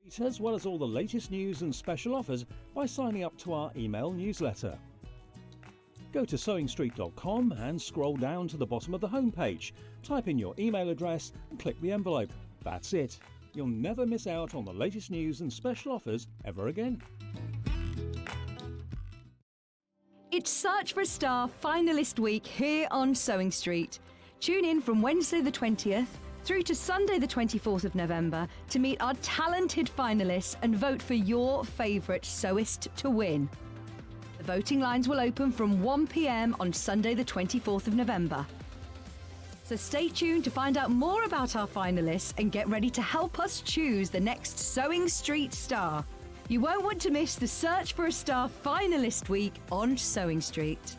As well as all the latest news and special offers by signing up to our email newsletter. Go to sewingstreet.com and scroll down to the bottom of the homepage. Type in your email address and click the envelope. That's it. You'll never miss out on the latest news and special offers ever again. It's Search for a Star finalist week here on Sewing Street. Tune in from Wednesday the 20th through to Sunday the 24th of November to meet our talented finalists and vote for your favourite sewist to win. The voting lines will open from 1 p.m. on Sunday the 24th of November. So stay tuned to find out more about our finalists and get ready to help us choose the next Sewing Street star. You won't want to miss the Search for a Star finalist week on Sewing Street.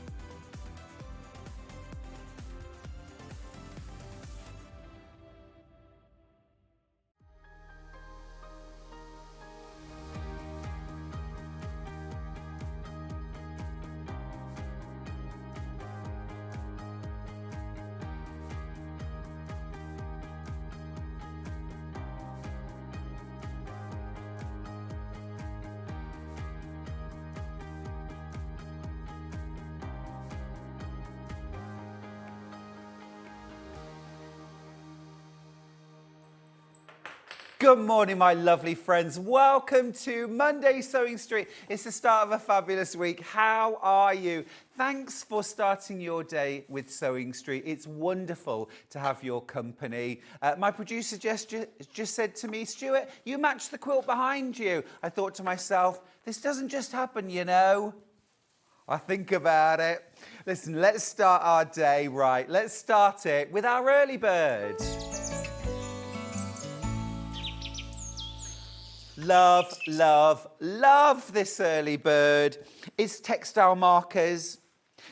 Good morning, my lovely friends. Welcome to Monday Sewing Street. It's the start of a fabulous week. How are you? Thanks for starting your day with Sewing Street. It's wonderful to have your company. My producer just said to me, Stuart, you match the quilt behind you. I thought to myself, this doesn't just happen, you know. I think about it. Listen, let's start our day right. Let's start it with our early bird. Love, love, love this early bird. It's textile markers.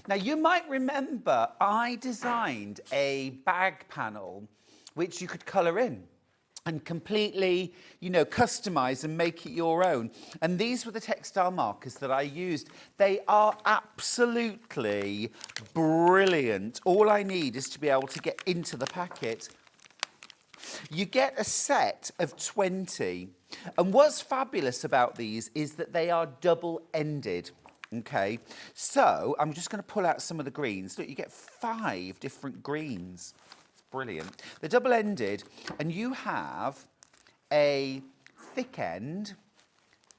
Now you might remember I designed a bag panel which you could colour in and completely, customise and make it your own. And these were the textile markers that I used. They are absolutely brilliant. All I need is to be able to get into the packet. You get a set of 20. And what's fabulous about these is that they are double-ended, okay? So I'm just going to pull out some of the greens. Look, you get 5 different greens. It's brilliant. They're double-ended, and you have a thick end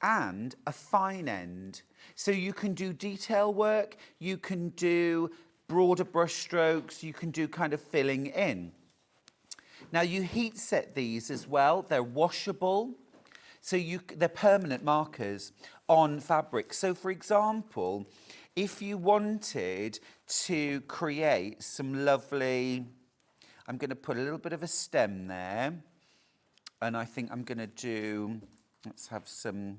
and a fine end. So you can do detail work, you can do broader brush strokes, you can do kind of filling in. Now you heat set these as well. They're washable. So they're permanent markers on fabric. So for example, if you wanted to create some lovely, I'm going to put a little bit of a stem there. And I think I'm going to do, let's have some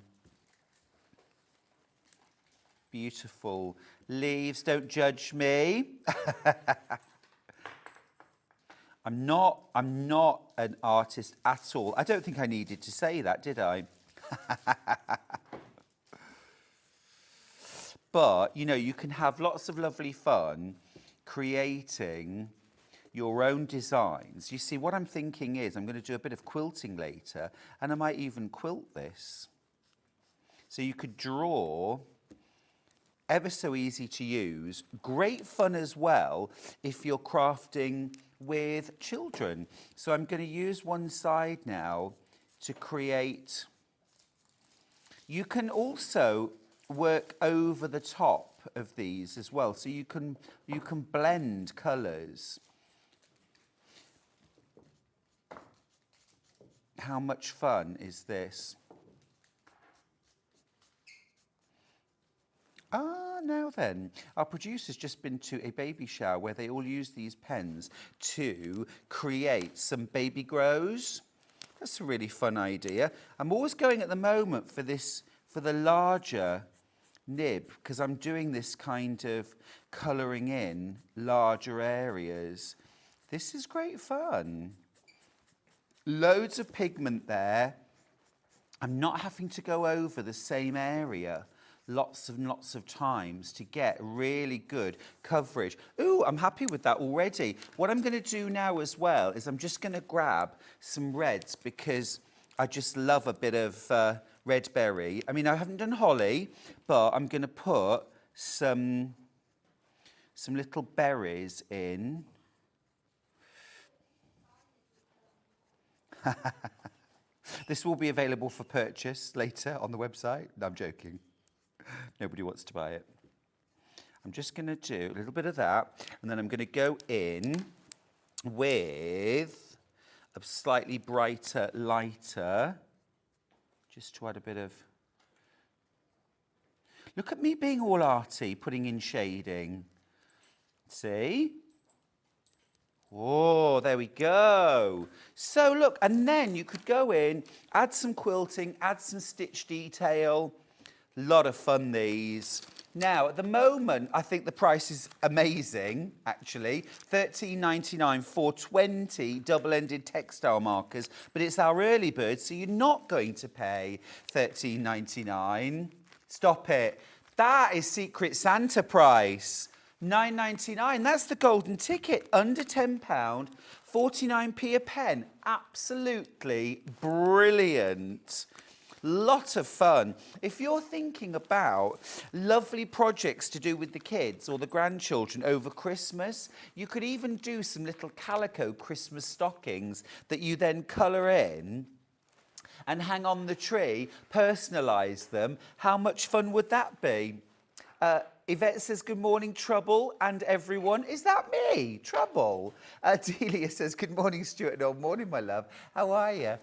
beautiful leaves. Don't judge me. I'm not an artist at all. I don't think I needed to say that, did I? But, you can have lots of lovely fun creating your own designs. You see, what I'm thinking is I'm going to do a bit of quilting later, and I might even quilt this. So you could draw, ever so easy to use, great fun as well if you're crafting with children. So I'm going to use one side now to create. You can also work over the top of these as well, so you can blend colours. How much fun is this? Now then, our producer's just been to a baby shower where they all use these pens to create some baby grows. That's a really fun idea. I'm always going at the moment for the larger nib, because I'm doing this kind of colouring in larger areas. This is great fun. Loads of pigment there. I'm not having to go over the same area lots and lots of times to get really good coverage. Ooh, I'm happy with that already. What I'm going to do now as well is I'm just going to grab some reds, because I just love a bit of red berry. I mean, I haven't done holly, but I'm going to put some little berries in. This will be available for purchase later on the website. No, I'm joking. Nobody wants to buy it. I'm just going to do a little bit of that, and then I'm going to go in with a slightly brighter, lighter, just to add a bit of... Look at me being all arty, putting in shading. See? Oh, there we go. So look, and then you could go in, add some quilting, add some stitch detail. Lot of fun, these. Now, at the moment, I think the price is amazing, actually. $13.99 for 20 double-ended textile markers, but it's our early bird, so you're not going to pay $13.99. Stop it. That is Secret Santa price. $9.99. That's the golden ticket. Under £10, 49p a pen. Absolutely brilliant. Lot of fun. If you're thinking about lovely projects to do with the kids or the grandchildren over Christmas, you could even do some little calico Christmas stockings that you then colour in and hang on the tree, personalise them. How much fun would that be? Yvette says, good morning, Trouble, and everyone. Is that me, Trouble? Delia says, good morning, Stuart. No, morning, my love. How are you?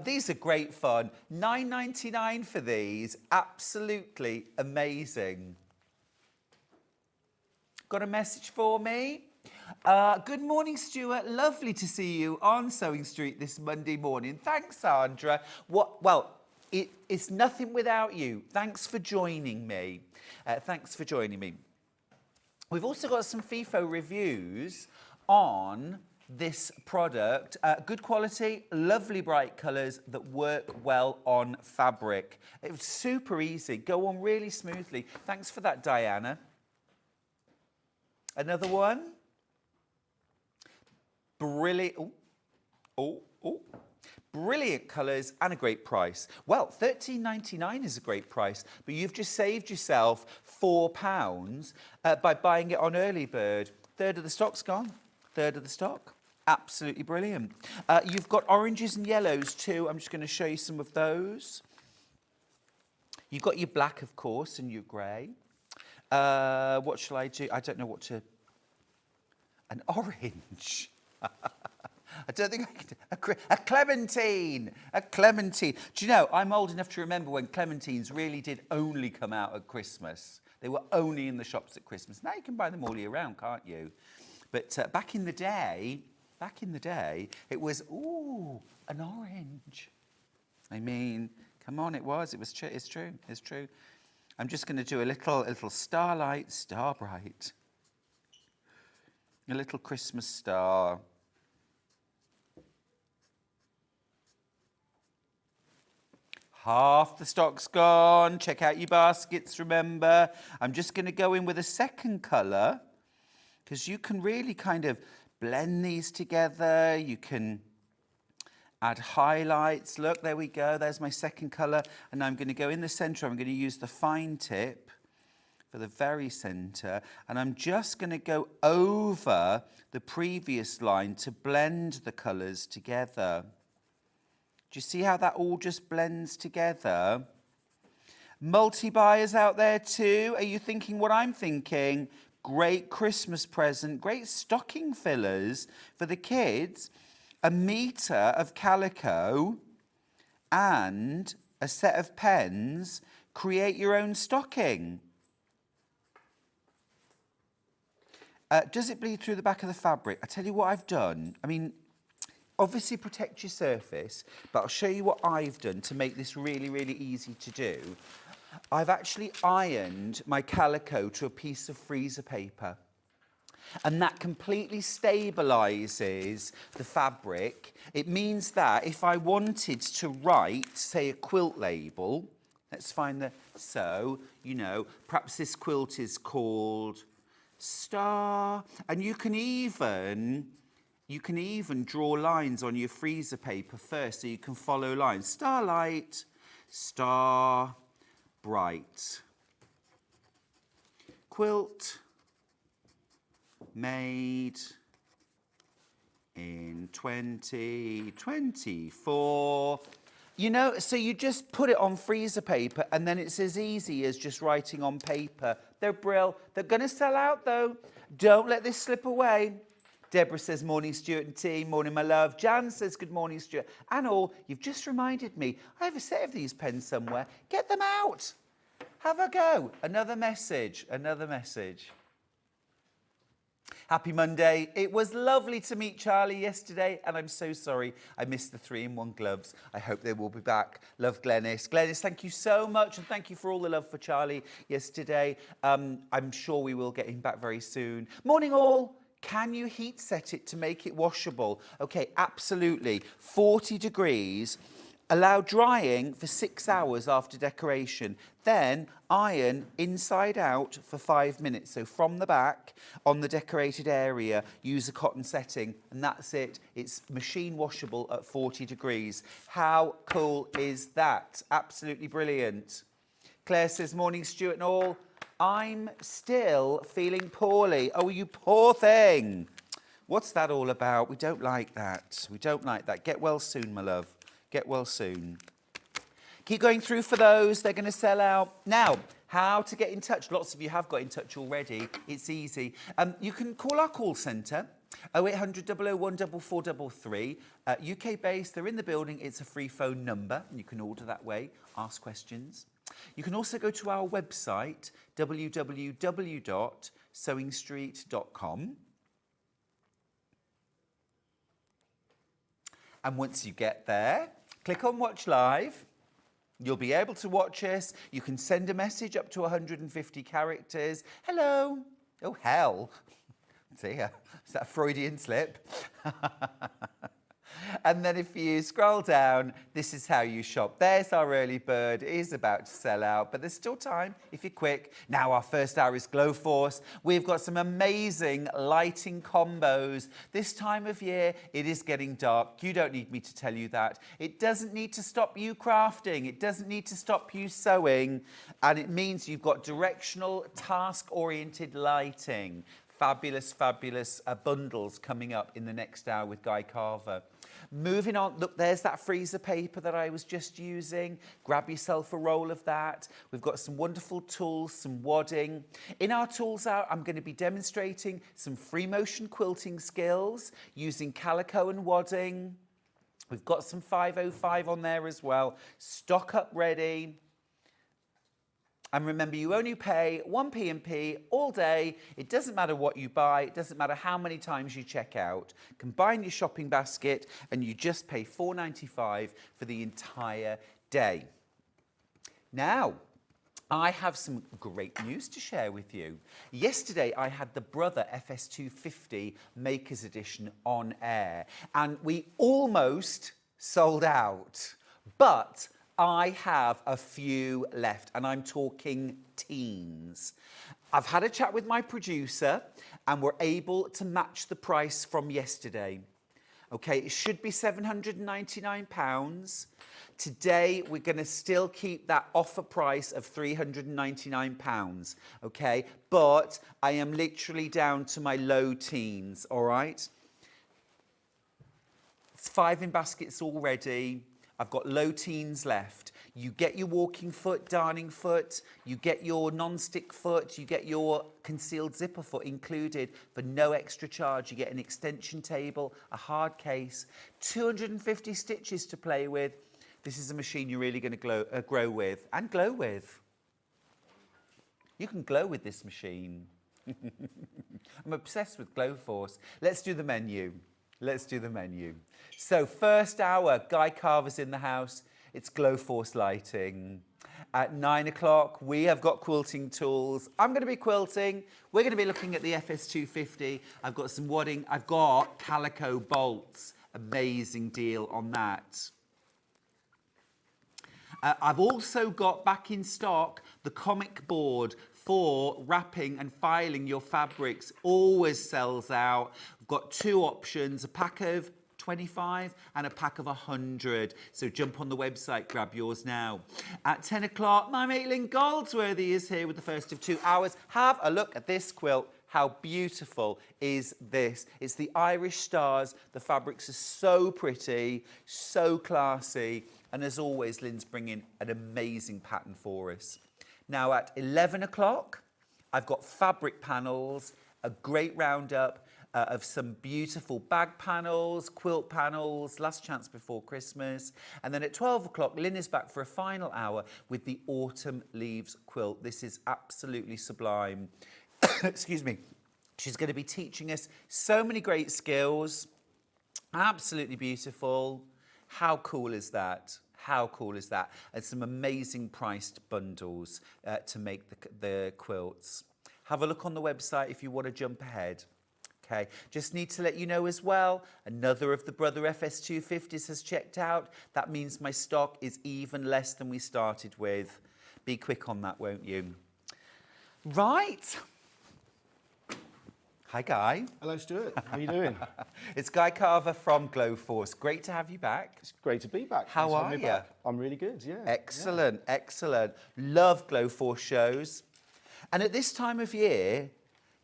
These are great fun. $9.99 for these. Absolutely amazing. Got a message for me? Good morning, Stuart. Lovely to see you on Sewing Street this Monday morning. Thanks, Sandra. It's nothing without you. Thanks for joining me. We've also got some FIFO reviews on this product. Good quality, lovely bright colours that work well on fabric. It was super easy, go on really smoothly. Thanks for that, Diana. Another one. Brilliant. Brilliant colours and a great price. Well, $13.99 is a great price, but you've just saved yourself £4 by buying it on early bird. Third of the stock's gone. Third of the stock. Absolutely brilliant. You've got oranges and yellows too. I'm just going to show you some of those. You've got your black, of course, and your grey. What shall I do? I don't know what to... An orange. I don't think I can... A clementine! A clementine. Do you know, I'm old enough to remember when clementines really did only come out at Christmas. They were only in the shops at Christmas. Now you can buy them all year round, can't you? But back in the day, it was, ooh, an orange. I mean, come on, it's true. I'm just going to do a little starlight, starbright. A little Christmas star. Half the stock's gone. Check out your baskets, remember. I'm just going to go in with a second colour because you can really kind of blend these together. You can add highlights. Look, there we go. There's my second colour. And I'm going to go in the centre. I'm going to use the fine tip for the very centre. And I'm just going to go over the previous line to blend the colours together. Do you see how that all just blends together? Multi-buyers out there too, are you thinking what I'm thinking? Great Christmas present, great stocking fillers for the kids, a metre of calico and a set of pens. Create your own stocking. Does it bleed through the back of the fabric? I tell you what I've done. I mean, obviously protect your surface, but I'll show you what I've done to make this really, really easy to do. I've actually ironed my calico to a piece of freezer paper, and that completely stabilises the fabric. It means that if I wanted to write, say, a quilt label, let's find the, so, you know, perhaps this quilt is called Star, and you can even You can even draw lines on your freezer paper first so you can follow lines. Starlight, star, bright. Quilt made in 2024. You know, so you just put it on freezer paper and then it's as easy as just writing on paper. They're brill. They're going to sell out though. Don't let this slip away. Deborah says, morning, Stuart and team. Morning, my love. Jan says, good morning, Stuart. And all, you've just reminded me, I have a set of these pens somewhere. Get them out. Have a go. Another message. Another message. Happy Monday. It was lovely to meet Charlie yesterday, and I'm so sorry I missed the 3-in-1 gloves. I hope they will be back. Love, Glenys. Glenys, thank you so much, and thank you for all the love for Charlie yesterday. I'm sure we will get him back very soon. Morning, all. Can you heat set it to make it washable? Okay, absolutely. 40 degrees. Allow drying for 6 hours after decoration. Then iron inside out for 5 minutes. So from the back on the decorated area, use a cotton setting and that's it. It's machine washable at 40 degrees. How cool is that? Absolutely brilliant. Claire says, morning, Stuart and all. I'm still feeling poorly. Oh, you poor thing. What's that all about? We don't like that. We don't like that. Get well soon, my love. Get well soon. Keep going through for those. They're going to sell out. Now, how to get in touch. Lots of you have got in touch already. It's easy. You can call our call centre, 0800 001 4433. UK based. They're in the building. It's a free phone number. You can order that way. Ask questions. You can also go to our website, www.sewingstreet.com. And once you get there, click on Watch Live. You'll be able to watch us. You can send a message up to 150 characters. Hello. Oh, hell. Dear, is that a Freudian slip? And then if you scroll down, this is how you shop. There's our early bird. It is about to sell out, but there's still time if you're quick. Now our first hour is Glo Force. We've got some amazing lighting combos. This time of year, it is getting dark. You don't need me to tell you that. It doesn't need to stop you crafting. It doesn't need to stop you sewing. And it means you've got directional, task-oriented lighting. Fabulous, fabulous bundles coming up in the next hour with Guy Carver. Moving on, look, there's that freezer paper that I was just using. Grab yourself a roll of that. We've got some wonderful tools, some wadding. In our tools out, I'm going to be demonstrating some free motion quilting skills using calico and wadding. We've got some 505 on there as well. Stock up ready. And remember, you only pay 1p&p all day. It doesn't matter what you buy. It doesn't matter how many times you check out. Combine your shopping basket and you just pay £4.95 for the entire day. Now, I have some great news to share with you. Yesterday, I had the Brother FS250 Makers Edition on air, and we almost sold out, but I have a few left, and I'm talking teens. I've had a chat with my producer, and we're able to match the price from yesterday. Okay, it should be £799. Today, we're going to still keep that offer price of £399, okay? But I am literally down to my low teens, all right? It's 5 in baskets already. I've got low teens left. You get your walking foot, darning foot, you get your non-stick foot, you get your concealed zipper foot included for no extra charge. You get an extension table, a hard case, 250 stitches to play with. This is a machine you're really going to grow with and glow with. You can glow with this machine. I'm obsessed with Glo Force. Let's do the menu. Let's do the menu. So first hour, Guy Carver's in the house. It's Glo Force Lighting. At 9 o'clock, we have got Quilting Tools. I'm going to be quilting. We're going to be looking at the FS250. I've got some wadding. I've got calico bolts. Amazing deal on that. I've also got back in stock the comic board for wrapping and filing your fabrics always sells out. We've got 2 options, a pack of 25 and a pack of 100. So jump on the website, grab yours now. At 10 o'clock, my mate Lynne Goldsworthy is here with the first of 2 hours. Have a look at this quilt. How beautiful is this? It's the Irish stars. The fabrics are so pretty, so classy. And as always, Lynne's bringing an amazing pattern for us. Now at 11 o'clock, I've got fabric panels, a great roundup of some beautiful bag panels, quilt panels, last chance before Christmas. And then at 12 o'clock, Lynne is back for a final hour with the Autumn Leaves quilt. This is absolutely sublime. Excuse me. She's going to be teaching us so many great skills. Absolutely beautiful. How cool is that? How cool is that? And some amazing priced bundles to make the quilts. Have a look on the website if you want to jump ahead. Okay, just need to let you know as well, another of the Brother FS250s has checked out. That means my stock is even less than we started with. Be quick on that, won't you? Right. Hi, Guy. Hello, Stuart. How are you doing? It's Guy Carver from Glo Force. Great to have you back. It's great to be back. How are you? I'm really good, yeah. Excellent, excellent. Love Glo Force shows. And at this time of year,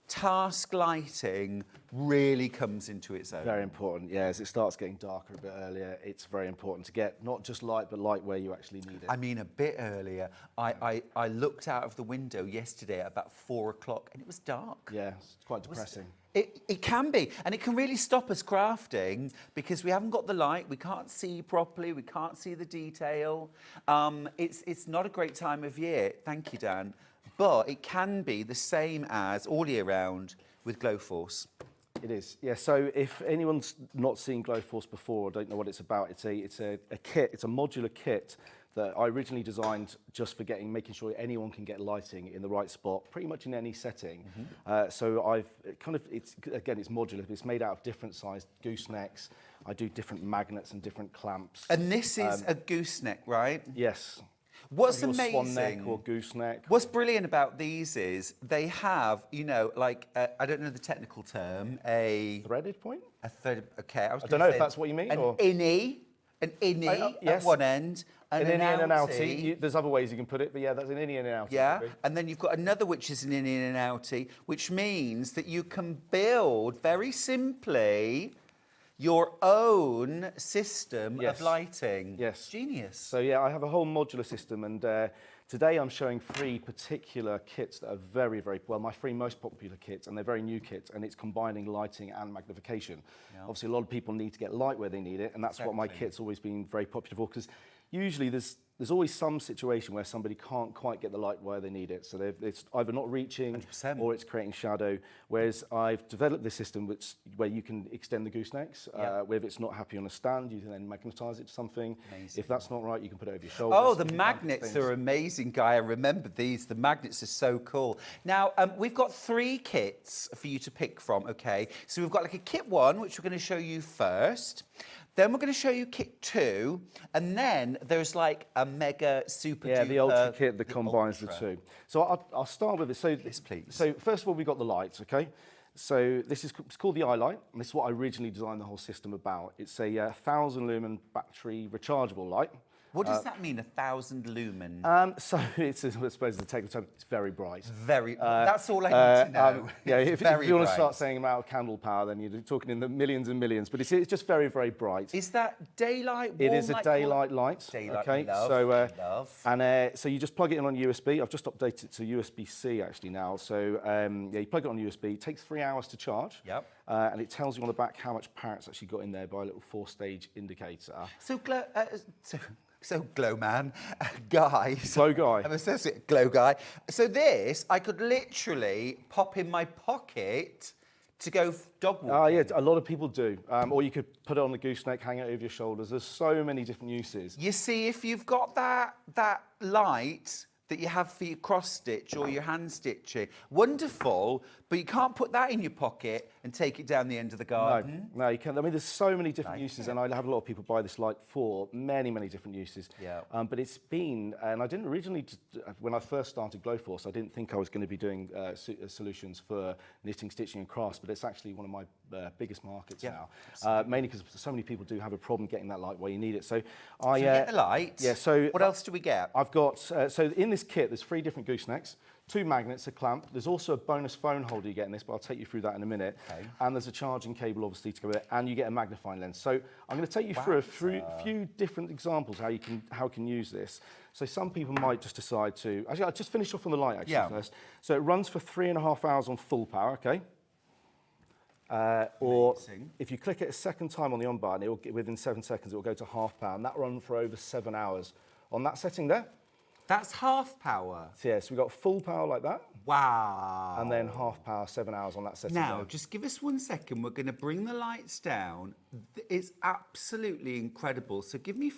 task lighting really comes into its own. Very important, yeah. As it starts getting darker a bit earlier, it's very important to get not just light, but light where you actually need it. I mean, a bit earlier. I looked out of the window yesterday at about 4 o'clock and it was dark. Yeah, it's quite depressing. It can be, and it can really stop us crafting because we haven't got the light, we can't see properly, we can't see the detail. It's not a great time of year, thank you, Dan, but it can be the same as all year round with Glo Force. It is, yeah. So if anyone's not seen Glo Force before or don't know what it's about, it's a kit, it's a modular kit that I originally designed just for making sure anyone can get lighting in the right spot, pretty much in any setting. So it's modular, but it's made out of different sized goosenecks. I do different magnets and different clamps. And this is a gooseneck, right? Yes. What's Your amazing, swan neck or gooseneck. What's brilliant about these is they have, you know, like, I don't know the technical term, a threaded point? A thread, okay. I don't know if that's what you mean. An or? innie Yes. at one end. An innie and an outie. There's other ways you can put it, but yeah, that's an innie and an outie. Yeah, and then you've got another which is an innie and an outie, which means that you can build very simply your own system of lighting. Yes. Genius. So yeah, I have a whole modular system, and today I'm showing 3 particular kits that are very, very, well, my 3 most popular kits, and they're very new kits, and it's combining lighting and magnification. Yeah. Obviously, a lot of people need to get light where they need it, and that's what my kit's always been very popular for, because usually there's always some situation where somebody can't quite get the light where they need it. So it's either not reaching 100%. or it's creating shadow. Whereas I've developed this system where you can extend the goosenecks. Where if it's not happy on a stand, you can then magnetise it to something. Amazing. If that's not right, you can put it over your shoulders. Oh, the magnets are amazing, Guy. I remember these. The magnets are so cool. Now, we've got 3 kits for you to pick from, okay? So we've got like a kit 1, which we're going to show you first. Then we're going to show you kit 2, and then there's like a mega super duper. Yeah, the ultra kit that combines the 2. So I'll start with it. So yes, please. So first of all, we've got the lights, okay? So it's called the iLight, and this is what I originally designed the whole system about. It's a 1,000 lumen battery rechargeable light. What does that mean, 1,000 lumen? So it's, I suppose the technical term, it's very bright. Very, that's all I need to know. Yeah, if you want bright. to start saying about candle power, then you're talking in the millions and millions, but it's just very, very bright. Is that daylight, It is a daylight light. Daylight, okay? love, so, love. So you just plug it in on USB. I've just updated it to USB-C actually now. So yeah, you plug it on USB. It takes 3 hours to charge. Yep. And it tells you on the back how much power it's actually got in there by a little 4-stage indicator. So Glo man, Guy. Glo Guy. I'm associate Glo Guy. So this, I could literally pop in my pocket to go dog walking. Yeah, a lot of people do. Or you could put it on the gooseneck, hang it over your shoulders. There's so many different uses. You see, if you've got that light that you have for your cross stitch or your hand stitching, wonderful. But you can't put that in your pocket and take it down the end of the garden. No, you can't. I mean, there's so many different uses, and I have a lot of people buy this light for many, many different uses. Yeah. But it's been, and I didn't originally, when I first started Glo Force, I didn't think I was going to be doing solutions for knitting, stitching, and crafts, but it's actually one of my biggest markets now. Mainly because so many people do have a problem getting that light where you need it. So I get the light. Yeah. So what else do we get? I've got so in this kit, there's 3 different goosenecks. 2 magnets, a clamp. There's also a bonus phone holder you get in this, but I'll take you through that in a minute. Okay. And there's a charging cable, obviously, to go with it, and you get a magnifying lens. So I'm going to take you through a few different examples how you can use this. So some people might just decide to. Actually, I'll just finish off on the light first. So it runs for 3.5 hours on full power. Okay. Or if you click it a second time on the on button, it will get, within 7 seconds it will go to half power, and that will run for over 7 hours. On that setting there. That's half power. So yeah, so we've got full power like that. Wow. And then half power, 7 hours on that setting. Now, just give us 1 second. We're going to bring the lights down. It's absolutely incredible. So give me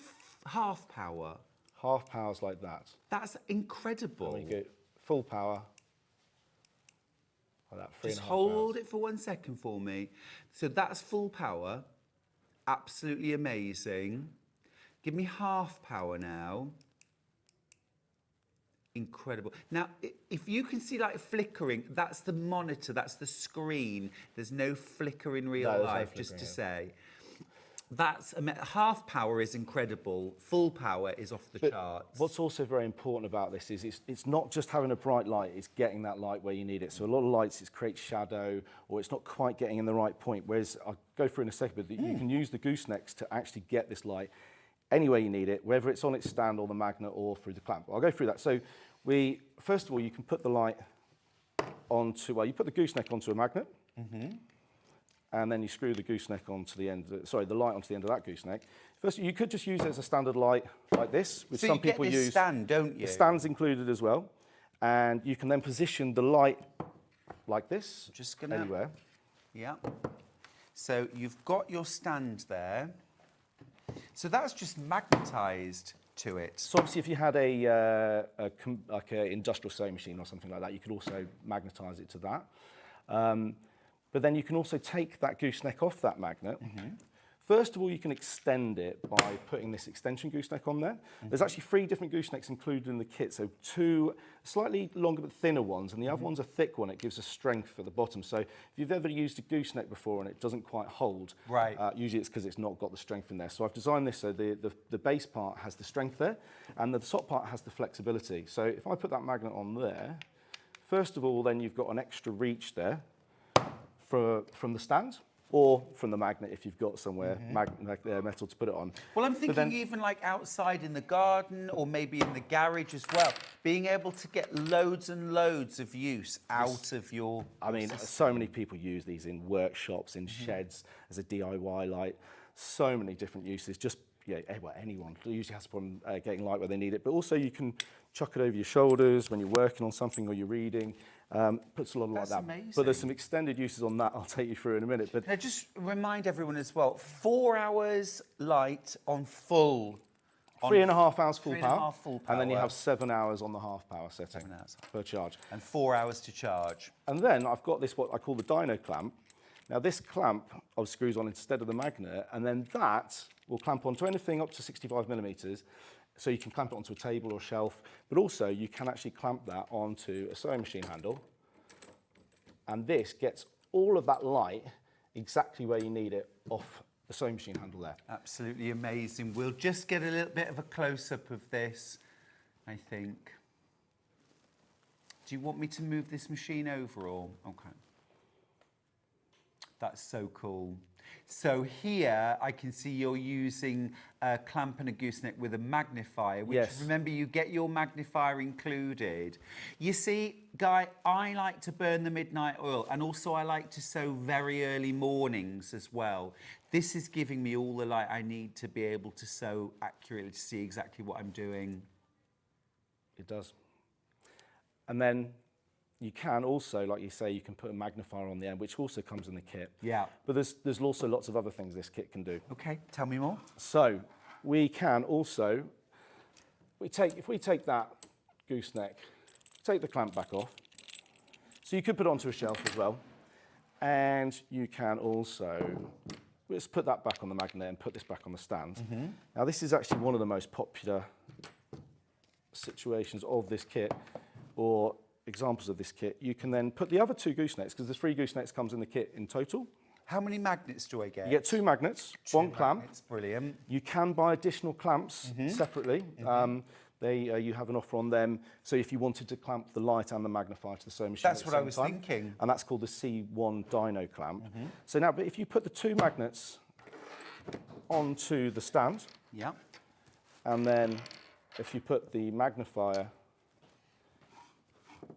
half power. Half power's like that. That's incredible. And we go full power. Like that, 3.5 Just hold it for 1 second for me. So that's full power. Absolutely amazing. Give me half power now. Incredible. Now, if you can see like flickering, that's the monitor, that's the screen. There's no flicker in real life, just to say. That's half power is incredible. Full power is off the charts. What's also very important about this is it's not just having a bright light, it's getting that light where you need it. So a lot of lights, it creates shadow, or it's not quite getting in the right point. Whereas, I'll go through in a second, but you can use the goosenecks to actually get this light anywhere you need it, whether it's on its stand or the magnet or through the clamp. I'll go through that. So first of all, you can put the light onto, you put the gooseneck onto a magnet, and then you screw the gooseneck onto the end, the light onto the end of that gooseneck. First, you could just use it as a standard light like this, which some people use. So you get this stand, don't you? The stand's included as well. And you can then position the light like this, anywhere. Yeah. So you've got your stand there. So that's just magnetised to it. So obviously, if you had like an industrial sewing machine or something like that, you could also magnetise it to that. But then you can also take that gooseneck off that magnet. First of all, you can extend it by putting this extension gooseneck on there. There's actually 3 different goosenecks included in the kit. So 2 slightly longer but thinner ones, and the other one's a thick one. It gives a strength at the bottom. So if you've ever used a gooseneck before and it doesn't quite hold, usually it's because it's not got the strength in there. So I've designed this so the base part has the strength there, and the top part has the flexibility. So if I put that magnet on there, first of all, then you've got an extra reach there from the stand, or from the magnet if you've got somewhere metal to put it on. Well, I'm thinking even like outside in the garden or maybe in the garage as well, being able to get loads and loads of use out of your... I mean, so many people use these in workshops, in sheds, as a DIY light. So many different uses. Just, anyone usually has a problem getting light where they need it. But also you can chuck it over your shoulders when you're working on something or you're reading. Puts a lot like that. Amazing. But there's some extended uses on that I'll take you through in a minute. But now just remind everyone as well, 4 hours light on full. 3.5 hours full power. Full power. And then you have 7 hours on the half power setting per charge. And 4 hours to charge. And then I've got this, what I call the dyno clamp. Now this clamp screws on instead of the magnet, and then that will clamp onto anything up to 65 millimeters. So you can clamp it onto a table or shelf, but also you can actually clamp that onto a sewing machine handle. And this gets all of that light exactly where you need it off the sewing machine handle there. Absolutely amazing. We'll just get a little bit of a close-up of this, I think. Do you want me to move this machine over or? Okay. That's so cool. So here I can see you're using a clamp and a gooseneck with a magnifier, which remember you get your magnifier included. You see, Guy, I like to burn the midnight oil, and also I like to sew very early mornings as well. This is giving me all the light I need to be able to sew accurately, to see exactly what I'm doing. It does. And then you can also, like you say, you can put a magnifier on the end, which also comes in the kit. Yeah. But there's also lots of other things this kit can do. Okay, tell me more. So we can also, if we take that gooseneck, take the clamp back off, So you could put it onto a shelf as well. And you can also, let's put that back on the magnet and put this back on the stand. Now this is actually one of the most popular situations of this kit, or examples of this kit. You can then put the other 2 goosenecks, because the 3 goosenecks comes in the kit in total. How many magnets do I get? You get 2 magnets, 1 clamp. It's brilliant. You can buy additional clamps separately. You have an offer on them. So if you wanted to clamp the light and the magnifier to the sewing machine, That's what I was thinking. And that's called the C1 dyno clamp. So now, but if you put the 2 magnets onto the stand, Yeah. and then if you put the magnifier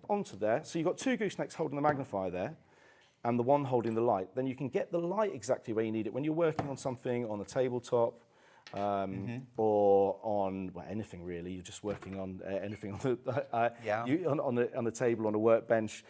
onto there, so you've got 2 goosenecks holding the magnifier there, and the one holding the light, then you can get the light exactly where you need it. When you're working on something on a tabletop, or on anything really, you're just working on anything on the, on the table, on a workbench,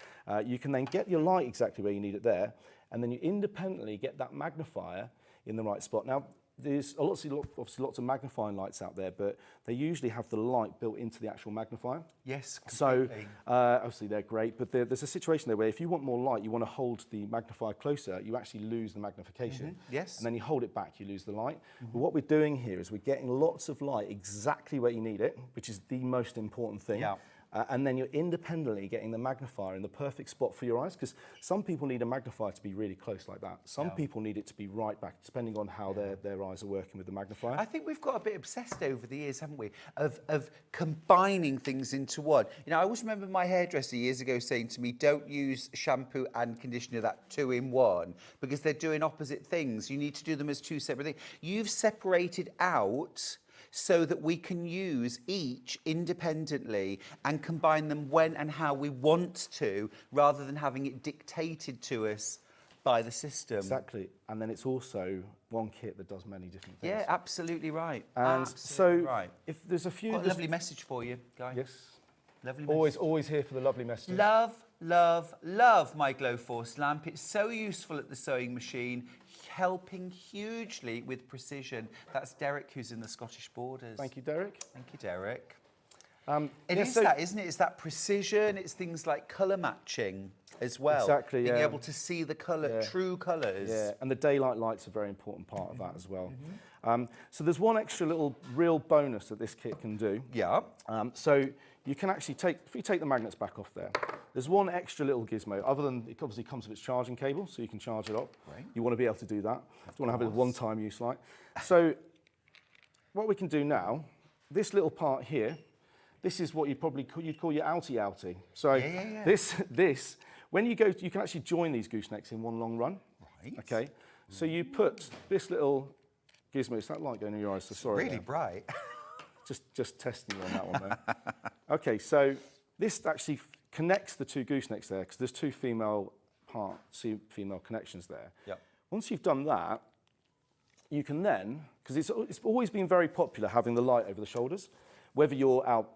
you can then get your light exactly where you need it there, and then you independently get that magnifier in the right spot. Now, there's obviously lots of magnifying lights out there, but they usually have the light built into the actual magnifier. Yes, So completely. obviously they're great, but there's a situation there where if you want more light, you want to hold the magnifier closer, you actually lose the magnification. Yes. And then you hold it back, you lose the light. But what we're doing here is we're getting lots of light exactly where you need it, which is the most important thing. Yeah. And then you're independently getting the magnifier in the perfect spot for your eyes, because some people need a magnifier to be really close like that. Some people need it to be right back, depending on how their eyes are working with the magnifier. I think we've got a bit obsessed over the years, haven't we, of combining things into one. You know, I always remember my hairdresser years ago saying to me, don't use shampoo and conditioner, that 2 in 1, because they're doing opposite things. You need to do them as 2 separate things. You've separated out so that we can use each independently and combine them when and how we want to, rather than having it dictated to us by the system. Exactly. And then it's also one kit that does many different things. Yeah, absolutely right. And absolutely so right. if there's a few... Got a lovely message for you, Guy. Yes. Lovely message. Always here for the lovely messages. Love, love, love my Glo Force lamp. It's so useful at the sewing machine, helping hugely with precision. That's Derek, who's in the Scottish Borders. Thank you, Derek. Thank you, Derek. It is that, isn't it? It's that precision. It's things like colour matching as well. Exactly, Being yeah. able to see the colour, true colours. Yeah, and the daylight light's a very important part of that as well. So there's one extra little real bonus that this kit can do. Yeah. So you can actually if you take the magnets back off there, there's one extra little gizmo, other than it obviously comes with its charging cable, so you can charge it up. Right. You want to be able to do that. You want to have it as one-time use light. So what we can do now, this little part here, this is what you'd call your outie-outie. So this, when you go, you can actually join these goosenecks in one long run. Right. Okay. So you put this little gizmo, it's that light going in your eyes, so sorry. Really bright. Just testing you on that one there. Okay, so this actually connects the 2 goosenecks there, because there's 2 female connections there. Yep. Once you've done that, you can then, because it's always been very popular having the light over the shoulders, whether you're out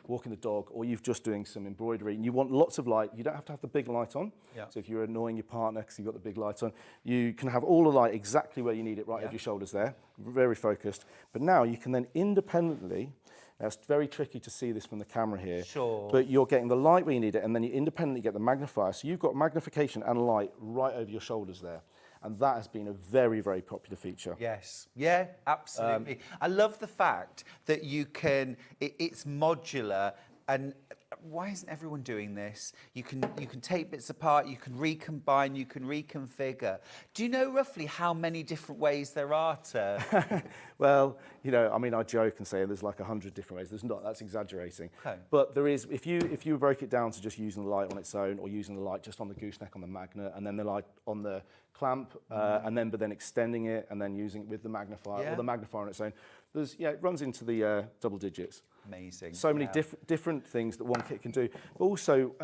walking the dog or you're just doing some embroidery and you want lots of light, you don't have to have the big light on. Yeah. So if you're annoying your partner because you've got the big light on, you can have all the light exactly where you need it, right over your shoulders there, very focused. But now you can then independently, now it's very tricky to see this from the camera here, but you're getting the light where you need it, and then you independently get the magnifier. So you've got magnification and light right over your shoulders there. And that has been a very, very popular feature. Yes, yeah, absolutely. I love the fact that you can, it's modular, and why isn't everyone doing this? You can take bits apart, you can recombine, you can reconfigure. Do you know roughly how many different ways there are to? Well, I mean, I joke and say there's like 100 different ways. There's not, that's exaggerating. Okay. But there is, if you broke it down to just using the light on its own, or using the light just on the gooseneck on the magnet, and then the light on the clamp, but then extending it, and then using it with the magnifier, or the magnifier on its own, it runs into the double digits. Amazing. So many different things that one kit can do. But also,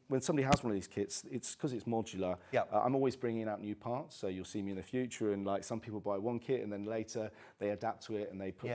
when somebody has one of these kits, it's because it's modular. Yep. I'm always bringing out new parts, so you'll see me in the future. And like some people buy one kit, and then later they adapt to it, and they put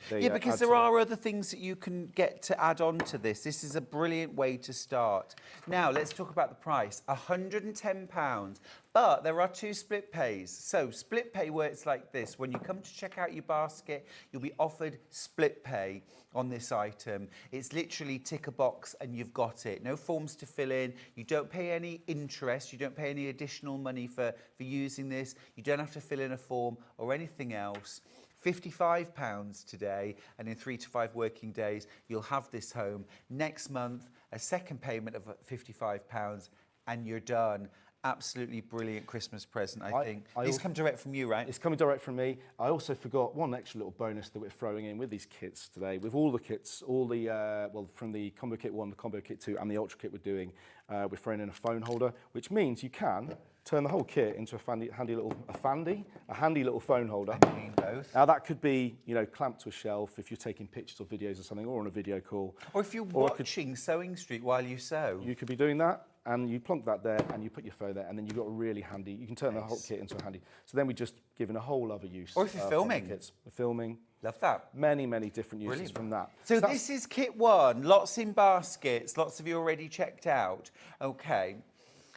because there are other things that you can get to add on to this. This is a brilliant way to start. Now let's talk about the price. £110 But there are 2 split pays. So split pay works like this. When you come to check out your basket, you'll be offered split pay on this item. It's literally tick a box and you've got it. No forms to fill in. You don't pay any interest. You don't pay any additional money for using this. You don't have to fill in a form or anything else. £55 today, and in 3 to 5 working days, you'll have this home. Next month, a second payment of £55 and you're done. Absolutely brilliant Christmas present, I think. These come direct from you, right? It's coming direct from me. I also forgot one extra little bonus that we're throwing in with these kits today. With all the kits, well, from the Combo Kit 1, the Combo Kit 2, and the Ultra Kit we're doing, we're throwing in a phone holder, which means you can turn the whole kit into a handy little phone holder. I mean both. Now that could be, you know, clamped to a shelf if you're taking pictures or videos or something, or on a video call. Or if you're watching Sewing Street while you sew. You could be doing that, and you plonk that there, and you put your phone there, and then you've got a really handy, you can turn the whole kit into a handy. So then we just given a whole other use. Or if you're filming. Kits. We're filming. Love that. Many, many different uses from that. So this is kit 1, lots in baskets, lots of you already checked out. Okay.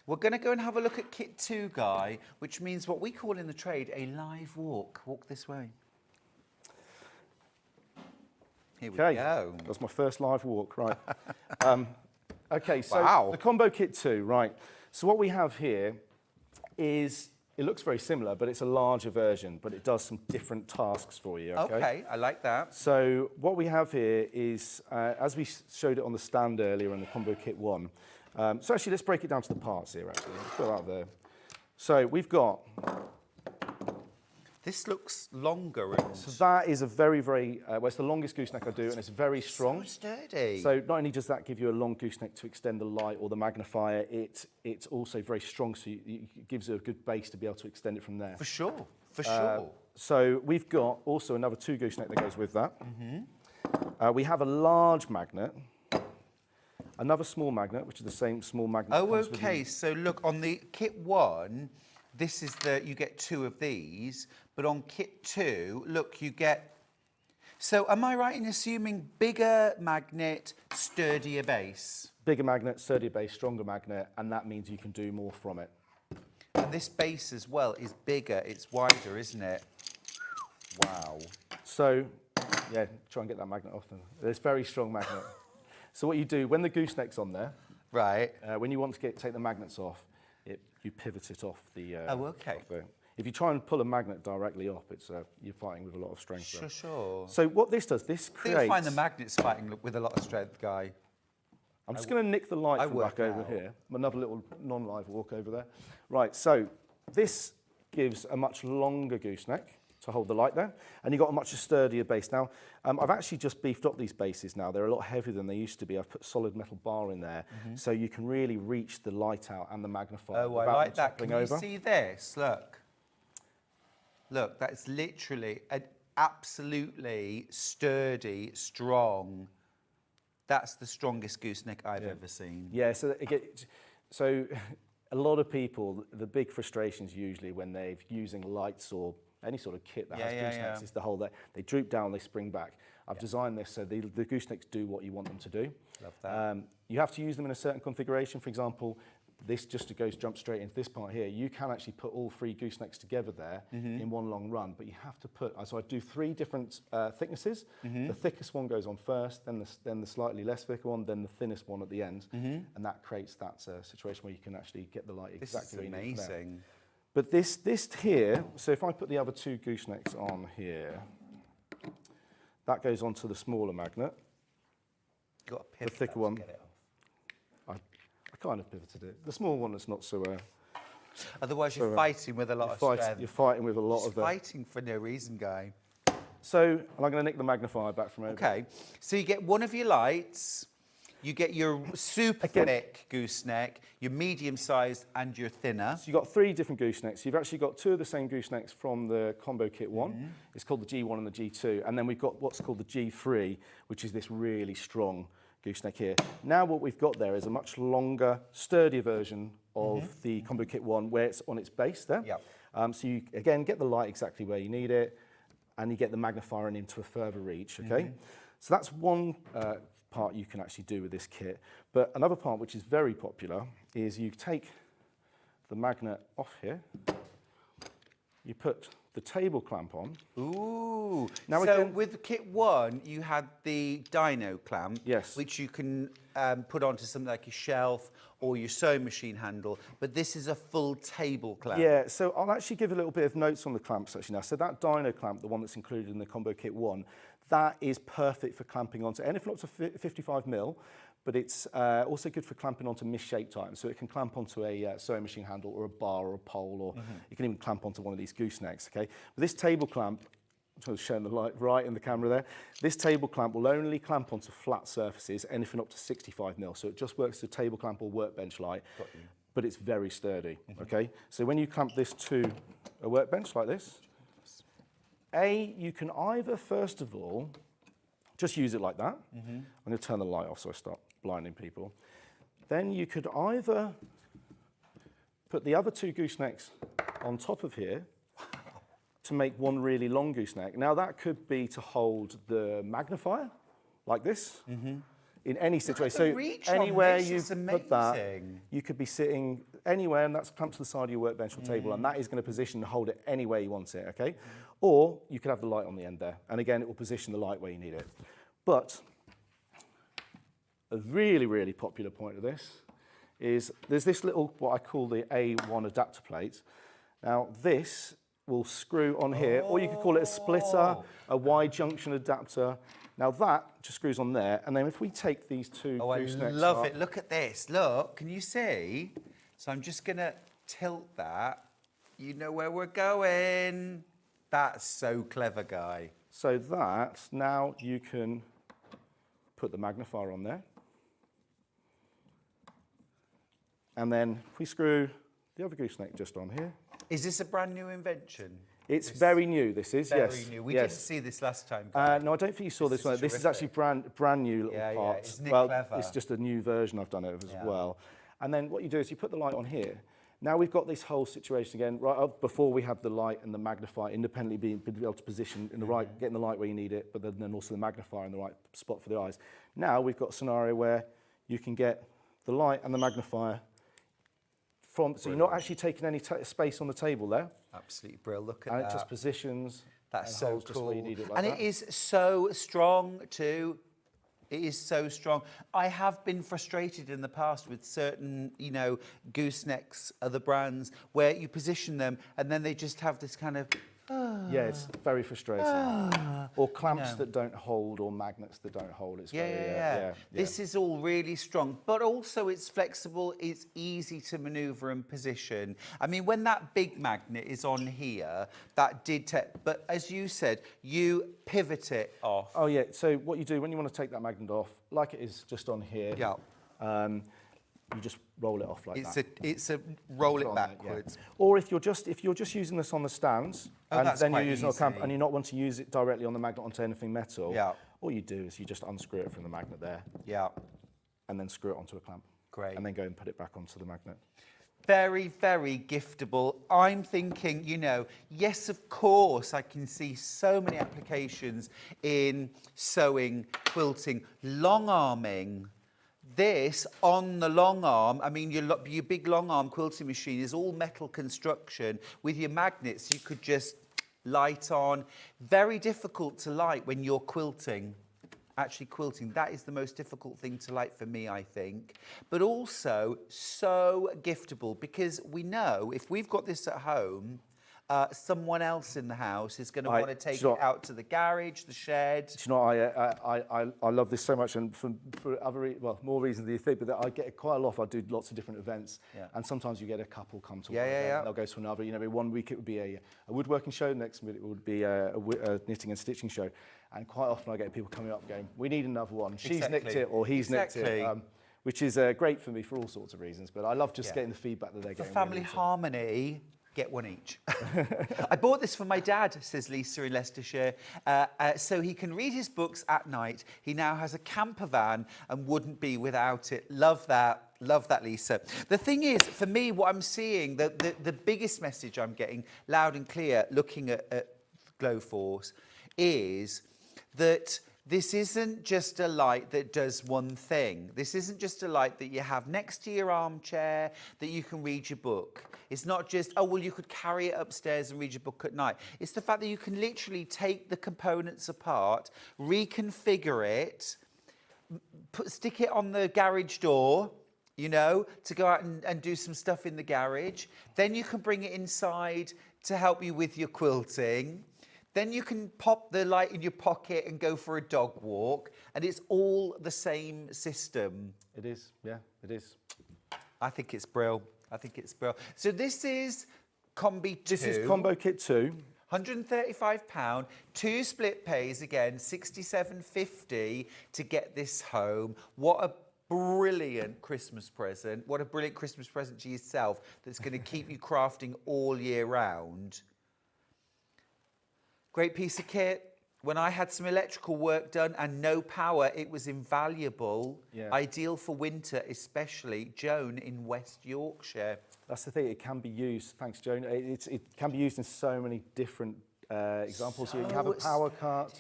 We're going to go and have a look at kit 2, Guy, which means what we call in the trade a live walk. Walk this way. Here we go. That's my first live walk, right. Okay, so Wow. the Combo Kit 2, right. So what we have here is, it looks very similar, but it's a larger version, but it does some different tasks for you, okay? Okay, I like that. So what we have here is, as we showed it on the stand earlier in the Combo Kit 1, so actually let's break it down to the parts here, actually. Let's put that there. So we've got... This looks longer. So that is a very, very, well, it's the longest gooseneck I do, and it's very strong. So sturdy. So not only does that give you a long gooseneck to extend the light or the magnifier, it's also very strong, so it gives you a good base to be able to extend it from there. For sure, for sure. So we've got also another 2 gooseneck that goes with that. We have a large magnet, another small magnet, which is the same small magnet. Oh, okay. So look, on the kit 1, this is you get 2 of these, but on kit 2, look, you get... So am I right in assuming bigger magnet, sturdier base? Bigger magnet, sturdier base, stronger magnet, and that means you can do more from it. And this base as well is bigger, it's wider, isn't it? Wow. So, yeah, try and get that magnet off. It's a very strong magnet. So what you do, when the gooseneck's on there, right, when you want to take the magnets off, you pivot it off the... oh, okay. If you try and pull a magnet directly off, you're fighting with a lot of strength. Sure, sure. So what this does, this creates... You'll find the magnets fighting with a lot of strength, Guy. I'm just going to nick the light from back over here. Another little non-live walk over there. Right, so this gives a much longer gooseneck to hold the light there, and you've got a much sturdier base. Now, I've actually just beefed up these bases now. They're a lot heavier than they used to be. I've put solid metal bar in there, so you can really reach the light out and the magnifier. Oh, I like that. Can you see this? Look. Look, that's literally an absolutely sturdy, strong... That's the strongest gooseneck I've ever seen. Yeah, so a lot of people, the big frustrations usually when they're using lights or any sort of kit that has goosenecks is the whole they droop down, they spring back. I've designed this so the goosenecks do what you want them to do. Love that. You have to use them in a certain configuration. For example, this just jump straight into this part here. You can actually put all 3 goosenecks together there in one long run, but you have to put, so I do 3 different thicknesses. The thickest one goes on first, then the slightly less thick one, then the thinnest one at the end, and that creates that situation where you can actually get the light exactly where you need it. This is amazing. But this here, so if I put the other 2 goosenecks on here, that goes onto the smaller magnet. Got a pivot, the thicker one. I kind of pivoted it. The small one is not so... Otherwise you're fighting with a lot of strength. You're fighting with a lot of... fighting for no reason, Guy. So, and I'm going to nick the magnifier back from over. Okay, so you get one of your lights, you get your super thick gooseneck, your medium-sized and your thinner. So you've got 3 different goosenecks. You've actually got 2 of the same goosenecks from the Combo Kit 1. It's called the G1 and the G2. And then we've got what's called the G3, which is this really strong gooseneck here. Now what we've got there is a much longer, sturdier version of the Combo Kit 1 where it's on its base there. Yep. So you, again, get the light exactly where you need it, and you get the magnifier into a further reach, okay? So that's one part you can actually do with this kit. But another part which is very popular is you take the magnet off here, you put the table clamp on. Ooh. Now So again, with kit 1, you had the dino clamp, yes, which you can put onto something like your shelf or your sewing machine handle, but this is a full table clamp. Yeah, so I'll actually give a little bit of notes on the clamps actually now. So that dino clamp, the one that's included in the combo kit 1, that is perfect for clamping onto anything up to 55 mil, but it's also good for clamping onto misshaped items. So it can clamp onto a sewing machine handle or a bar or a pole, or you can even clamp onto one of these goosenecks, okay? But this table clamp, I'm showing the light right in the camera there, this table clamp will only clamp onto flat surfaces, anything up to 65 mil. So it just works as a table clamp or workbench light, but it's very sturdy, okay? So when you clamp this to a workbench like this, you can either, first of all, just use it like that. I'm going to turn the light off so I stop blinding people. Then you could either put the other 2 goosenecks on top of here to make one really long gooseneck. Now that could be to hold the magnifier, like this, in any situation. So anywhere you put that, you could be sitting anywhere, and that's clamped to the side of your workbench or table, and that is going to position and hold it anywhere you want it, okay? Or you could have the light on the end there, and again, it will position the light where you need it. But a really, really popular point of this is there's this little, what I call the A1 adapter plate. Now this will screw on here, or you could call it a splitter, a wide junction adapter. Now that just screws on there, and then if we take these 2 goosenecks, I love it. Look at this. Look, can you see? So I'm just going to tilt that. You know where we're going. That's so clever, Guy. So that, now you can put the magnifier on there. And then if we screw the other gooseneck just on here. Is this a brand new invention? It's very new, this is, yes. Very new. We didn't see this last time. Guy. No, I don't think you saw this one. This is actually brand new little parts. Isn't it well, clever? It's just a new version I've done it as well. And then what you do is you put the light on here. Now we've got this whole situation again, right up before we had the light and the magnifier independently being able to position in the right, getting the light where you need it, but then also the magnifier in the right spot for the eyes. Now we've got a scenario where you can get the light and the magnifier from, so you're not actually taking any space on the table there. Absolutely brilliant. Look at that. that. And it just positions. That's so cool. Just where you need it like and that. it is so strong too. It is so strong. I have been frustrated in the past with certain, goosenecks, other brands, where you position them and then they just have this kind of... Yeah, it's very frustrating. Or clamps that don't hold, or magnets that don't hold. It's very, This is all really strong, but also it's flexible. It's easy to maneuver and position. I mean, when that big magnet is on here, that did but as you said, you pivot it off. Oh yeah. So what you do when you want to take that magnet off, like it is just on here. Yeah. You just roll it off like that. It's a roll it backwards. Or if you're just using this on the stands, and then you're using a clamp, and you're not wanting to use it directly on the magnet onto anything metal. All you do is you just unscrew it from the magnet there. And then screw it onto a clamp. Great. And then go and put it back onto the magnet. Very, very giftable. I'm thinking, yes, of course, I can see so many applications in sewing, quilting, long arming. This on the long arm, I mean, your big long arm quilting machine is all metal construction. With your magnets, you could just light on. Very difficult to light when you're quilting. Actually quilting, that is the most difficult thing to light for me, I think. But also so giftable, because we know if we've got this at home, someone else in the house is going to want to take it out to the garage, the shed. I love this so much, and for more reasons than you think, but I get it quite a lot. I do lots of different events, and sometimes you get a couple come to one event, and they'll go to another. One week it would be a woodworking show, next week it would be a knitting and stitching show, and quite often I get people coming up going, "We need another one. She's nicked it, or he's nicked it." Which is great for me for all sorts of reasons, but I love just getting the feedback that they're getting. For family harmony. Get one each. I bought this for my dad, says Lisa in Leicestershire, so he can read his books at night. He now has a camper van and wouldn't be without it. Love that, Lisa. The thing is, for me, what I'm seeing, the biggest message I'm getting loud and clear looking at Glo Force is that This isn't just a light that does one thing. This isn't just a light that you have next to your armchair that you can read your book. It's not just, oh, well, you could carry it upstairs and read your book at night. It's the fact that you can literally take the components apart, reconfigure it, stick it on the garage door, you know, to go out and do some stuff in the garage. Then you can bring it inside to help you with your quilting. Then you can pop the light in your pocket and go for a dog walk, and it's all the same system. It is, yeah, it is. I think it's brilliant. I think it's brilliant. So this is Combi 2. This is Combo Kit 2. £135, 2 split pays again, £67.50 to get this home. What a brilliant Christmas present. What a brilliant Christmas present to yourself that's going to keep you crafting all year round. Great piece of kit. When I had some electrical work done and no power, it was invaluable. Yeah. Ideal for winter, especially. Joan in West Yorkshire. That's the thing, it can be used, thanks Joan, it can be used in so many different examples. So you have a power cart,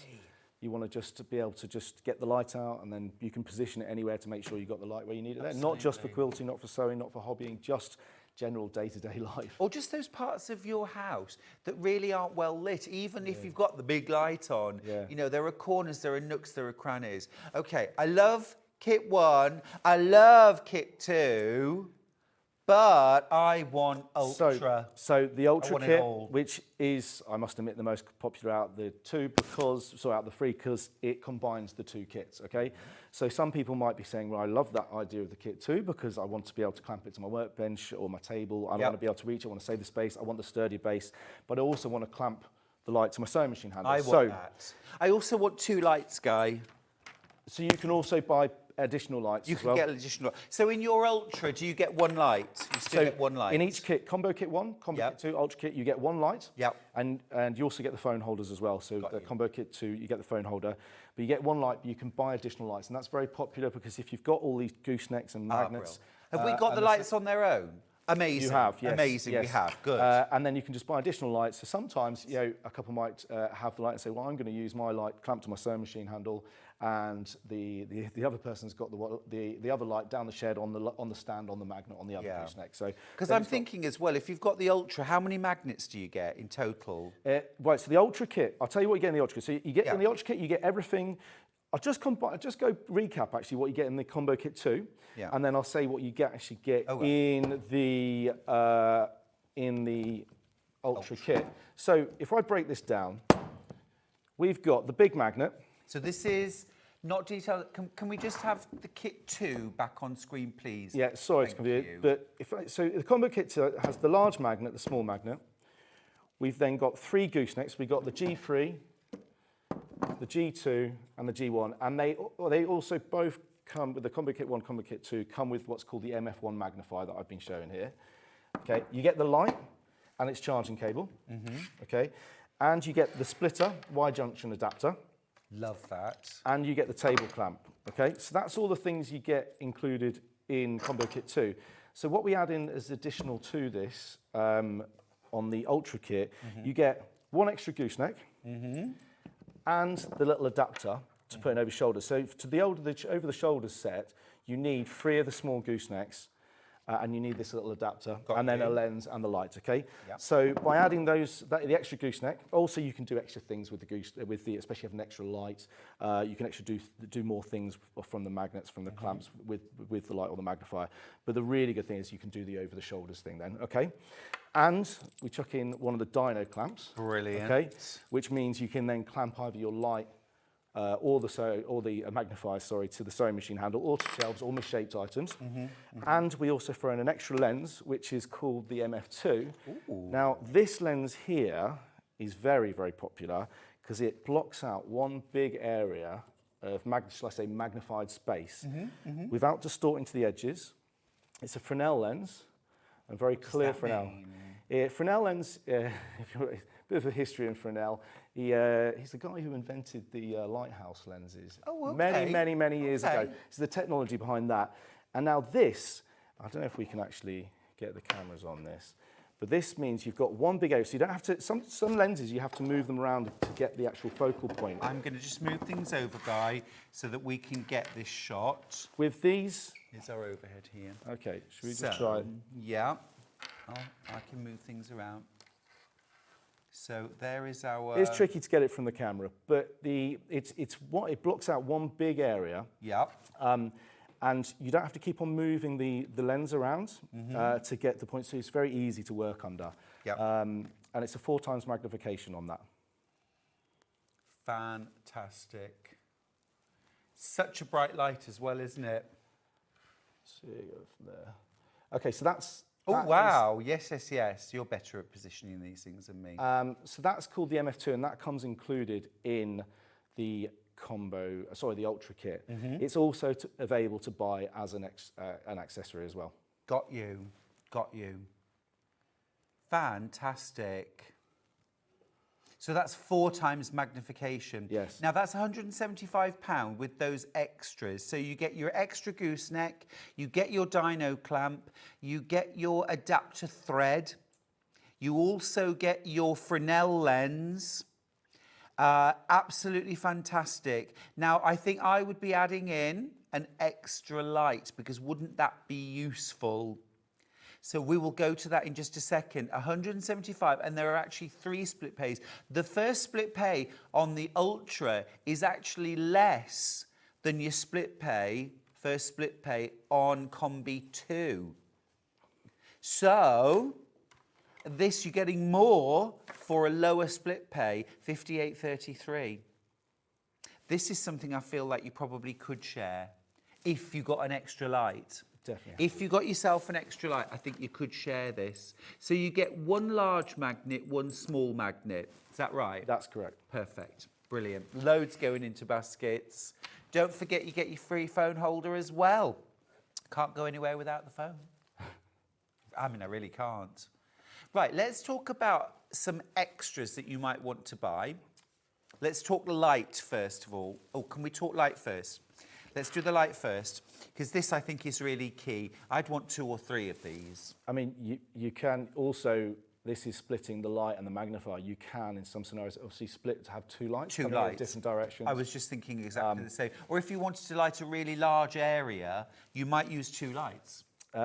you want to just be able to just get the light out, and then you can position it anywhere to make sure you've got the light where you need it there. Not just for quilting, not for sewing, not for hobbying, just general day-to-day life. Or just those parts of your house that really aren't well lit, even if you've got the big light on. Yeah. You know, there are corners, there are nooks, there are crannies. Okay, I love kit 1, I love kit 2, but I want Ultra. So the Ultra want it kit, all. which is, I must admit, the most popular out of the two, out of the three, because it combines the two kits, okay? So some people might be saying, well, I love that idea of the kit 2 because I want to be able to clamp it to my workbench or my table. I want to be able to reach it, I want to save the space, I want the sturdy base, but I also want to clamp the light to my sewing machine handle. I want that. I also want 2 lights, Guy. So you can also buy additional lights You as can well. get additional. So in your Ultra, do you get 1 light? You still get 1 light? In each kit, Combo Kit 1, Combo Kit 2, Ultra Kit, you get 1 light. Yep. And you also get the phone holders as well. So the Combo Kit 2, you get the phone holder. But you get 1 light, but you can buy additional lights. And that's very popular because if you've got all these goosenecks and magnets... Have we got the lights on their own? Amazing. You have, yes. Amazing, yes. we have. Good. And then you can just buy additional lights. So sometimes, you know, a couple might have the light and say, well, I'm going to use my light clamped to my sewing machine handle, and the other person's got the other light down the shed on the stand on the magnet on the other gooseneck. So because I'm thinking as well, if you've got the Ultra, how many magnets do you get in total? Right. So the Ultra Kit, I'll tell you what you get in the Ultra Kit. So you get in the Ultra Kit, you get everything. I'll just go recap actually what you get in the Combo Kit 2, and then I'll say what you get in the Ultra Kit. So if I break this down, we've got the big magnet. So this is not detailed. Can we just have the Kit 2 back on screen, please? Yeah, sorry to confuse you. But so the Combo Kit 2 has the large magnet, the small magnet. We've then got 3 goosenecks. We've got the G3, the G2 and the G1, and they also both come with the Combo Kit 1, Combo Kit 2, come with what's called the MF1 magnifier that I've been showing here. Okay, you get the light and its charging cable, okay, and you get the splitter, Y-junction adapter. Love that. And you get the table clamp, okay? So that's all the things you get included in Combo Kit 2. So what we add in as additional to this on the Ultra Kit, you get 1 extra gooseneck, and the little adapter to put in over shoulders. So to the over the shoulders set, you need 3 of the small goosenecks, and you need this little adapter, then a lens and the light. Okay. Yep. So by adding the extra gooseneck, also you can do extra things with the especially if you have an extra light. You can actually do more things from the magnets, from the clamps with the light or the magnifier. But the really good thing is you can do the over the shoulders thing then. Okay. And we chuck in one of the dyno clamps. Brilliant. Okay, which means you can then clamp either your light or the magnifier, to the sewing machine handle, or to shelves or misshaped items. And we also throw in an extra lens, which is called the MF2. Ooh. Now, this lens here is very, very popular because it blocks out one big area of, magnified space without distorting to the edges. It's a Fresnel lens. A very clear Fresnel. Fresnel lens, if you're a bit of a history in Fresnel, he's the guy who invented the lighthouse lenses many years ago. It's the technology behind that. And now this, I don't know if we can actually get the cameras on this, But this means you've got one big area, so you don't have to, some lenses you have to move them around to get the actual focal point. I'm going to just move things over, Guy, so that we can get this shot. With these... Here's our overhead here. Okay, should we just try? Yeah, I can move things around. So there is our... It's tricky to get it from the camera, but it blocks out one big area. Yeah. And you don't have to keep on moving the lens around to get the point, so it's very easy to work under. Yep. And it's a 4 times magnification on that. Fantastic. Such a bright light as well, isn't it? So you go from there. Okay, so that's... Oh, wow. Yes. You're better at positioning these things than me. So that's called the MF2, and that comes included in the the Ultra kit. It's also available to buy as an accessory as well. Got you. Fantastic. So that's 4 times magnification. Yes. Now that's £175 with those extras. So you get your extra gooseneck, you get your dino clamp, you get your adapter thread, you also get your Fresnel lens. Absolutely fantastic. Now, I think I would be adding in an extra light, because wouldn't that be useful? So we will go to that in just a second. 175, and there are actually 3 split pays. The first split pay on the Ultra is actually less than your first split pay on Combi 2. So this, you're getting more for a lower split pay, 58.33. This is something I feel like you probably could share if you got an extra light. Definitely. If you got yourself an extra light, I think you could share this. So you get 1 large magnet, 1 small magnet. Is that right? That's correct. Perfect. Brilliant. Loads going into baskets. Don't forget you get your free phone holder as well. Can't go anywhere without the phone. I mean, I really can't. Right, let's talk about some extras that you might want to buy. Let's talk light first of all. Oh, can we talk light first? Let's do the light first, because this I think is really key. I'd want 2 or 3 of these. I mean, you can also, this is splitting the light and the magnifier. You can, in some scenarios, obviously split to have 2 lights. 2 coming in lights. Different directions. I was just thinking exactly the same. Or if you wanted to light a really large area, you might use 2 lights.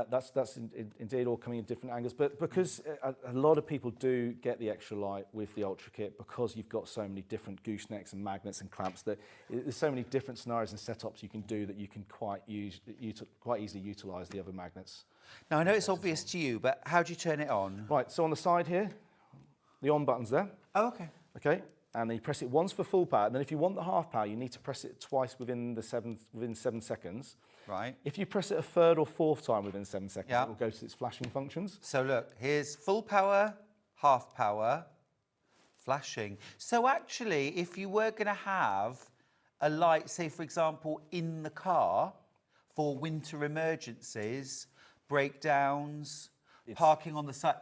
That's indeed all coming in different angles, but because a lot of people do get the extra light with the Ultra kit, because you've got so many different goosenecks and magnets and clamps, that there's so many different scenarios and setups you can do that you can quite easily utilise the other magnets. Now I know it's obvious to you, but how do you turn it on? Right, so on the side here, the on button's there. Oh, okay. Okay, and then you press it once for full power, and then if you want the half power, you need to press it twice within 7 seconds. Right. If you press it a 3rd or 4th time within 7 seconds, Yeah. it will go to its flashing functions. So look, here's full power, half power, flashing. So actually, if you were going to have a light, say for example, in the car for winter emergencies, breakdowns, parking on the side,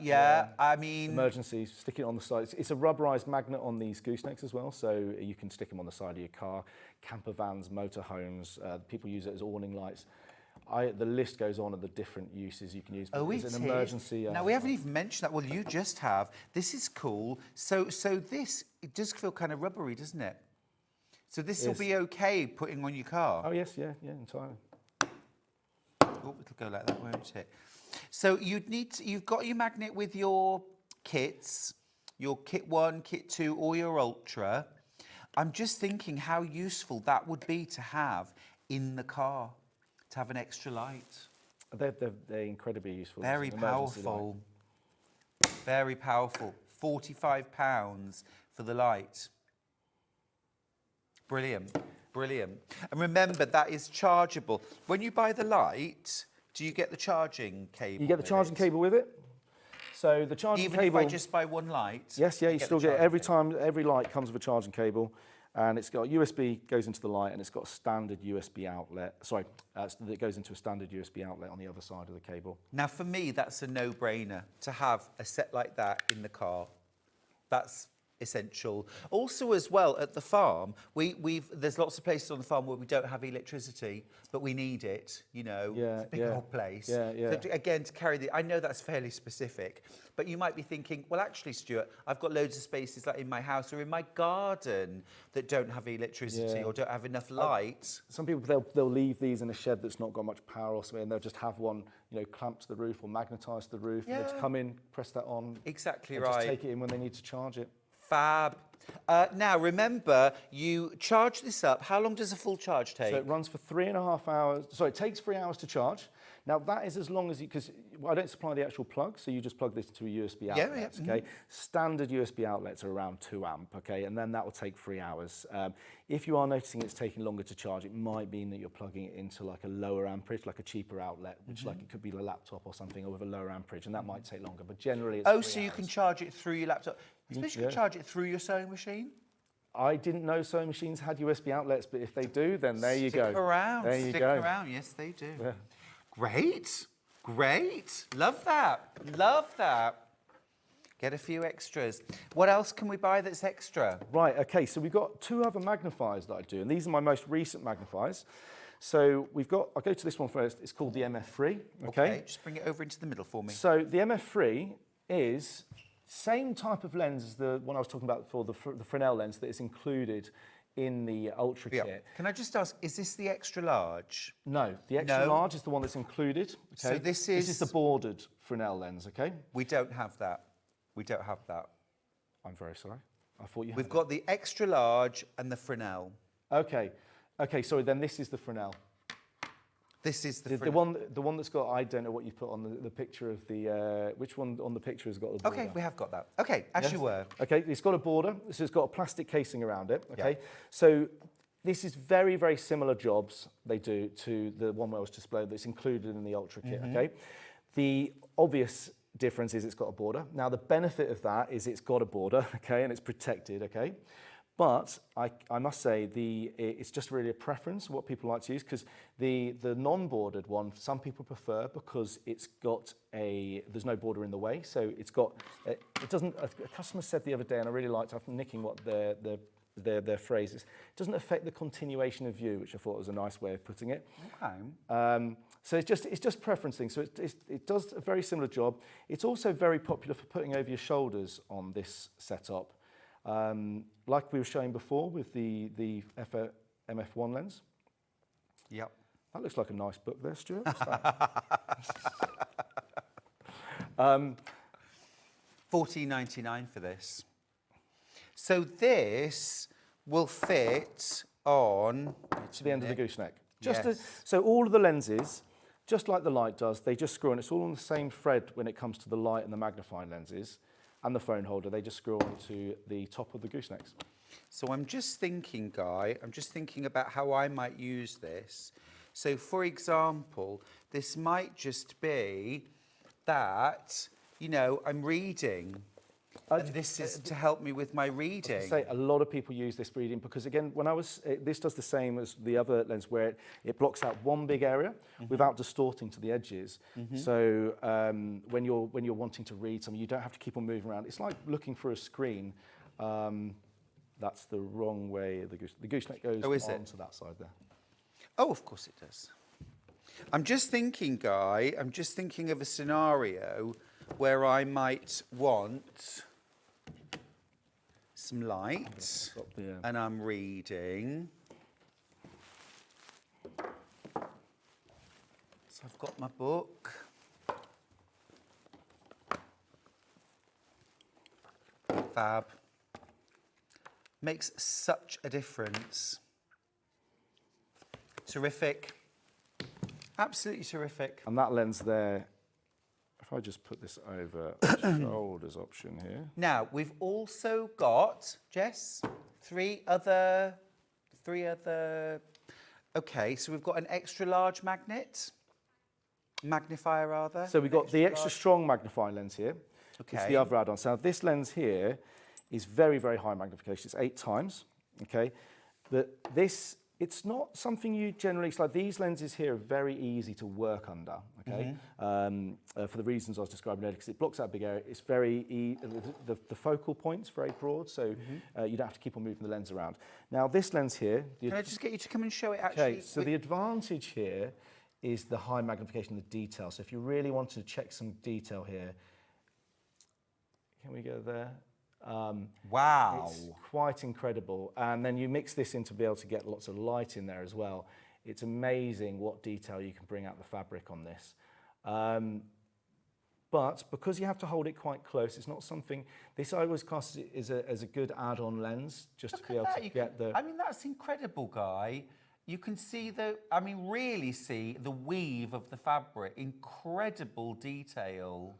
I mean... Emergencies, stick it on the side. It's a rubberized magnet on these goosenecks as well, so you can stick them on the side of your car. Camper vans, motorhomes, people use it as awning lights. The list goes on of the different uses you can use. Oh, it's an emergency. Now, we haven't even mentioned that. Well, you just have. This is cool. So this, it does feel kind of rubbery, doesn't it? So this will be okay putting on your car? Oh, yes, yeah, entirely. Oh, it'll go like that, won't it? So you've got your magnet with your kits, your kit 1, kit 2, or your Ultra. I'm just thinking how useful that would be to have in the car, to have an extra light. They're incredibly useful. Very powerful. Very powerful. £45 for the light. Brilliant. Brilliant. And remember, that is chargeable. When you buy the light, do you get the charging cable? You get the charging cable with it. So the charging cable... Even if I just buy 1 light? Yes, yeah, you still get it every time. Every light comes with a charging cable, and it's got USB, goes into the light, and it's got a standard USB outlet. Sorry, that goes into a standard USB outlet on the other side of the cable. Now, for me, that's a no-brainer to have a set like that in the car. That's essential. Also, as well, at the farm, there's lots of places on the farm where we don't have electricity, but we need it. You know, Yeah, it's a big yeah. old place. Yeah, yeah. So again, to carry I know that's fairly specific, but you might be thinking, well, actually, Stuart, I've got loads of spaces like in my house or in my garden that don't have electricity or don't have enough light. Some people, they'll leave these in a shed that's not got much power or something, and they'll just have one, you know, clamped to the roof or magnetised to the roof. And they just come in, press that on. Exactly and right. Just take it in when they need to charge it. Fab. Now, remember, you charge this up. How long does a full charge take? So it runs for 3.5 hours. Sorry, it takes 3 hours to charge. Now, that is as long as you, because I don't supply the actual plug, so you just plug this to a USB outlet, okay? Standard USB outlets are around 2 amp, okay? And then that will take 3 hours. If you are noticing it's taking longer to charge, it might mean that you're plugging it into like a lower amperage, like a cheaper outlet, which like it could be a laptop or something, or with a lower amperage, and that might take longer. But generally, it's 3 so you hours. can charge it through your laptop. You suppose you can charge it through your sewing machine? I didn't know sewing machines had USB outlets, but if they do, then there you go. Stick around. There you Stick go. around. Yes, they do. Yeah. Great. Great. Love that. Love that. Get a few extras. What else can we buy that's extra? Right, okay, so we've got 2 other magnifiers that I do, and these are my most recent magnifiers. So we've got, I'll go to this one first, it's called the MF3, okay? Just bring it over into the middle for me. So the MF3 is same type of lens as the one I was talking about before, the Fresnel lens that is included in the Ultra kit. Can I just ask, is this the extra large? No, the extra large is the one that's included. Okay? So this is the bordered Fresnel lens, okay? We don't have that. We don't have that. I'm very sorry. I thought you had We've got the extra large and the Fresnel. Okay. Okay, sorry, then this is the Fresnel. This is the The one that's got, I don't know what you put on the picture of the, which one on the picture has got the border? Okay, we have got that. Okay, as you were. Okay, it's got a border, so it's got a plastic casing around it, okay? Yeah. So this is very, very similar jobs they do to the one where I was displayed that's included in the Ultra kit, okay? The obvious difference is it's got a border. Now, the benefit of that is it's got a border, okay, and it's protected, okay? But I must say, it's just really a preference, what people like to use, because the non-bordered one, some people prefer because it's got there's no border in the way, so it's got, it doesn't, a customer said the other day, and I really liked, I'm nicking what their phrase is, it doesn't affect the continuation of view, which I thought was a nice way of putting it. Okay. So it's just preference thing. So it does a very similar job. It's also very popular for putting over your shoulders on this setup. Like we were showing before with the MF1 lens. Yep. That looks like a nice book there, Stuart. $14.99 for this. So this will fit on To the end of the gooseneck. Yes. So all of the lenses, just like the light does, they just screw on. It's all on the same thread when it comes to the light and the magnifying lenses and the phone holder. They just screw onto the top of the goosenecks. So I'm just thinking, Guy, about how I might use this. So, for example, this might just be that, you know, I'm reading. And this is to help me with my reading. I was gonna say, a lot of people use this for reading because, again, this does the same as the other lens where it blocks out one big area without distorting to the edges. So when you're wanting to read something, you don't have to keep on moving around. It's like looking through a screen. That's the wrong way. The gooseneck goes onto that side there. Oh, of course it does. I'm just thinking, Guy, of a scenario where I might want some light and I'm reading. So I've got my book. Fab. Makes such a difference. Terrific. Absolutely terrific. And that lens there, if I just put this over shoulders option here. Now, we've also got, Jess, three other, okay, so we've got an extra large magnifier rather. So we've got the extra strong magnifying lens here. Okay. It's the other add-on. So this lens here is very, very high magnification. It's 8 times, okay? This It's not something you generally, it's like these lenses here are very easy to work under, okay? For the reasons I was describing earlier, because it blocks out a big area. It's very, the focal point's very broad, so you don't have to keep on moving the lens around. Now this lens here. Can I just get you to come and show it actually? Okay, so the advantage here is the high magnification of the detail. So if you really wanted to check some detail here, can we go there? Wow. It's quite incredible. And then you mix this in to be able to get lots of light in there as well. It's amazing what detail you can bring out the fabric on this. But because you have to hold it quite close, it's not something, this I always class as a good add-on lens, just to be able to get the... I mean, that's incredible, Guy. You can see really see the weave of the fabric. Incredible detail.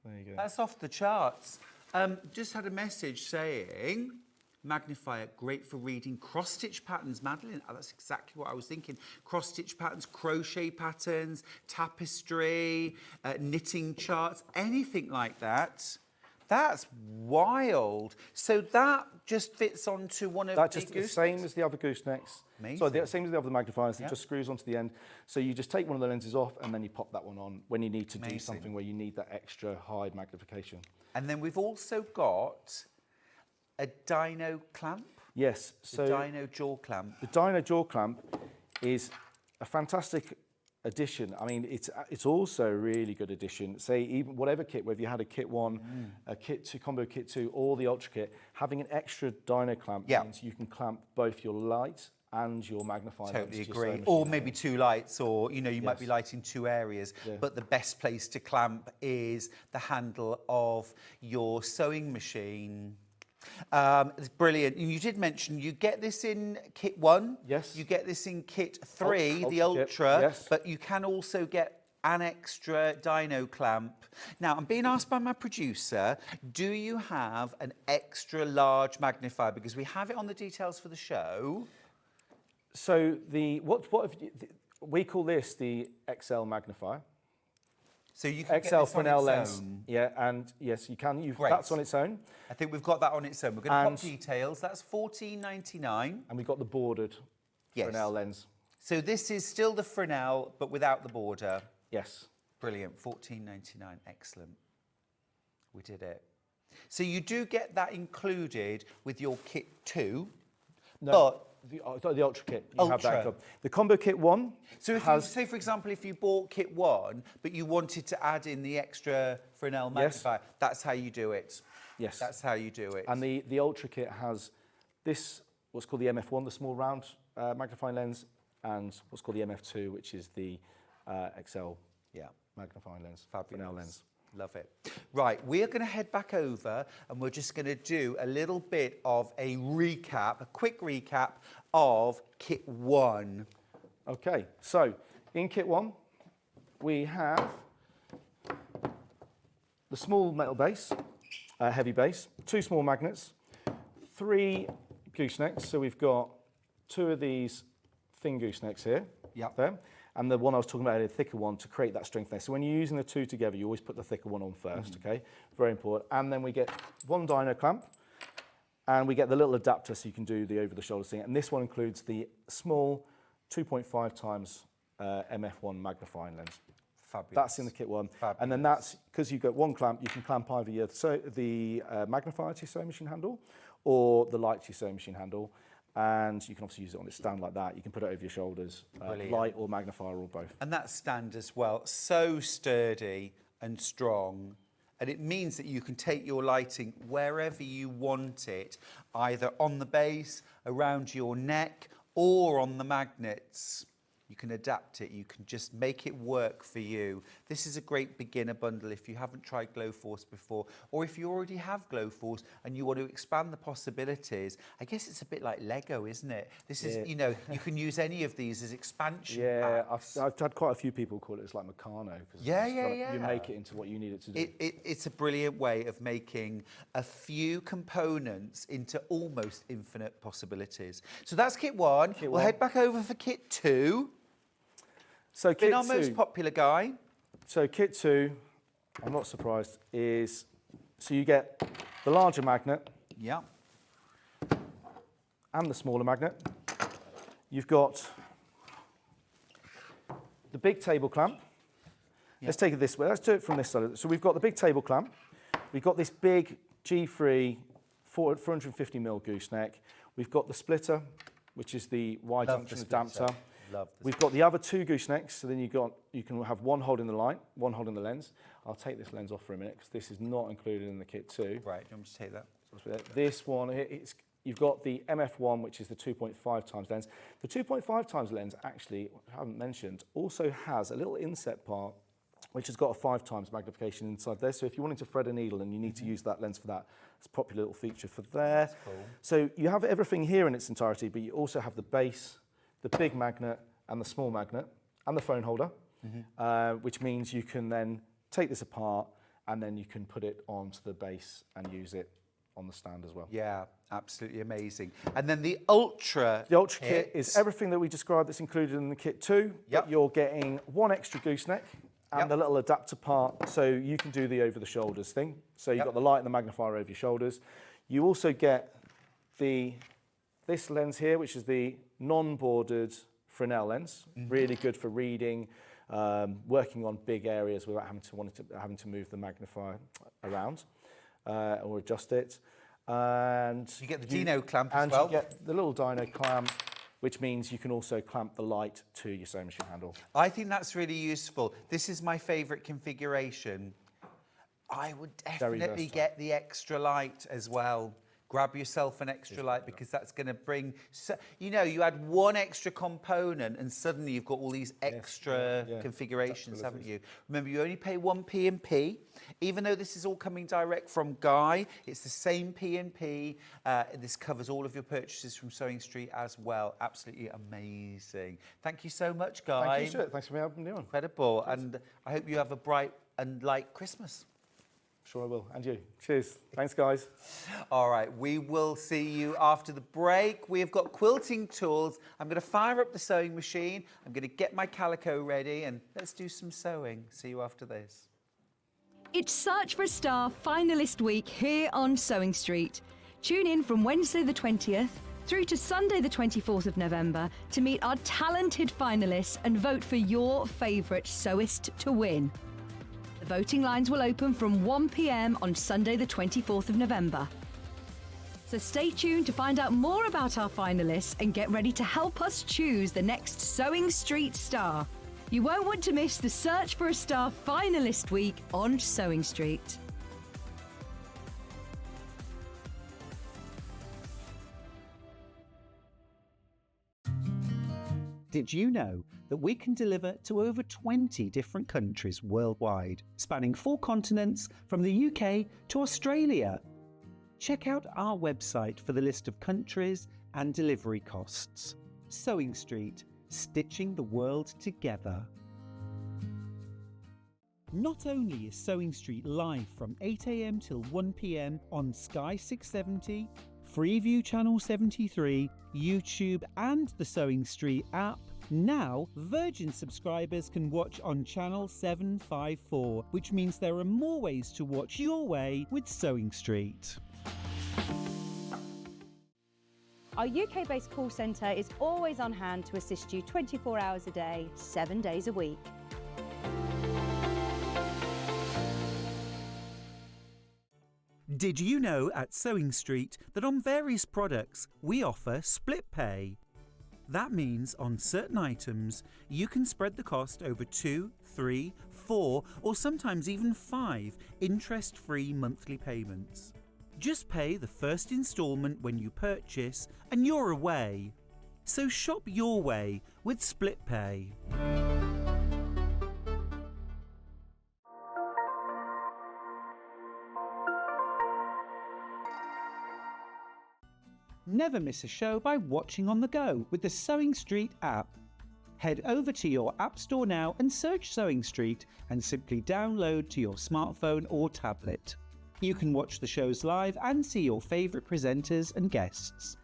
There you go. That's off the charts. Just had a message saying, magnifier, great for reading cross-stitch patterns. Madeline, that's exactly what I was thinking. Cross-stitch patterns, crochet patterns, tapestry, knitting charts, anything like that. That's wild. So that just fits onto one of the That's just the same as the other goosenecks. Amazing. So the same as the other magnifiers, it just screws onto the end. So you just take one of the lenses off and then you pop that one on when you need to do something where you need that extra high magnification. And then we've also got a dino clamp. Yes. So the dino jaw clamp. The dino jaw clamp is a fantastic addition. I mean, it's also a really good addition. Say even whatever kit, whether you had a kit 1, a kit 2, combo kit 2, or the ultra kit, having an extra dino clamp means you can clamp both your light and your magnifier. Totally agree. Or maybe 2 lights, or you might be lighting 2 areas. But the best place to clamp is the handle of your sewing machine. It's brilliant. And you did mention you get this in kit 1. Yes. You get this in kit 3, the Ultra Ultra. kit, yes. But you can also get an extra dino clamp. Now, I'm being asked by my producer, do you have an extra large magnifier? Because we have it on the details for the show. So we call this the XL magnifier. So you can XL get this on Fresnel its lens. own. Yeah, and yes, you can. Great. That's on its own. I think we've got that on its own. We're going to pop details. That's $14.99. And we've got the bordered Fresnel lens. So this is still the Fresnel, but without the border. Yes. Brilliant. $14.99. Excellent. We did it. So you do get that included with your kit 2. No, but the Ultra kit. You Ultra. have that included. The combo kit 1 so if you, say, for example, if you bought kit 1, but you wanted to add in the extra Fresnel magnifier, that's how you do it. Yes. That's how you do it. And the Ultra kit has this, what's called the MF1, the small round magnifying lens, and what's called the MF2, which is the XL magnifying lens, Fresnel lens. Love it. Right, we are going to head back over and we're just going to do a little bit of a recap, a quick recap of kit 1. Okay, so in kit 1, we have the small metal base, heavy base, 2 small magnets, 3 goosenecks. So we've got 2 of these thin goosenecks here. There. And the one I was talking about, a thicker one, to create that strength there. So when you're using the 2 together, you always put the thicker one on first, okay? Very important. And then we get 1 dino clamp, and we get the little adapter so you can do the over-the-shoulder thing. And this one includes the small 2.5 times MF1 magnifying lens. Fabulous. That's in the kit 1. Fabulous. And then that's, because you've got 1 clamp, you can clamp either the magnifier to your sewing machine handle or the light to your sewing machine handle. And you can obviously use it on its stand like that. You can put it over your shoulders, light or magnifier or both. And that stand as well, so sturdy and strong. And it means that you can take your lighting wherever you want it, either on the base, around your neck, or on the magnets. You can adapt it. You can just make it work for you. This is a great beginner bundle if you haven't tried Glo Force before, or if you already have Glo Force and you want to expand the possibilities. I guess it's a bit like Lego, isn't it? This is, you can use any of these as expansion packs. I've had quite a few people call it, it's like Meccano. You make it into what you need it to do. It's a brilliant way of making a few components into almost infinite possibilities. So that's kit 1. We'll head back over for kit 2. So Been our most popular guy. So kit 2, I'm not surprised, is, so you get the larger magnet. Yeah. And the smaller magnet. you've got the big table clamp. Let's take it this way. Let's do it from this side. So we've got the big table clamp. We've got this big G3 450mm gooseneck. We've got the splitter, which is the wide junction adapter. We've got the other two goosenecks. So then you can have one holding the light, one holding the lens. I'll take this lens off for a minute because this is not included in the kit too. Right, you want me to take that? This one, you've got the MF1, which is the 2.5 times lens. The 2.5 times lens, actually, I haven't mentioned, also has a little inset part which has got a 5 times magnification inside there. So if you're wanting to thread a needle and you need to use that lens for that, it's a popular little feature for there. That's cool. So you have everything here in its entirety, but you also have the base, the big magnet and the small magnet and the phone holder, which means you can then take this apart and then you can put it onto the base and use it on the stand as well. Yeah, absolutely amazing. And then the Ultra kit is everything that we described that's included in the kit too. Yep. You're getting one extra gooseneck and the little adapter part, so you can do the over the shoulders thing. So you've got the light and the magnifier over your shoulders. You also get this lens here, which is the non-bordered Fresnel lens, really good for reading, working on big areas without having to move the magnifier around or adjust it. And you get the Dino clamp as well. And you get the little Dino clamp, which means you can also clamp the light to your sewing machine handle. I think that's really useful. This is my favourite configuration. I would definitely get the extra light as well. Grab yourself an extra light because that's going to bring... you know, you add one extra component and suddenly you've got all these extra configurations, haven't you? Remember, you only pay one P&P. Even though this is all coming direct from Guy, it's the same P&P. This covers all of your purchases from Sewing Street as well. Absolutely amazing. Thank you so much, Guy. Thank you, Stuart. Thanks for having me on. Incredible. And I hope you have a bright and light Christmas. Sure I will. And you. Cheers. Thanks, guys. All right, we will see you after the break. We've got Quilting Tools. I'm going to fire up the sewing machine. I'm going to get my calico ready and let's do some sewing. See you after this. It's Search for a Star finalist week here on Sewing Street. Tune in from Wednesday the 20th through to Sunday the 24th of November to meet our talented finalists and vote for your favourite sewist to win. The voting lines will open from 1 p.m. on Sunday the 24th of November. So stay tuned to find out more about our finalists and get ready to help us choose the next Sewing Street star. You won't want to miss the Search for a Star finalist week on Sewing Street. Did you know that we can deliver to over 20 different countries worldwide, spanning 4 continents from the UK to Australia? Check out our website for the list of countries and delivery costs. Sewing Street, stitching the world together. Not only is Sewing Street live from 8 a.m. till 1 p.m. on Sky 670, Freeview Channel 73, YouTube and the Sewing Street app, now Virgin subscribers can watch on Channel 754, which means there are more ways to watch your way with Sewing Street. Our UK-based call centre is always on hand to assist you 24 hours a day, 7 days a week. Did you know at Sewing Street that on various products we offer split pay? That means on certain items you can spread the cost over 2, 3, 4 or sometimes even 5 interest-free monthly payments. Just pay the first instalment when you purchase and you're away. So shop your way with split pay. Never miss a show by watching on the go with the Sewing Street app. Head over to your app store now and search Sewing Street and simply download to your smartphone or tablet. You can watch the shows live and see your favourite presenters and guests.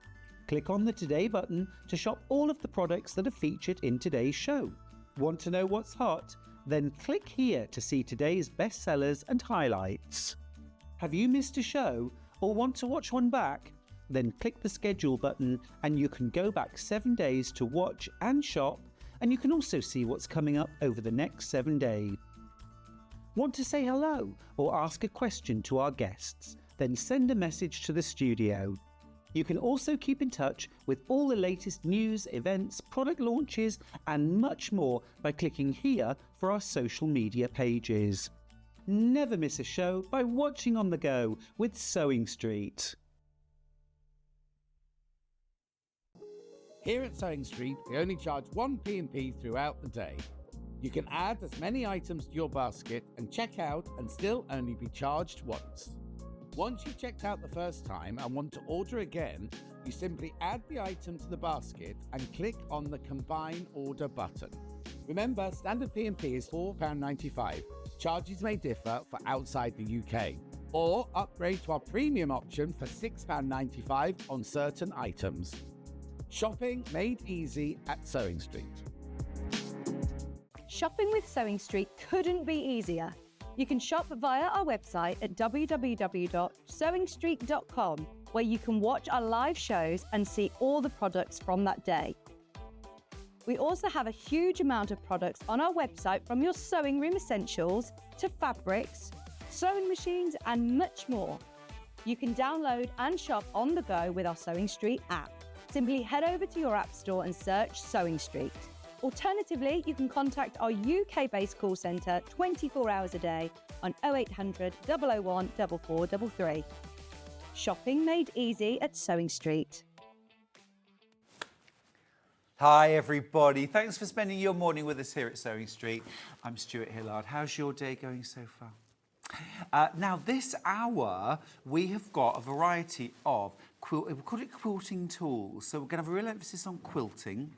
Click on the Today button to shop all of the products that are featured in today's show. Want to know what's hot? Then click here to see today's bestsellers and highlights. Have you missed a show or want to watch one back? then click the schedule button and you can go back 7 days to watch and shop, and you can also see what's coming up over the next 7 days. Want to say hello or ask a question to our guests? Then send a message to the studio. You can also keep in touch with all the latest news, events, product launches and much more by clicking here for our social media pages. Never miss a show by watching on the go with Sewing Street. Here at Sewing Street, we only charge one P&P throughout the day. You can add as many items to your basket and check out and still only be charged once. Once you've checked out the first time and want to order again, you simply add the item to the basket and click on the Combine Order button. Remember, standard P&P is £4.95. Charges may differ for outside the UK. Or upgrade to our premium option for £6.95 on certain items. Shopping made easy at Sewing Street. Shopping with Sewing Street couldn't be easier. You can shop via our website at www.sewingstreet.com, where you can watch our live shows and see all the products from that day. We also have a huge amount of products on our website, from your sewing room essentials to fabrics, sewing machines and much more. You can download and shop on the go with our Sewing Street app. Simply head over to your app store and search Sewing Street. Alternatively, you can contact our UK-based call centre 24 hours a day on 0800 001 4433. Shopping made easy at Sewing Street. Hi everybody, thanks for spending your morning with us here at Sewing Street. I'm Stuart Hillard. How's your day going so far? Now this hour we have got a variety of we call it quilting tools, so we're going to have a real emphasis on quilting.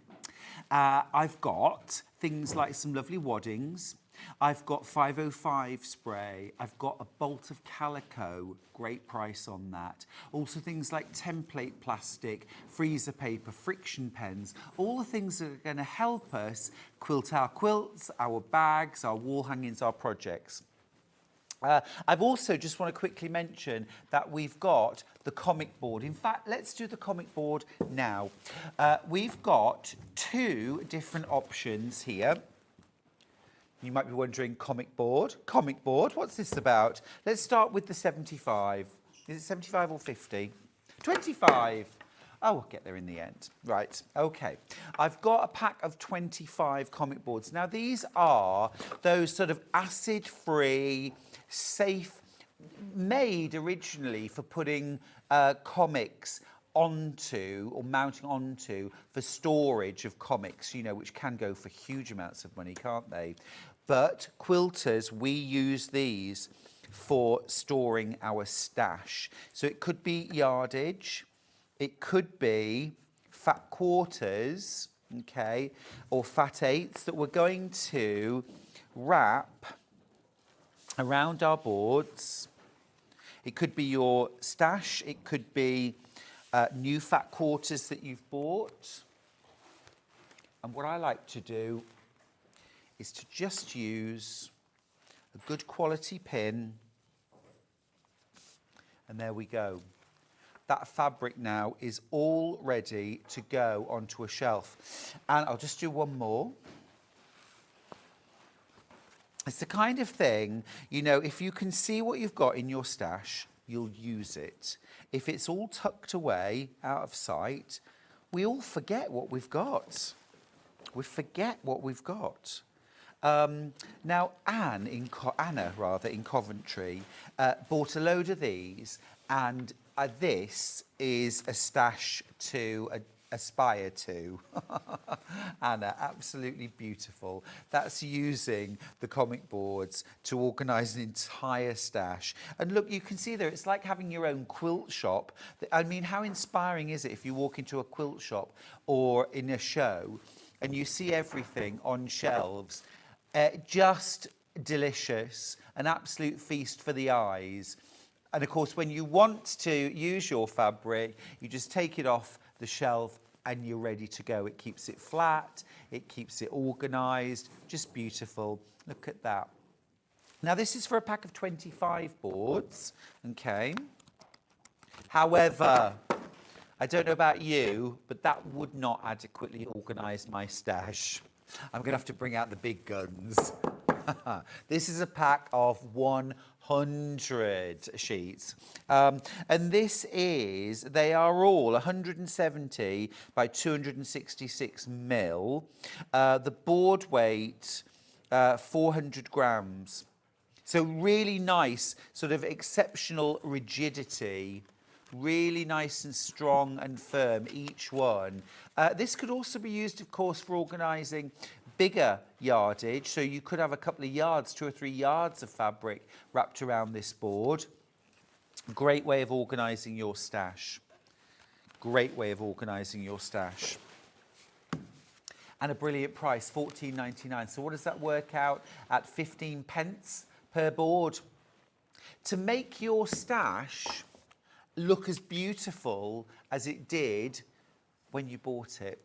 I've got things like some lovely waddings. I've got 505 spray. I've got a bolt of calico, great price on that. Also things like template plastic, freezer paper, friction pens, all the things that are going to help us quilt our quilts, our bags, our wall hangings, our projects. I've also just want to quickly mention that we've got the comic board. In fact, let's do the comic board now. We've got two different options here. You might be wondering, comic board, what's this about? Let's start with the 75. Is it 75 or 50? 25. Oh, we'll get there in the end. Right, okay. I've got a pack of 25 comic boards. Now, these are those sort of acid-free, safe, made originally for putting comics onto or mounting onto for storage of comics, you know, which can go for huge amounts of money, can't they? But quilters, we use these for storing our stash. So it could be yardage, it could be fat quarters, okay, or fat eighths that we're going to wrap around our boards. It could be your stash, it could be new fat quarters that you've bought. And what I like to do is to just use a good quality pin, and there we go. That fabric now is all ready to go onto a shelf. And I'll just do one more. It's the kind of thing, you know, if you can see what you've got in your stash, you'll use it. If it's all tucked away, out of sight, we all forget what we've got. We forget what we've got. Now, Anna in Coventry bought a load of these, and this is a stash to aspire to. Anna, absolutely beautiful. That's using the comic boards to organise an entire stash. And look, you can see there, it's like having your own quilt shop. I mean, how inspiring is it if you walk into a quilt shop or in a show and you see everything on shelves? Just delicious, an absolute feast for the eyes. And of course, when you want to use your fabric, you just take it off the shelf and you're ready to go. It keeps it flat, it keeps it organised, just beautiful. Look at that. Now, this is for a pack of 25 boards, okay? However, I don't know about you, but that would not adequately organise my stash. I'm going to have to bring out the big guns. This is a pack of 100 sheets. And they are all 170 by 266 mil. The board weight, 400 grams. So really nice, sort of exceptional rigidity. Really nice and strong and firm, each one. This could also be used, of course, for organising bigger yardage. So you could have a couple of yards, 2 or 3 yards of fabric wrapped around this board. Great way of organising your stash. Great way of organising your stash. And a brilliant price, £14.99. So what does that work out at? 15 pence per board. To make your stash look as beautiful as it did when you bought it.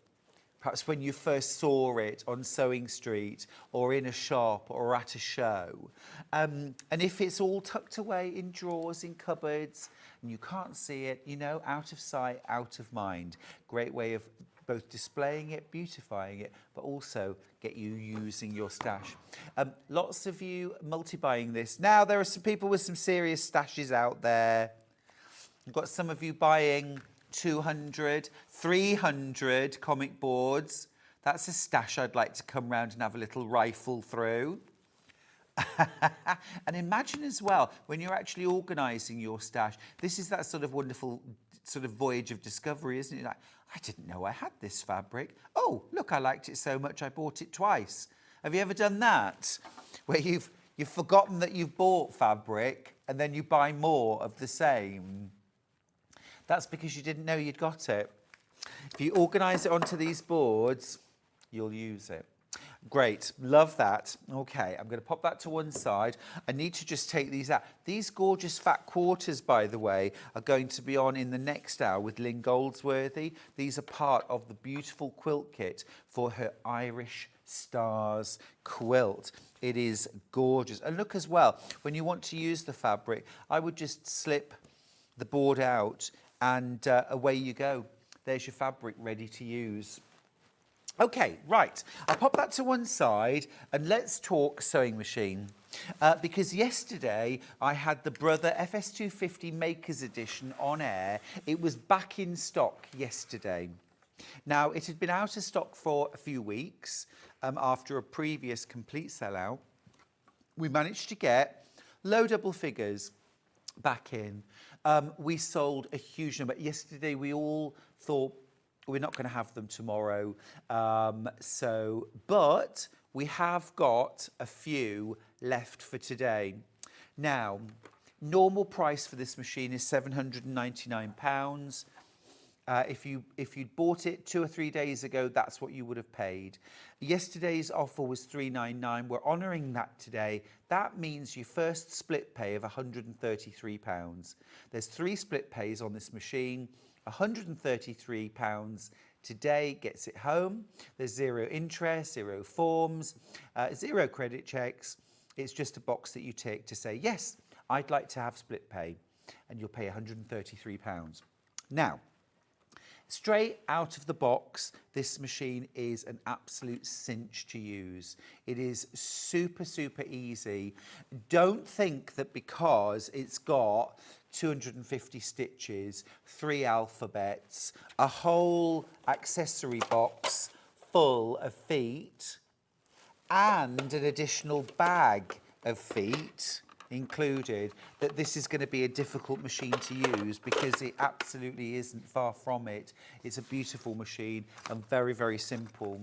Perhaps when you first saw it on Sewing Street or in a shop or at a show. And if it's all tucked away in drawers, in cupboards, and you can't see it, you know, out of sight, out of mind. Great way of both displaying it, beautifying it, but also get you using your stash. Lots of you multi-buying this. Now, there are some people with some serious stashes out there. I've got some of you buying 200, 300 comic boards. That's a stash I'd like to come round and have a little rifle through. And imagine as well, when you're actually organising your stash, this is that sort of wonderful sort of voyage of discovery, isn't it? Like, I didn't know I had this fabric. Oh, look, I liked it so much I bought it twice. Have you ever done that? Where you've forgotten that you've bought fabric and then you buy more of the same. That's because you didn't know you'd got it. If you organise it onto these boards, you'll use it. Great, love that. Okay, I'm going to pop that to one side. I need to just take these out. These gorgeous fat quarters, by the way, are going to be on in the next hour with Lynne Goldsworthy. These are part of the beautiful quilt kit for her Irish Stars quilt. It is gorgeous. And look as well, when you want to use the fabric, I would just slip the board out and away you go. There's your fabric ready to use. Okay, right, I'll pop that to one side and let's talk sewing machine. Because yesterday I had the Brother FS250 Makers Edition on air. It was back in stock yesterday. Now, it had been out of stock for a few weeks after a previous complete sellout. We managed to get low double figures back in. We sold a huge number. Yesterday, we all thought we're not going to have them tomorrow. But we have got a few left for today. Now, normal price for this machine is £799. If you'd bought it 2 or 3 days ago, that's what you would have paid. Yesterday's offer was £399. We're honouring that today. That means your first split pay of £133. There's 3 split pays on this machine. £133 today gets it home. There's 0 interest, 0 forms, 0 credit checks. It's just a box that you tick to say, yes, I'd like to have split pay. And you'll pay £133. Now, straight out of the box, this machine is an absolute cinch to use. It is super, super easy. Don't think that because it's got 250 stitches, 3 alphabets, a whole accessory box full of feet, and an additional bag of feet included, that this is going to be a difficult machine to use, because it absolutely isn't. Far from it. It's a beautiful machine and very, very simple.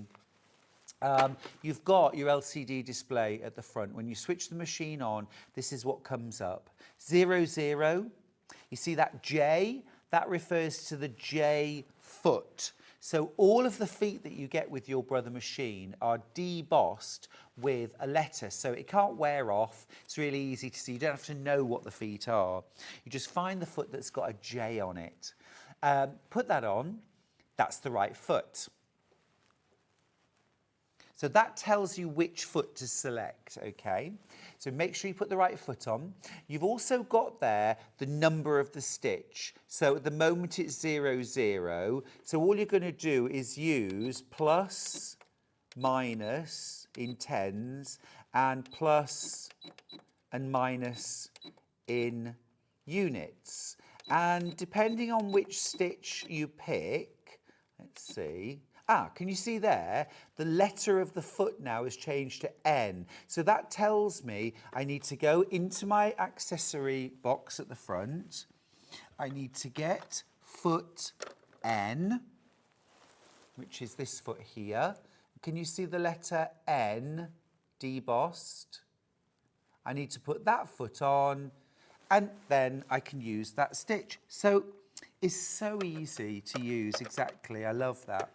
You've got your LCD display at the front. When you switch the machine on, this is what comes up. 00. You see that J? That refers to the J foot. So all of the feet that you get with your Brother machine are debossed with a letter, so it can't wear off. It's really easy to see. You don't have to know what the feet are. You just find the foot that's got a J on it. Put that on. That's the right foot. So that tells you which foot to select, okay? So make sure you put the right foot on. You've also got there the number of the stitch. So at the moment it's 0, 0. So all you're going to do is use plus, minus in tens and plus and minus in units. And depending on which stitch you pick, let's see. Can you see there? The letter of the foot now has changed to N. So that tells me I need to go into my accessory box at the front. I need to get foot N, which is this foot here. Can you see the letter N debossed? I need to put that foot on, and then I can use that stitch. So it's so easy to use, exactly. I love that.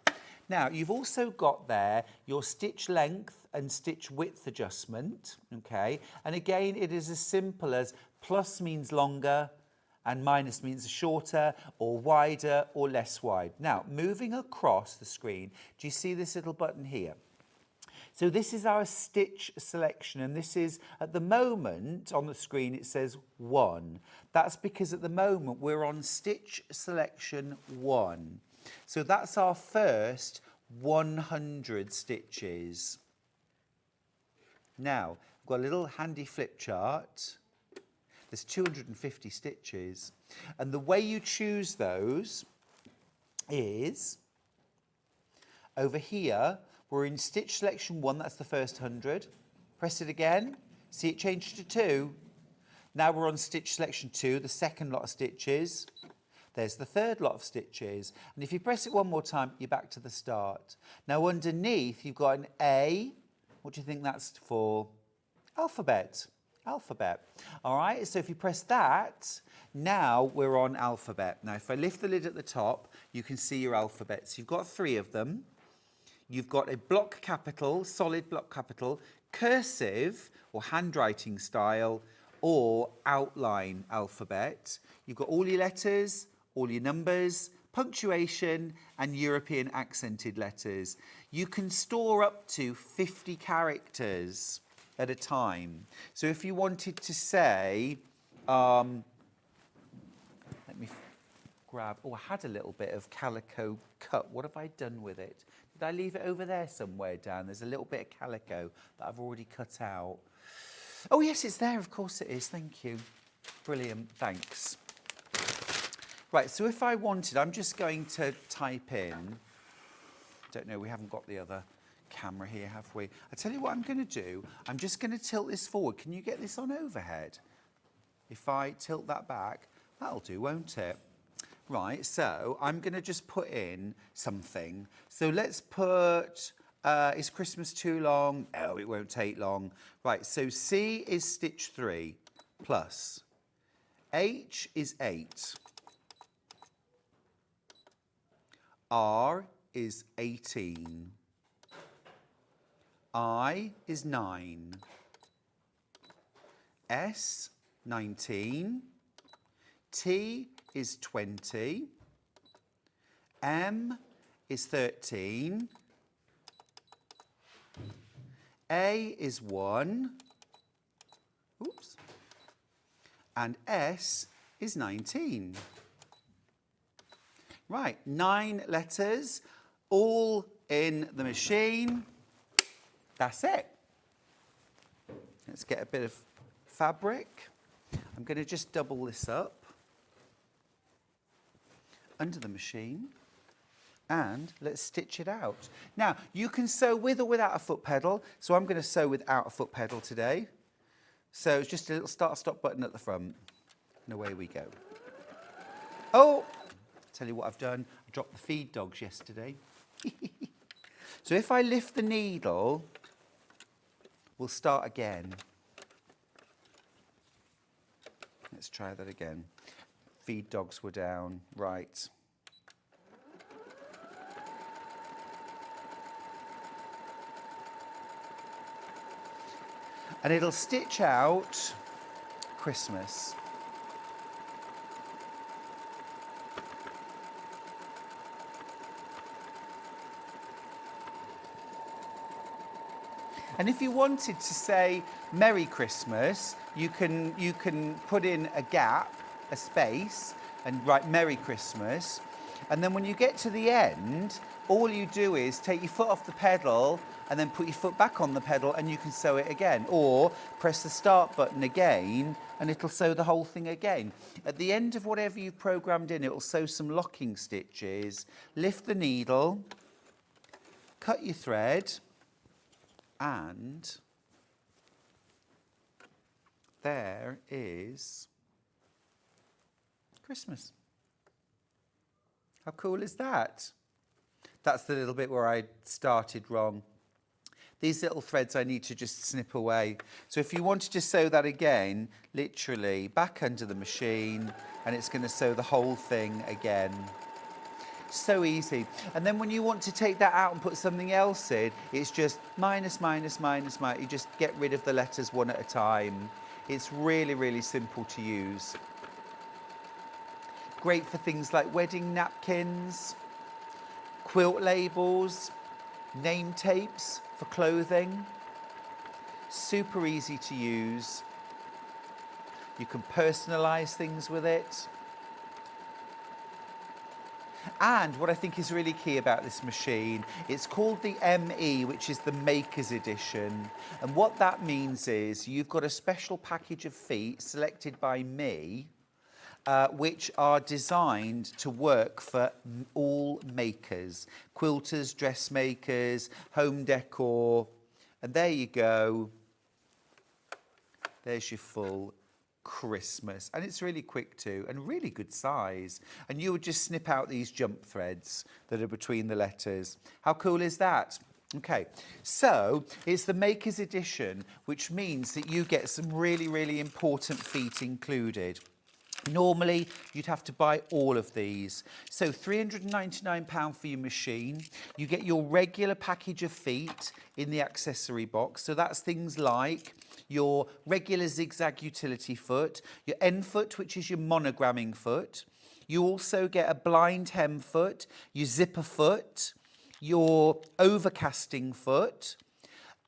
Now, you've also got there your stitch length and stitch width adjustment, okay? And again, it is as simple as plus means longer and minus means shorter or wider or less wide. Now, moving across the screen, do you see this little button here? So this is our stitch selection, and this is, at the moment, on the screen, it says 1. That's because at the moment, we're on stitch selection 1. So that's our first 100 stitches. Now, I've got a little handy flip chart. There's 250 stitches. And the way you choose those is, over here, we're in stitch selection 1, that's the first 100. Press it again, see it change to 2. Now we're on stitch selection 2, the second lot of stitches. There's the third lot of stitches. And if you press it one more time, you're back to the start. Now underneath, you've got an A. What do you think that's for? Alphabet. Alphabet. All right, so if you press that, now we're on alphabet. Now, if I lift the lid at the top, you can see your alphabets. You've got 3 of them. You've got a block capital, solid block capital, cursive or handwriting style, or outline alphabet. You've got all your letters, all your numbers, punctuation, and European accented letters. You can store up to 50 characters at a time. So if you wanted to say, let me grab, I had a little bit of calico cut. What have I done with it? Did I leave it over there somewhere, Dan? There's a little bit of calico that I've already cut out. Oh, yes, it's there. Of course it is. Thank you. Brilliant. Thanks. Right, so if I wanted, I'm just going to type in, don't know, we haven't got the other camera here, have we? I tell you what I'm going to do. I'm just going to tilt this forward. Can you get this on overhead? If I tilt that back, that'll do, won't it? Right, so I'm going to just put in something. So let's put, is Christmas too long? Oh, it won't take long. Right, so C is stitch 3 plus. H is 8. R is 18. I is 9. S, 19. T is 20. M is 13. A is 1. Oops. And S is 19. Right, 9 letters, all in the machine. That's it. Let's get a bit of fabric. I'm going to just double this up under the machine, and let's stitch it out. Now, you can sew with or without a foot pedal, so I'm going to sew without a foot pedal today. So it's just a little start-stop button at the front, and away we go. Oh, tell you what I've done. I dropped the feed dogs yesterday. So if I lift the needle, we'll start again. Let's try that again. Feed dogs were down. Right. And it'll stitch out Christmas. And if you wanted to say Merry Christmas, you can put in a gap, a space, and write Merry Christmas. And then when you get to the end, all you do is take your foot off the pedal and then put your foot back on the pedal and you can sew it again. Or press the start button again and it'll sew the whole thing again. At the end of whatever you've programmed in, it'll sew some locking stitches. Lift the needle, cut your thread, and there is Christmas. How cool is that? That's the little bit where I started wrong. These little threads I need to just snip away. So if you wanted to sew that again, literally back under the machine, and it's going to sew the whole thing again. So easy. And then when you want to take that out and put something else in, it's just minus, minus, minus, minus. You just get rid of the letters one at a time. It's really, really simple to use. Great for things like wedding napkins, quilt labels, name tapes for clothing. Super easy to use. You can personalize things with it. And what I think is really key about this machine, it's called the ME, which is the Maker's Edition. And what that means is you've got a special package of feet selected by me, which are designed to work for all makers, quilters, dressmakers, home decor. And there you go. There's your full Christmas. And it's really quick too, and really good size. And you would just snip out these jump threads that are between the letters. How cool is that? Okay, so it's the Maker's Edition, which means that you get some really, really important feet included. Normally, you'd have to buy all of these. So £399 for your machine. You get your regular package of feet in the accessory box. So that's things like your regular zigzag utility foot, your end foot, which is your monogramming foot. You also get a blind hem foot, your zipper foot, your overcasting foot,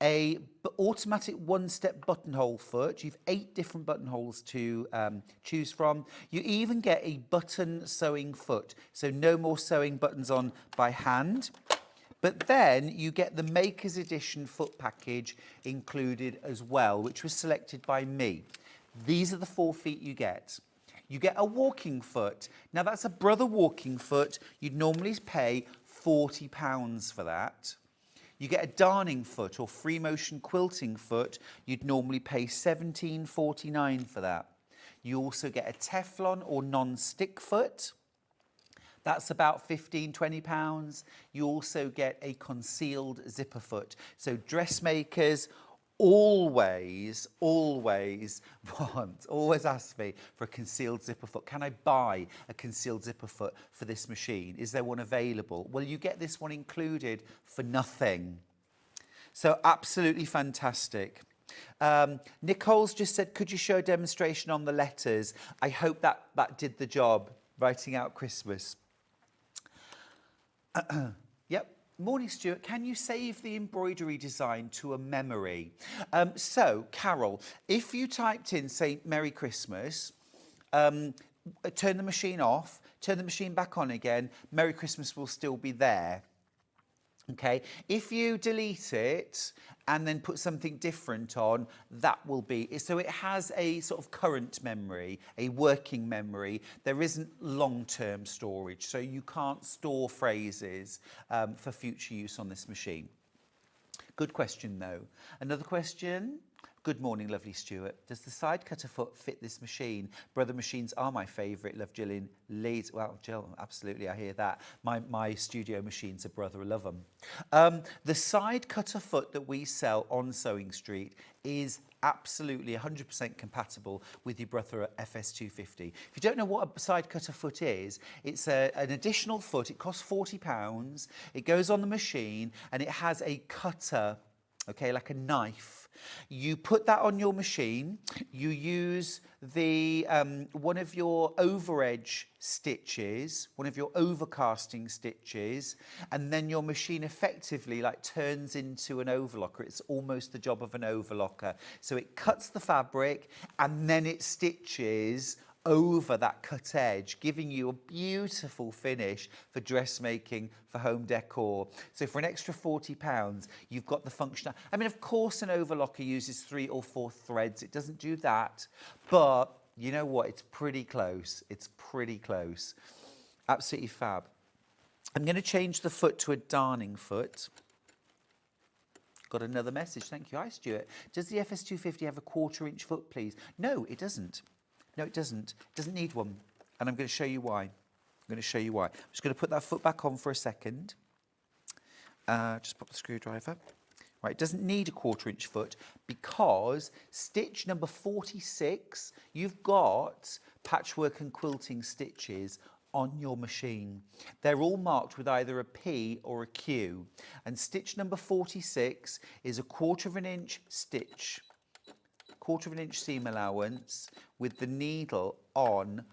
a automatic one-step buttonhole foot. You've 8 different buttonholes to choose from. You even get a button sewing foot, so no more sewing buttons on by hand. But then you get the Maker's Edition foot package included as well, which was selected by me. These are the 4 feet you get. You get a walking foot. Now that's a brother walking foot. You'd normally pay £40 for that. You get a darning foot or free motion quilting foot. You'd normally pay £17.49 for that. You also get a Teflon or non-stick foot. That's about £15–20. You also get a concealed zipper foot. So dressmakers always ask me for a concealed zipper foot. Can I buy a concealed zipper foot for this machine? Is there one available? Well, you get this one included for nothing. So absolutely fantastic. Nicole's just said, could you show a demonstration on the letters? I hope that did the job, writing out Christmas. Yep. Morning, Stuart. Can you save the embroidery design to a memory? So, Carol, if you typed in, say, Merry Christmas, turn the machine off, turn the machine back on again, Merry Christmas will still be there. Okay, if you delete it and then put something different on, that will be, so it has a sort of current memory, a working memory. There isn't long-term storage, so you can't store phrases for future use on this machine. Good question though. Another question. Good morning, lovely Stuart. Does the side cutter foot fit this machine? Brother machines are my favourite. Love Gillian Leeds. Well, Jill, absolutely, I hear that. My studio machines are brother. I love them. The side cutter foot that we sell on Sewing Street is absolutely 100% compatible with your brother FS250. If you don't know what a side cutter foot is, it's an additional foot. It costs £40. It goes on the machine and it has a cutter okay, like a knife. You put that on your machine, you use the one of your overedge stitches, one of your overcasting stitches, and then your machine effectively like turns into an overlocker. It's almost the job of an overlocker. So it cuts the fabric and then it stitches over that cut edge, giving you a beautiful finish for dressmaking, for home decor. So for an extra £40, you've got the function. I mean, of course, an overlocker uses 3 or 4 threads. It doesn't do that, but you know what? It's pretty close. It's pretty close. Absolutely fab. I'm going to change the foot to a darning foot. Got another message. Thank you. Hi, Stuart. Does the FS250 have a 1/4 inch foot, please? No, it doesn't. No, it doesn't. It doesn't need one. And I'm going to show you why. I'm going to show you why. I'm just going to put that foot back on for a second. Just pop the screwdriver. Right, it doesn't need a 1/4 inch foot because stitch number 46, you've got patchwork and quilting stitches on your machine. They're all marked with either a P or a Q. And stitch number 46 is a 1/4 inch stitch. 1/4 inch seam allowance with the needle on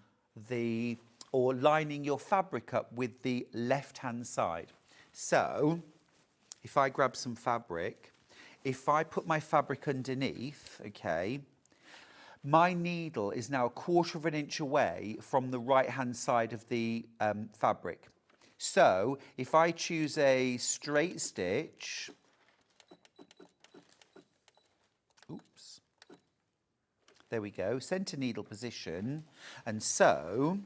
the, or lining your fabric up with the left hand side. So if I grab some fabric, if I put my fabric underneath, okay, my needle is now a 1/4 inch away from the right hand side of the fabric. So if I choose a straight stitch, oops, there we go, center needle position. And so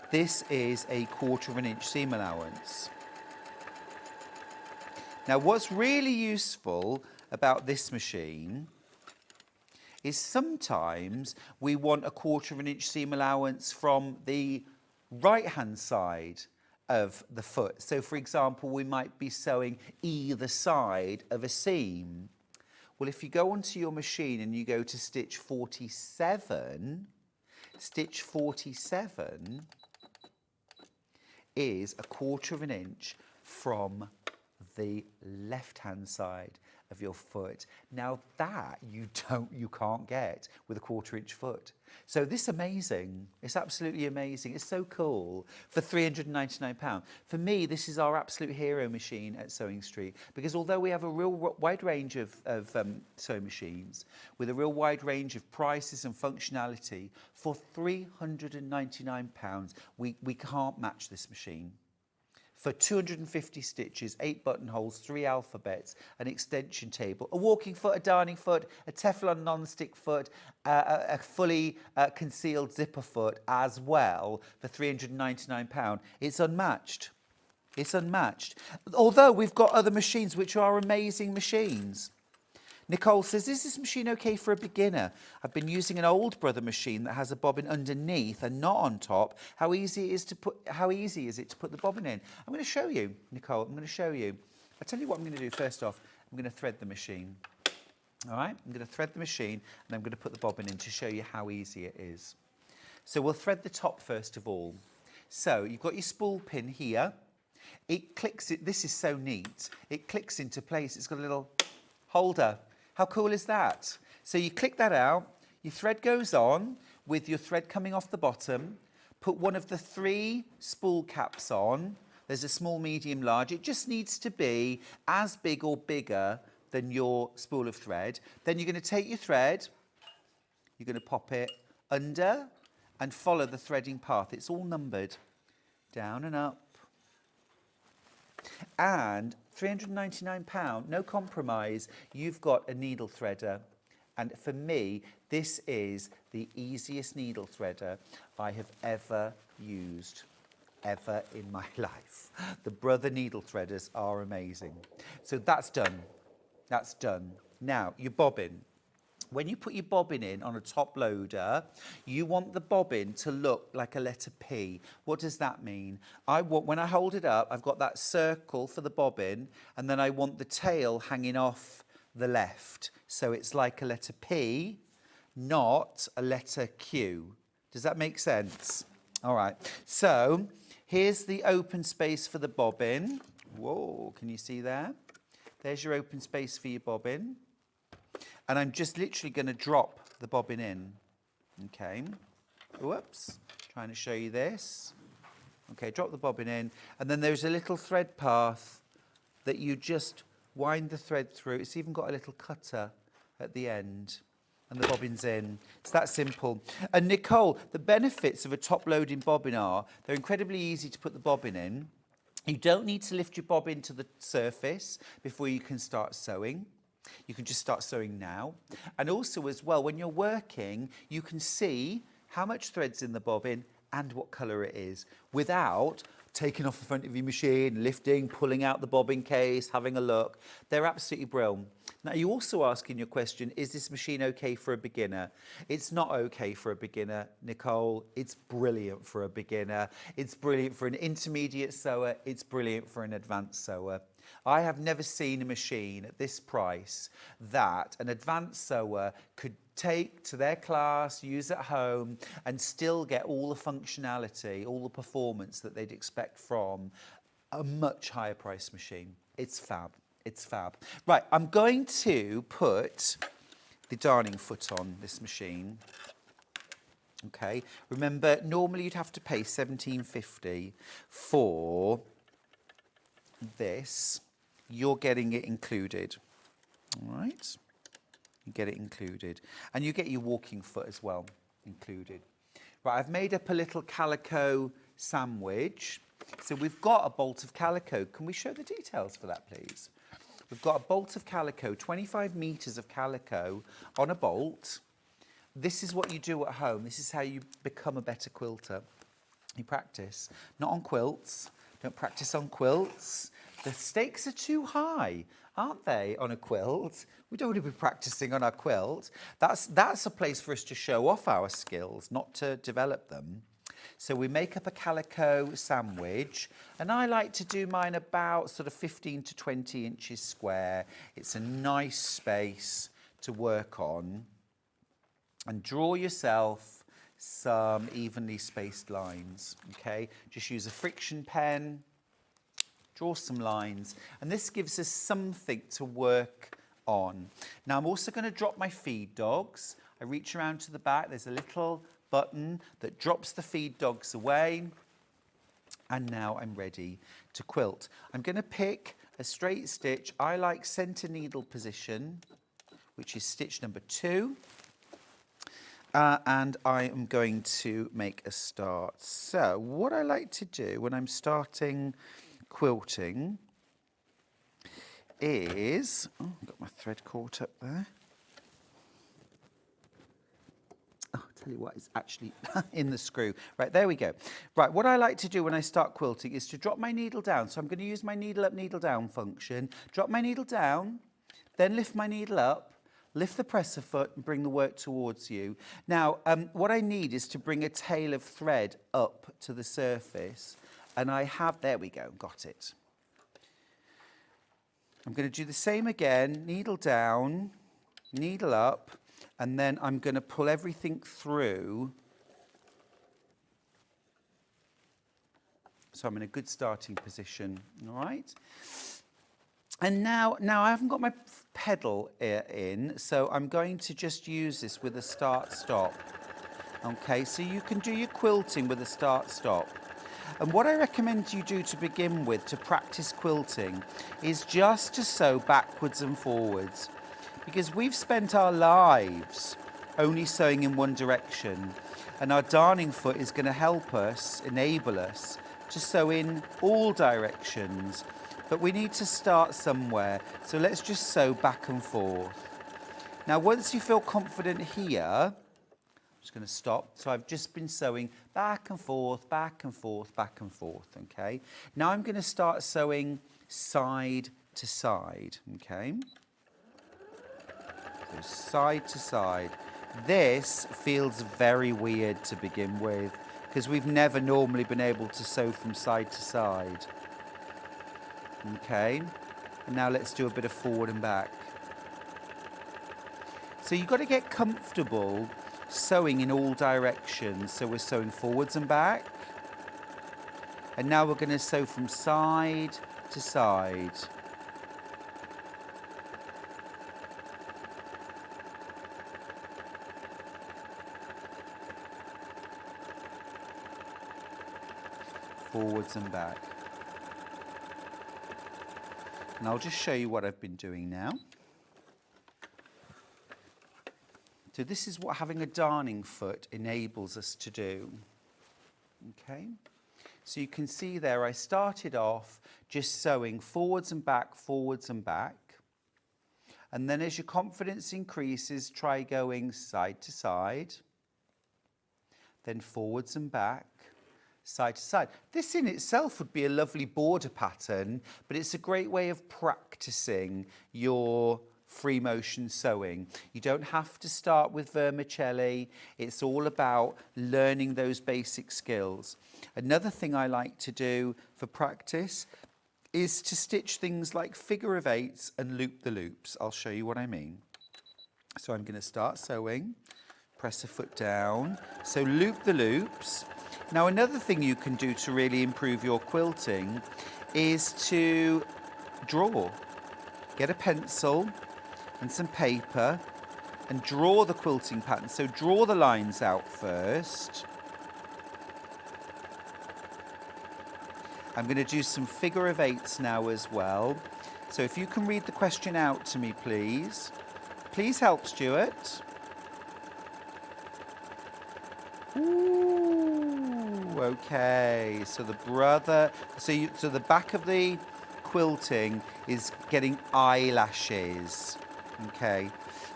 this is a 1/4 inch seam allowance. Now, what's really useful about this machine is sometimes we want a 1/4 inch seam allowance from the right-hand side of the foot. So, for example, we might be sewing either side of a seam. Well, if you go onto your machine and you go to stitch 47, stitch 47 is a 1/4 inch from the left-hand side of your foot. Now that you can't get with a 1/4 inch foot. So this is amazing. It's absolutely amazing. It's so cool for £399. For me, this is our absolute hero machine at Sewing Street, because although we have a real wide range of sewing machines with a real wide range of prices and functionality, for £399, we can't match this machine. For 250 stitches, 8 buttonholes, 3 alphabets, an extension table, a walking foot, a darning foot, a Teflon non-stick foot, a fully concealed zipper foot as well for £399. It's unmatched. It's unmatched. Although we've got other machines which are amazing machines. Nicole says, is this machine okay for a beginner? I've been using an old brother machine that has a bobbin underneath and not on top. How easy is it to put the bobbin in? I'm going to show you, Nicole. I'm going to show you. I'll tell you what I'm going to do. First off, I'm going to thread the machine. All right? I'm going to thread the machine and I'm going to put the bobbin in to show you how easy it is. So we'll thread the top first of all. So you've got your spool pin here. It clicks. This is so neat. It clicks into place. It's got a little holder. How cool is that? So you click that out, your thread goes on with your thread coming off the bottom, put one of the 3 spool caps on. There's a small, medium, large. It just needs to be as big or bigger than your spool of thread. Then you're going to take your thread, you're going to pop it under and follow the threading path. It's all numbered, down and up. And £399, no compromise, you've got a needle threader. And for me, this is the easiest needle threader I have ever used, ever in my life. The Brother needle threaders are amazing. So that's done. That's done. Now, your bobbin. When you put your bobbin in on a top loader, you want the bobbin to look like a letter P. What does that mean? When I hold it up, I've got that circle for the bobbin, and then I want the tail hanging off the left. So it's like a letter P, not a letter Q. Does that make sense? All right. So here's the open space for the bobbin. Whoa, can you see there? There's your open space for your bobbin. And I'm just literally going to drop the bobbin in. Okay. Whoops. Trying to show you this. Okay, drop the bobbin in. And then there's a little thread path that you just wind the thread through. It's even got a little cutter at the end. And the bobbin's in. It's that simple. And Nicole, the benefits of a top-loading bobbin are they're incredibly easy to put the bobbin in. You don't need to lift your bobbin to the surface before you can start sewing. You can just start sewing now. And also as well, when you're working, you can see how much thread's in the bobbin and what colour it is without taking off the front of your machine, lifting, pulling out the bobbin case, having a look. They're absolutely brilliant. Now, you also ask in your question, is this machine okay for a beginner? It's not okay for a beginner, Nicole. It's brilliant for a beginner. It's brilliant for an intermediate sewer. It's brilliant for an advanced sewer. I have never seen a machine at this price that an advanced sewer could take to their class, use at home, and still get all the functionality, all the performance that they'd expect from a much higher price machine. It's fab. It's fab. Right, I'm going to put the darning foot on this machine. Okay, remember, normally you'd have to pay £17.50 for this. You're getting it included. All right. You get it included. And you get your walking foot as well included. Right, I've made up a little calico sandwich. So we've got a bolt of calico. Can we show the details for that, please? We've got a bolt of calico, 25 metres of calico on a bolt. This is what you do at home. This is how you become a better quilter. You practice, not on quilts. Don't practice on quilts. The stakes are too high, aren't they, on a quilt? We don't want to be practicing on our quilt. That's a place for us to show off our skills, not to develop them. So we make up a calico sandwich, and I like to do mine about sort of 15 to 20 inches square. It's a nice space to work on. And draw yourself some evenly spaced lines, okay? Just use a friction pen, draw some lines, and this gives us something to work on. Now I'm also going to drop my feed dogs. I reach around to the back, there's a little button that drops the feed dogs away, and now I'm ready to quilt. I'm going to pick a straight stitch. I like center needle position, which is stitch number 2. And I am going to make a start. So what I like to do when I'm starting quilting is, oh, I've got my thread caught up there. Oh, I'll tell you what, it's actually in the screw. Right, there we go. Right, what I like to do when I start quilting is to drop my needle down. So I'm going to use my needle up, needle down function. Drop my needle down, then lift my needle up, lift the presser foot and bring the work towards you. Now, what I need is to bring a tail of thread up to the surface. And I have, there we go, got it. I'm going to do the same again, needle down, needle up, and then I'm going to pull everything through. So I'm in a good starting position, all right? And now I haven't got my pedal in, so I'm going to just use this with a start-stop. Okay, so you can do your quilting with a start-stop. And what I recommend you do to begin with, to practice quilting, is just to sew backwards and forwards. Because we've spent our lives only sewing in one direction, and our darning foot is going to help us, enable us, to sew in all directions. But we need to start somewhere, so let's just sew back and forth. Now, once you feel confident here, I'm just going to stop. So I've just been sewing back and forth, back and forth, back and forth, okay? Now I'm going to start sewing side to side, okay? So side to side. This feels very weird to begin with, because we've never normally been able to sew from side to side. Okay, and now let's do a bit of forward and back. So you've got to get comfortable sewing in all directions. So we're sewing forwards and back. And now we're going to sew from side to side. forwards and back. And I'll just show you what I've been doing now. So this is what having a darning foot enables us to do. Okay, so you can see there I started off just sewing forwards and back, and then as your confidence increases, try going side to side, then forwards and back, side to side. This in itself would be a lovely border pattern, but it's a great way of practicing your free motion sewing. You don't have to start with vermicelli. It's all about learning those basic skills. Another thing I like to do for practice is to stitch things like figure of eights and loop the loops. I'll show you what I mean. So I'm going to start sewing, press a foot down, so loop the loops. Now another thing you can do to really improve your quilting is to draw. Get a pencil and some paper and draw the quilting pattern. So draw the lines out first. I'm going to do some figure of eights now as well. So if you can read the question out to me, please. Please help, Stuart. Ooh, okay. So the brother, so the back of the quilting is getting eyelashes. Okay,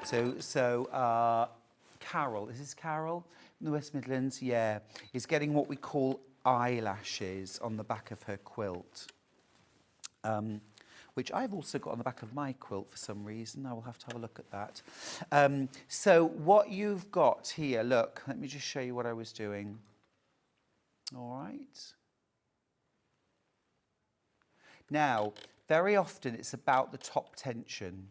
so Carol, is this Carol in the West Midlands? Yeah, is getting what we call eyelashes on the back of her quilt, which I've also got on the back of my quilt for some reason. I will have to have a look at that. So what you've got here, look, let me just show you what I was doing. All right. Now, very often it's about the top tension.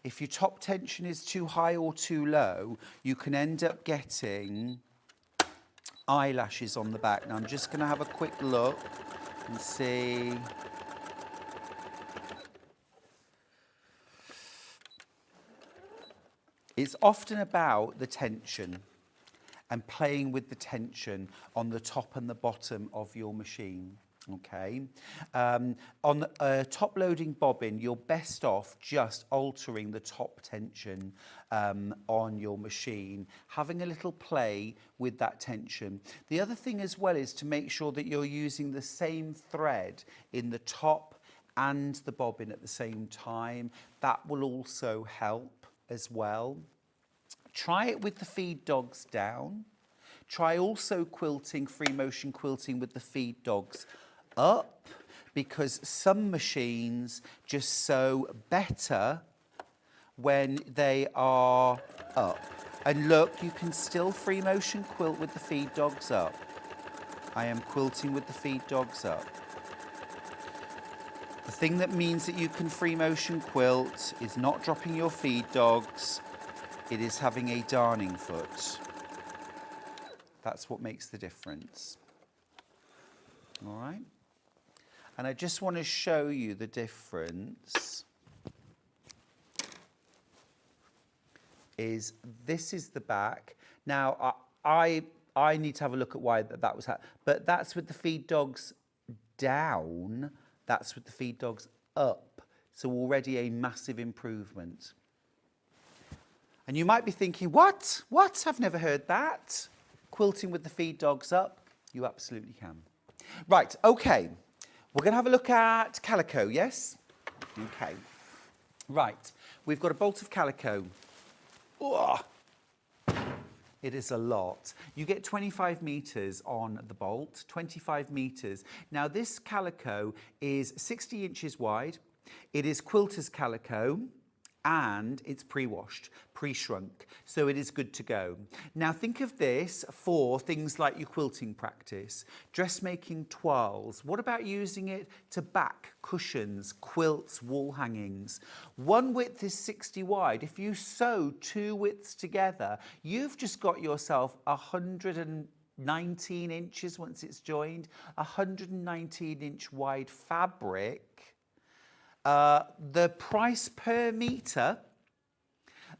If your top tension is too high or too low, you can end up getting eyelashes on the back. Now I'm just going to have a quick look and see. It's often about the tension and playing with the tension on the top and the bottom of your machine. Okay, on a top loading bobbin, you're best off just altering the top tension on your machine, having a little play with that tension. The other thing as well is to make sure that you're using the same thread in the top and the bobbin at the same time. That will also help as well. Try it with the feed dogs down. Try also quilting, free motion quilting with the feed dogs up, because some machines just sew better when they are up. And look, you can still free motion quilt with the feed dogs up. I am quilting with the feed dogs up. The thing that means that you can free motion quilt is not dropping your feed dogs, it is having a darning foot. That's what makes the difference. All right? And I just want to show you the difference. This is the back. Now, I need to have a look at why that was happening. But that's with the feed dogs down. That's with the feed dogs up. So already a massive improvement. And you might be thinking, what? What? I've never heard that. Quilting with the feed dogs up? You absolutely can. Right, okay. We're going to have a look at calico, yes? Okay. Right, we've got a bolt of calico. Oh, it is a lot. You get 25 metres on the bolt, 25 metres. Now, this calico is 60 inches wide. It is quilter's calico, and it's pre-washed, pre-shrunk, so it is good to go. Now think of this for things like your quilting practice, dressmaking toiles. What about using it to back cushions, quilts, wall hangings? One width is 60 wide. If you sew two widths together, you've just got yourself 119 inches once it's joined, 119-inch wide fabric. The price per metre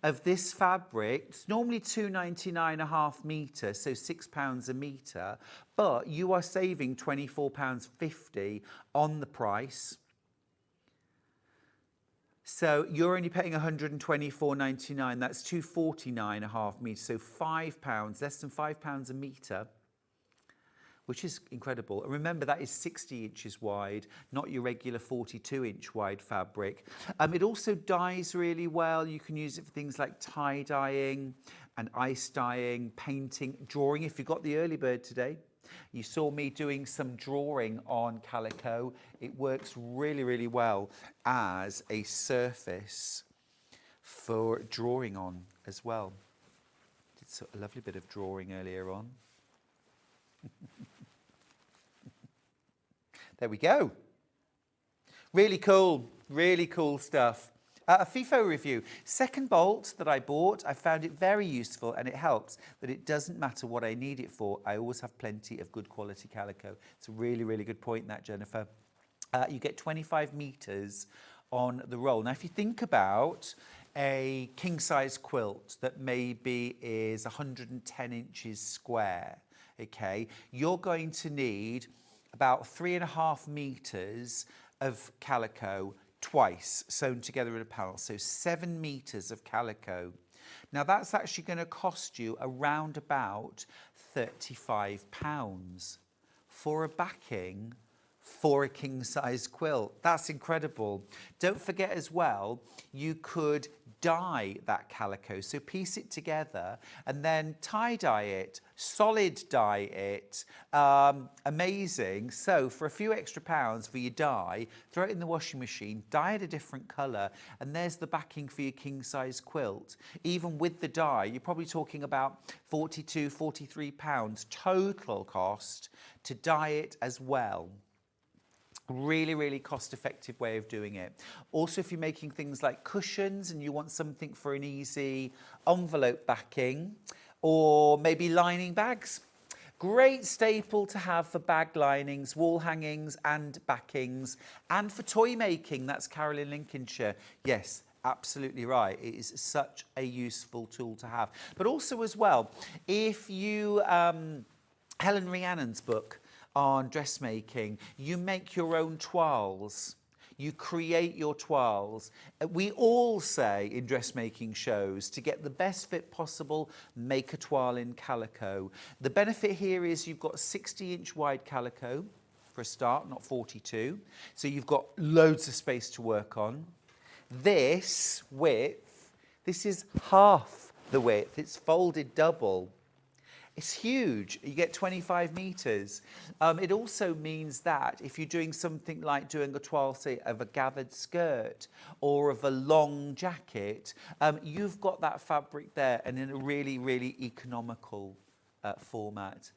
of this fabric. It's normally £2.99 a half metre, so £6 a metre, but you are saving £24.50 on the price. So you're only paying £124.99. That's £249 a half metre, so £5, less than £5 a metre, which is incredible. And remember, that is 60 inches wide, not your regular 42-inch wide fabric. It also dyes really well. You can use it for things like tie-dyeing and ice dyeing, painting, drawing. If you got the early bird today, you saw me doing some drawing on calico. It works really, really well as a surface for drawing on as well. Did a lovely bit of drawing earlier on. There we go. Really cool stuff. A FIFO review. Second bolt that I bought, I found it very useful, and it helps that it doesn't matter what I need it for. I always have plenty of good quality calico. It's a really, really good point, that, Jennifer. You get 25 metres on the roll. Now, if you think about a king-size quilt that maybe is 110 inches square, okay, you're going to need about 3.5 metres of calico twice sewn together in a panel, so 7 metres of calico. Now that's actually going to cost you around about £35 for a backing for a king-size quilt. That's incredible. Don't forget as well, you could dye that calico, so piece it together and then tie-dye it, solid dye it. Amazing. So for a few extra pounds for your dye, throw it in the washing machine, dye it a different colour, and there's the backing for your king-size quilt. Even with the dye, you're probably talking about £42, £43 total cost to dye it as well. Really, really cost-effective way of doing it. Also, if you're making things like cushions and you want something for an easy envelope backing, or maybe lining bags. Great staple to have for bag linings, wall hangings and backings, and for toy making. That's Carol in Lincolnshire. Yes, absolutely right. It is such a useful tool to have. But also as well, if you, Helen Rhiannon's book on dressmaking, you make your own toiles. You create your toiles. We all say in dressmaking shows, to get the best fit possible, make a toile in calico. The benefit here is you've got 60-inch wide calico for a start, not 42. So you've got loads of space to work on. This width, this is half the width. It's folded double. It's huge. You get 25 metres. It also means that if you're doing something like doing a toile, say, of a gathered skirt or of a long jacket, you've got that fabric there and in a really, really economical format.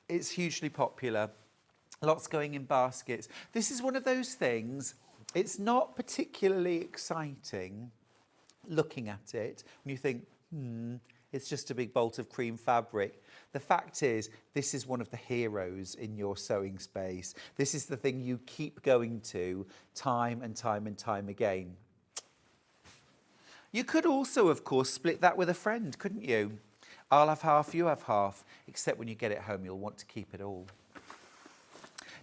It's hugely popular. Lots going in baskets. This is one of those things, it's not particularly exciting looking at it when you think, it's just a big bolt of cream fabric. The fact is, this is one of the heroes in your sewing space. This is the thing you keep going to time and time and time again. You could also, of course, split that with a friend, couldn't you? I'll have half, you have half, except when you get it home, you'll want to keep it all.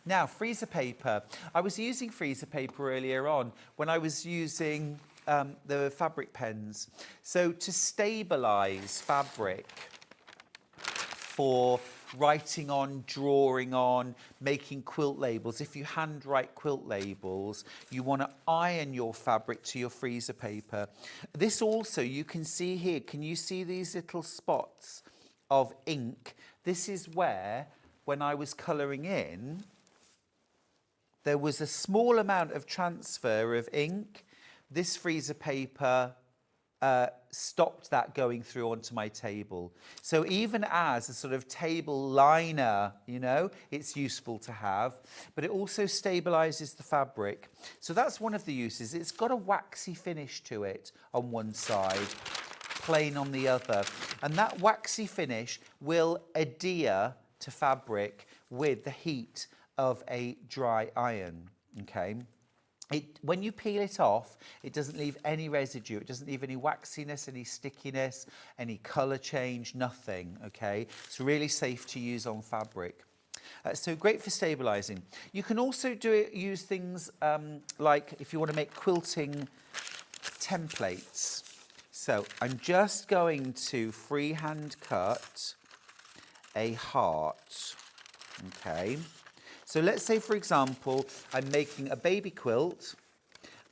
Now, freezer paper. I was using freezer paper earlier on when I was using the fabric pens. So to stabilise fabric for writing on, drawing on, making quilt labels. If you handwrite quilt labels, you want to iron your fabric to your freezer paper. This also, you can see here, can you see these little spots of ink? This is where, when I was colouring in, there was a small amount of transfer of ink. This freezer paper stopped that going through onto my table. So even as a sort of table liner, you know, it's useful to have, but it also stabilizes the fabric. So that's one of the uses. It's got a waxy finish to it on one side, plain on the other. And that waxy finish will adhere to fabric with the heat of a dry iron, okay? when you peel it off, it doesn't leave any residue. It doesn't leave any waxiness, any stickiness, any colour change, nothing, okay? It's really safe to use on fabric. So great for stabilising. You can also use things like if you want to make quilting templates. So I'm just going to freehand cut a heart, okay? So let's say, for example, I'm making a baby quilt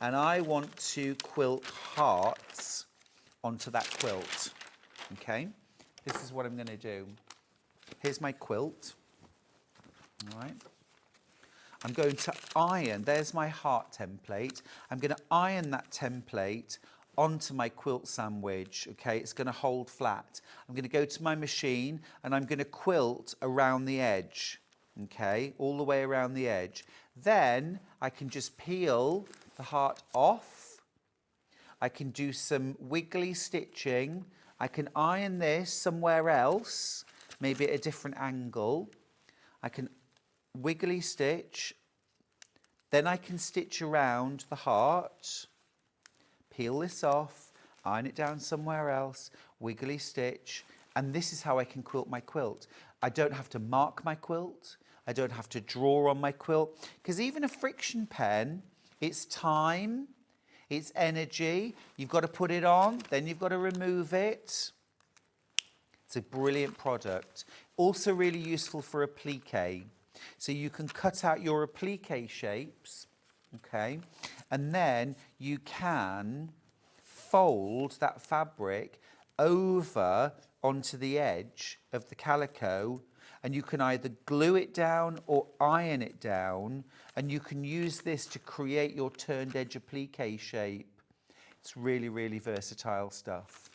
and I want to quilt hearts onto that quilt, okay? This is what I'm going to do. Here's my quilt, all right? I'm going to iron, there's my heart template. I'm going to iron that template onto my quilt sandwich, okay? It's going to hold flat. I'm going to go to my machine and I'm going to quilt around the edge, okay? All the way around the edge. Then I can just peel the heart off. I can do some wiggly stitching. I can iron this somewhere else, maybe at a different angle. I can wiggly stitch. Then I can stitch around the heart. Peel this off, iron it down somewhere else, wiggly stitch, and this is how I can quilt my quilt. I don't have to mark my quilt, I don't have to draw on my quilt, because even a friction pen, it's time, it's energy, you've got to put it on, then you've got to remove it. It's a brilliant product. Also really useful for applique. So you can cut out your applique shapes, okay, and then you can fold that fabric over onto the edge of the calico, and you can either glue it down or iron it down, and you can use this to create your turned edge applique shape. It's really, really versatile stuff.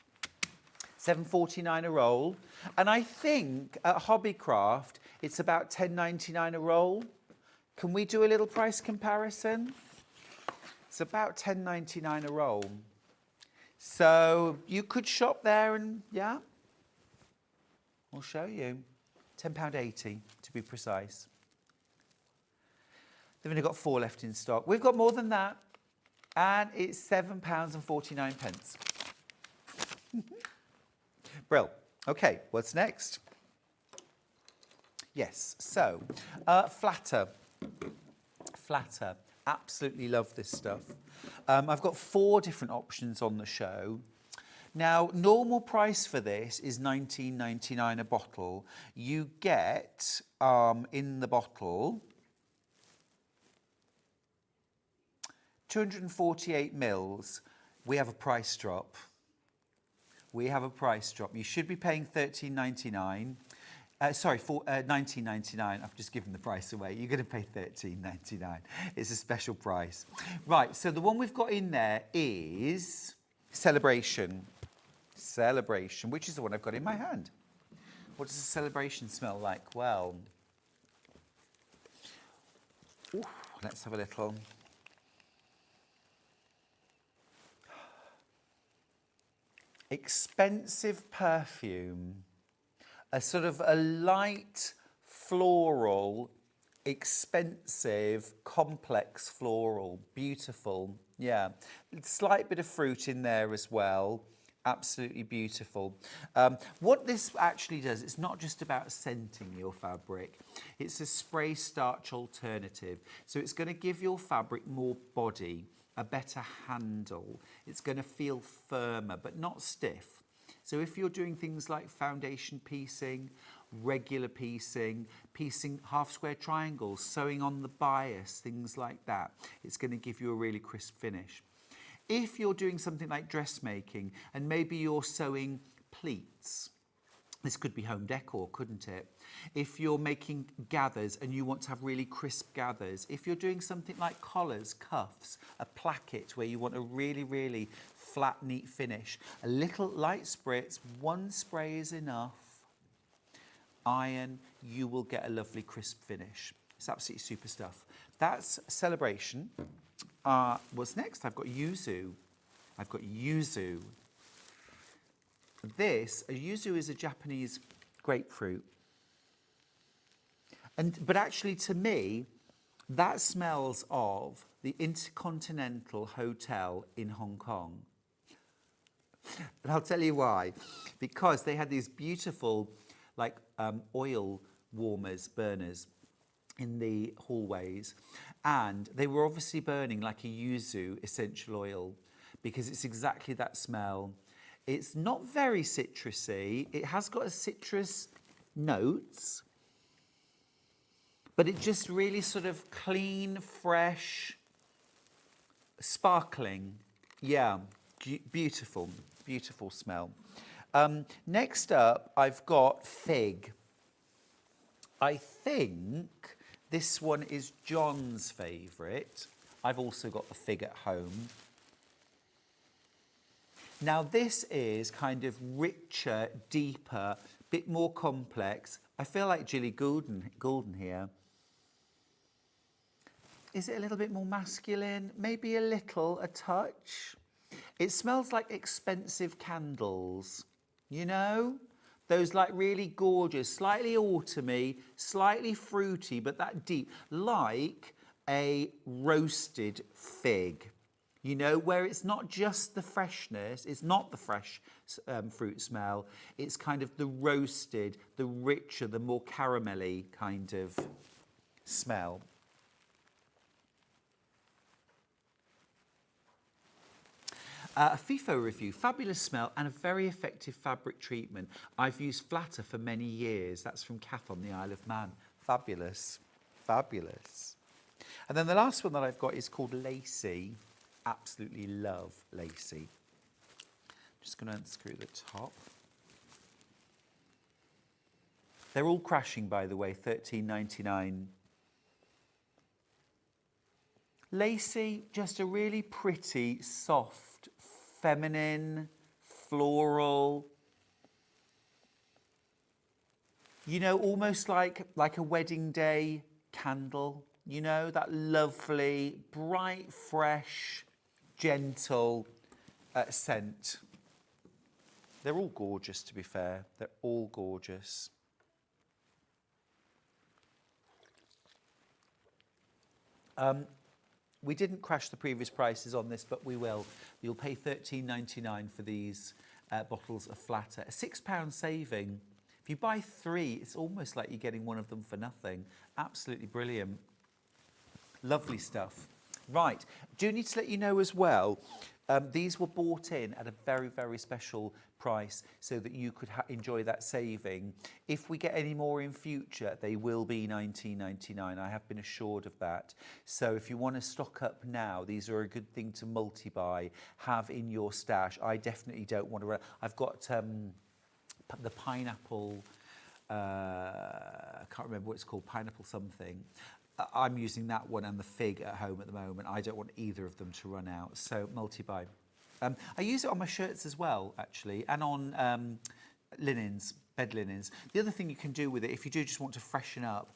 $7.49 a roll, and I think at Hobbycraft it's about $10.99 a roll. Can we do a little price comparison? It's about $10.99 a roll. So you could shop there and, yeah, we'll show you. £10.80 to be precise. They've only got 4 left in stock. We've got more than that, and it's £7.49. Brill. Okay, what's next? Yes, so flatter. Flatter. Absolutely love this stuff. I've got 4 different options on the show. Now, normal price for this is $19.99 a bottle. You get in the bottle 248 mils. We have a price drop. We have a price drop. You should be paying $13.99. For $19.99. I've just given the price away. You're going to pay $13.99. It's a special price. Right, so the one we've got in there is Celebration. Celebration, which is the one I've got in my hand. What does a Celebration smell like? Well, let's have a little. Expensive perfume. A sort of a light floral, expensive, complex floral, beautiful. Yeah, slight bit of fruit in there as well. Absolutely beautiful. What this actually does, it's not just about scenting your fabric. It's a spray starch alternative. So it's going to give your fabric more body, a better handle. It's going to feel firmer, but not stiff. So if you're doing things like foundation piecing, regular piecing, piecing half square triangles, sewing on the bias, things like that, it's going to give you a really crisp finish. If you're doing something like dressmaking and maybe you're sewing pleats, this could be home decor, couldn't it? If you're making gathers and you want to have really crisp gathers, if you're doing something like collars, cuffs, a placket where you want a really, really flat, neat finish, a little light spritz, 1 spray is enough. Iron, you will get a lovely crisp finish. It's absolutely super stuff. That's Celebration. What's next? I've got Yuzu. I've got Yuzu. A yuzu is a Japanese grapefruit. But actually, to me, That smells of the Intercontinental Hotel in Hong Kong. And I'll tell you why. Because they had these beautiful, like, oil warmers, burners in the hallways. And they were obviously burning like a yuzu essential oil, because it's exactly that smell. It's not very citrusy. It has got a citrus notes, but it just really sort of clean, fresh, sparkling. Yeah, beautiful, beautiful smell. Next up, I've got fig. I think this one is John's favourite. I've also got the fig at home. Now this is kind of richer, deeper, bit more complex. I feel like Gilly Goulden here. Is it a little bit more masculine? Maybe a touch. It smells like expensive candles, you know? Those like really gorgeous, slightly autumny, slightly fruity, but that deep, like a roasted fig. You know, where it's not just the freshness, it's not the fresh fruit smell, it's kind of the roasted, the richer, the more caramelly kind of smell. A FIFO review, fabulous smell and a very effective fabric treatment. I've used Flatter for many years. That's from Kath on the Isle of Man. Fabulous, fabulous. And then the last one that I've got is called Lacy. Absolutely love Lacy. Just going to unscrew the top. They're all crashing, by the way, $13.99. Lacy, just a really pretty, soft, feminine, floral, you know, almost like a wedding day candle, you know, that lovely, bright, fresh, gentle scent. They're all gorgeous, to be fair. They're all gorgeous. We didn't crash the previous prices on this, but we will. You'll pay $13.99 for these bottles of Flatter. A £6 saving. If you buy 3, it's almost like you're getting one of them for nothing. Absolutely brilliant. Lovely stuff. Right, do need to let you know as well, these were bought in at a very, very special price so that you could enjoy that saving. If we get any more in future, they will be $19.99. I have been assured of that. So if you want to stock up now, these are a good thing to multi-buy, have in your stash. I definitely don't want to run. I've got the pineapple, I can't remember what it's called, pineapple something. I'm using that one and the fig at home at the moment. I don't want either of them to run out, so multi-buy. I use it on my shirts as well, actually, and on linens, bed linens. The other thing you can do with it, if you do just want to freshen up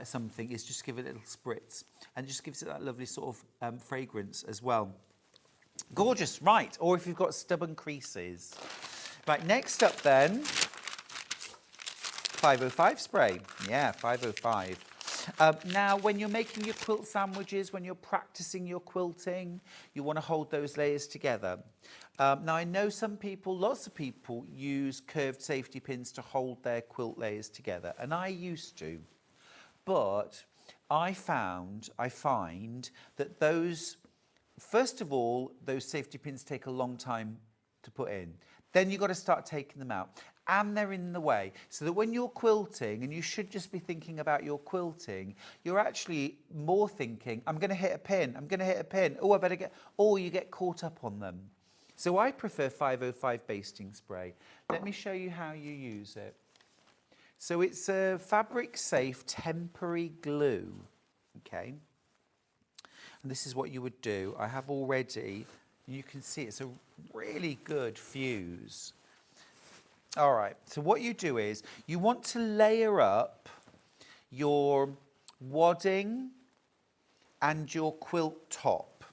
something, is just give it a little spritz, and it just gives it that lovely sort of fragrance as well. Gorgeous, right, or if you've got stubborn creases. Right, next up then, 505 spray. Yeah, 505. Now, when you're making your quilt sandwiches, when you're practicing your quilting, you want to hold those layers together. Now, I know some people, lots of people, use curved safety pins to hold their quilt layers together, and I used to. But I find that those, first of all, those safety pins take a long time to put in. Then you've got to start taking them out. And they're in the way, so that when you're quilting, and you should just be thinking about your quilting, you're actually more thinking, I'm going to hit a pin, I'm going to hit a pin, oh, I better get, or you get caught up on them. So I prefer 505 basting spray. Let me show you how you use it. So it's a fabric safe temporary glue, okay? And this is what you would do. I have already, you can see it's a really good fuse. All right, so what you do is you want to layer up your wadding and your quilt top.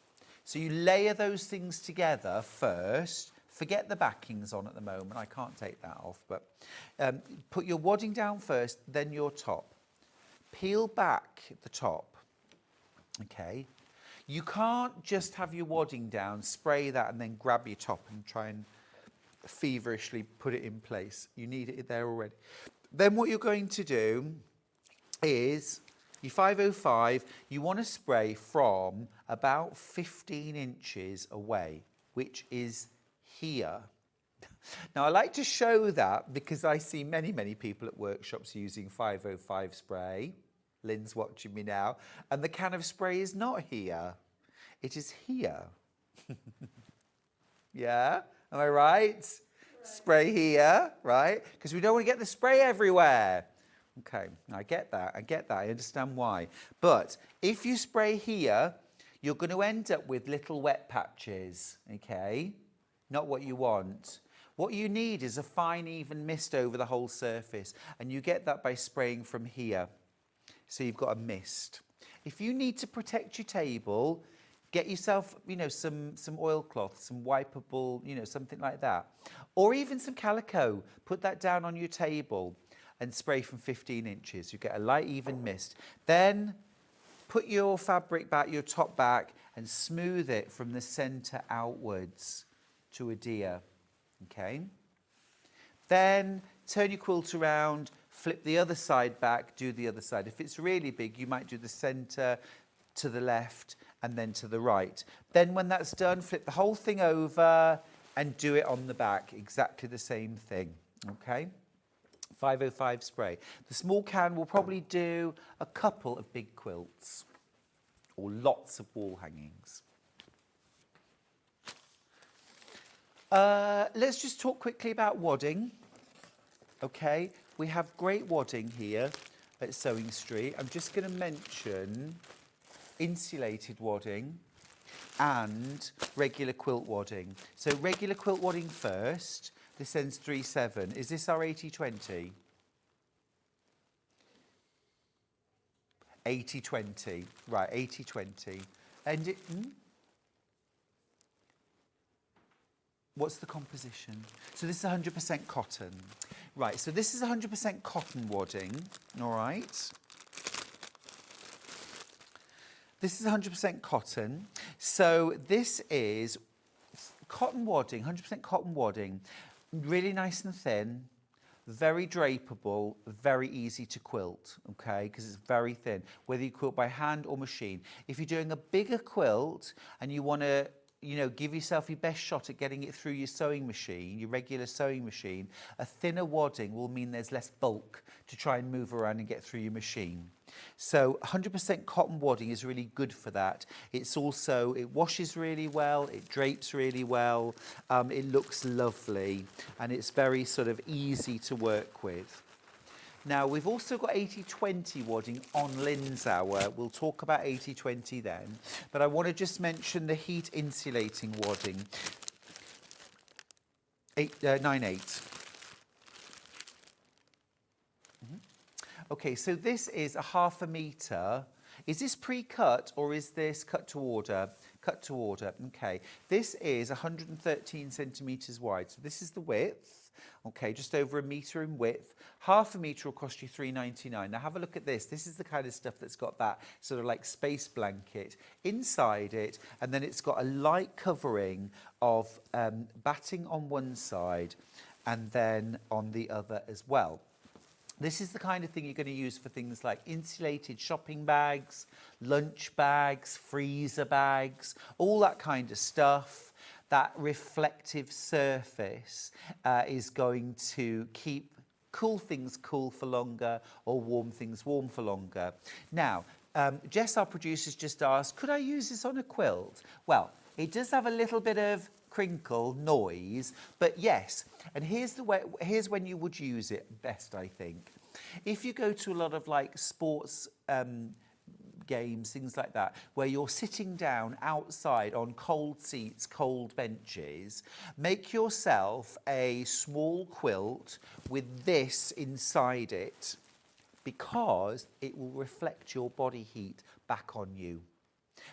So you layer those things together first. Forget the backings on at the moment. I can't take that off, but put your wadding down first, then your top. Peel back the top. Okay. You can't just have your wadding down, spray that, and then grab your top and try and feverishly put it in place. You need it there already. Then what you're going to do is your 505, you want to spray from about 15 inches away, which is here. Now, I like to show that because I see many, many people at workshops using 505 spray. Lynne's watching me now. And the can of spray is not here. It is here. Yeah? Am I right? Spray here, right? Because we don't want to get the spray everywhere. Okay, I get that, I understand why. But if you spray here, you're going to end up with little wet patches, okay? Not what you want. What you need is a fine, even mist over the whole surface, and you get that by spraying from here. So you've got a mist. If you need to protect your table, get yourself, you know, some oilcloth, some wipeable, you know, something like that. Or even some calico. Put that down on your table and spray from 15 inches. You get a light, even mist. Then put your fabric back, your top back, and smooth it from the center outwards to a deer. Okay? Then turn your quilt around, flip the other side back, do the other side. If it's really big, you might do the center to the left and then to the right. Then when that's done, flip the whole thing over and do it on the back. Exactly the same thing. Okay? 505 spray. The small can will probably do a couple of big quilts or lots of wall hangings. Let's just talk quickly about wadding. Okay, we have great wadding here at Sewing Street. I'm just going to mention insulated wadding and regular quilt wadding. So regular quilt wadding first. This ends 3/7. Is this our 80/20? 80/20. Right, 80/20. And it, what's the composition? So this is 100% cotton. Right, so this is 100% cotton wadding, all right? This is 100% cotton. So this is cotton wadding, 100% cotton wadding, really nice and thin, very drapable, very easy to quilt, okay, because it's very thin, whether you quilt by hand or machine. If you're doing a bigger quilt and you want to, you know, give yourself your best shot at getting it through your sewing machine, your regular sewing machine, a thinner wadding will mean there's less bulk to try and move around and get through your machine. So 100% cotton wadding is really good for that. It's also, it washes really well, it drapes really well, it looks lovely, and it's very sort of easy to work with. Now, we've also got 80/20 wadding on Lynne's hour. We'll talk about 80/20 then. But I want to just mention the heat insulating wadding. 9/8. Okay, so this is a 1/2 metre. Is this pre-cut or is this cut to order? Cut to order, okay. This is 113 centimetres wide. So this is the width. Okay, just over 1 metre in width. 1/2 metre will cost you £3.99. Now have a look at this. This is the kind of stuff that's got that sort of like space blanket inside it, and then it's got a light covering of batting on one side and then on the other as well. This is the kind of thing you're going to use for things like insulated shopping bags, lunch bags, freezer bags, all that kind of stuff. That reflective surface is going to keep cool things cool for longer or warm things warm for longer. Now, Jess, our producer's just asked, could I use this on a quilt? Well, it does have a little bit of crinkle noise, but yes, and here's when you would use it best, I think. If you go to a lot of like sports games, things like that, where you're sitting down outside on cold seats, cold benches, make yourself a small quilt with this inside it, because it will reflect your body heat back on you.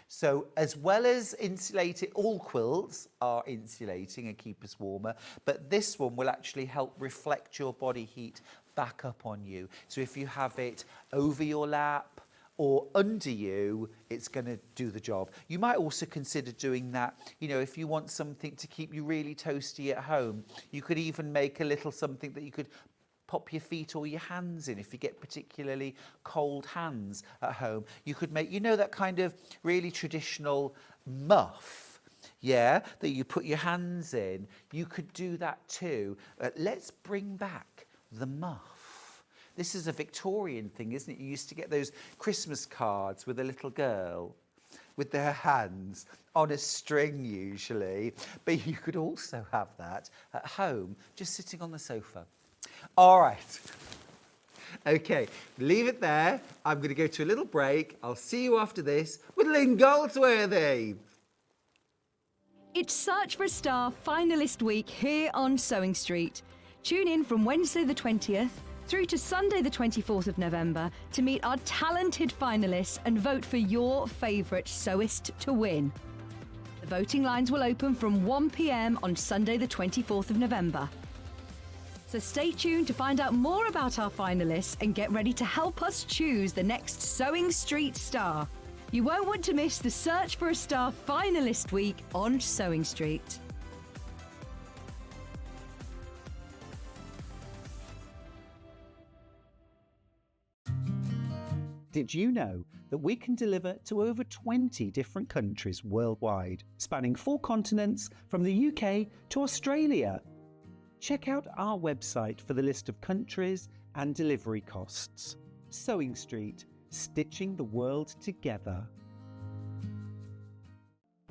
So as well as insulating, all quilts are insulating and keep us warmer, but this one will actually help reflect your body heat back up on you. So if you have it over your lap or under you, it's going to do the job. You might also consider doing that, you know, if you want something to keep you really toasty at home. You could even make a little something that you could pop your feet or your hands in if you get particularly cold hands at home. You could make, you know, that kind of really traditional muff, yeah, that you put your hands in. You could do that too. Let's bring back the muff. This is a Victorian thing, isn't it? You used to get those Christmas cards with a little girl with their hands on a string usually, but you could also have that at home, just sitting on the sofa. All right. Okay, leave it there. I'm going to go to a little break. I'll see you after this with Lynne Goldsworthy. It's Search for a Star finalist week here on Sewing Street. Tune in from Wednesday the 20th through to Sunday the 24th of November to meet our talented finalists and vote for your favourite sewist to win. The voting lines will open from 1 p.m. on Sunday the 24th of November. So stay tuned to find out more about our finalists and get ready to help us choose the next Sewing Street star. You won't want to miss the Search for a Star finalist week on Sewing Street. Did you know that we can deliver to over 20 different countries worldwide, spanning 4 continents from the UK to Australia? Check out our website for the list of countries and delivery costs. Sewing Street, stitching the world together.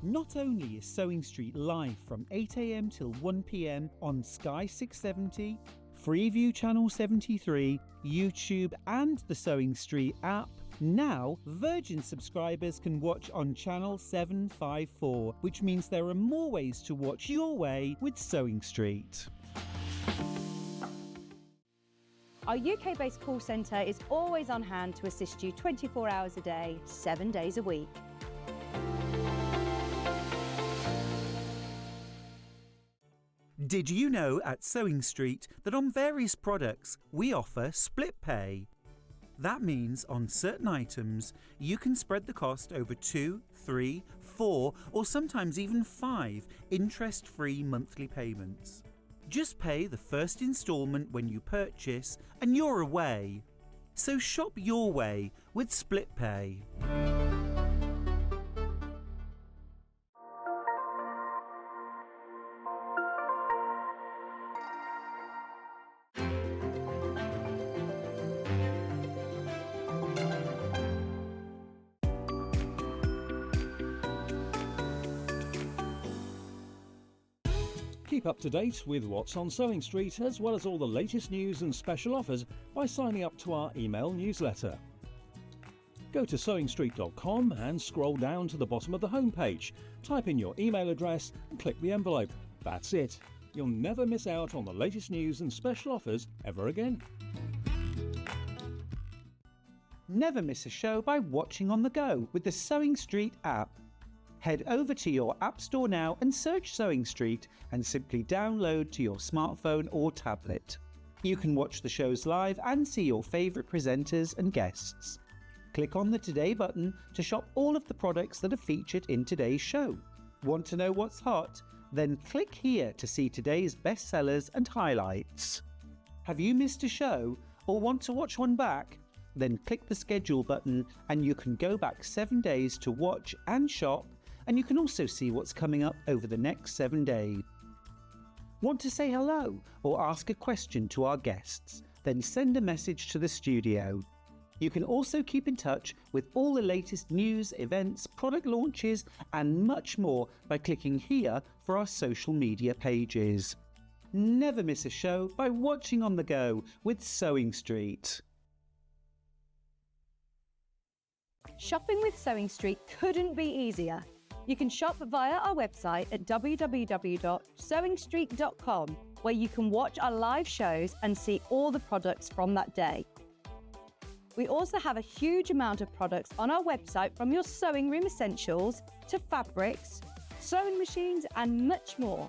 Not only is Sewing Street live from 8 a.m. till 1 p.m. on Sky 670, Freeview Channel 73, YouTube and the Sewing Street app, now Virgin subscribers can watch on Channel 754, which means there are more ways to watch your way with Sewing Street. Our UK-based call centre is always on hand to assist you 24 hours a day, 7 days a week. Did you know at Sewing Street that on various products we offer split pay? That means on certain items you can spread the cost over 2, 3, 4 or sometimes even 5 interest-free monthly payments. Just pay the first instalment when you purchase and you're away. So shop your way with split pay. Keep up to date with what's on Sewing Street, as well as all the latest news and special offers by signing up to our email newsletter. Go to sewingstreet.com and scroll down to the bottom of the homepage. Type in your email address and click the envelope. That's it. You'll never miss out on the latest news and special offers ever again. Never miss a show by watching on the go with the Sewing Street app. Head over to your App Store now and search Sewing Street and simply download to your smartphone or tablet. You can watch the shows live and see your favourite presenters and guests. Click on the Today button to shop all of the products that are featured in today's show. Want to know what's hot? Then click here to see today's bestsellers and highlights. Have you missed a show or want to watch one back? Then click the schedule button and you can go back 7 days to watch and shop, and you can also see what's coming up over the next 7 days. Want to say hello or ask a question to our guests? Then send a message to the studio. You can also keep in touch with all the latest news, events, product launches and much more by clicking here for our social media pages. Never miss a show by watching on the go with Sewing Street. Shopping with Sewing Street couldn't be easier. You can shop via our website at www.sewingstreet.com, where you can watch our live shows and see all the products from that day. We also have a huge amount of products on our website, from your sewing room essentials to fabrics, sewing machines and much more.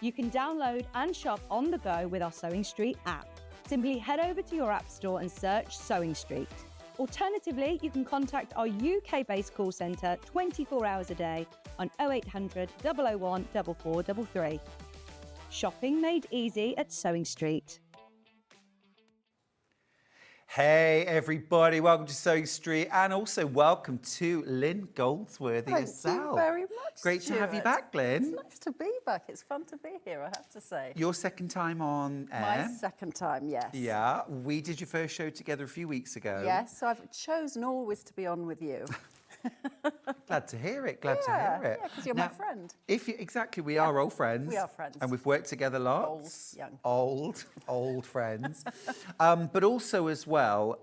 You can download and shop on the go with our Sewing Street app. Simply head over to your App Store and search Sewing Street. Alternatively, you can contact our UK-based call centre 24 hours a day on 0800 001 4433. Shopping made easy at Sewing Street. Hey everybody, welcome to Sewing Street and also welcome to Lynne Goldsworthy herself. Thank you very much, Great to have you back, Lynne. It's nice to be back. It's fun to be here, I have to say. Your second time on air. My second time, yes. Yeah, we did your first show together a few weeks ago. Yes, so I've chosen always to be on with you. Glad to hear it, glad to hear it. Yeah, because you're my friend. Exactly, we are old friends. We are friends. And we've worked together lots. Old, young. Old friends. But also as well,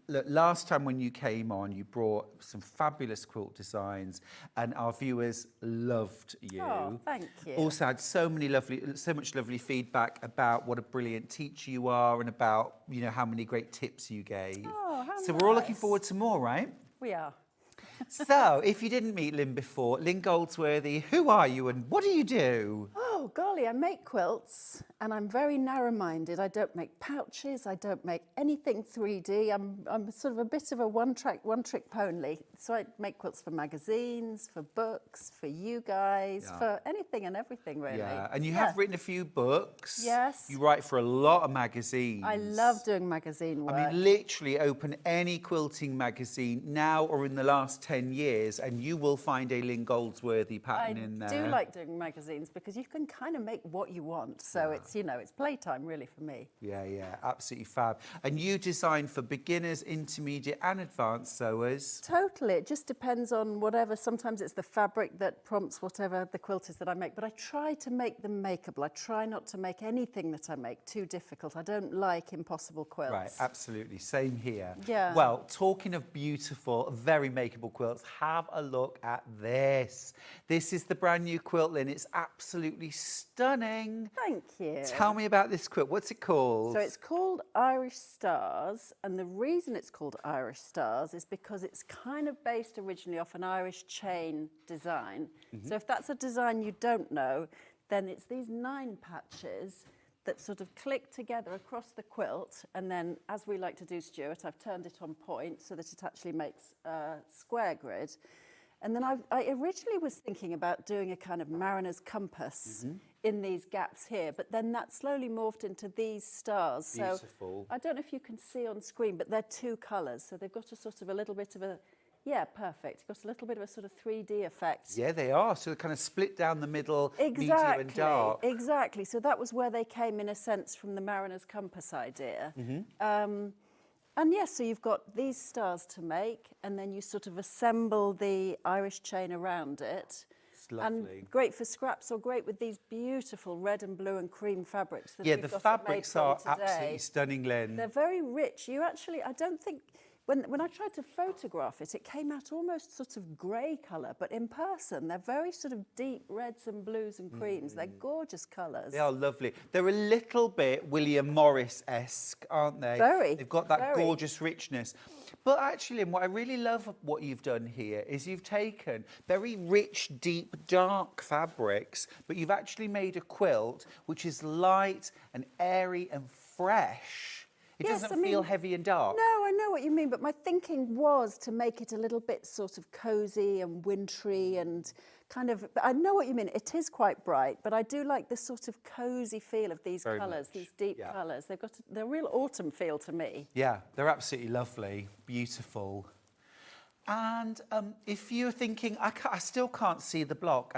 look, last time when you came on, you brought some fabulous quilt designs and our viewers loved you. Oh, thank you. Also had so much lovely feedback about what a brilliant teacher you are and about, you know, how many great tips you gave. Oh, how So we're all looking nice. forward to more, right? We are. So, if you didn't meet Lynne before, Lynne Goldsworthy, who are you and what do you do? Oh, golly, I make quilts and I'm very narrow-minded. I don't make pouches. I don't make anything 3D. I'm sort of a bit of a one-trick pony. So I make quilts for magazines, for books, for you guys, for anything and everything, really. Yeah, and you have written a few books. Yes. You write for a lot of magazines. I love doing magazine work. I mean, literally open any quilting magazine now or in the last 10 years and you will find a Lynne Goldsworthy pattern in there. I do like doing magazines because you can kind of make what you want. So it's, you know, it's playtime really for me. Yeah, absolutely fab. And you design for beginners, intermediate and advanced sewers. Totally. It just depends on whatever. Sometimes it's the fabric that prompts whatever the quilt is that I make. But I try to make them makeable. I try not to make anything that I make too difficult. I don't like impossible quilts. Right, absolutely. Same here. Yeah. Well, talking of beautiful, very makeable quilts, have a look at this. This is the brand new quilt, Lynne. It's absolutely stunning. Thank you. Tell me about this quilt. What's it called? So it's called Irish Stars, and the reason it's called Irish Stars is because it's kind of based originally off an Irish chain design. So if that's a design you don't know, then it's these 9 patches that sort of click together across the quilt, and then, as we like to do, Stuart, I've turned it on point so that it actually makes a square grid. And then I originally was thinking about doing a kind of mariner's compass in these gaps here, but then that slowly morphed into these stars. Beautiful. So I don't know if you can see on screen, but they're 2 colours. So they've got a sort of a little bit of a, perfect. Got a little bit of a sort of 3D effect. Yeah, they are. So they're kind of split down the middle, Exactly, medium and dark. exactly. So that was where they came, in a sense, from the mariner's compass idea. And yes, so you've got these stars to make, and then you sort of assemble the Irish chain around it. It's lovely. And great for scraps, or great with these beautiful red and blue and cream fabrics that Yeah, we've the got fabrics at are Maidstone today. absolutely stunning, Lynne. They're very rich. You actually, I don't think, when I tried to photograph it, it came out almost sort of grey colour, but in person, they're very sort of deep reds and blues and creams. They're gorgeous colours. They are lovely. They're a little bit William Morris-esque, aren't they? Very. They've got that very. gorgeous richness. But actually, what I really love what you've done here is you've taken very rich, deep, dark fabrics, but you've actually made a quilt which is light and airy and fresh. It doesn't feel heavy and dark. No, I know what you mean, but my thinking was to make it a little bit sort of cosy and wintry and kind of, I know what you mean. It is quite bright, but I do like the sort of cosy feel of these colours, these deep colours. They've got the real autumn feel to me. Yeah, they're absolutely lovely, beautiful. And if you're thinking, I still can't see the block,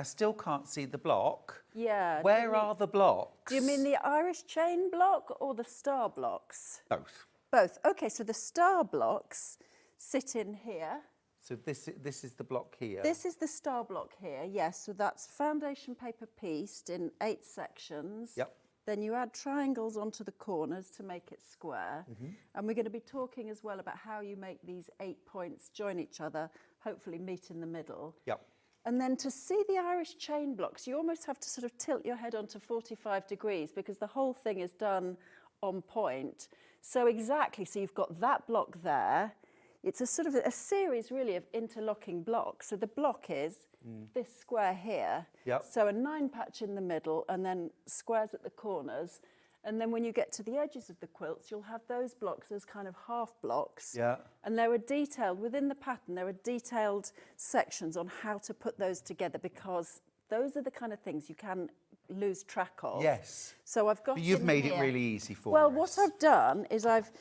Yeah. where are the blocks? Do you mean the Irish chain block or the star blocks? Both. Both. Okay, so the star blocks sit in here. So this is the block here. This is the star block here, yes. So that's foundation paper pieced in 8 sections. Yep. Then you add triangles onto the corners to make it square. And we're going to be talking as well about how you make these 8 points join each other, hopefully meet in the middle. Yep. And then to see the Irish chain blocks, you almost have to sort of tilt your head onto 45 degrees because the whole thing is done on point. So exactly, so you've got that block there. It's a sort of a series really of interlocking blocks. So the block is this square here. Yep. So a 9 patch in the middle and then squares at the corners. And then when you get to the edges of the quilts, you'll have those blocks as kind of half blocks. Yeah. And there are detailed, within the pattern, there are detailed sections on how to put those together, because those are the kind of things you can lose track of. Yes. So I've got But you've in made here- it really easy for us. Well, what I've done is I've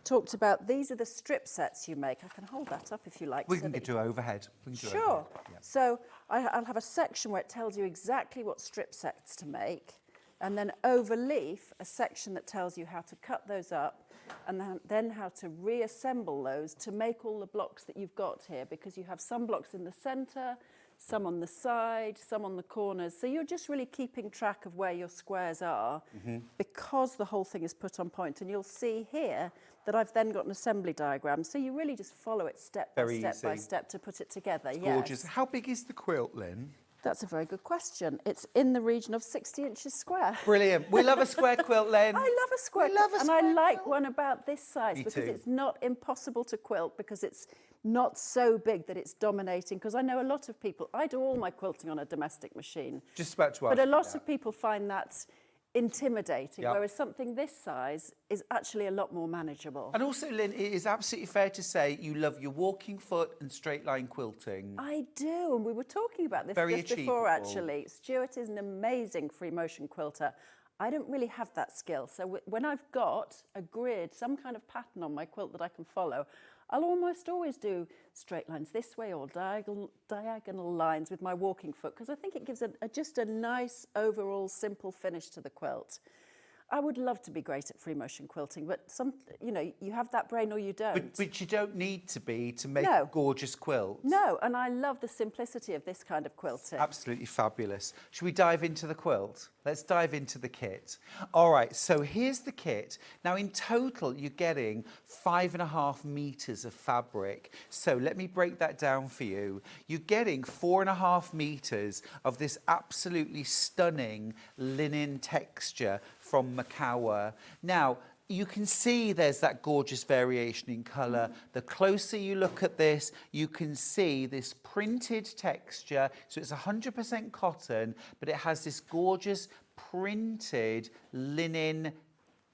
talked about, these are the strip sets you make. I can hold that up if you like. We so can that get to overhead. We can do Sure. overhead. Yeah. So I'll have a section where it tells you exactly what strip sets to make, and then over leaf, a section that tells you how to cut those up, and then how to reassemble those to make all the blocks that you've got here, because you have some blocks in the centre, some on the side, some on the corners. So you're just really keeping track of where your squares are, because the whole thing is put on point. And you'll see here that I've then got an assembly diagram. So you really just follow it step by Very step by easy. step to put it together. Gorgeous. Yes. How big is the quilt, Lynn? That's a very good question. It's in the region of 60 inches square. Brilliant. We love a square quilt, Lynn. I love a square We love quilt, a and I square like quilt. one about this size Me because too. it's not impossible to quilt, because it's not so big that it's dominating. Because I know a lot of people, I do all my quilting on a domestic machine, Just about to ask but a you lot that. of people find that intimidating, Yeah. whereas something this size is actually a lot more manageable. And also, Lynn, it is absolutely fair to say you love your walking foot and straight line quilting. I do, and we were talking about this Very just before, achievable. actually. Stuart is an amazing free motion quilter. I don't really have that skill, so when I've got a grid, some kind of pattern on my quilt that I can follow, I'll almost always do straight lines this way or diagonal lines with my walking foot, because I think it gives just a nice overall simple finish to the quilt. I would love to be great at free motion quilting, but you have that brain or you don't. But you don't need to be to make No. a gorgeous quilt. No, and I love the simplicity of this kind of quilting. Absolutely fabulous. Should we dive into the quilt? Let's dive into the kit. All right, so here's the kit. Now, in total, you're getting 5.5 meters of fabric. So let me break that down for you. You're getting 4.5 meters of this absolutely stunning linen texture from Macawa. Now, you can see there's that gorgeous variation in colour. The closer you look at this, you can see this printed texture. So it's 100% cotton, but it has this gorgeous printed linen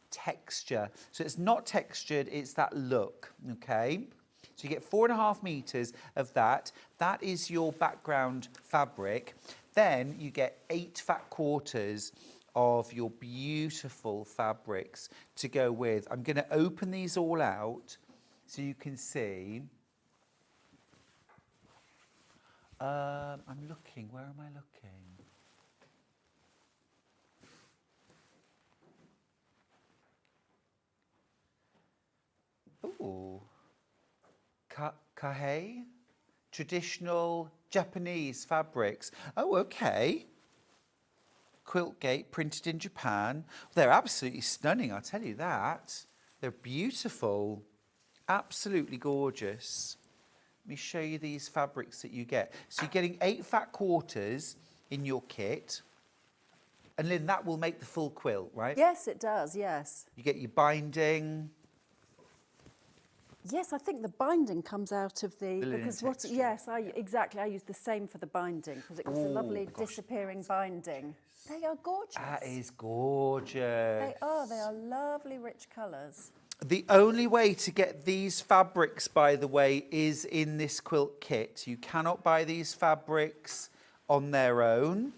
texture. So it's not textured, it's that look, okay? So you get 4.5 meters of that. That is your background fabric. Then you get 8 fat quarters of your beautiful fabrics to go with. I'm going to open these all out so you can see. I'm looking. Where am I looking? Ooh. Kahei? Traditional Japanese fabrics. Oh, okay. Quilt gate printed in Japan. They're absolutely stunning, I'll tell you that. They're beautiful, absolutely gorgeous. Let me show you these fabrics that you get. So you're getting 8 fat quarters in your kit. And Lynn, that will make the full quilt, right? Yes, it does, yes. You get your binding. Yes, I think the binding comes out of the linen because texture. yes, exactly. I use the same for the binding because it was a lovely disappearing binding. They are gorgeous. That is gorgeous. They are. They are lovely, rich colours. The only way to get these fabrics, by the way, is in this quilt kit. You cannot buy these fabrics on their own.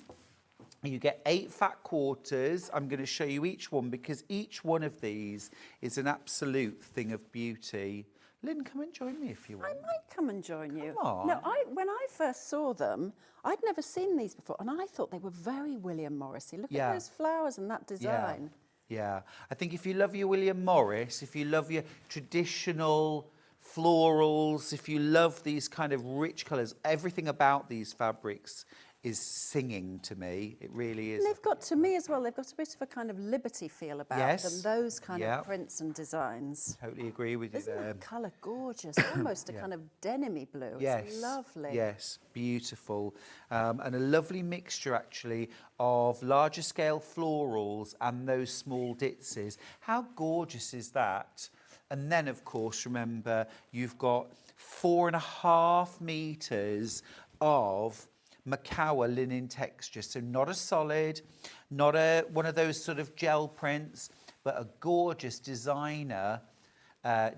You get 8 fat quarters. I'm going to show you each one because each one of these is an absolute thing of beauty. Lynn, come and join me if you want. I might come and join you. Come on. No, when I first saw them, I'd never seen these before, and I thought they were very William Morrissey. Look at those flowers and that design. Yeah. I think if you love your William Morris, if you love your traditional florals, if you love these kind of rich colours, everything about these fabrics is singing to me. It really is. And they've got, to me as well, they've got a bit of a kind of liberty feel about them, those kind of prints and designs. Totally agree with you Isn't there. that colour gorgeous? Almost a kind of denim-y blue. Yes. It's lovely. Yes, beautiful. And a lovely mixture, actually, of larger scale florals and those small ditzes. How gorgeous is that? And then, of course, remember, you've got 4.5 meters of Macawa linen texture. So not a solid, not one of those sort of gel prints, but a gorgeous designer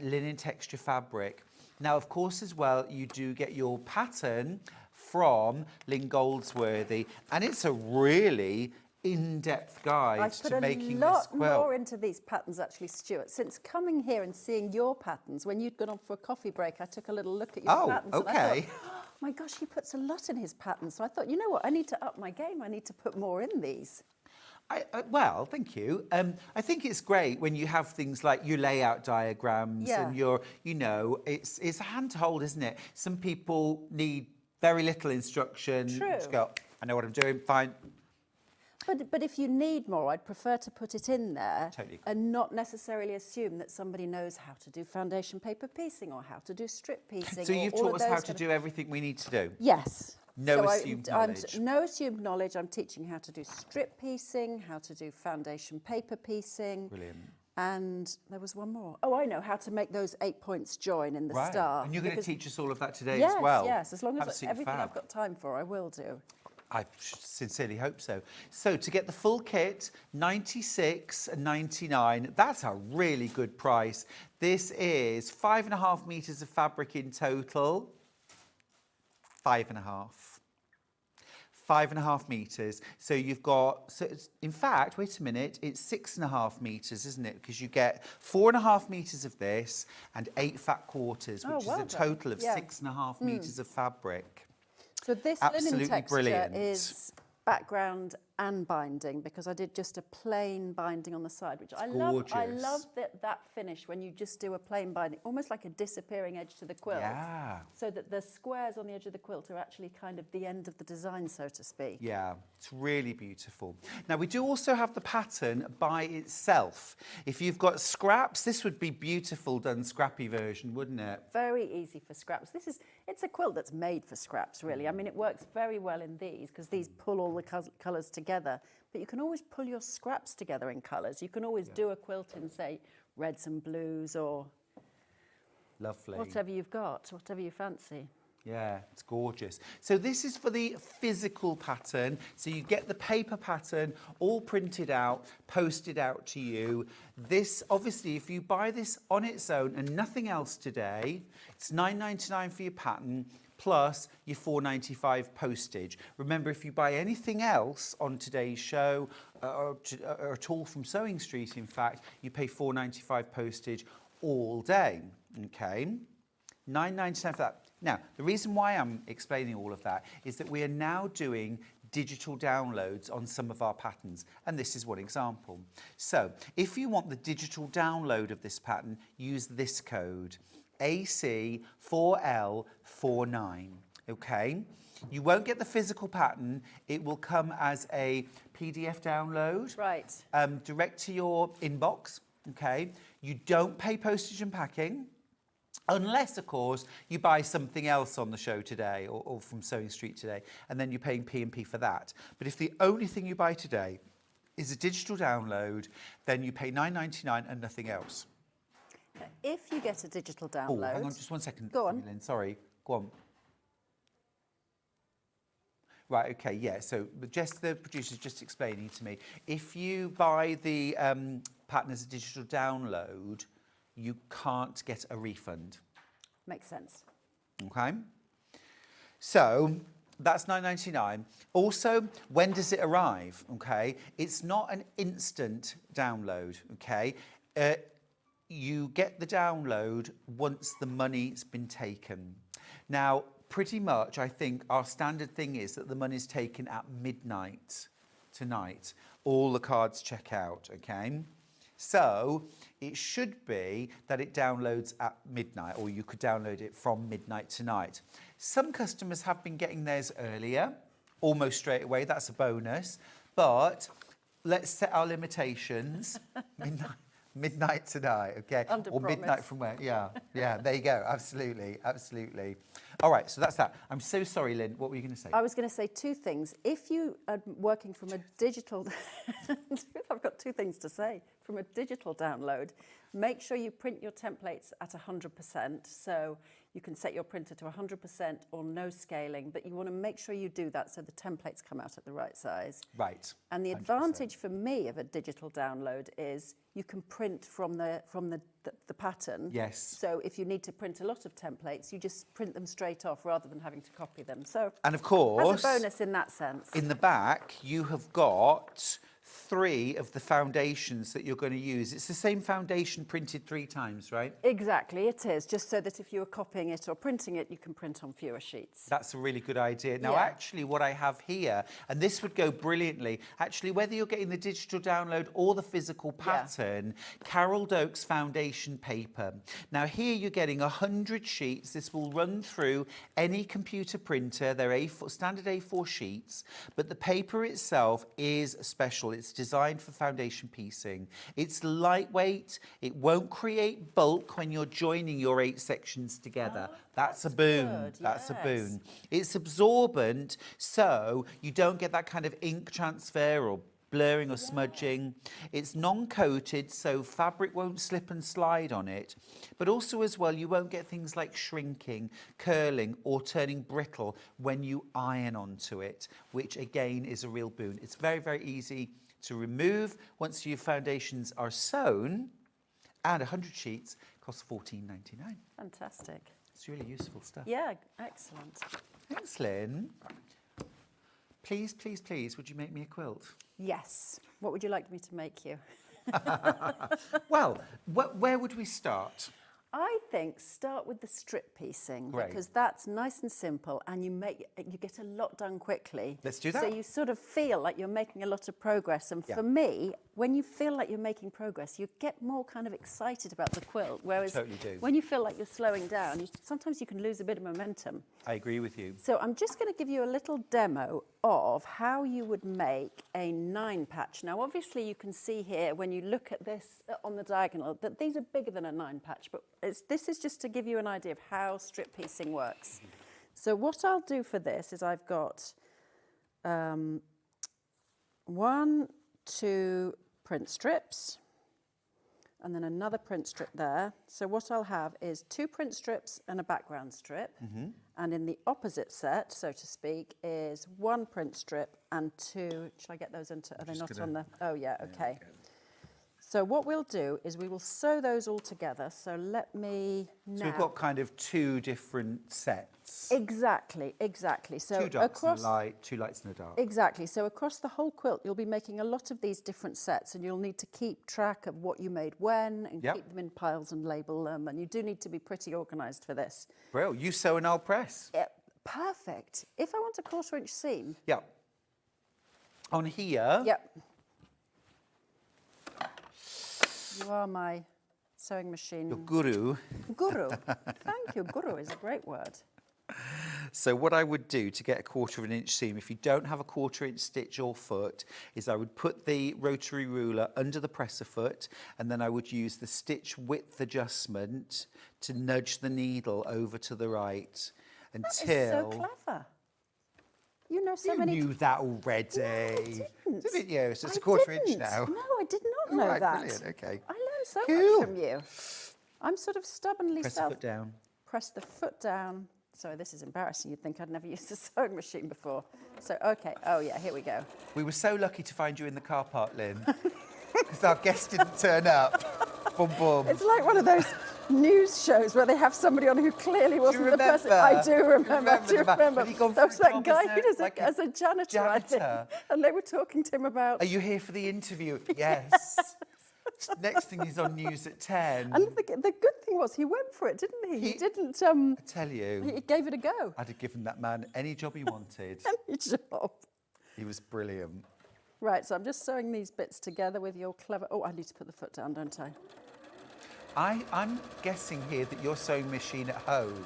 linen texture fabric. Now, of course, as well, you do get your pattern from Lynne Goldsworthy, and it's a really in-depth guide to making this quilt. I've put a lot more into these patterns, actually, Stuart. Since coming here and seeing your patterns, when you'd gone on for a coffee break, I took a little look at your patterns. Okay. And I thought, oh my gosh, he puts a lot in his patterns. So I thought, you know what, I need to up my game. I need to put more in these. Well, thank you. I think it's great when you have things like your layout diagrams and your, you know, it's a hand to hold, isn't it? Some people need very little instruction. True. Just go, I know what I'm doing, fine. But if you need more, I'd prefer to put it in there and not necessarily assume that somebody knows how to do foundation paper piecing or how to do strip piecing. So you've taught us how to do everything we need to do? Yes. No assumed knowledge. No assumed knowledge. I'm teaching how to do strip piecing, how to do foundation paper piecing. Brilliant. And there was one more. Oh, I know how to make those 8 points join in the star. And you're going to teach us all of that today as well? Yes, as long as Absolutely everything fab. I've got time for, I will do. I sincerely hope so. So to get the full kit, $96.99. That's a really good price. This is 5.5 meters of fabric in total. 5.5. 5.5 meters. So you've got, so it's, in fact, wait a minute, it's 6.5 meters, isn't it? Because you get 4.5 meters of this and 8 fat quarters, which is a total of 6.5 meters of fabric. So this Absolutely linen texture brilliant. is background and binding, because I did just a plain binding on the side, which I love. I love that finish when you just do a plain binding, almost like a disappearing edge to the quilt. Yeah. So that the squares on the edge of the quilt are actually kind of the end of the design, so to speak. Yeah, it's really beautiful. Now, we do also have the pattern by itself. If you've got scraps, this would be beautiful done scrappy version, wouldn't it? Very easy for scraps. It's a quilt that's made for scraps, really. I mean, it works very well in these because these pull all the colours together. But you can always pull your scraps together in colours. You can always do a quilt in, say, reds and blues or Lovely. whatever you've got, whatever you fancy. Yeah, it's gorgeous. So this is for the physical pattern. So you get the paper pattern all printed out, posted out to you. This, obviously, if you buy this on its own and nothing else today, it's $9.99 for your pattern, plus your $4.95 postage. Remember, if you buy anything else on today's show, or at all from Sewing Street, in fact, you pay $4.95 postage all day, okay? $9.99 for that. Now, the reason why I'm explaining all of that is that we are now doing digital downloads on some of our patterns, and this is one example. So, if you want the digital download of this pattern, use this code, AC4L49, okay? You won't get the physical pattern. It will come as a PDF download. Right. Direct to your inbox, okay? You don't pay postage and packing. Unless, of course, you buy something else on the show today or from Sewing Street today, and then you're paying P&P for that. But if the only thing you buy today is a digital download, then you pay $9.99 and nothing else. If you get a digital download... Oh, hang on just one second. Go on. Lynn, sorry. Go on. Right, okay, yeah. So just the producer's just explaining to me. If you buy the pattern as a digital download, you can't get a refund. Makes sense. Okay. So that's $9.99. Also, when does it arrive? Okay. It's not an instant download. Okay. You get the download once the money's been taken. Now, pretty much, I think our standard thing is that the money's taken at midnight tonight. All the cards check out. Okay. So it should be that it downloads at midnight, or you could download it from midnight tonight. Some customers have been getting theirs earlier, almost straight away. That's a bonus. But let's set our limitations. Midnight tonight, okay? Under or promise. Midnight from where? Yeah, yeah, there you go. Absolutely, absolutely. All right, so that's that. I'm so sorry, Lynn. What were you going to say? I was going to say two things. If you are working from a digital... I've got two things to say. From a digital download, make sure you print your templates at 100%. So You can set your printer to 100% or no scaling, but you want to make sure you do that so the templates come out at the right size. Right. And the 100%. advantage for me of a digital download is you can print from the pattern. Yes. So if you need to print a lot of templates, you just print them straight off rather than having to copy them. So, And of course, as a bonus in that sense. in the back, you have got 3 of the foundations that you're going to use. It's the same foundation printed 3 times, right? Exactly, it is, just so that if you are copying it or printing it, you can print on fewer sheets. That's a really good idea. Now, Yeah. actually, what I have here, and this would go brilliantly, actually, whether you're getting the digital download or the physical pattern, Carol Doak's foundation paper. Now, here you're getting 100 sheets. This will run through any computer printer. They're A4, standard A4 sheets, but the paper itself is special. It's designed for foundation piecing. It's lightweight. It won't create bulk when you're joining your 8 sections together. That's a boon. good, That's a yes. boon. It's absorbent, so you don't get that kind of ink transfer or blurring or smudging. It's non-coated, so fabric won't slip and slide on it. But also as well, you won't get things like shrinking, curling or turning brittle when you iron onto it, which again is a real boon. It's very, very easy to remove once your foundations are sewn, and 100 sheets costs $14.99. Fantastic. It's really useful stuff. Yeah, excellent. Thanks, Lynn. Please, please, please, would you make me a quilt? Yes. What would you like me to make you? Well, where would we start? I think start with the strip piecing, Great. because that's nice and simple, and you get a lot done quickly. Let's do that. So you sort of feel like you're making a lot of progress. And Yeah. for me, when you feel like you're making progress, you get more kind of excited about the quilt. Whereas totally do. when you feel like you're slowing down, sometimes you can lose a bit of momentum. I agree with you. So I'm just going to give you a little demo of how you would make a 9 patch. Now, obviously, you can see here when you look at this on the diagonal that these are bigger than a 9 patch, but this is just to give you an idea of how strip piecing works. So what I'll do for this is I've got 1, 2 print strips, and then another print strip there. So what I'll have is 2 print strips and a background strip. And in the opposite set, so to speak, is 1 print strip and 2. Should I get those into? Are they not on the? Oh yeah, okay. So what we'll do is we will sew those all together. So let me now. So we've got kind of 2 different sets. Exactly, exactly. So 2 darks and a light, 2 lights and a dark. Exactly. So across the whole quilt, you'll be making a lot of these different sets, and you'll need to keep track of what you made when, and Yep. keep them in piles and label them. And you do need to be pretty organised for this. Brill, you sew and I'll press. Perfect. If I want a 1/4 inch seam. Yeah. On here. Yep. You are my sewing machine. Your guru. Guru. Thank you. Guru is a great word. So what I would do to get a 1/4 inch seam, if you don't have a 1/4 inch stitch or foot, is I would put the rotary ruler under the presser foot, and then I would use the stitch width adjustment to nudge the needle over to the right until... That is so clever. You know so You many... knew that already. No, I didn't. Didn't you? So it's I a 1/4 inch didn't. now. No, I did not All know right, that. brilliant, okay. I learned so Cool. much from you. I'm sort of stubbornly Press the foot down. Press the foot down. Sorry, this is embarrassing. You'd think I'd never used a sewing machine before. So, okay. Oh, yeah, here we go. We were so lucky to find you in the car park, Lynn, because our guest didn't turn up. Boom, boom. It's like one of those news shows where they have somebody on who clearly wasn't the person. remember? I do remember. I do remember. Had he gone There was through that guy jobs who was like as a janitor, I think. janitor? And they were talking to him about... Are you here for the interview? Yes. Next thing he's on news at 10. And the good thing was he went for it, didn't he? He didn't... I tell you, He gave it a go. I'd have given that man any job he wanted. Any job. He was brilliant. Right, so I'm just sewing these bits together with your clever... Oh, I need to put the foot down, don't I? I'm guessing here that your sewing machine at home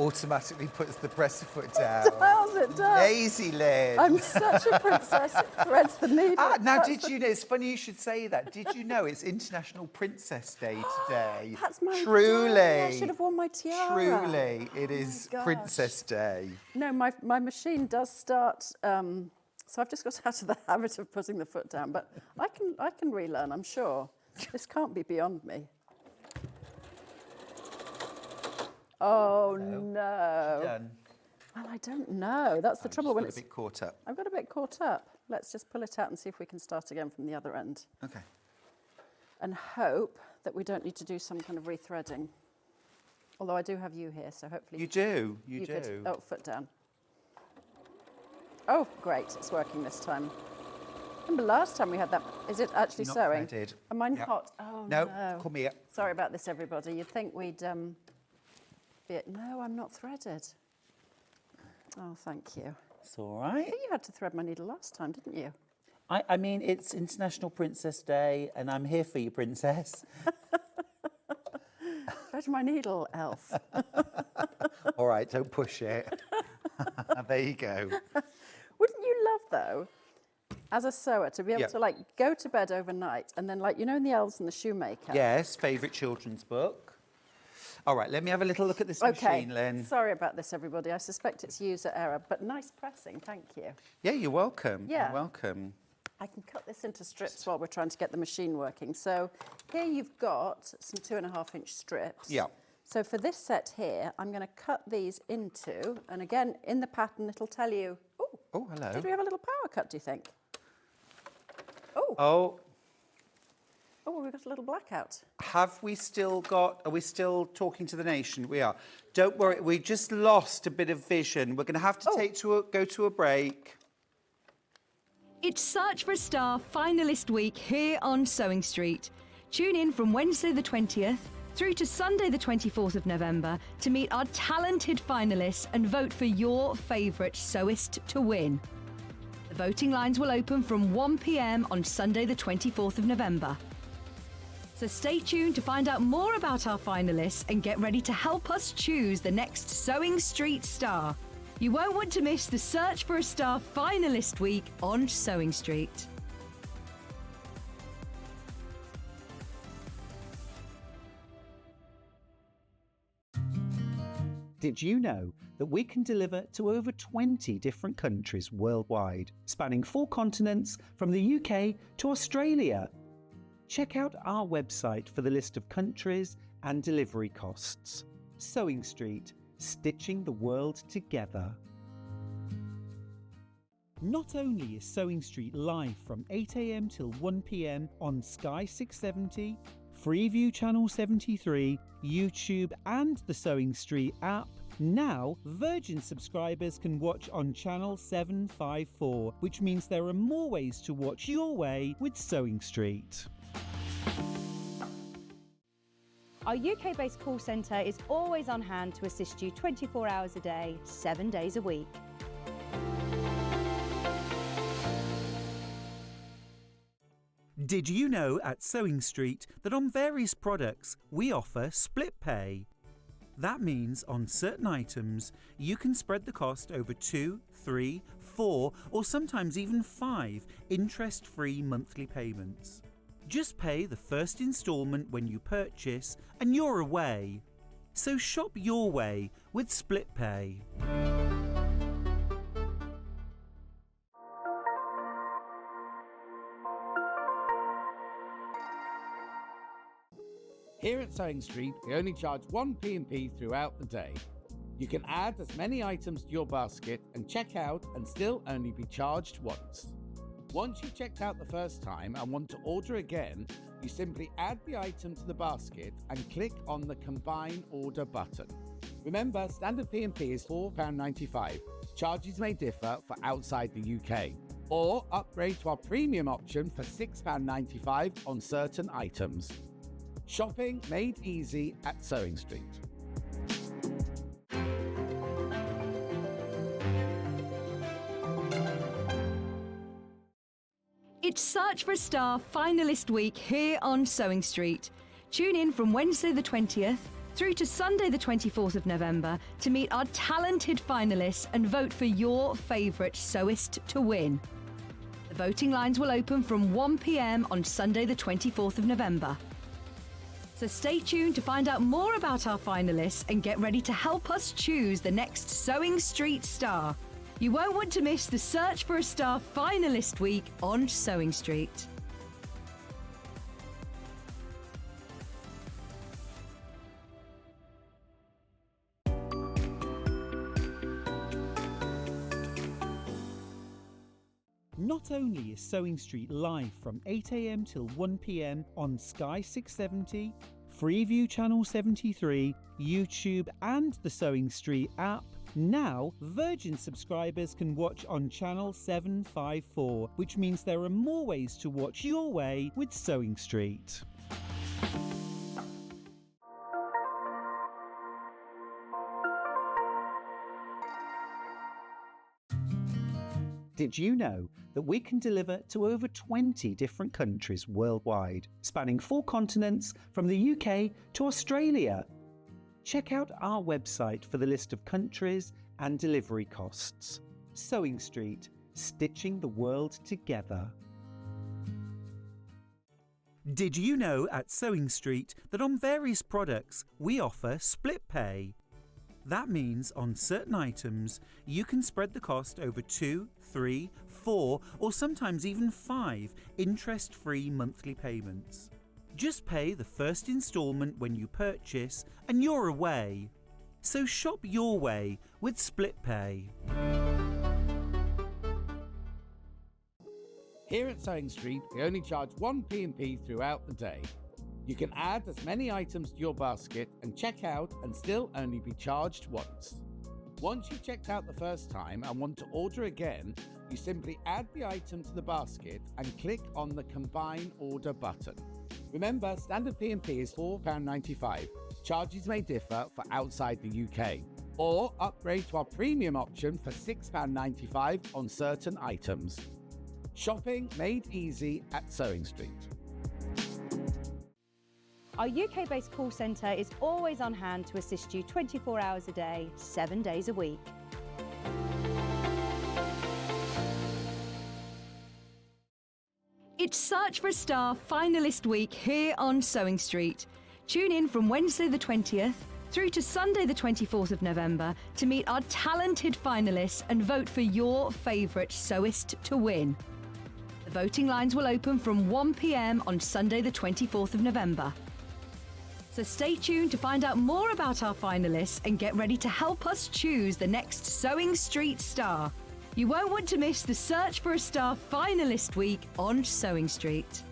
automatically puts the presser foot down. It does. Lazy Lynn. I'm such a princess. It threads the needle. Now, did you know, it's funny you should say that. Did you know it's International Princess Day today? That's my Truly. day. I should have worn my tiara. Truly, it is gosh. Princess Day. No, my machine does start... so I've just got out of the habit of putting the foot down, but I can relearn, I'm sure. This can't be beyond me. Oh, What's no. she done? Well, I don't know. That's the trouble when Just got a bit caught up. I've got a bit caught up. Let's just pull it out and see if we can start again from the other end. Okay. And hope that we don't need to do some kind of rethreading. Although I do have you here, so hopefully... You do. You could- do. oh, foot down. Oh, great. It's working this time. Remember last time we had that... Is it actually Not sewing? threaded. Am mine Yep. hot? Oh, No, no. come here. Sorry about this, everybody. You'd think we'd be... No, I'm not threaded. Oh, thank you. It's all right. You had to thread my needle last time, didn't you? I mean, it's International Princess Day, and I'm here for you, Princess. Thread my needle, elf. All right, don't push it. There you go. Wouldn't you love, though, as a sewer, to be able Yeah. to, like, go to bed overnight and then, like, you know in The Elves and the Shoemaker? Yes, favourite children's book. All right, let me have a little look at this Okay, machine, Lynn. sorry about this, everybody. I suspect it's user error, but nice pressing, thank you. Yeah, you're welcome. Yeah. You're welcome. I can cut this into strips while we're trying to get the machine working. So here you've got some 2.5-inch strips. Yeah. So for this set here, I'm going to cut these into, and again, in the pattern, it'll tell you, oh, Oh, hello. did we have a little power cut, do you think? Oh, Oh, well, we've got a little blackout. have we still got... Are we still talking to the nation? We are. Don't worry, we just lost a bit of vision. We're going to have to go to a break. It's Search for a Star finalist week here on Sewing Street. Tune in from Wednesday the 20th through to Sunday the 24th of November to meet our talented finalists and vote for your favourite sewist to win. The voting lines will open from 1 p.m. on Sunday the 24th of November. So stay tuned to find out more about our finalists and get ready to help us choose the next Sewing Street star. You won't want to miss the Search for a Star finalist week on Sewing Street. Did you know that we can deliver to over 20 different countries worldwide, spanning 4 continents from the UK to Australia? Check out our website for the list of countries and delivery costs. Sewing Street, stitching the world together. Not only is Sewing Street live from 8 a.m. till 1 p.m. on Sky 670, Freeview Channel 73, YouTube and the Sewing Street app, now Virgin subscribers can watch on Channel 754, which means there are more ways to watch your way with Sewing Street. Our UK-based call centre is always on hand to assist you 24 hours a day, 7 days a week. Did you know at Sewing Street that on various products we offer split pay? That means on certain items you can spread the cost over 2, 3, 4 or sometimes even 5 interest-free monthly payments. Just pay the first instalment when you purchase and you're away. So shop your way with split pay. Here at Sewing Street, we only charge one P&P throughout the day. You can add as many items to your basket and check out and still only be charged once. Once you've checked out the first time and want to order again, you simply add the item to the basket and click on the Combine Order button. Remember, standard P&P is £4.95. Charges may differ for outside the UK. Or upgrade to our premium option for £6.95 on certain items. Shopping made easy at Sewing Street. It's Search for a Star finalist week here on Sewing Street. Tune in from Wednesday the 20th through to Sunday the 24th of November to meet our talented finalists and vote for your favourite sewist to win. The voting lines will open from 1 p.m. on Sunday the 24th of November. So stay tuned to find out more about our finalists and get ready to help us choose the next Sewing Street star. You won't want to miss the Search for a Star finalist week on Sewing Street. Not only is Sewing Street live from 8 a.m. till 1 p.m. on Sky 670, Freeview Channel 73, YouTube and the Sewing Street app, now Virgin subscribers can watch on Channel 754, which means there are more ways to watch your way with Sewing Street. Did you know that we can deliver to over 20 different countries worldwide, spanning 4 continents from the UK to Australia? Check out our website for the list of countries and delivery costs. Sewing Street, stitching the world together. Did you know at Sewing Street that on various products we offer split pay? That means on certain items, you can spread the cost over 2, 3, 4, or sometimes even 5 interest-free monthly payments. Just pay the first instalment when you purchase and you're away. So shop your way with split pay. Here at Sewing Street, we only charge one P&P throughout the day. You can add as many items to your basket and check out and still only be charged once. Once you've checked out the first time and want to order again, you simply add the item to the basket and click on the Combine Order button. Remember, standard P&P is £4.95. Charges may differ for outside the UK. Or upgrade to our premium option for £6.95 on certain items. Shopping made easy at Sewing Street. Our UK-based call centre is always on hand to assist you 24 hours a day, 7 days a week. It's Search for a Star finalist week here on Sewing Street. Tune in from Wednesday the 20th through to Sunday the 24th of November to meet our talented finalists and vote for your favourite sewist to win. The voting lines will open from 1 p.m. on Sunday the 24th of November. So stay tuned to find out more about our finalists and get ready to help us choose the next Sewing Street star. You won't want to miss the Search for a Star finalist week on Sewing Street.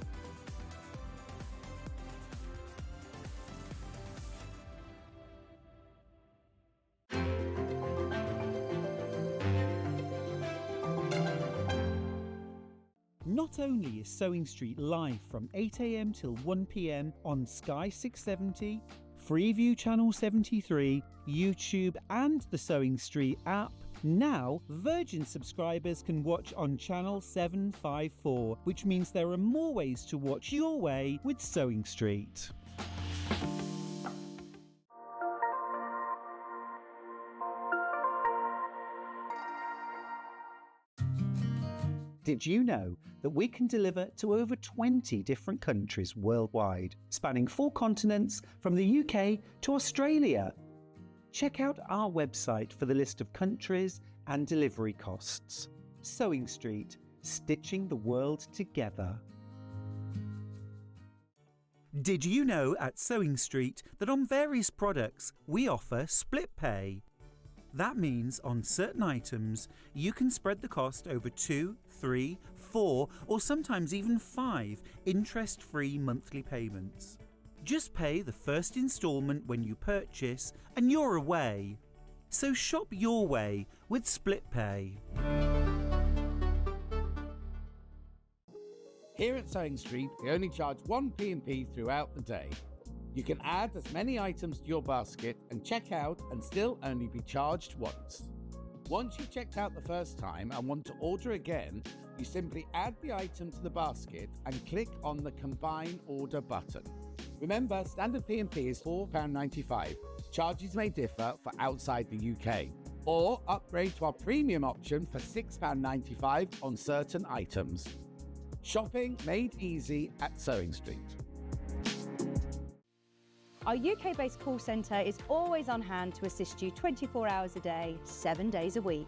Not only is Sewing Street live from 8 a.m. till 1 p.m. on Sky 670, Freeview Channel 73, YouTube and the Sewing Street app, now Virgin subscribers can watch on Channel 754, which means there are more ways to watch your way with Sewing Street. Did you know that we can deliver to over 20 different countries worldwide, spanning 4 continents from the UK to Australia? Check out our website for the list of countries and delivery costs. Sewing Street, stitching the world together. Did you know at Sewing Street that on various products we offer split pay? That means on certain items, you can spread the cost over 2, 3, 4, or sometimes even 5 interest-free monthly payments. Just pay the first instalment when you purchase and you're away. So shop your way with split pay. Here at Sewing Street, we only charge one P&P throughout the day. You can add as many items to your basket and check out and still only be charged once. Once you've checked out the first time and want to order again, you simply add the item to the basket and click on the Combine Order button. Remember, standard P&P is £4.95. Charges may differ for outside the UK. Or upgrade to our premium option for £6.95 on certain items. Shopping made easy at Sewing Street. Our UK-based call centre is always on hand to assist you 24 hours a day, 7 days a week.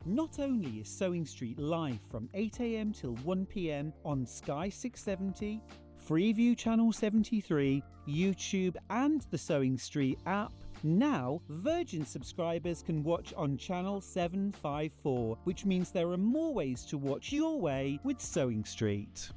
Not only is Sewing Street live from 8 a.m. till 1 p.m. on Sky 670, Freeview Channel 73, YouTube and the Sewing Street app, Now, Virgin subscribers can watch on channel 754, which means there are more ways to watch your way with Sewing Street.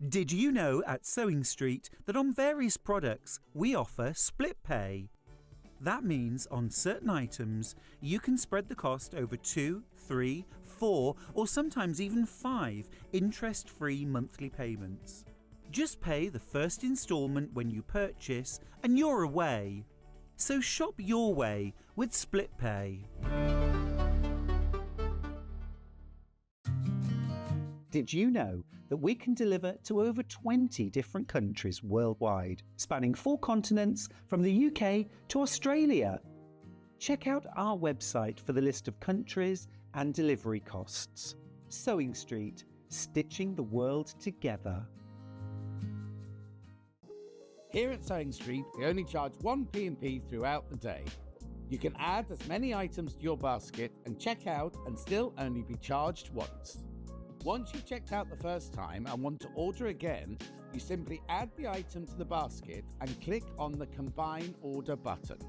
Did you know at Sewing Street that on various products we offer split pay? That means on certain items you can spread the cost over 2, 3, 4 or sometimes even 5 interest-free monthly payments. Just pay the first instalment when you purchase and you're away. So shop your way with split pay. Did you know that we can deliver to over 20 different countries worldwide, spanning 4 continents from the UK to Australia? Check out our website for the list of countries and delivery costs. Sewing Street, stitching the world together. Here at Sewing Street, we only charge 1 P&P throughout the day. You can add as many items to your basket and check out and still only be charged once. Once you've checked out the first time and want to order again, you simply add the item to the basket and click on the Combine Order button.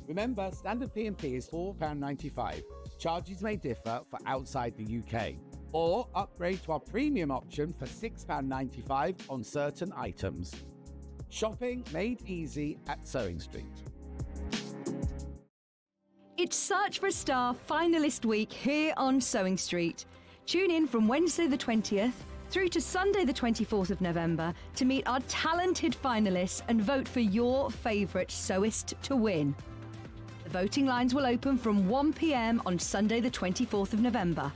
Remember, standard P&P is £4.95. Charges may differ for outside the UK. Or upgrade to our premium option for £6.95 on certain items. Shopping made easy at Sewing Street. It's Search for a Star finalist week here on Sewing Street. Tune in from Wednesday the 20th through to Sunday the 24th of November to meet our talented finalists and vote for your favourite sewist to win. The voting lines will open from 1 p.m. on Sunday the 24th of November.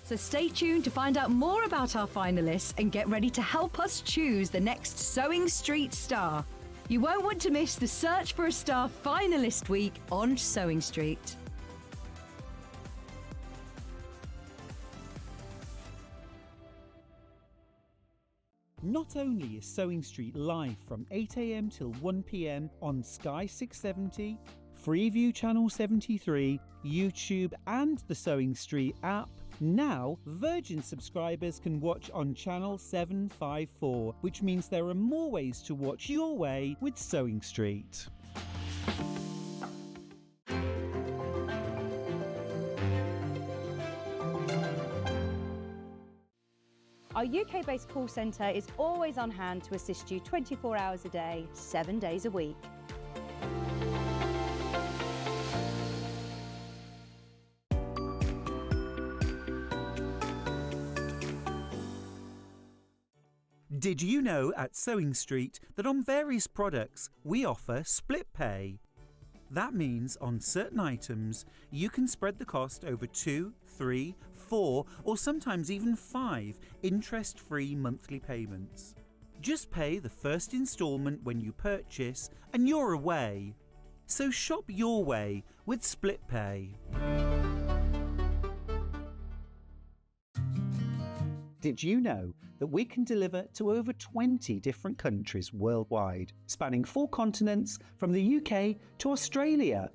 So stay tuned to find out more about our finalists and get ready to help us choose the next Sewing Street star. You won't want to miss the Search for a Star finalist week on Sewing Street. Not only is Sewing Street live from 8 a.m. till 1 p.m. on Sky 670, Freeview Channel 73, YouTube and the Sewing Street app, now Virgin subscribers can watch on channel 754, which means there are more ways to watch your way with Sewing Street. Our UK-based call centre is always on hand to assist you 24 hours a day, 7 days a week. Did you know at Sewing Street that on various products we offer split pay? That means on certain items you can spread the cost over 2, 3, 4 or sometimes even 5 interest-free monthly payments. Just pay the first instalment when you purchase and you're away. So shop your way with split pay. Did you know that we can deliver to over 20 different countries worldwide, spanning 4 continents from the UK to Australia?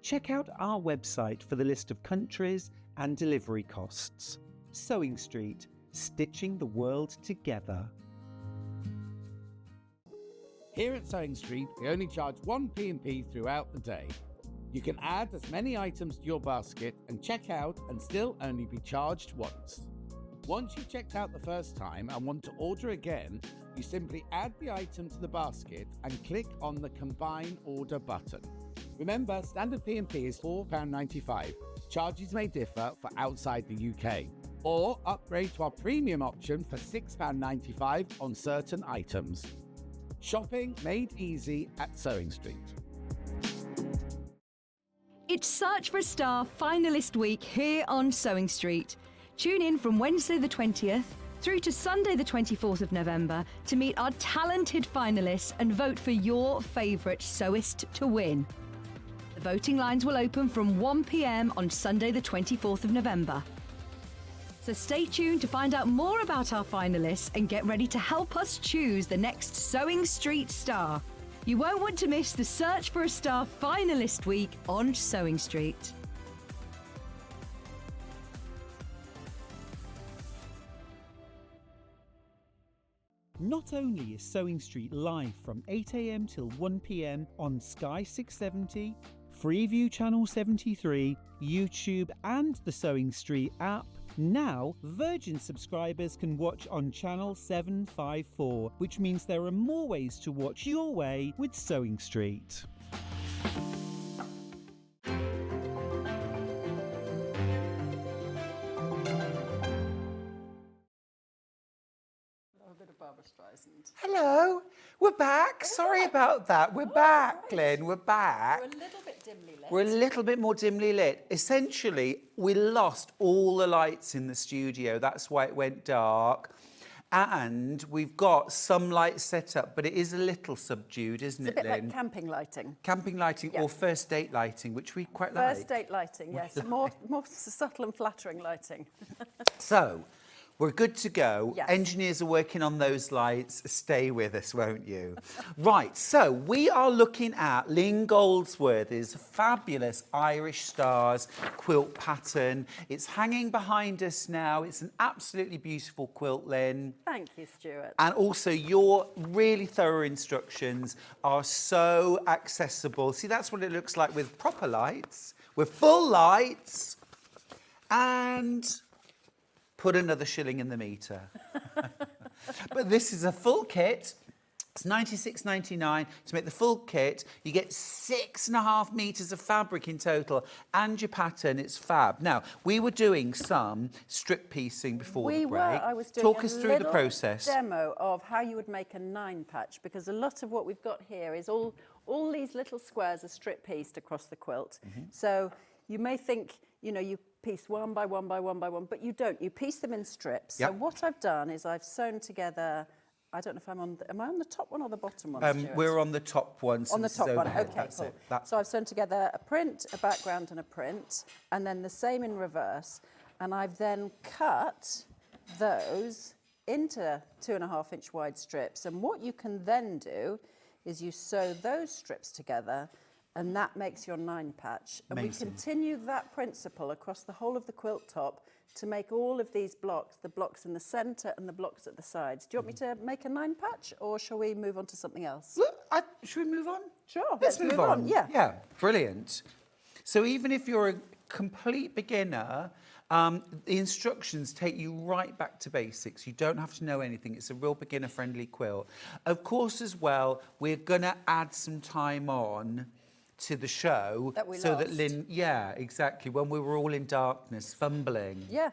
Check out our website for the list of countries and delivery costs. Sewing Street, stitching the world together. Here at Sewing Street, we only charge 1 P&P throughout the day. You can add as many items to your basket and check out and still only be charged once. Once you've checked out the first time and want to order again, you simply add the item to the basket and click on the Combine Order button. Remember, standard P&P is £4.95. Charges may differ for outside the UK. Or upgrade to our premium option for £6.95 on certain items. Shopping made easy at Sewing Street. It's Search for a Star finalist week here on Sewing Street. Tune in from Wednesday the 20th through to Sunday the 24th of November to meet our talented finalists and vote for your favourite sewist to win. The voting lines will open from 1 p.m. on Sunday the 24th of November. So stay tuned to find out more about our finalists and get ready to help us choose the next Sewing Street star. You won't want to miss the Search for a Star finalist week on Sewing Street. Not only is Sewing Street live from 8 a.m. till 1 p.m. on Sky 670, Freeview Channel 73, YouTube and the Sewing Street app, now Virgin subscribers can watch on Channel 754, which means there are more ways to watch your way with Sewing Street. Hello, we're back. Sorry about that. We're back, Lynn. We're back. We're a little bit dimly lit. We're a little bit more dimly lit. Essentially, we lost all the lights in the studio. That's why it went dark. And we've got some lights set up, but it is a little subdued, isn't it, It's a bit Lynn? like camping lighting. Camping lighting Yeah. or first date lighting, which we quite like. First date lighting, yes. More subtle and flattering lighting. So, we're good to go. Yes. Engineers are working on those lights. Stay with us, won't you? Right, so we are looking at Lynne Goldsworthy's fabulous Irish Stars quilt pattern. It's hanging behind us now. It's an absolutely beautiful quilt, Lynn. Thank you, Stuart. And also your really thorough instructions are so accessible. See, that's what it looks like with proper lights, with full lights, and put another shilling in the meter. But this is a full kit. It's £96.99 to make the full kit. You get 6.5 metres of fabric in total, and your pattern. It's fab. Now, we were doing some strip piecing before the break. I was doing Talk a us through the little process. demo of how you would make a 9 patch, because a lot of what we've got here is all these little squares are strip pieced across the quilt. So you may think, you know, you piece one by one by one by one, but you don't. You piece them in strips. Yep. So what I've done is I've sewn together, I don't know if am I on the top one or the bottom one, Stuart? We're on the top one. So On the this is top one, overhead. okay, That's cool. it. That's So I've sewn together a print, a background and a print, and then the same in reverse. And I've then cut those into 2.5 inch wide strips. And what you can then do is you sew those strips together, and that makes your 9 patch. And Amazing. we continue that principle across the whole of the quilt top to make all of these blocks, the blocks in the centre and the blocks at the sides. Do you want me to make a 9 patch, or shall we move on to something else? Look, should we move on? Sure, Let's move on. Yeah. Yeah, brilliant. So even if you're a complete beginner, the instructions take you right back to basics. You don't have to know anything. It's a real beginner-friendly quilt. Of course, as well, we're going to add some time on to the show That we so that lost. Lynn, yeah, exactly, when we were all in darkness, fumbling. Yeah.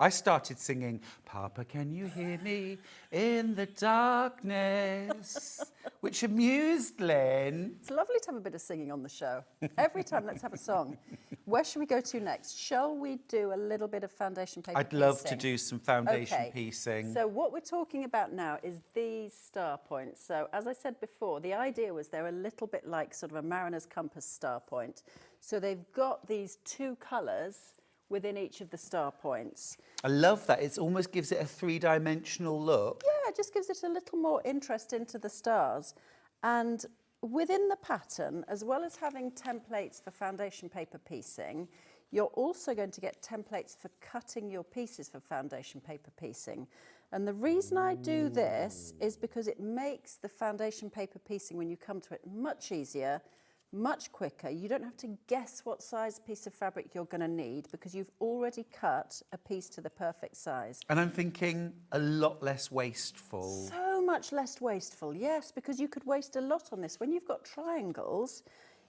I started singing, Papa, can you hear me in the darkness? Which amused Lynn. It's lovely to have a bit of singing on the show. Every time, let's have a song. Where should we go to next? Shall we do a little bit of foundation paper I'd love to piecing? do some foundation Okay. piecing. So what we're talking about now is these star points. So as I said before, the idea was they're a little bit like sort of a mariner's compass star point. So they've got these 2 colours within each of the star points. I love that. It almost gives it a 3-dimensional look. Yeah, it just gives it a little more interest into the stars. And within the pattern, as well as having templates for foundation paper piecing, you're also going to get templates for cutting your pieces for foundation paper piecing. And the reason I do this is because it makes the foundation paper piecing, when you come to it, much easier, much quicker. You don't have to guess what size piece of fabric you're going to need, because you've already cut a piece to the perfect size. And I'm thinking a lot less wasteful. So much less wasteful, yes, because you could waste a lot on this. When you've got triangles,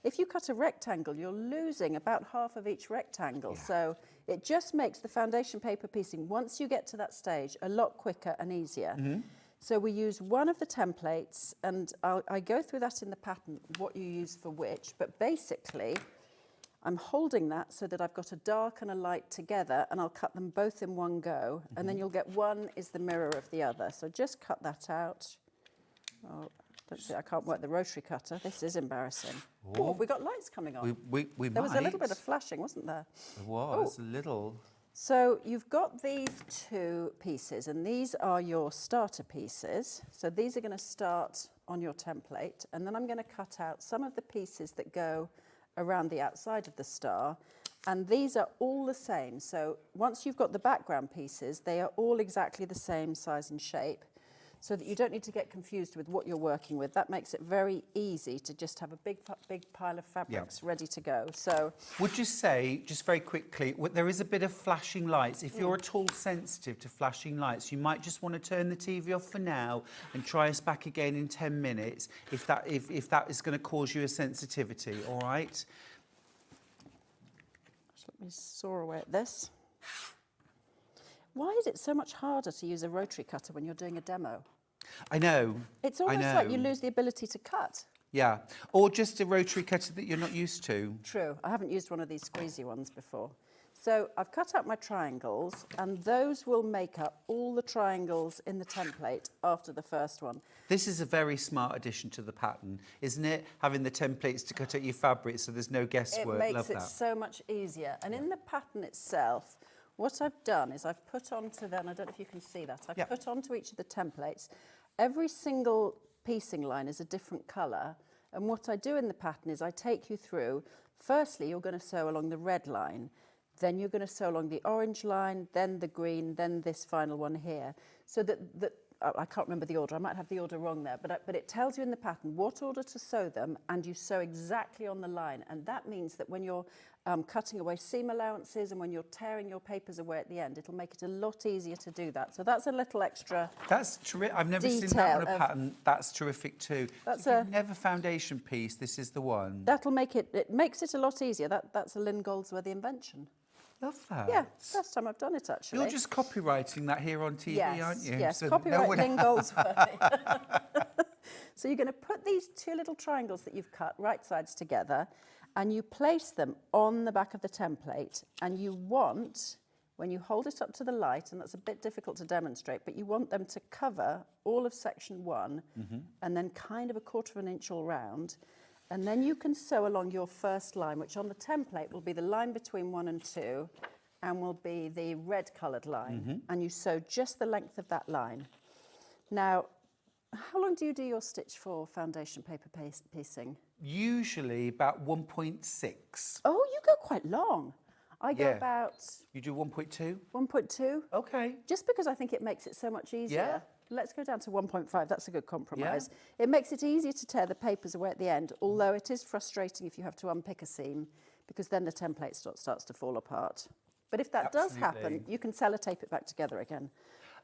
if you cut a rectangle, you're losing about half of each rectangle. Yeah. So it just makes the foundation paper piecing, once you get to that stage, a lot quicker and easier. So we use one of the templates, and I go through that in the pattern, what you use for which, but basically I'm holding that so that I've got a dark and a light together, and I'll cut them both in one go, and then you'll get one is the mirror of the other. So just cut that out. Oh, don't see, I can't work the rotary cutter. This is embarrassing. Oh, have we got lights coming on? We There was a little might. bit of flashing, wasn't there? There was a little. So you've got these two pieces, and these are your starter pieces. So these are going to start on your template, and then I'm going to cut out some of the pieces that go around the outside of the star, and these are all the same. So once you've got the background pieces, they are all exactly the same size and shape, so that you don't need to get confused with what you're working with. That makes it very easy to just have a big pile of fabrics ready to go. So, would you say, just very quickly, there is a bit of flashing lights. If you're at all sensitive to flashing lights, you might just want to turn the TV off for now and try us back again in 10 minutes if that is going to cause you a sensitivity, all right? just let me saw away at this. Why is it so much harder to use a rotary cutter when you're doing a demo? I know. It's almost like you lose the ability to cut. Yeah, or just a rotary cutter that you're not used to. True. I haven't used one of these squeezy ones before. So I've cut out my triangles, and those will make up all the triangles in the template after the first one. This is a very smart addition to the pattern, isn't it? Having the templates to cut out your fabric so there's no guesswork. It makes Love it that. so much easier. And in the pattern itself, what I've done is I've put onto them, I don't know if you can see that, I've put onto each of the templates, every single piecing line is a different colour. And what I do in the pattern is I take you through, firstly, you're going to sew along the red line, then you're going to sew along the orange line, then the green, then this final one here. So that I can't remember the order, I might have the order wrong there, but it tells you in the pattern what order to sew them, and you sew exactly on the line. And that means that when you're cutting away seam allowances and when you're tearing your papers away at the end, it'll make it a lot easier to do that. So that's a little extra. That's terrific. I've never seen that on a pattern. That's terrific too. That's so if you've never foundation piece, this is the one. That'll make it makes it a lot easier. That's a Lynne Goldsworthy invention. Love that. Yeah, first time I've done it actually. You're just copywriting that here on TV, aren't you? Yes, So copyright no Lynne Goldsworthy. So you're going to put these two little triangles that you've cut right sides together, and you place them on the back of the template, and you want, when you hold it up to the light, and that's a bit difficult to demonstrate, but you want them to cover all of section 1 and then kind of 1/4 of an inch all round. And then you can sew along your first line, which on the template will be the line between 1 and 2 and will be the red coloured line. And you sew just the length of that line. Now, how long do you do your stitch for foundation paper piecing? Usually about 1.6. Oh, you go quite long. I go about... You do 1.2? 1.2. Okay. Just because I think it makes it so much easier. Yeah. Let's go down to 1.5. That's a good compromise. Yeah. It makes it easier to tear the papers away at the end, although it is frustrating if you have to unpick a seam, because then the template starts to fall apart. But if that does happen, you can sellotape it back together again.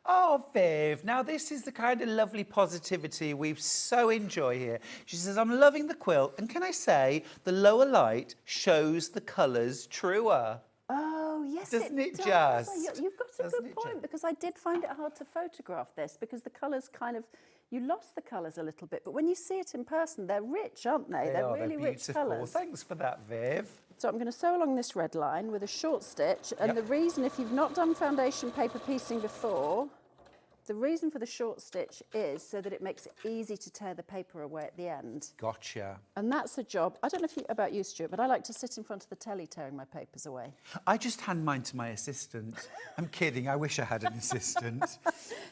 Oh, Viv, now this is the kind of lovely positivity we so enjoy here. She says, I'm loving the quilt, and can I say, the lower light shows the colours truer. Oh, yes, Doesn't it does. just? You've got a good point, because I did find it hard to photograph this, because the colours kind of, you lost the colours a little bit, but when you see it in person, they're rich, aren't they? They're really rich colours. Thanks for that, Viv. So I'm going to sew along this red line with a short stitch, and the reason, if you've not done foundation paper piecing before, the reason for the short stitch is so that it makes it easy to tear the paper away at the end. Gotcha. And that's a job. I don't know about you, Stuart, but I like to sit in front of the telly tearing my papers away. I just hand mine to my assistant. I'm kidding. I wish I had an assistant.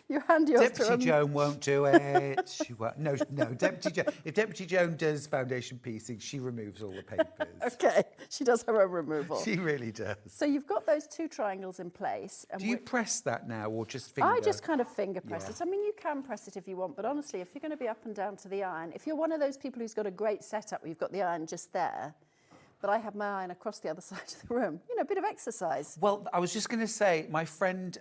You hand yours to Deputy Joan won't do it. She won't. No, Deputy Joan. If Deputy Joan does foundation piecing, she removes all the papers. Okay, she does her own removal. She really does. So you've got those two triangles in place. And do you press that now, or just finger? I just kind of finger press it. I mean, you can press it if you want, but honestly, if you're going to be up and down to the iron, if you're one of those people who's got a great setup where you've got the iron just there, but I have my iron across the other side of the room, you know, a bit of exercise. Well, I was just going to say, my friend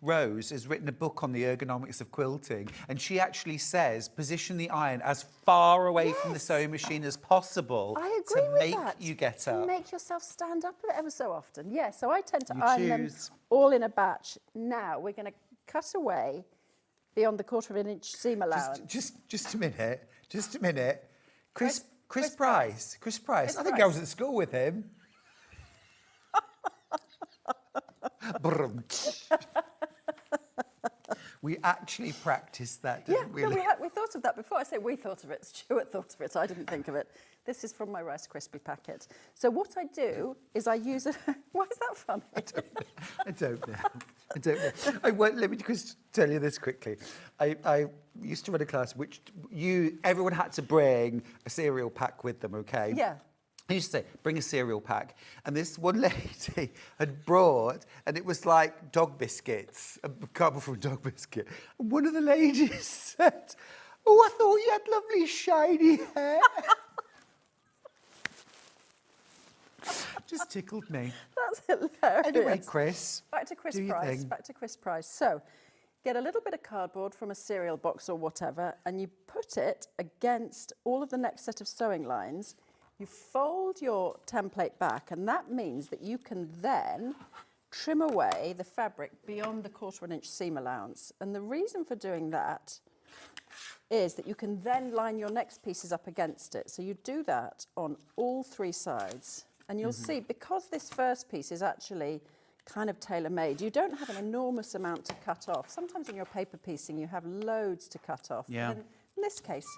Rose has written a book on the ergonomics of quilting, and she actually says position the iron as far away from the sewing machine as possible to make you get up. Make yourself stand up ever so often. Yeah, so I tend to iron them all in a batch. Now we're going to cut away beyond the 1/4 of an inch seam allowance. Just a minute. Just a minute. Chris Price. I think I was at school with him. We actually practiced that, didn't we? No, we thought of that before. I say we thought of it. Stuart thought of it. I didn't think of it. This is from my Rice Krispie packet. So what I do is I use a... Why is that funny? I don't know. Let me just tell you this quickly. I used to run a class which everyone had to bring a cereal pack with them, okay? Yeah. I used to say, bring a cereal pack. And this one lady had brought, and it was like dog biscuits, a cardboard from dog biscuit. And one of the ladies said, oh, I thought you had lovely shiny hair. Just tickled me. That's hilarious. Anyway, Chris. Back to Chris do your Price. thing. Back to Chris Price. So, get a little bit of cardboard from a cereal box or whatever, and you put it against all of the next set of sewing lines. You fold your template back, and that means that you can then trim away the fabric beyond the 1/4 inch seam allowance. And the reason for doing that is that you can then line your next pieces up against it. So you do that on all 3 sides. And you'll see, because this first piece is actually kind of tailor-made, you don't have an enormous amount to cut off. Sometimes in your paper piecing, you have loads to cut off. Yeah. But in this case,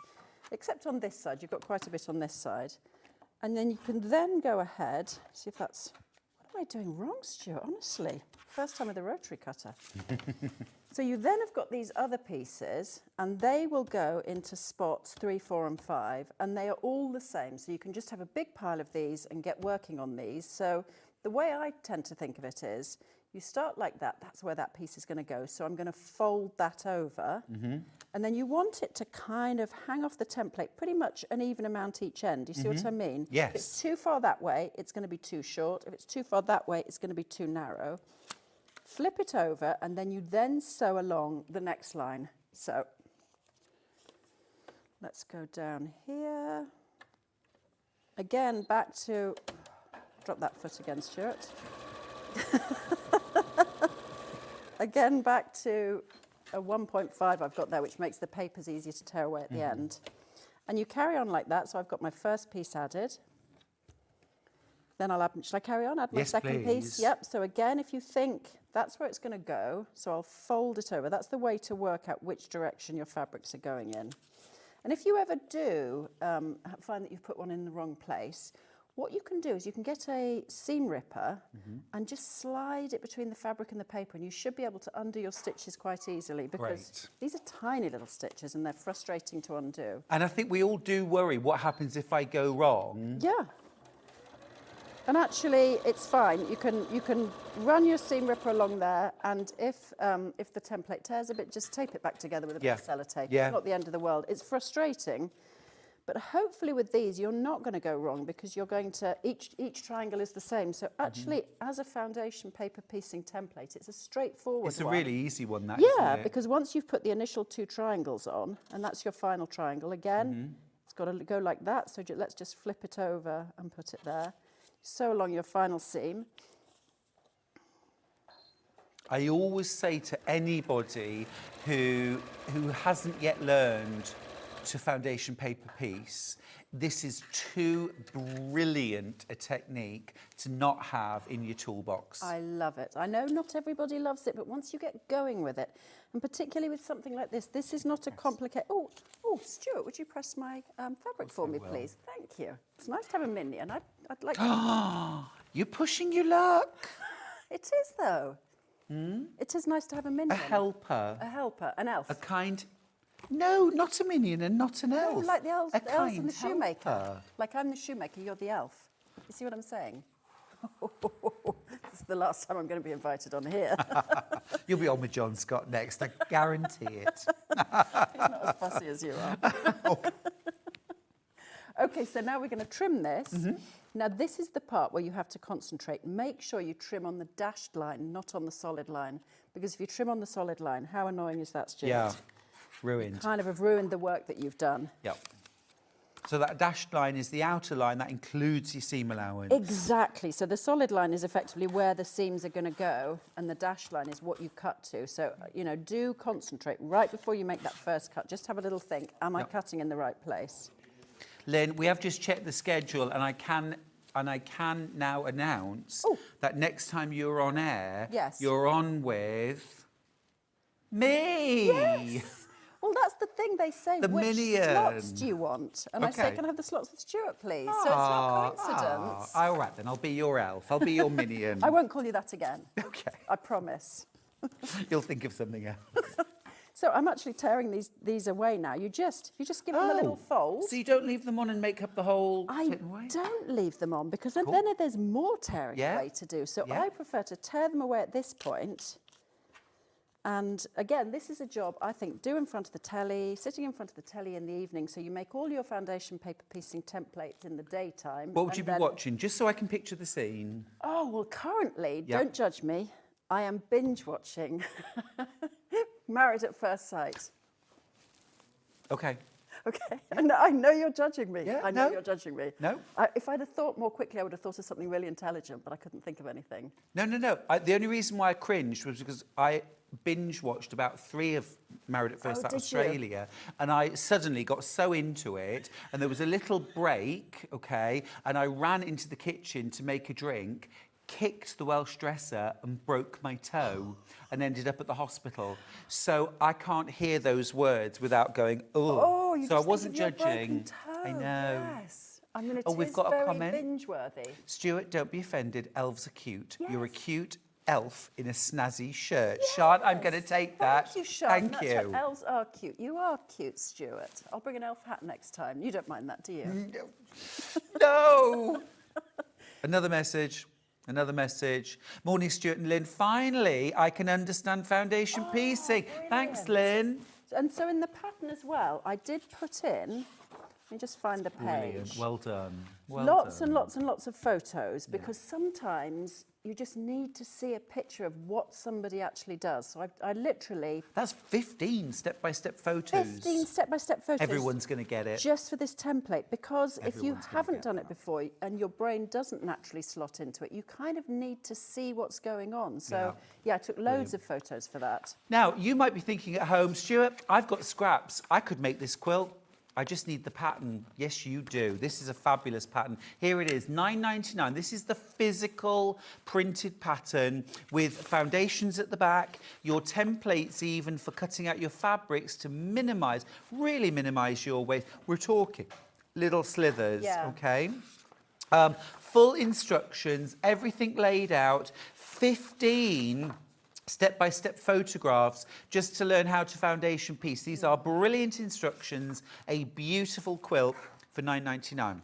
except on this side, you've got quite a bit on this side. And then you can then go ahead, see if that's... What am I doing wrong, Stuart? Honestly, first time with a rotary cutter. So you then have got these other pieces, and they will go into spots 3, 4, and 5, and they are all the same. So you can just have a big pile of these and get working on these. So the way I tend to think of it is, you start like that, that's where that piece is going to go. So I'm going to fold that over, and then you want it to kind of hang off the template pretty much an even amount each end. Do you see what I mean? Yes. If it's too far that way, it's going to be too short. If it's too far that way, it's going to be too narrow. Flip it over, and then you then sew along the next line. So let's go down here. Again, back to... Drop that foot again, Stuart. Again, back to a 1.5 I've got there, which makes the papers easier to tear away at the end. And you carry on like that. So I've got my first piece added. Then I'll add, shall I carry on? Add my second piece? Yep. So again, if you think that's where it's going to go, so I'll fold it over. That's the way to work out which direction your fabrics are going in. And if you ever do find that you've put one in the wrong place, what you can do is you can get a seam ripper and just slide it between the fabric and the paper, and you should be able to undo your stitches quite easily, because these are tiny little stitches and they're frustrating to undo. And I think we all do worry, what happens if I go wrong? Yeah. And actually, it's fine. You can run your seam ripper along there, and if the template tears a bit, just tape it back together with a bit of sellotape. Yeah. It's not the end of the world. It's frustrating, but hopefully with these, you're not going to go wrong, because you're going to, each triangle is the same. So actually, as a foundation paper piecing template, it's a straightforward one. It's a really easy one, that, yeah, isn't it? because once you've put the initial 2 triangles on, and that's your final triangle again, it's got to go like that. So let's just flip it over and put it there. Sew along your final seam. I always say to anybody who hasn't yet learned to foundation paper piece, this is too brilliant a technique to not have in your toolbox. I love it. I know not everybody loves it, but once you get going with it, and particularly with something like this is not a complicated... Oh, Stuart, would you press my fabric for me, please? Thank you. It's nice to have a minion. I'd like to... You're pushing your luck. It is, though. It is nice to have a minion. A helper. A helper, an elf. A kind... No, not a minion and not an elf. No, like the elves, a the elves and kind the shoemaker. helper. Like I'm the shoemaker, you're the elf. You see what I'm saying? This is the last time I'm going to be invited on here. You'll be on with John Scott next, I guarantee it. He's not as fussy as you are. Okay, so now we're going to trim this. Now this is the part where you have to concentrate. Make sure you trim on the dashed line, not on the solid line. Because if you trim on the solid line, how annoying is that, Stuart? Yeah, ruined. You kind of have ruined the work that you've done. Yep. So that dashed line is the outer line, that includes your seam allowance. Exactly. So the solid line is effectively where the seams are going to go, and the dashed line is what you cut to. So, you know, do concentrate right before you make that first cut. Just have a little think, am I cutting in the right place? Lynn, we have just checked the schedule, and I can now announce that next time you're on air, you're on with Me! Yes! Well, that's the thing they say. The Which minion. slots do you want? And I say, Okay. can I have the slots with Stuart, please? So it's not coincidence. All right, then I'll be your elf. I'll be your minion. I won't call you that again. Okay. I promise. You'll think of something else. So I'm actually tearing these away now. You just give them a little fold. So you don't leave them on and make up the whole I tin away? don't leave them on because then there's more tearing Yeah. away to do. So Yeah. I prefer to tear them away at this point. And again, this is a job, I think, do in front of the telly, sitting in front of the telly in the evening. So you make all your foundation paper piecing templates in the daytime. What would you and be then- watching, just so I can picture the scene? Oh, well, currently, Yep. don't judge me, I am binge watching Married at First Sight. Okay. Okay, and I know you're judging me. Yeah, I know no. you're judging me. No. If I'd have thought more quickly, I would have thought of something really intelligent, but I couldn't think of anything. No. The only reason why I cringed was because I binge watched about 3 of Married at First Sight did you? Australia, and I suddenly got so into it, and there was a little break, okay, and I ran into the kitchen to make a drink, kicked the Welsh dresser and broke my toe and ended up at the hospital. So I can't hear those words without going, Oh, you so I just wasn't think of your judging. broken toe. I know. Yes. I mean, it Oh, we've is got a very comment. binge-worthy. Stuart, don't be offended. Elves are cute. You're a Yes. cute elf in a snazzy shirt. Shant, I'm going to take that. Thank you, Sean. Thank That's you. right. Elves are cute. You are cute, Stuart. I'll bring an elf hat next time. You don't mind that, do you? No. Another message. Another message. Morning, Stuart and Lynn. Finally, I can understand foundation piecing. Thanks, Lynn. And so in the pattern as well, I did put in, let me just find the page. Brilliant. Well done. Well Lots done. and lots and lots of photos because sometimes you just need to see a picture of what somebody actually does. So I literally... That's 15 step-by-step photos. 15 step-by-step photos. Everyone's going to get it. Just for this template, because if you Everyone's gonna haven't get done it before and your brain doesn't naturally slot into it, you kind of need to see what's going on. So, yeah I took loads of photos for that. Now, you might be thinking at home, Stuart, I've got scraps. I could make this quilt. I just need the pattern. Yes, you do. This is a fabulous pattern. Here it is, £9.99. This is the physical printed pattern with foundations at the back, your templates even for cutting out your fabrics to minimise, really minimise your waste. We're talking little slithers, okay? Full instructions, everything laid out, 15 step-by-step photographs just to learn how to foundation piece. These are brilliant instructions, a beautiful quilt for £9.99.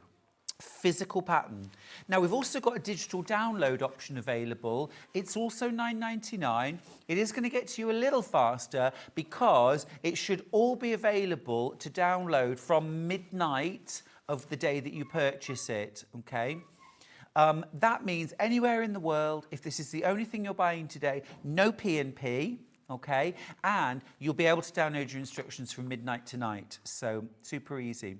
Physical pattern. Now, we've also got a digital download option available. It's also £9.99. It is going to get to you a little faster because it should all be available to download from midnight of the day that you purchase it, okay? That means anywhere in the world, if this is the only thing you're buying today, no P&P, okay? And you'll be able to download your instructions from midnight tonight. So super easy.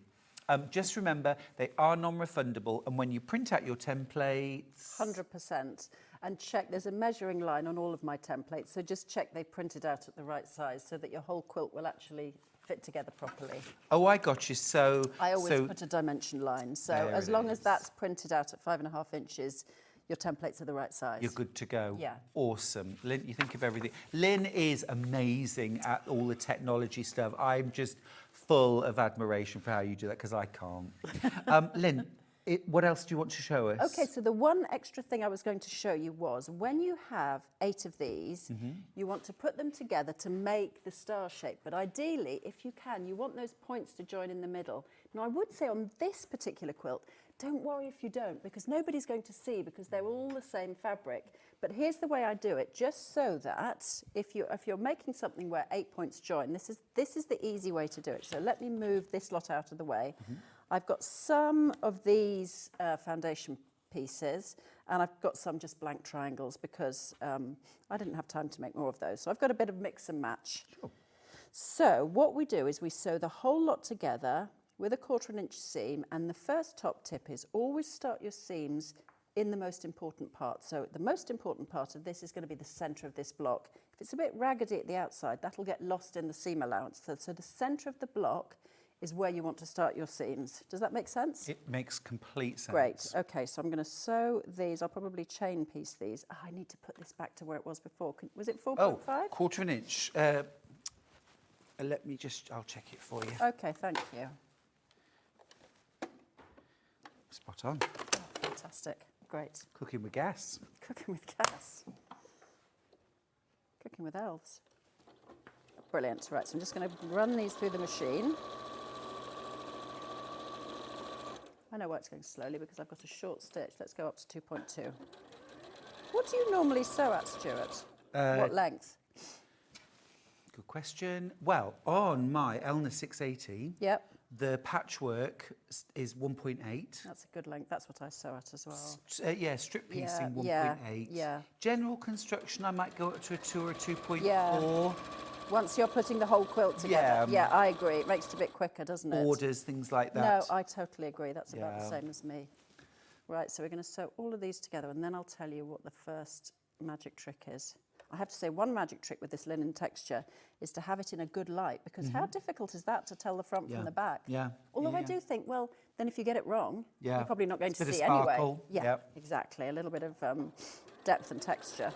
Just remember, they are non-refundable. And when you print out your templates... 100%. And check, there's a measuring line on all of my templates. So just check they printed out at the right size so that your whole quilt will actually fit together properly. Oh, I got you. So I always put a dimension line. So as long as that's printed out at 5.5 inches, your templates are the right size. You're good to go. Yeah. Awesome. Lynn, you think of everything. Lynn is amazing at all the technology stuff. I'm just full of admiration for how you do that because I can't. Lynn, what else do you want to show us? Okay, so the one extra thing I was going to show you was when you have 8 of these, you want to put them together to make the star shape. But ideally, if you can, you want those points to join in the middle. Now, I would say on this particular quilt, don't worry if you don't, because nobody's going to see because they're all the same fabric. But here's the way I do it, just so that if you're making something where 8 points join, this is the easy way to do it. So let me move this lot out of the way. I've got some of these foundation pieces, and I've got some just blank triangles because I didn't have time to make more of those. So I've got a bit of mix and match. Sure. So what we do is we sew the whole lot together with a 1/4 inch seam, and the first top tip is always start your seams in the most important part. So the most important part of this is going to be the centre of this block. If it's a bit raggedy at the outside, that'll get lost in the seam allowance. So the centre of the block is where you want to start your seams. Does that make sense? It makes complete sense. Great. Okay, so I'm going to sew these. I'll probably chain piece these. Oh, I need to put this back to where it was before. Was it 4.5? Oh, 1/4 inch. Let me just, I'll check it for you. Okay, thank you. Spot on. Oh, fantastic. Great. Cooking with gas. Cooking with gas. Cooking with elves. Brilliant. Right, so I'm just going to run these through the machine. I know why it's going slowly because I've got a short stitch. Let's go up to 2.2. What do you normally sew at, Stuart? What length? Good question. Well, on my Elna 680, Yep. the patchwork is 1.8. That's a good length. That's what I sew at as well. Yeah, strip piecing Yeah, 1.8. yeah. General construction, I might go up to a 2 or 2.4. Yeah. Once you're putting the whole quilt together. Yeah. I agree. It makes it a bit quicker, doesn't it? Borders, things like No, that. I totally agree. That's about the Yeah. same as me. Right, so we're going to sew all of these together and then I'll tell you what the first magic trick is. I have to say one magic trick with this linen texture is to have it in a good light because how difficult is that to tell the front from the back? Yeah. Although I Yeah. do think, well, then if you get it wrong, Yeah. you're probably not going It's a to bit see of anyway. sparkle. Yeah, Yep. exactly. A little bit of depth and texture.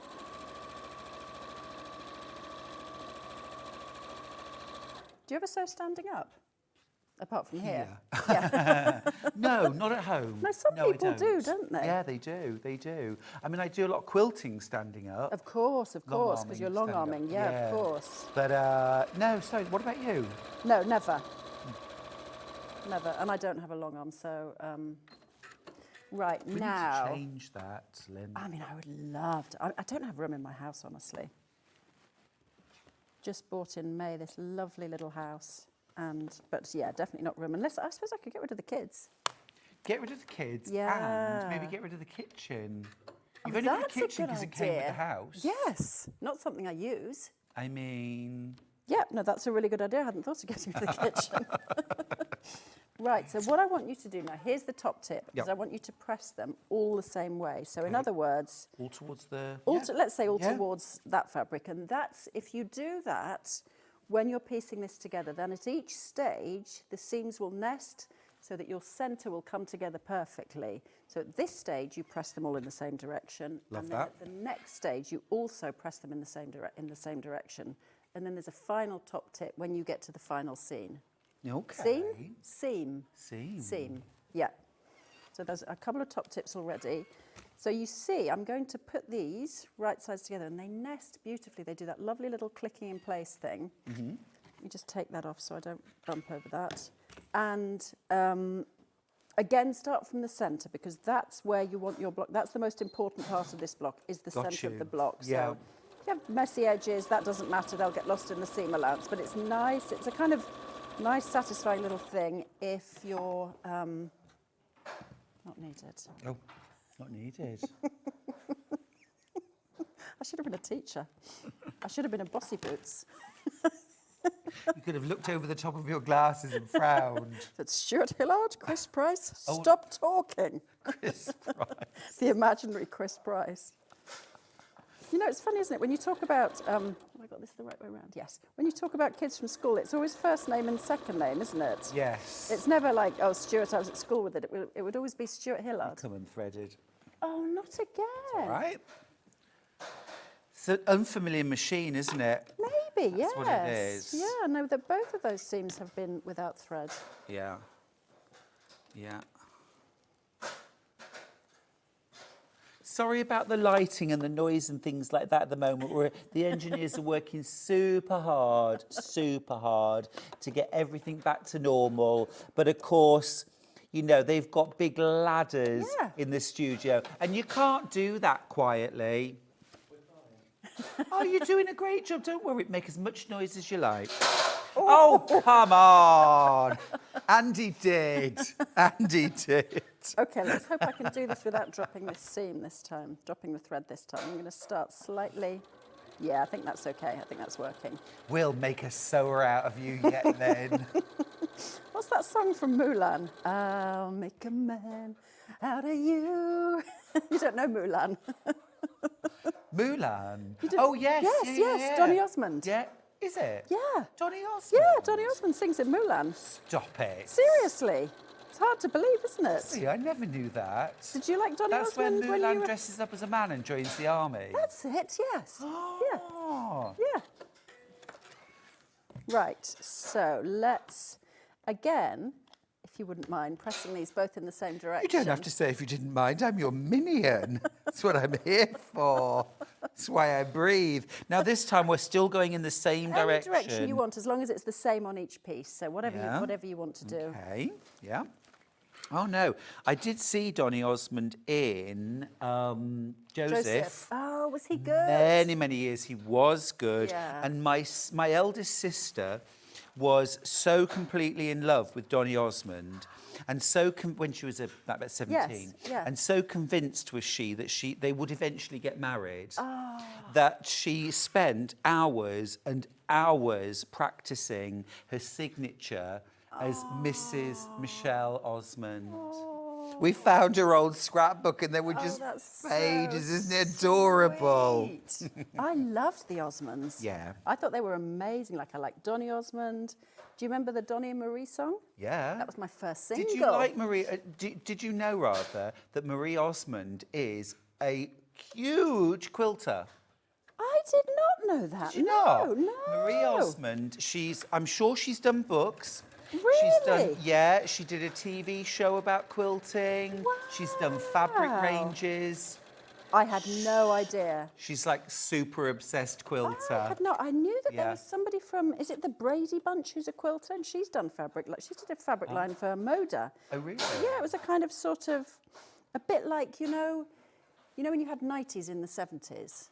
Do you ever sew standing up? Apart from here? No, not at home. No, some I people do, don't they? Yeah, they do. They do. I mean, I do a lot of quilting standing up. Of course, because you're long stand-up. arming. Yeah, of course. But no, sorry, what about you? No, never. Never. And I don't have a long arm, so right We now. need to change that, Lynn. I mean, I would love to. I don't have room in my house, honestly. Just bought in May this lovely little house, but yeah, definitely not room. Unless I suppose I could get rid of the kids. Get rid of the kids Yeah. and maybe get rid of the kitchen. You've Oh, only got the that's a kitchen good because it came with the idea. house. Yes, not something I use. I mean, Yeah, no, that's a really good idea. I hadn't thought of getting rid of the kitchen. Right, so what I want you to do now, here's the top tip, because I want you to press them all the same way. So in other words, all towards the... let's say all Yeah. towards that fabric. And that's, if you do that, when you're piecing this together, then at each stage, the seams will nest so that your centre will come together perfectly. So at this stage, you press them all in the same direction. Love and then that. at the next stage, you also press them in the same direction. And then there's a final top tip when you get to the final seam. Okay. Seam? Seam. Seam, yeah. So there's a couple of top tips already. So you see, I'm going to put these right sides together and they nest beautifully. They do that lovely little clicking in place thing. Let me just take that off so I don't bump over that. And again, start from the centre because that's where you want your block. That's the most important part of this block, is the centre of the block. Yeah. So if you have messy edges, that doesn't matter. They'll get lost in the seam allowance. But it's nice. It's a kind of nice, satisfying little thing if you're not needed. Oh, not needed. I should have been a teacher. I should have been a Bossy Boots. You could have looked over the top of your glasses and frowned. That's Stuart Hillard, Chris Price. Oh. Stop talking. Chris Price. The imaginary Chris Price. You know, it's funny, isn't it? When you talk about, have I got this the right way around? Yes. When you talk about kids from school, it's always first name and second name, isn't it? Yes. It's never like, oh, Stuart, I was at school with it. It would always be Stuart Hillard. Come unthreaded. Oh, not again. Right. It's an unfamiliar machine, isn't it? Maybe, yes. That's what it is. Yeah, no, that both of those seams have been without thread. Yeah. Yeah. Sorry about the lighting and the noise and things like that at the moment. The engineers are working super hard to get everything back to normal. But of course, you know, they've got big ladders in the studio and you can't do that quietly. Oh, you're doing a great job. Don't worry. Make as much noise as you like. Oh, come on. Andy did. Andy did. Okay, let's hope I can do this without dropping this seam this time, dropping the thread this time. I'm going to start slightly. Yeah, I think that's okay. I think that's working. We'll make a sewer out of you yet then. What's that song from Mulan? I'll make a man out of you. You don't know Mulan? Mulan. You did- Oh, yes. Yes, yeah, yes, yeah. Donny Osmond. Yeah. Is it? Yeah. Donny Osmond? Yeah, Donny Osmond sings in Mulan. Stop it. Seriously. It's hard to believe, isn't it? See, I never knew that. Did you like Donny That's when Osmond when you Mulan were... dresses up as a man and joins the army. That's it, yes. Oh. Yeah. Right, so let's, again, if you wouldn't mind, pressing these both in the same direction. You don't have to say if you didn't mind. I'm your minion. That's what I'm here for. That's why I breathe. Now, this time we're still going in the same Any direction. direction you want, as long as it's the same on each piece. So whatever you want to do. Okay, yeah. Oh, no. I did see Donny Osmond in Joseph. Oh, was he good? Many, many years. He was good. Yeah. And my eldest sister was so completely in love with Donny Osmond, and so when she was about 17, yeah. and so convinced was she that they would eventually get married, that she spent hours and hours practicing her signature as Mrs. Michelle Osmond. We found her old scrapbook and there were just that's pages. so Isn't it adorable? sweet. I loved the Osmonds. Yeah. I thought they were amazing. Like, I liked Donny Osmond. Do you remember the Donny and Marie song? Yeah. That was my first single. Did you like Marie? Did you know, rather, that Marie Osmond is a huge quilter? I did not know that. Did you not? No. Marie Osmond, I'm sure she's done books. Really? She's done, yeah, she did a TV show about quilting. She's done fabric ranges. I had no idea. She's like super obsessed quilter. I knew that there Yeah. was somebody from, is it the Brady Bunch who's a quilter? And she's done fabric, like she did a fabric line for Moda. Oh, really? Yeah, it was a kind of sort of, a bit like, you know when you had 90s in the 70s?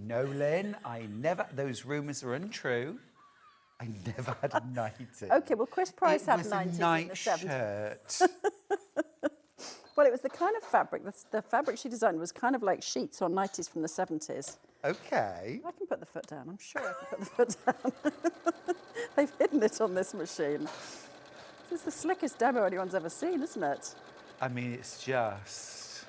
No, Lynn, I never, those rumours are untrue. I never had a 90. Okay, well, Chris Price had It was 90s a in night the 70s. shirt. Well, it was the kind of fabric, the fabric she designed was kind of like sheets or 90s from the 70s. Okay. I can put the foot down, I'm sure I can put the foot down. They've hidden it on this machine. This is the slickest demo anyone's ever seen, isn't it? I mean, it's just...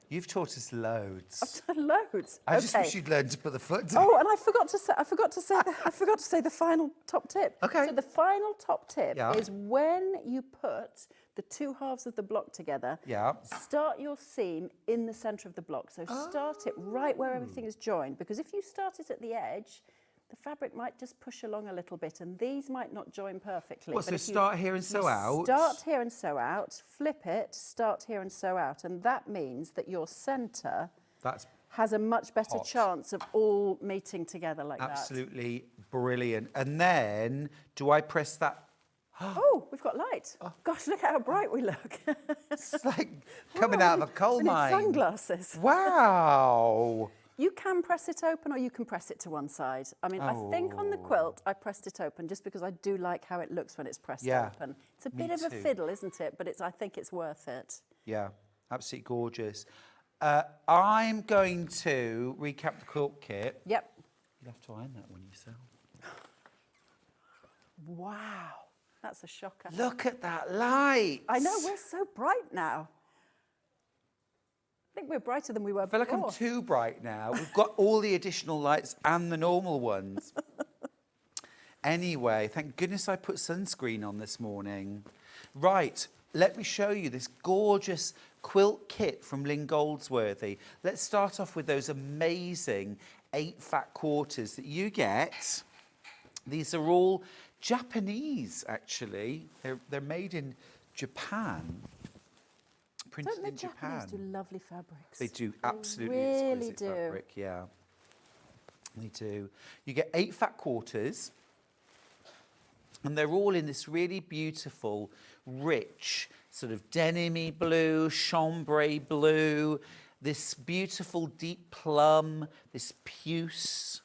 You've taught us loads. I've done loads. I just wish you'd learned to put the foot down. Oh, and I forgot to say the final top tip. Okay. So the final top tip Yeah. is when you put the two halves of the block together, Yeah. start your seam in the centre of the block. So start it right where everything is joined, because if you start it at the edge, the fabric might just push along a little bit and these might not join perfectly. What, But so if you- start here and sew out? Start here and sew out, flip it, start here and sew out. And that means that your centre That's has a much better hot. chance of all meeting together like that. absolutely brilliant. And then, do I press that? Oh, we've got light. Gosh, look at how bright we look. It's like coming out of a coal We need mine. sunglasses. Wow. You can press it open or you can press it to one side. I mean, I think on the quilt, I pressed it open just because I do like how it looks when it's pressed Yeah, open. It's a me bit of a too. fiddle, isn't it? But I think it's worth it. Yeah, absolutely gorgeous. I'm going to recap the quilt kit. Yep. You'll have to iron that one yourself. Wow, that's a shocker. Look at that light. I know, we're so bright now. I think we're brighter than we were I feel like before. I'm too bright now. We've got all the additional lights and the normal ones. Anyway, thank goodness I put sunscreen on this morning. Right, let me show you this gorgeous quilt kit from Lynne Goldsworthy. Let's start off with those amazing 8 fat quarters that you get. These are all Japanese, actually. They're made in Japan. Printed Don't the in Japan. Japanese do lovely fabrics? They do absolutely really exquisite do. fabric, yeah. They do. You get 8 fat quarters, and they're all in this really beautiful, rich, sort of denim-y blue, chambray blue, this beautiful deep plum, this puce.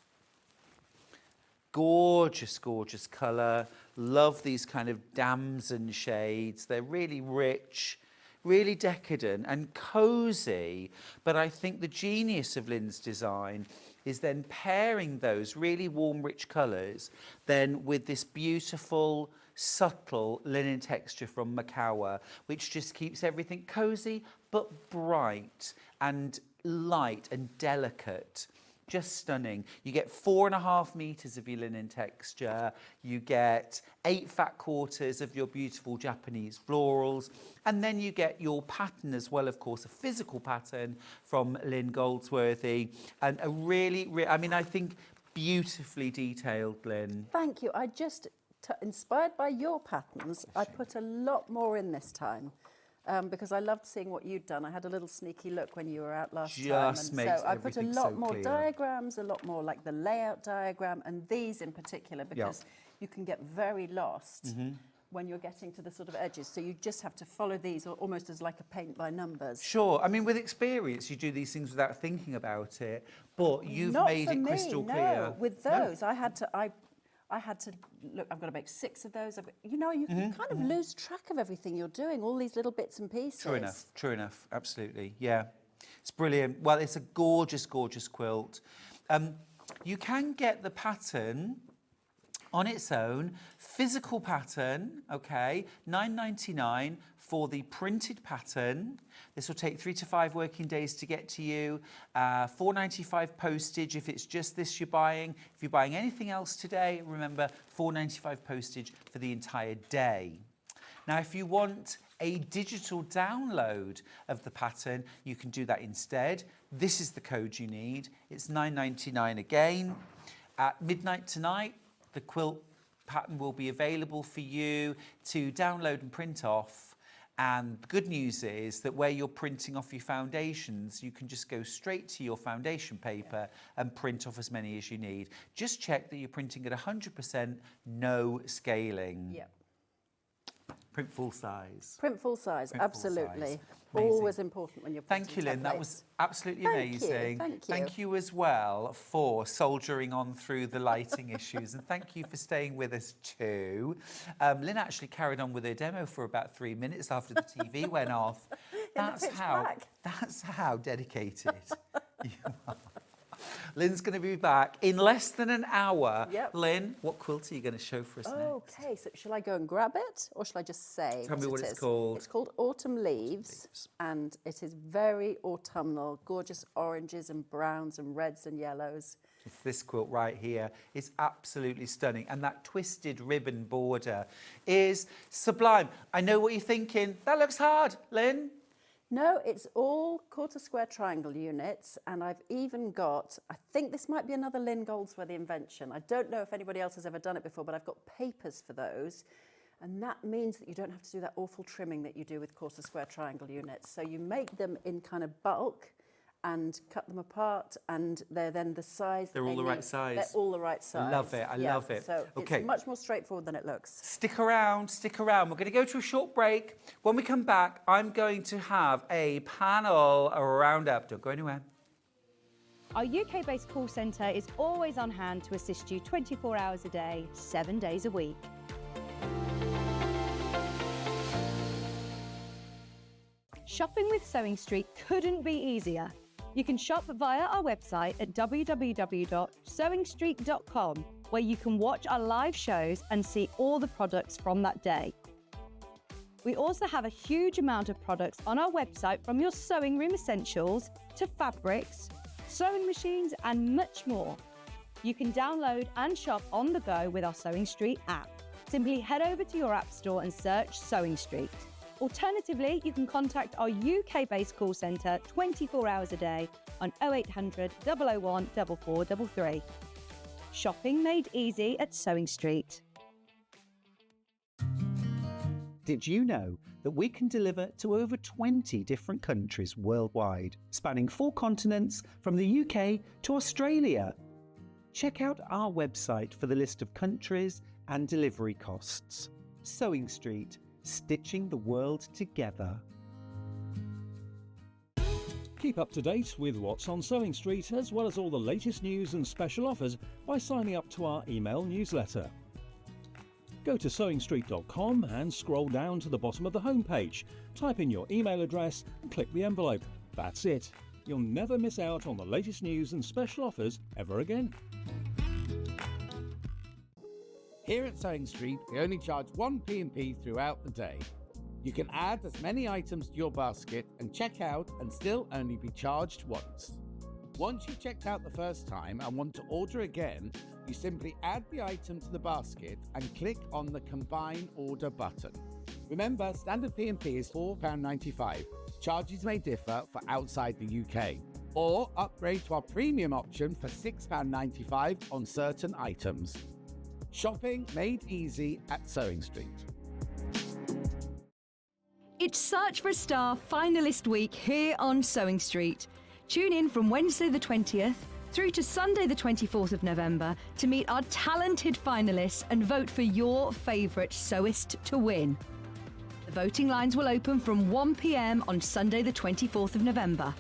Gorgeous, gorgeous colour. Love these kind of damson shades. They're really rich, really decadent and cosy. But I think the genius of Lynne's design is then pairing those really warm, rich colours then with this beautiful, subtle linen texture from Makawa, which just keeps everything cosy but bright and light and delicate. just stunning. You get 4.5 meters of your linen texture. You get 8 fat quarters of your beautiful Japanese florals. And then you get your pattern as well, of course, a physical pattern from Lynne Goldsworthy. And a really, I think beautifully detailed, Lynn. Thank you. I just, inspired by your patterns, I put a lot more in this time. Because I loved seeing what you'd done. I had a little sneaky look when you were out last time. Just makes so I put a everything lot so more clear. diagrams, a lot more like the layout diagram, and these in particular, because you can get very lost when you're getting to the sort of edges. So you just have to follow these almost as like a paint by numbers. Sure. I mean, with experience, you do these things without thinking about it, but you've Not made for it me, crystal no. clear. With those, I had to look. I've got to make 6 of those. You kind of lose track of everything you're doing, all these little bits and pieces. True enough, absolutely, yeah. It's brilliant. Well, it's a gorgeous, gorgeous quilt. You can get the pattern on its own, physical pattern, okay, $9.99 for the printed pattern. This will take 3 to 5 working days to get to you. $4.95 postage if it's just this you're buying. If you're buying anything else today, remember $4.95 postage for the entire day. Now, if you want a digital download of the pattern, you can do that instead. This is the code you need. It's $9.99 again. At midnight tonight, the quilt pattern will be available for you to download and print off. And the good news is that where you're printing off your foundations, you can just go straight to your foundation paper and print off as many as you need. Just check that you're printing at 100%, no scaling. Yep. Print full size. Print full size, Print full absolutely. size. Always important when you're printing Thank you, Lynn. That was absolutely Thank amazing. you, thank you. Thank you as well for soldiering on through the lighting issues, and thank you for staying with us too. Lynn actually carried on with her demo for about 3 minutes after the TV went off. That's how dedicated you are. Lynn's going to be back in less than an hour. Yep. Lynn, what quilt are you going to show for us next? Okay, so shall I go and grab it, or shall I just say Tell me what it it's is? called. It's called Autumn Leaves, and it is very autumnal, gorgeous oranges and browns and reds and yellows. It's this quilt right here. It's absolutely stunning. And that twisted ribbon border is sublime. I know what you're thinking. That looks hard, Lynn. No, it's all quarter square triangle units, and I've even got, I think this might be another Lynne Goldsworthy invention. I don't know if anybody else has ever done it before, but I've got papers for those. And that means that you don't have to do that awful trimming that you do with quarter square triangle units. So you make them in kind of bulk and cut them apart, and they're then the size. They're all the right size. They're all the right size. I love it. I love it. So okay. It's much more straightforward than it looks. Stick around, stick around. We're going to go to a short break. When we come back, I'm going to have a panel roundup. Don't go anywhere. Our UK-based call centre is always on hand to assist you 24 hours a day, 7 days a week. Shopping with Sewing Street couldn't be easier. You can shop via our website at www.sewingstreet.com, where you can watch our live shows and see all the products from that day. We also have a huge amount of products on our website, from your sewing room essentials to fabrics, sewing machines and much more. You can download and shop on the go with our Sewing Street app. Simply head over to your app store and search Sewing Street. Alternatively, you can contact our UK-based call centre 24 hours a day on 0800 001 4433. Shopping made easy at Sewing Street. Did you know that we can deliver to over 20 different countries worldwide, spanning 4 continents from the UK to Australia? Check out our website for the list of countries and delivery costs. Sewing Street, stitching the world together. Keep up to date with what's on Sewing Street, as well as all the latest news and special offers, by signing up to our email newsletter. Go to sewingstreet.com and scroll down to the bottom of the homepage. Type in your email address and click the envelope. That's it. You'll never miss out on the latest news and special offers ever again. Here at Sewing Street, we only charge 1 P&P throughout the day. You can add as many items to your basket and check out and still only be charged once. Once you've checked out the first time and want to order again, you simply add the item to the basket and click on the Combine Order button. Remember, standard P&P is £4.95. Charges may differ for outside the UK. Or upgrade to our premium option for £6.95 on certain items. Shopping made easy at Sewing Street. It's Search for a Star finalist week here on Sewing Street. Tune in from Wednesday the 20th through to Sunday the 24th of November to meet our talented finalists and vote for your favourite sewist to win. The voting lines will open from 1 p.m. on Sunday the 24th of November.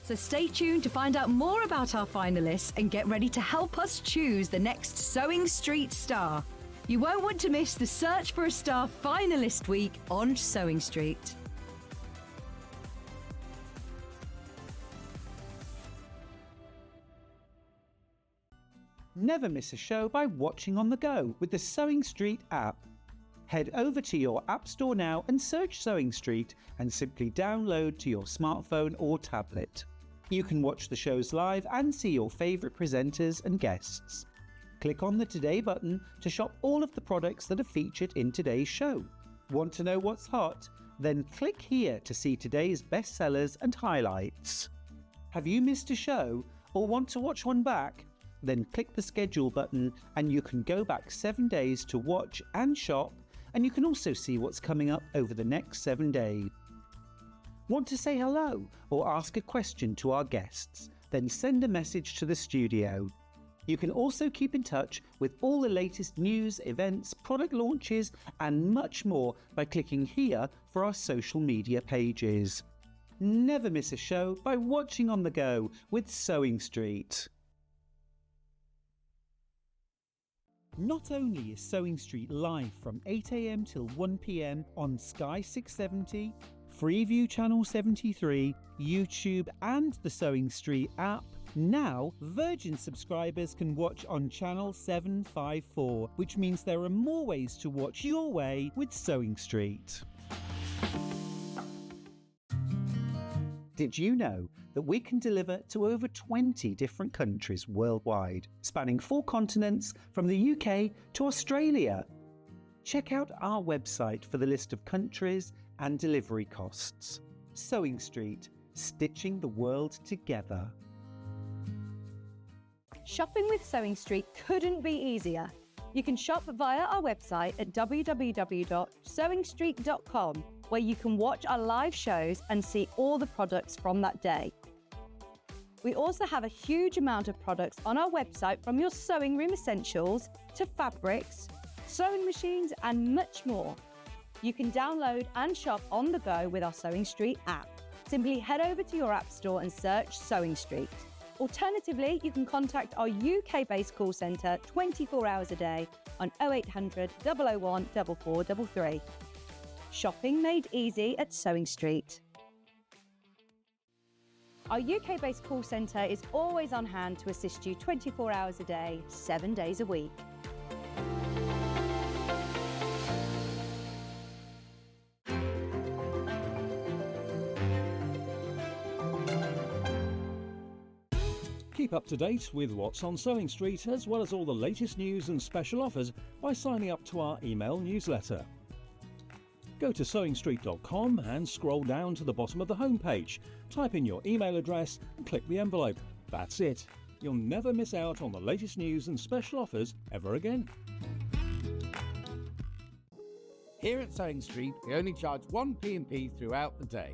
So stay tuned to find out more about our finalists and get ready to help us choose the next Sewing Street star. You won't want to miss the Search for a Star finalist week on Sewing Street. Never miss a show by watching on the go with the Sewing Street app. Head over to your App Store now and search Sewing Street and simply download to your smartphone or tablet. You can watch the shows live and see your favourite presenters and guests. Click on the Today button to shop all of the products that are featured in today's show. Want to know what's hot? Then click here to see today's bestsellers and highlights. Have you missed a show or want to watch one back? Then click the schedule button and you can go back 7 days to watch and shop, and you can also see what's coming up over the next 7 days. Want to say hello or ask a question to our guests? Then send a message to the studio. You can also keep in touch with all the latest news, events, product launches and much more by clicking here for our social media pages. Never miss a show by watching on the go with Sewing Street. Not only is Sewing Street live from 8 a.m. till 1 p.m. on Sky 670, Freeview Channel 73, YouTube and the Sewing Street app, now Virgin subscribers can watch on Channel 754, which means there are more ways to watch your way with Sewing Street. Did you know that we can deliver to over 20 different countries worldwide, spanning 4 continents from the UK to Australia? Check out our website for the list of countries and delivery costs. Sewing Street, stitching the world together. Shopping with Sewing Street couldn't be easier. You can shop via our website at www.sewingstreet.com, where you can watch our live shows and see all the products from that day. We also have a huge amount of products on our website, from your sewing room essentials to fabrics, sewing machines and much more. You can download and shop on the go with our Sewing Street app. Simply head over to your app store and search Sewing Street. Alternatively, you can contact our UK-based call centre 24 hours a day on 0800 001 4433. Shopping made easy at Sewing Street. Our UK-based call centre is always on hand to assist you 24 hours a day, 7 days a week. Keep up to date with what's on Sewing Street, as well as all the latest news and special offers by signing up to our email newsletter. Go to sewingstreet.com and scroll down to the bottom of the homepage. Type in your email address and click the envelope. That's it. You'll never miss out on the latest news and special offers ever again. Here at Sewing Street, we only charge one P&P throughout the day.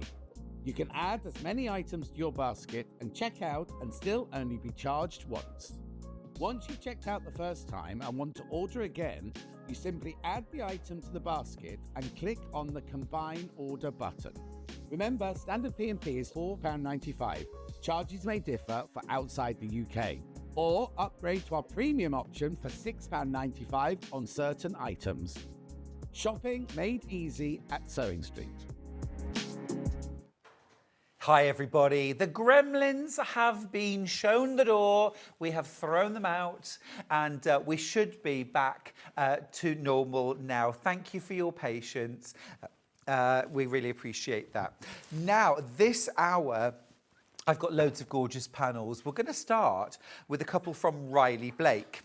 You can add as many items to your basket and check out and still only be charged once. Once you've checked out the first time and want to order again, you simply add the item to the basket and click on the Combine Order button. Remember, standard P&P is £4.95. Charges may differ for outside the UK. Or upgrade to our premium option for £6.95 on certain items. Shopping made easy at Sewing Street. Hi everybody, the gremlins have been shown the door, we have thrown them out, and we should be back to normal now. Thank you for your patience, we really appreciate that. Now, this hour I've got loads of gorgeous panels. We're going to start with a couple from Riley Blake.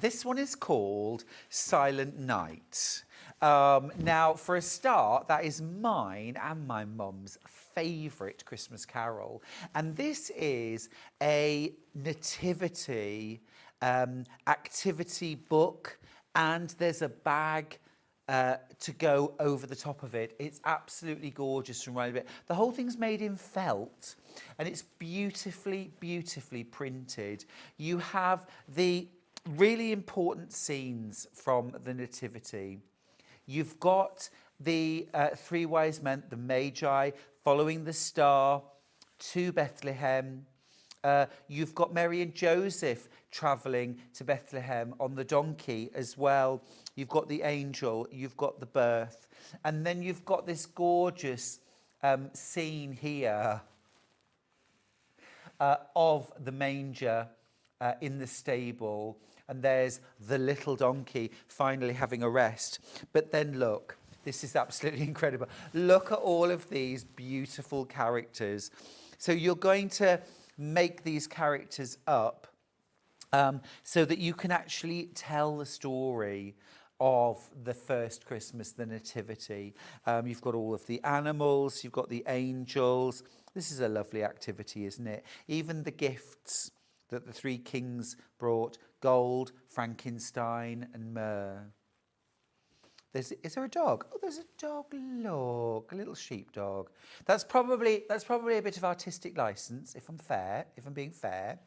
This one is called Silent Night. Now, for a start, that is mine and my mum's favourite Christmas carol. And this is a nativity activity book, and there's a bag to go over the top of it. It's absolutely gorgeous from Riley Blake. The whole thing's made in felt, and it's beautifully, beautifully printed. You have the really important scenes from the Nativity. You've got the three wise men, the Magi, following the star to Bethlehem. You've got Mary and Joseph travelling to Bethlehem on the donkey as well. You've got the angel, you've got the birth. And then you've got this gorgeous scene here of the manger in the stable. And there's the little donkey finally having a rest. But then look, this is absolutely incredible. Look at all of these beautiful characters. So you're going to make these characters up so that you can actually tell the story of the first Christmas, the Nativity. You've got all of the animals, you've got the angels. This is a lovely activity, isn't it? Even the gifts that the three kings brought, gold, frankincense and myrrh. Is there a dog? Oh, there's a dog, look, a little sheepdog. That's probably a bit of artistic license, if I'm being fair.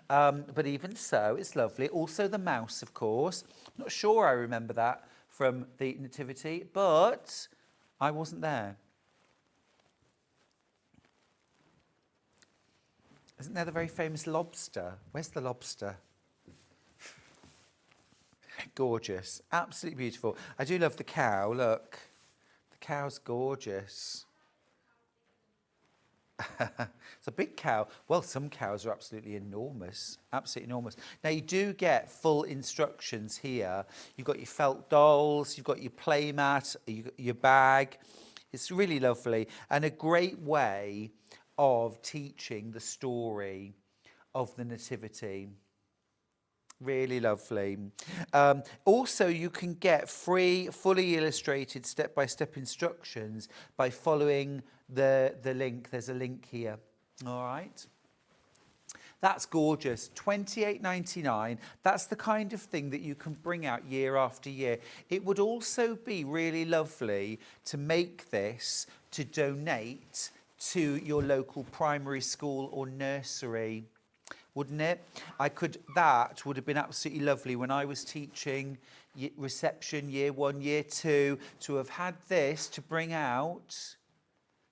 But even so, it's lovely. Also the mouse, of course. Not sure I remember that from the Nativity, but I wasn't there. Isn't there the very famous lobster? Where's the lobster? Gorgeous, absolutely beautiful. I do love the cow, look. The cow's gorgeous. It's a big cow. Well, some cows are absolutely enormous, absolutely enormous. Now, you do get full instructions here. You've got your felt dolls, you've got your play mat, your bag. It's really lovely and a great way of teaching the story of the Nativity. Really lovely. Also, you can get free, fully illustrated step-by-step instructions by following the link. There's a link here. All right. That's gorgeous. $28.99. That's the kind of thing that you can bring out year after year. It would also be really lovely to make this to donate to your local primary school or nursery. Wouldn't it? That would have been absolutely lovely when I was teaching reception year 1, year 2, to have had this to bring out,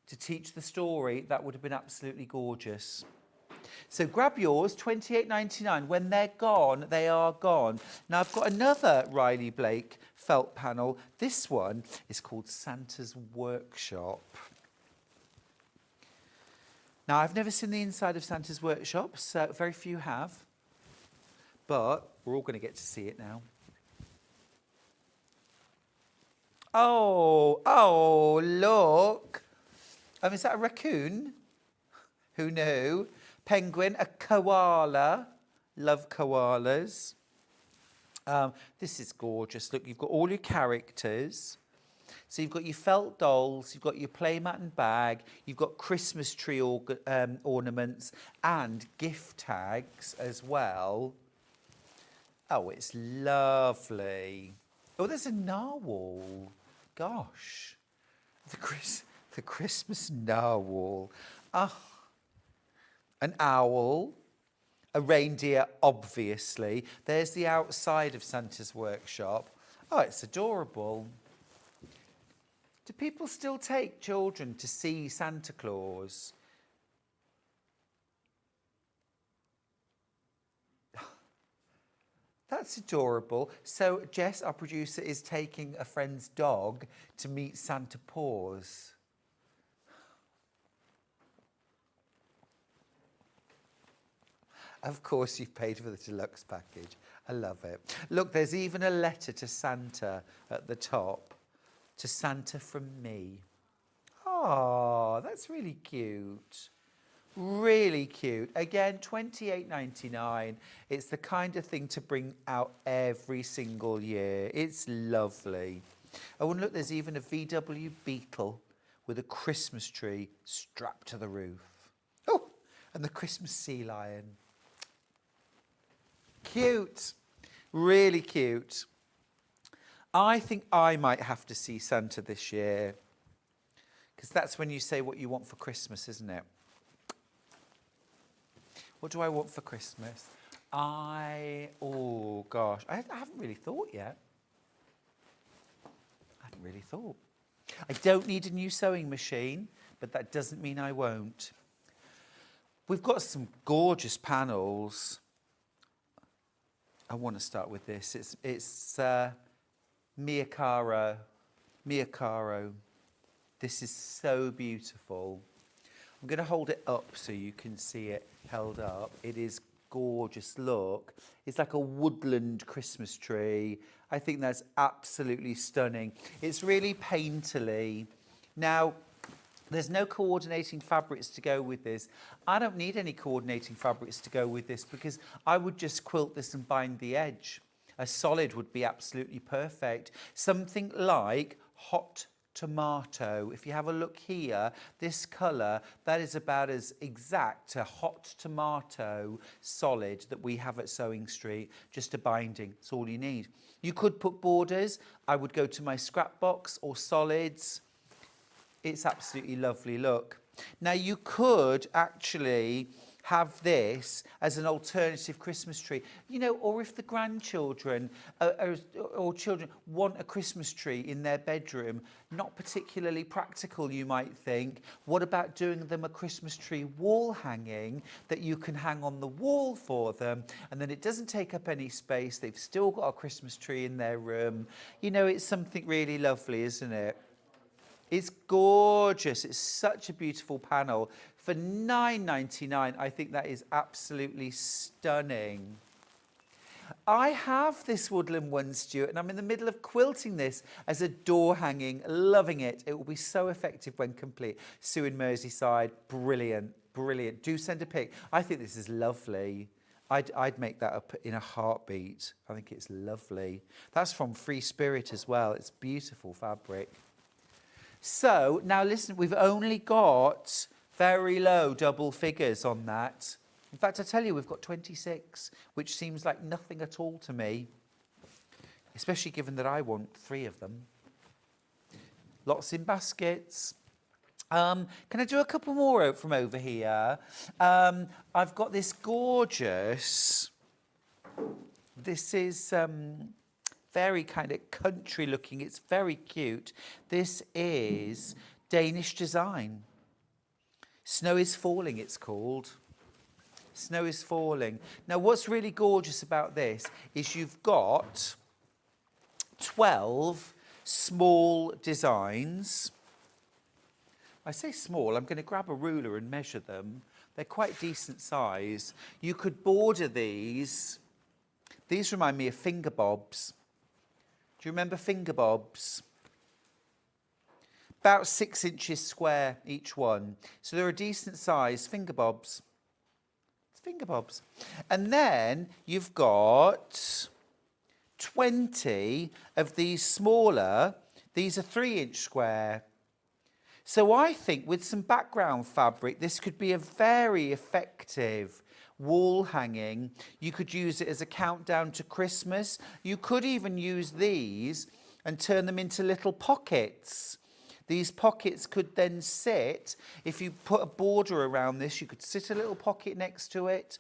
to teach the story. That would have been absolutely gorgeous. So grab yours, $28.99. When they're gone, they are gone. Now I've got another Riley Blake felt panel. This one is called Santa's Workshop. Now, I've never seen the inside of Santa's workshop, so very few have. But we're all going to get to see it now. Oh, look. Is that a raccoon? Who knew? Penguin, a koala. Love koalas. This is gorgeous. Look, you've got all your characters. So you've got your felt dolls, you've got your playmat and bag, you've got Christmas tree ornaments and gift tags as well. Oh, it's lovely. Oh, there's a narwhal. Gosh, the Christmas narwhal. Oh, an owl, a reindeer, obviously. There's the outside of Santa's workshop. Oh, it's adorable. Do people still take children to see Santa Claus? That's adorable. So Jess, our producer, is taking a friend's dog to meet Santa Paws. Of course, you've paid for the deluxe package. I love it. Look, there's even a letter to Santa at the top. To Santa from me. Oh, that's really cute. Really cute. Again, $28.99. It's the kind of thing to bring out every single year. It's lovely. Oh, and look, there's even a VW Beetle with a Christmas tree strapped to the roof. Oh, and the Christmas sea lion. Cute. Really cute. I think I might have to see Santa this year, because that's when you say what you want for Christmas, isn't it? What do I want for Christmas? Oh gosh, I haven't really thought yet. I haven't really thought. I don't need a new sewing machine, but that doesn't mean I won't. We've got some gorgeous panels. I want to start with this. It's Mia Caro. This is so beautiful. I'm going to hold it up so you can see it held up. It is gorgeous. Look, it's like a woodland Christmas tree. I think that's absolutely stunning. It's really painterly. Now, there's no coordinating fabrics to go with this. I don't need any coordinating fabrics to go with this because I would just quilt this and bind the edge. A solid would be absolutely perfect. Something like hot tomato. If you have a look here, this colour, that is about as exact a hot tomato solid that we have at Sewing Street. Just a binding, it's all you need. You could put borders. I would go to my scrap box or solids. It's absolutely lovely, look. Now you could actually have this as an alternative Christmas tree, you know, or if the grandchildren or children want a Christmas tree in their bedroom, not particularly practical, you might think. What about doing them a Christmas tree wall hanging that you can hang on the wall for them, and then it doesn't take up any space. They've still got a Christmas tree in their room. You know, it's something really lovely, isn't it? It's gorgeous. It's such a beautiful panel. For $9.99, I think that is absolutely stunning. I have this woodland one, Stuart, and I'm in the middle of quilting this as a door hanging, loving it. It will be so effective when complete. Sue in Merseyside, brilliant, brilliant. Do send a pic. I think this is lovely. I'd make that up in a heartbeat. I think it's lovely. That's from Free Spirit as well. It's beautiful fabric. So now listen, we've only got very low double figures on that. In fact, I tell you, we've got 26, which seems like nothing at all to me, especially given that I want 3 of them. Lots in baskets. Can I do a couple more out from over here? I've got this gorgeous, this is very kind of country looking. It's very cute. This is Danish design. Snow is Falling, it's called. Snow is Falling. Now, what's really gorgeous about this is you've got 12 small designs. I say small, I'm going to grab a ruler and measure them. They're quite decent size. You could border these. These remind me of finger bobs. Do you remember finger bobs? About 6 inches square each one. So they're a decent size finger bobs. It's finger bobs. And then you've got 20 of these smaller. These are 3-inch square. So I think with some background fabric, this could be a very effective wall hanging. You could use it as a countdown to Christmas. You could even use these and turn them into little pockets. These pockets could then sit, if you put a border around this, you could sit a little pocket next to it.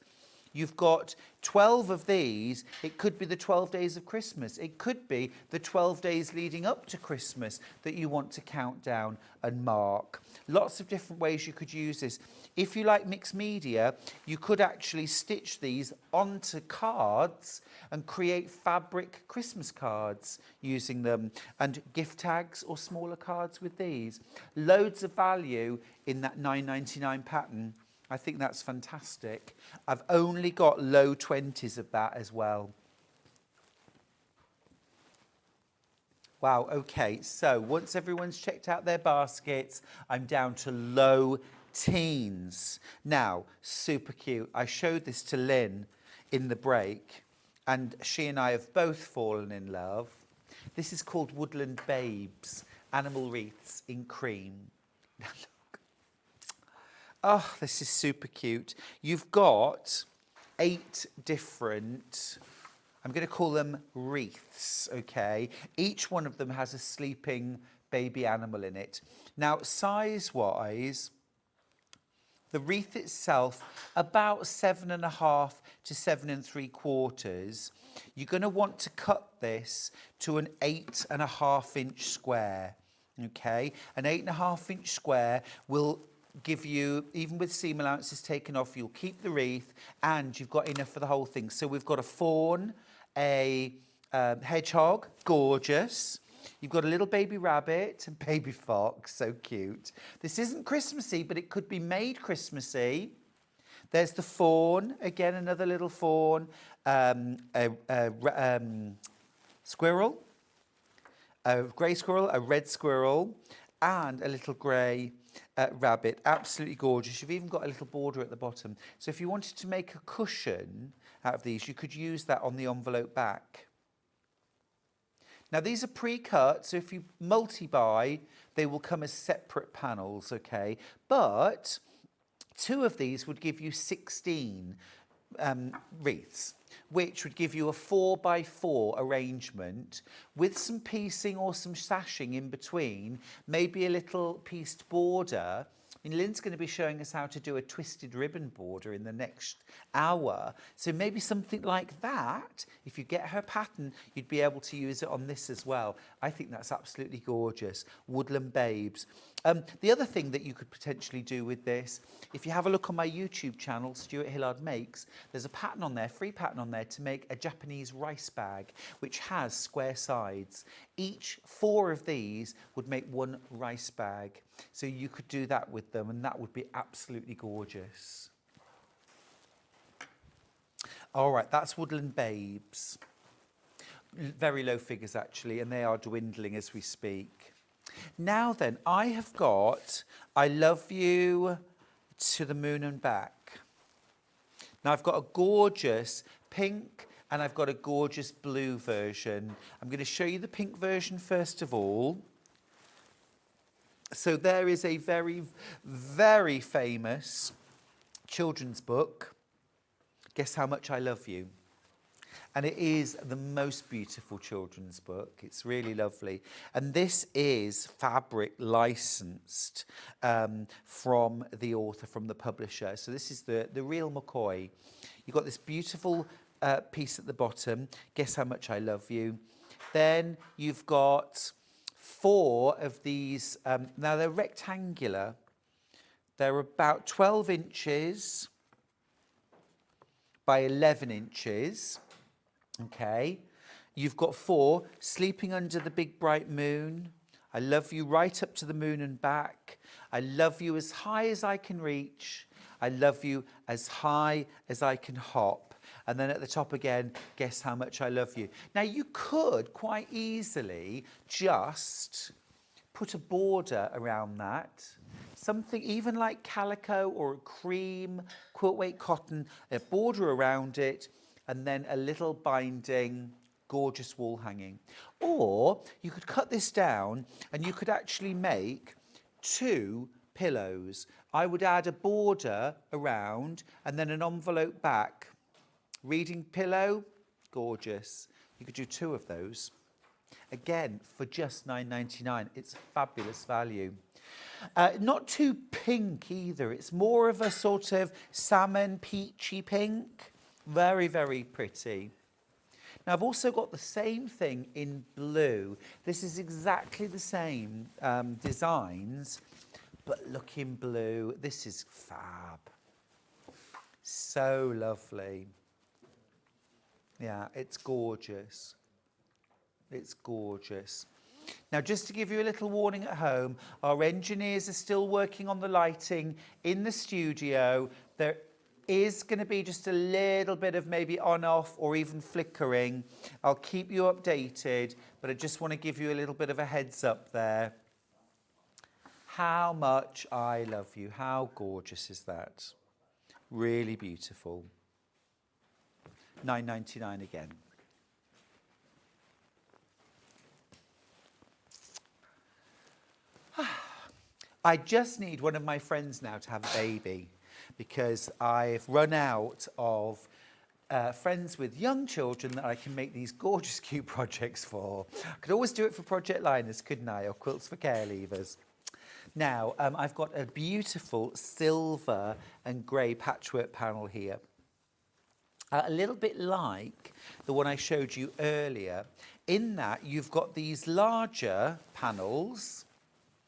You've got 12 of these. It could be the 12 days of Christmas. It could be the 12 days leading up to Christmas that you want to count down and mark. Lots of different ways you could use this. If you like mixed media, you could actually stitch these onto cards and create fabric Christmas cards using them, and gift tags or smaller cards with these. Loads of value in that $9.99 pattern. I think that's fantastic. I've only got low 20s of that as well. Wow, okay, so once everyone's checked out their baskets, I'm down to low teens. Now, super cute. I showed this to Lynn in the break, and she and I have both fallen in love. This is called Woodland Babes, animal wreaths in cream. Now look. Oh, this is super cute. You've got 8 different, I'm going to call them wreaths, okay? Each one of them has a sleeping baby animal in it. Now, size-wise, the wreath itself, about 7.5 to 7 3/4. You're going to want to cut this to an 8.5 inch square, okay? An 8.5 inch square will give you, even with seam allowances taken off, you'll keep the wreath and you've got enough for the whole thing. So we've got a fawn, a hedgehog, gorgeous. You've got a little baby rabbit and baby fox, so cute. This isn't Christmassy, but it could be made Christmassy. There's the fawn, again, another little fawn, squirrel, a grey squirrel, a red squirrel, and a little grey rabbit. Absolutely gorgeous. You've even got a little border at the bottom. So if you wanted to make a cushion out of these, you could use that on the envelope back. Now, these are pre-cut, so if you multi-buy, they will come as separate panels, okay? But 2 of these would give you 16 wreaths, which would give you a 4x4 arrangement with some piecing or some sashing in between, maybe a little pieced border. And Lynn's going to be showing us how to do a twisted ribbon border in the next hour. So maybe something like that, if you get her pattern, you'd be able to use it on this as well. I think that's absolutely gorgeous. Woodland Babes. The other thing that you could potentially do with this, if you have a look on my YouTube channel, Stuart Hillard Makes, there's a pattern on there, free pattern on there, to make a Japanese rice bag, which has square sides. Each 4 of these would make 1 rice bag. So you could do that with them, and that would be absolutely gorgeous. All right, that's Woodland Babes. Very low figures, actually, and they are dwindling as we speak. Now then, I have got I Love You to the Moon and Back. Now, I've got a gorgeous pink and I've got a gorgeous blue version. I'm going to show you the pink version first of all. So there is a very, very famous children's book, Guess How Much I Love You. And it is the most beautiful children's book. It's really lovely. And this is fabric licensed from the author, from the publisher. So this is the real McCoy. You've got this beautiful piece at the bottom, Guess How Much I Love You. Then you've got 4 of these. Now they're rectangular. They're about 12 inches by 11 inches. Okay, you've got 4, Sleeping Under the Big Bright Moon, I Love You Right Up to the Moon and Back, I Love You As High As I Can Reach, I Love You As High As I Can Hop. And then at the top again, Guess How Much I Love You. Now you could quite easily just put a border around that, something even like calico or cream, quilt weight cotton, a border around it, and then a little binding, gorgeous wall hanging. Or you could cut this down and you could actually make 2 pillows. I would add a border around and then an envelope back. Reading pillow, gorgeous. You could do 2 of those. Again, for just £9.99. It's fabulous value. Not too pink either. It's more of a sort of salmon peachy pink. Very, very pretty. Now, I've also got the same thing in blue. This is exactly the same designs, but look in blue. This is fab. So lovely. Yeah, it's gorgeous. It's gorgeous. Now, just to give you a little warning at home, our engineers are still working on the lighting in the studio. There is going to be just a little bit of maybe on-off or even flickering. I'll keep you updated, but I just want to give you a little bit of a heads up there. How much I love you. How gorgeous is that? Really beautiful. £9.99 again. I just need one of my friends now to have a baby because I've run out of friends with young children that I can make these gorgeous, cute projects for. I could always do it for project liners, couldn't I? Or quilts for care leavers. Now, I've got a beautiful silver and grey patchwork panel here. A little bit like the one I showed you earlier, in that you've got these larger panels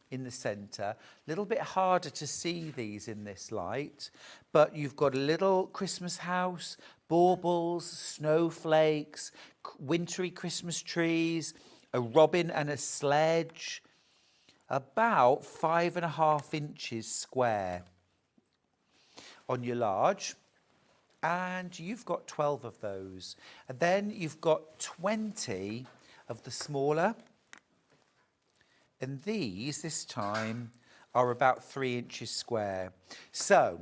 in the centre. A little bit harder to see these in this light, but you've got a little Christmas house, baubles, snowflakes, wintry Christmas trees, a robin and a sledge, about 5.5 inches square on your large. And you've got 12 of those. And then you've got 20 of the smaller. And these, this time, are about 3 inches square. So,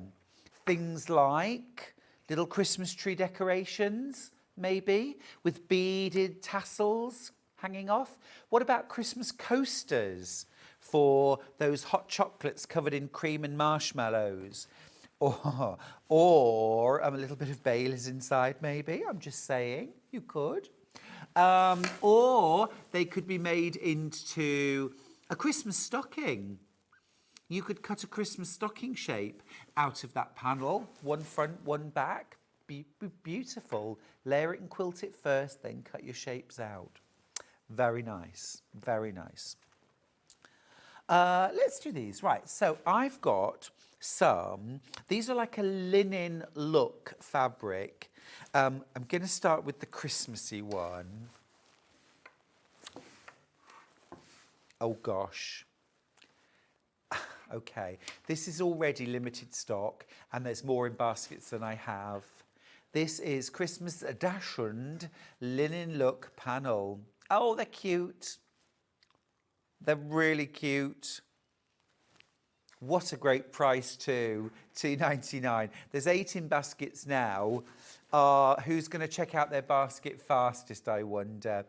things like little Christmas tree decorations, maybe, with beaded tassels hanging off. What about Christmas coasters for those hot chocolates covered in cream and marshmallows? Or a little bit of Baileys inside, maybe. I'm just saying, you could. Or they could be made into a Christmas stocking. You could cut a Christmas stocking shape out of that panel, one front, one back. Be beautiful. Layer it and quilt it first, then cut your shapes out. Very nice, very nice. Let's do these. Right, so I've got these are like a linen look fabric. I'm going to start with the Christmassy one. Oh gosh. Okay, this is already limited stock and there's more in baskets than I have. This is Christmas Edition linen look panel. Oh, they're cute. They're really cute. What a great price too, $2.99. There's 8 in baskets now. Who's going to check out their basket fastest, I wonder?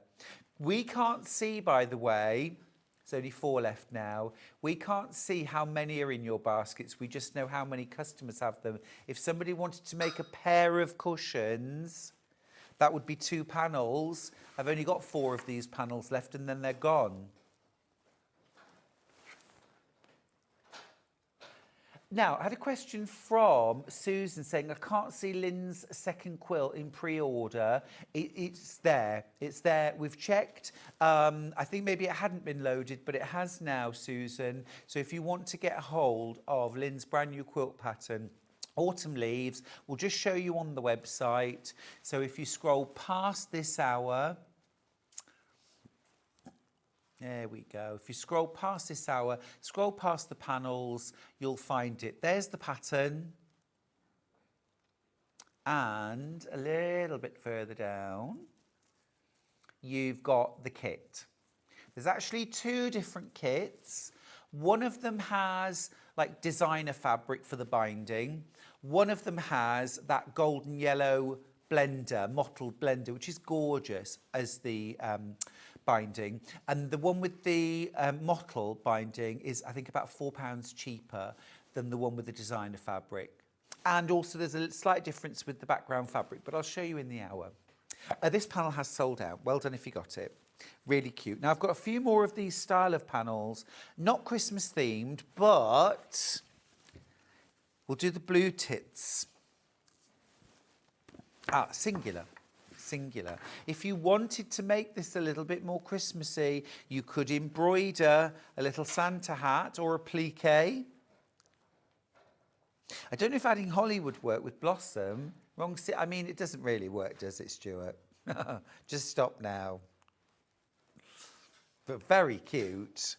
We can't see, by the way, there's only 4 left now. We can't see how many are in your baskets. We just know how many customers have them. If somebody wanted to make a pair of cushions, that would be 2 panels. I've only got 4 of these panels left and then they're gone. Now, I had a question from Susan saying, I can't see Lynne's second quilt in pre-order. It's there. It's there. We've checked. I think maybe it hadn't been loaded, but it has now, Susan. So if you want to get a hold of Lynne's brand new quilt pattern, Autumn Leaves, we'll just show you on the website. So if you scroll past this hour, there we go. If you scroll past this hour, scroll past the panels, you'll find it. There's the pattern. And a little bit further down, you've got the kit. There's actually 2 different kits. One of them has like designer fabric for the binding. One of them has that golden yellow blender, mottled blender, which is gorgeous as the binding, and the one with the mottle binding is, I think, about £4 cheaper than the one with the designer fabric. And also there's a slight difference with the background fabric, but I'll show you in the hour. This panel has sold out. Well done if you got it. Really cute. Now I've got a few more of these style of panels, not Christmas themed, but we'll do the blue tits. Singular. Singular. If you wanted to make this a little bit more Christmassy, you could embroider a little Santa hat or a plique. I don't know if adding holly would work with blossom. I mean, it doesn't really work, does it, Stuart? Just stop now. But very cute.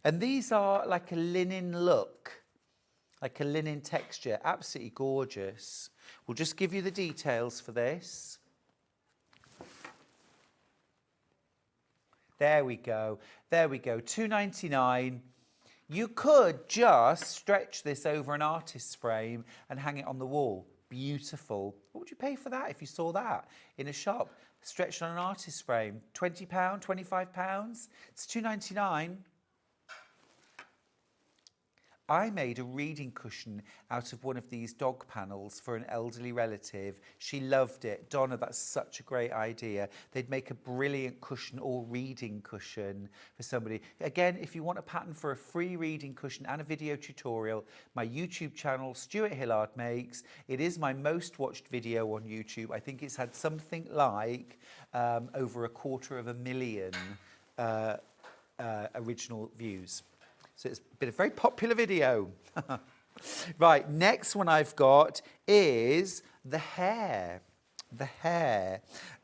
And these are like a linen look, like a linen texture. Absolutely gorgeous. We'll just give you the details for this. There we go. There we go. $2.99. You could just stretch this over an artist's frame and hang it on the wall. Beautiful. What would you pay for that if you saw that in a shop? Stretched on an artist's frame. £20, £25? It's £2.99. I made a reading cushion out of one of these dog panels for an elderly relative. She loved it. Donna, that's such a great idea. They'd make a brilliant cushion or reading cushion for somebody. Again, if you want a pattern for a free reading cushion and a video tutorial, my YouTube channel, Stuart Hillard Makes. It is my most watched video on YouTube. I think it's had something like over 250,000 original views. So it's been a very popular video. Right, next one I've got is the hair. The hair.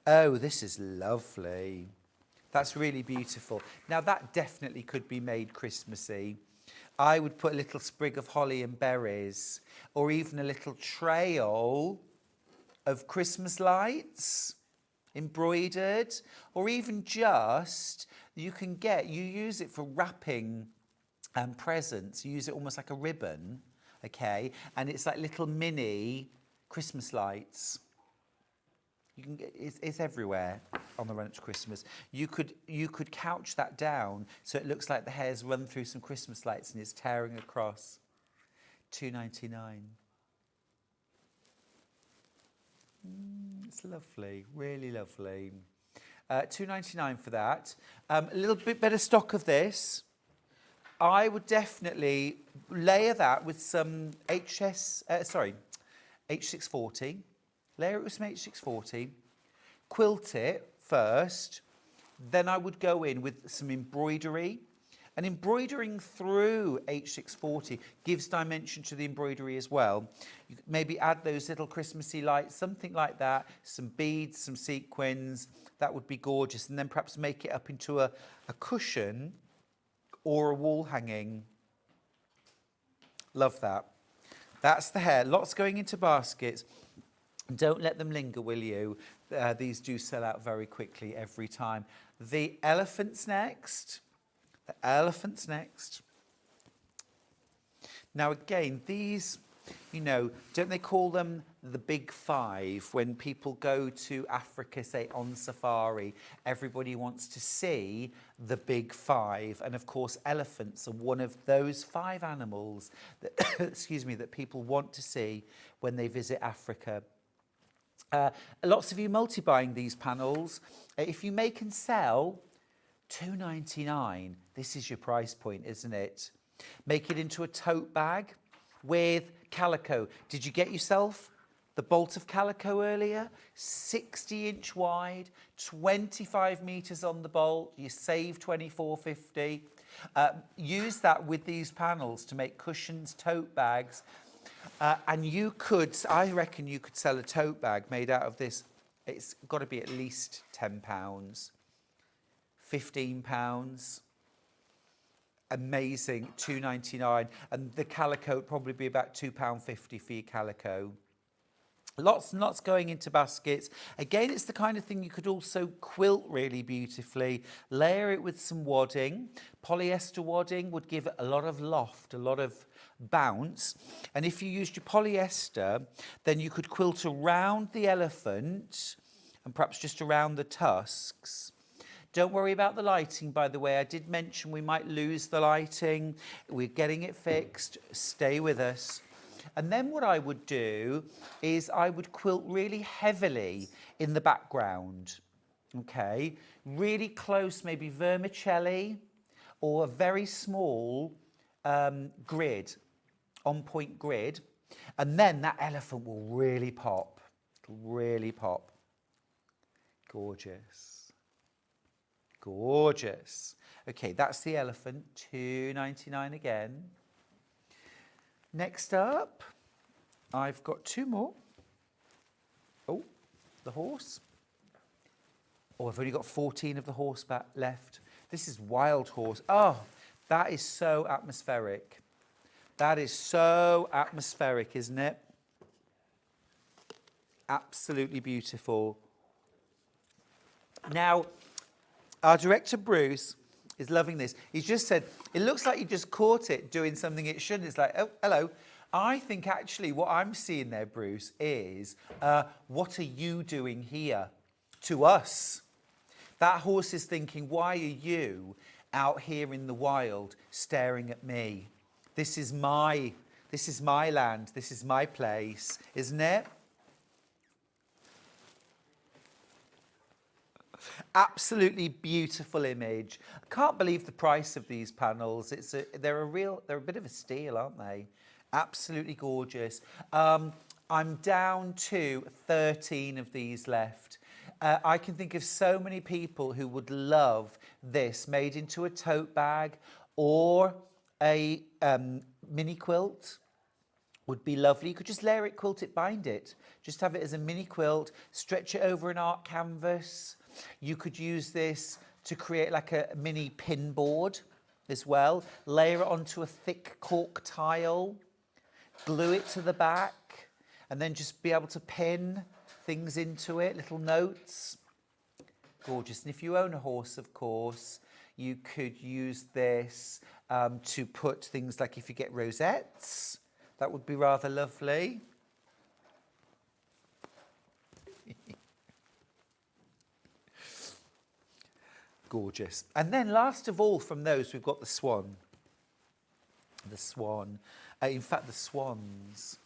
Oh, this is lovely. That's really beautiful. Now that definitely could be made Christmassy. I would put a little sprig of holly and berries, or even a little trail of Christmas lights embroidered, or even just, you use it for wrapping presents. You use it almost like a ribbon, okay? And it's like little mini Christmas lights. You can get, it's everywhere on the run up to Christmas. You could couch that down so it looks like the hair's run through some Christmas lights and it's tearing across. £2.99. It's lovely, really lovely. £2.99 for that. A little bit better stock of this. I would definitely layer that with some H640. Layer it with some H640. Quilt it first. Then I would go in with some embroidery. And embroidering through H640 gives dimension to the embroidery as well. You could maybe add those little Christmassy lights, something like that. Some beads, some sequins. That would be gorgeous. And then perhaps make it up into a cushion or a wall hanging. Love that. That's the hair. Lots going into baskets. Don't let them linger, will you? These do sell out very quickly every time. The elephant's next. The elephant's next. Now again, these, you know, don't they call them the big five? When people go to Africa, say on safari, everybody wants to see the big five. And of course, elephants are one of those 5 animals that, excuse me, that people want to see when they visit Africa. Lots of you multi-buying these panels. If you make and sell, £2.99. This is your price point, isn't it? Make it into a tote bag with calico. Did you get yourself the bolt of calico earlier? 60-inch wide, 25 metres on the bolt. You save £24.50. Use that with these panels to make cushions, tote bags. And you could, I reckon you could sell a tote bag made out of this. It's got to be at least £10, £15. Amazing, £2.99. And the calico would probably be about £2.50 for your calico. Lots and lots going into baskets. Again, it's the kind of thing you could also quilt really beautifully. Layer it with some wadding. Polyester wadding would give it a lot of loft, a lot of bounce. And if you used your polyester, then you could quilt around the elephant and perhaps just around the tusks. Don't worry about the lighting, by the way. I did mention we might lose the lighting. We're getting it fixed. Stay with us. And then what I would do is I would quilt really heavily in the background. Okay, really close, maybe vermicelli or a very small grid, on-point grid. And then that elephant will really pop. It'll really pop. Gorgeous. Gorgeous. Okay, that's the elephant, £2.99 again. Next up, I've got 2 more. Oh, the horse. Oh, I've only got 14 of the horse left. This is wild horse. Oh, that is so atmospheric. That is so atmospheric, isn't it? Absolutely beautiful. Now, our director, Bruce, is loving this. He's just said, it looks like you just caught it doing something it shouldn't. It's like, oh, hello. I think actually what I'm seeing there, Bruce, is what are you doing here to us? That horse is thinking, why are you out here in the wild staring at me? This is my land. This is my place, isn't it? Absolutely beautiful image. I can't believe the price of these panels. They're a bit of a steal, aren't they? Absolutely gorgeous. I'm down to 13 of these left. I can think of so many people who would love this made into a tote bag or a mini quilt. Would be lovely. You could just layer it, quilt it, bind it. Just have it as a mini quilt, stretch it over an art canvas. You could use this to create like a mini pin board as well. Layer it onto a thick cork tile, glue it to the back, and then just be able to pin things into it, little notes. Gorgeous. And if you own a horse, of course, you could use this to put things like if you get rosettes, that would be rather lovely. Gorgeous. And then last of all from those, we've got the swan. The swan. In fact, the swans.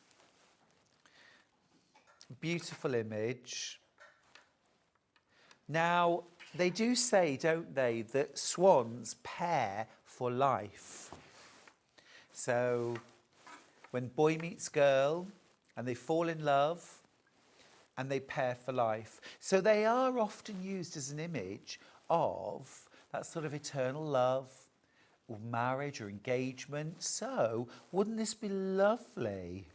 Beautiful image. Now, they do say, don't they, that swans pair for life. So when boy meets girl and they fall in love and they pair for life. So they are often used as an image of that sort of eternal love or marriage or engagement. So wouldn't this be lovely?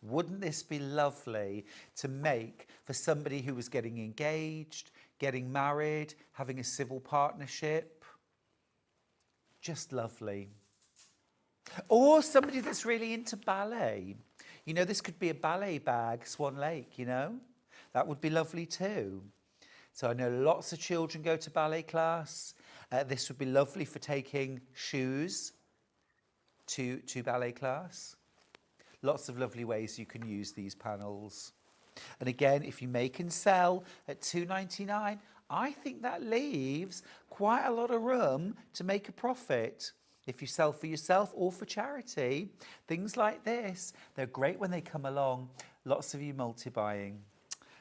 Wouldn't this be lovely to make for somebody who was getting engaged, getting married, having a civil partnership? Just lovely. Or somebody that's really into ballet. You know, this could be a ballet bag, Swan Lake, you know. That would be lovely too. So I know lots of children go to ballet class. This would be lovely for taking shoes to ballet class. Lots of lovely ways you can use these panels. And again, if you make and sell at $2.99, I think that leaves quite a lot of room to make a profit. If you sell for yourself or for charity, things like this, they're great when they come along. Lots of you multi-buying.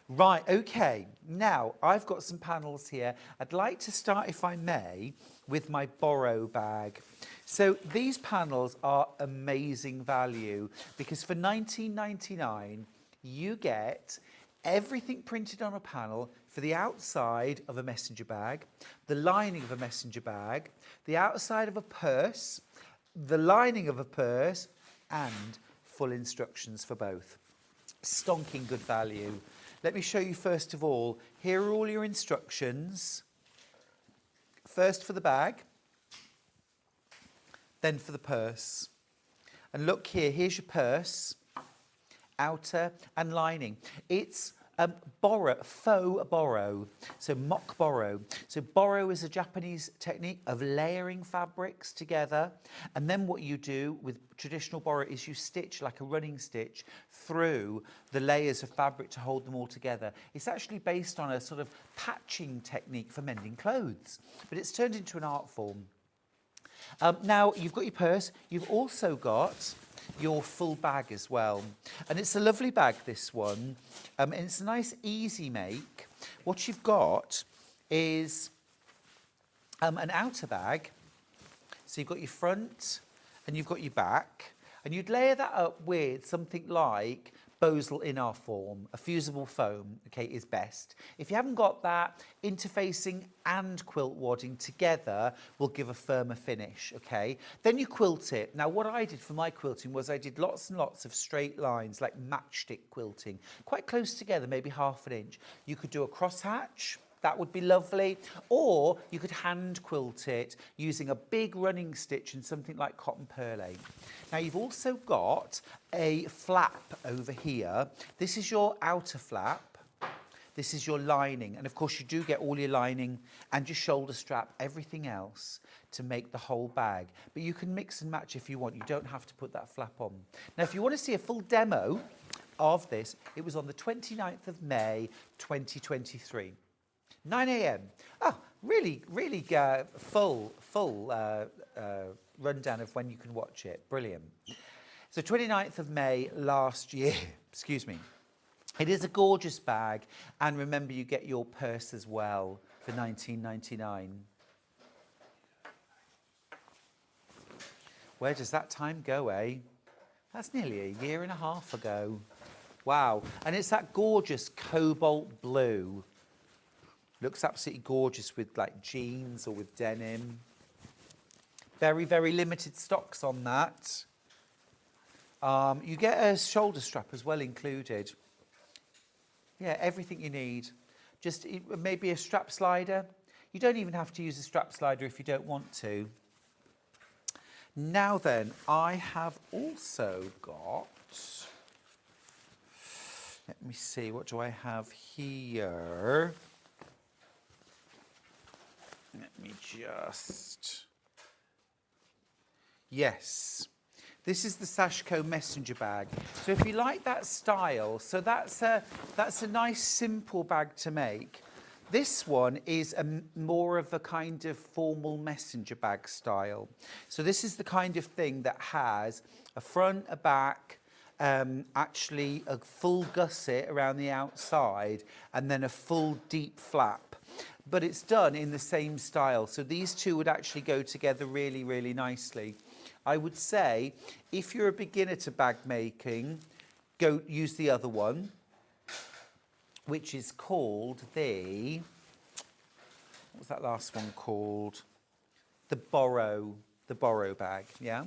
Right, okay, now I've got some panels here. I'd like to start, if I may, with my borrow bag. So these panels are amazing value because for $19.99 you get everything printed on a panel for the outside of a messenger bag, the lining of a messenger bag, the outside of a purse, the lining of a purse, and full instructions for both. Stonking good value. Let me show you first of all, here are all your instructions. First for the bag, then for the purse. And look here, here's your purse, outer and lining. It's faux borrow, so mock borrow. So borrow is a Japanese technique of layering fabrics together, and then what you do with traditional borrow is you stitch like a running stitch through the layers of fabric to hold them all together. It's actually based on a sort of patching technique for mending clothes, but it's turned into an art form. Now you've got your purse, you've also got your full bag as well, and it's a lovely bag, this one, and it's a nice easy make. What you've got is an outer bag, so you've got your front and you've got your back, and you'd layer that up with something like Bosal in our form. A fusible foam, okay, is best. If you haven't got that, interfacing and quilt wadding together will give a firmer finish, okay? Then you quilt it. Now, what I did for my quilting was I did lots and lots of straight lines, like matchstick quilting, quite close together, maybe ½ an inch. You could do a crosshatch. That would be lovely. Or you could hand quilt it using a big running stitch and something like cotton perlé. Now you've also got a flap over here. This is your outer flap. This is your lining. And of course you do get all your lining and your shoulder strap, everything else to make the whole bag. But you can mix and match if you want. You don't have to put that flap on. Now, if you want to see a full demo of this, it was on the 29th of May, 2023. 9 a.m. Oh, really full rundown of when you can watch it. Brilliant. So 29th of May last year, excuse me. It is a gorgeous bag, and remember you get your purse as well for £19.99. Where does that time go, eh? That's nearly a year and a half ago. Wow. And it's that gorgeous cobalt blue. Looks absolutely gorgeous with like jeans or with denim. Very, very limited stocks on that. You get a shoulder strap as well included. Yeah, everything you need. Just maybe a strap slider. You don't even have to use a strap slider if you don't want to. Now then, I have also got, let me see, what do I have here? Let me just, yes. This is the Sashco messenger bag. So if you like that style, so that's a nice simple bag to make. This one is more of a kind of formal messenger bag style. So this is the kind of thing that has a front, a back, actually a full gusset around the outside, and then a full deep flap. But it's done in the same style. So these two would actually go together really, really nicely. I would say, if you're a beginner to bag making, go use the other one, which is called the, what was that last one called? The Borrow bag, yeah?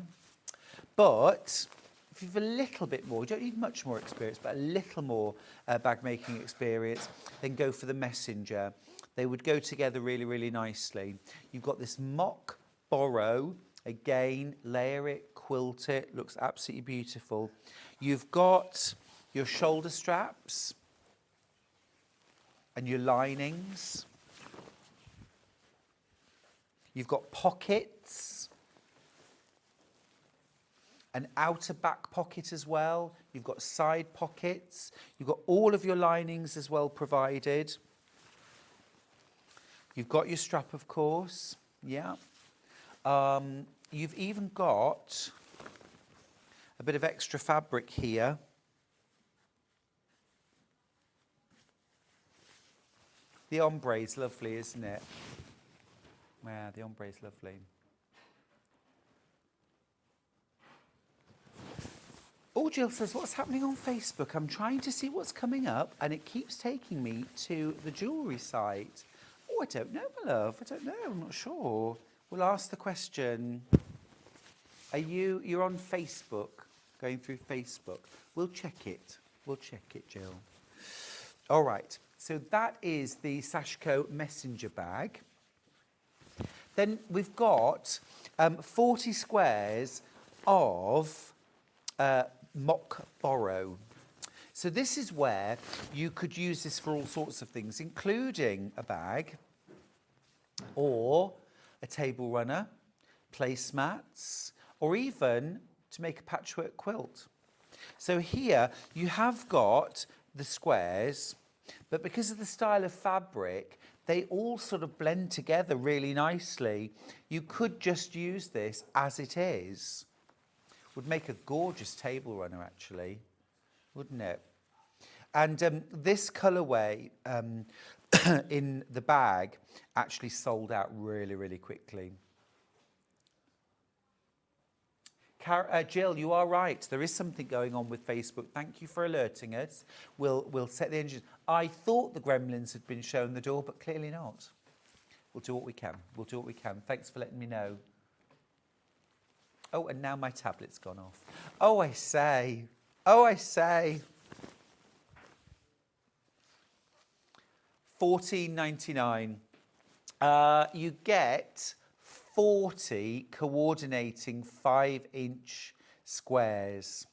But if you've a little bit more, you don't need much more experience, but a little more bag making experience, then go for the messenger. They would go together really, really nicely. You've got this mock Borrow. Again, layer it, quilt it, looks absolutely beautiful. You've got your shoulder straps and your linings. You've got pockets, an outer back pocket as well. You've got side pockets. You've got all of your linings as well provided. You've got your strap, of course, yeah. You've even got a bit of extra fabric here. The ombre is lovely, isn't it? Yeah, the ombre is lovely. Oh, Jill says, what's happening on Facebook? I'm trying to see what's coming up, and it keeps taking me to the jewellery site. Oh, I don't know, my love. I don't know. I'm not sure. We'll ask the question. You're on Facebook, going through Facebook. We'll check it. We'll check it, Jill. All right. So that is the Sashco messenger bag. Then we've got 40 squares of mock Borrow. So this is where you could use this for all sorts of things, including a bag or a table runner, placemats, or even to make a patchwork quilt. So here you have got the squares, but because of the style of fabric, they all sort of blend together really nicely. You could just use this as it is. Would make a gorgeous table runner, actually, wouldn't it? And this colourway in the bag actually sold out really, really quickly. Jill, you are right. There is something going on with Facebook. Thank you for alerting us. We'll set the engines. I thought the gremlins had been shown the door, but clearly not. We'll do what we can. We'll do what we can. Thanks for letting me know. Oh, and now my tablet's gone off. Oh, I say. Oh, I say. $14.99. You get 40 coordinating 5-inch squares.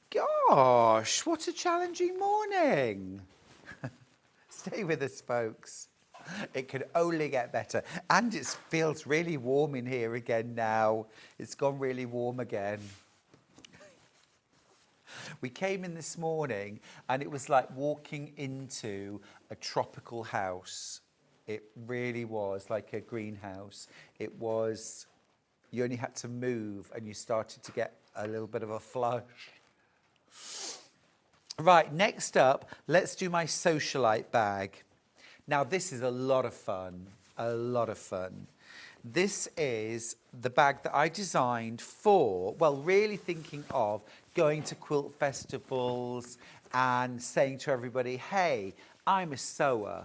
Gosh, what a challenging morning. Stay with us, folks. It can only get better. And it feels really warm in here again now. It's gone really warm again. We came in this morning and it was like walking into a tropical house. It really was like a greenhouse. It was, you only had to move and you started to get a little bit of a flush. Right, next up, let's do my socialite bag. Now, this is a lot of fun, a lot of fun. This is the bag that I designed for, well, really thinking of going to quilt festivals and saying to everybody, hey, I'm a sewer.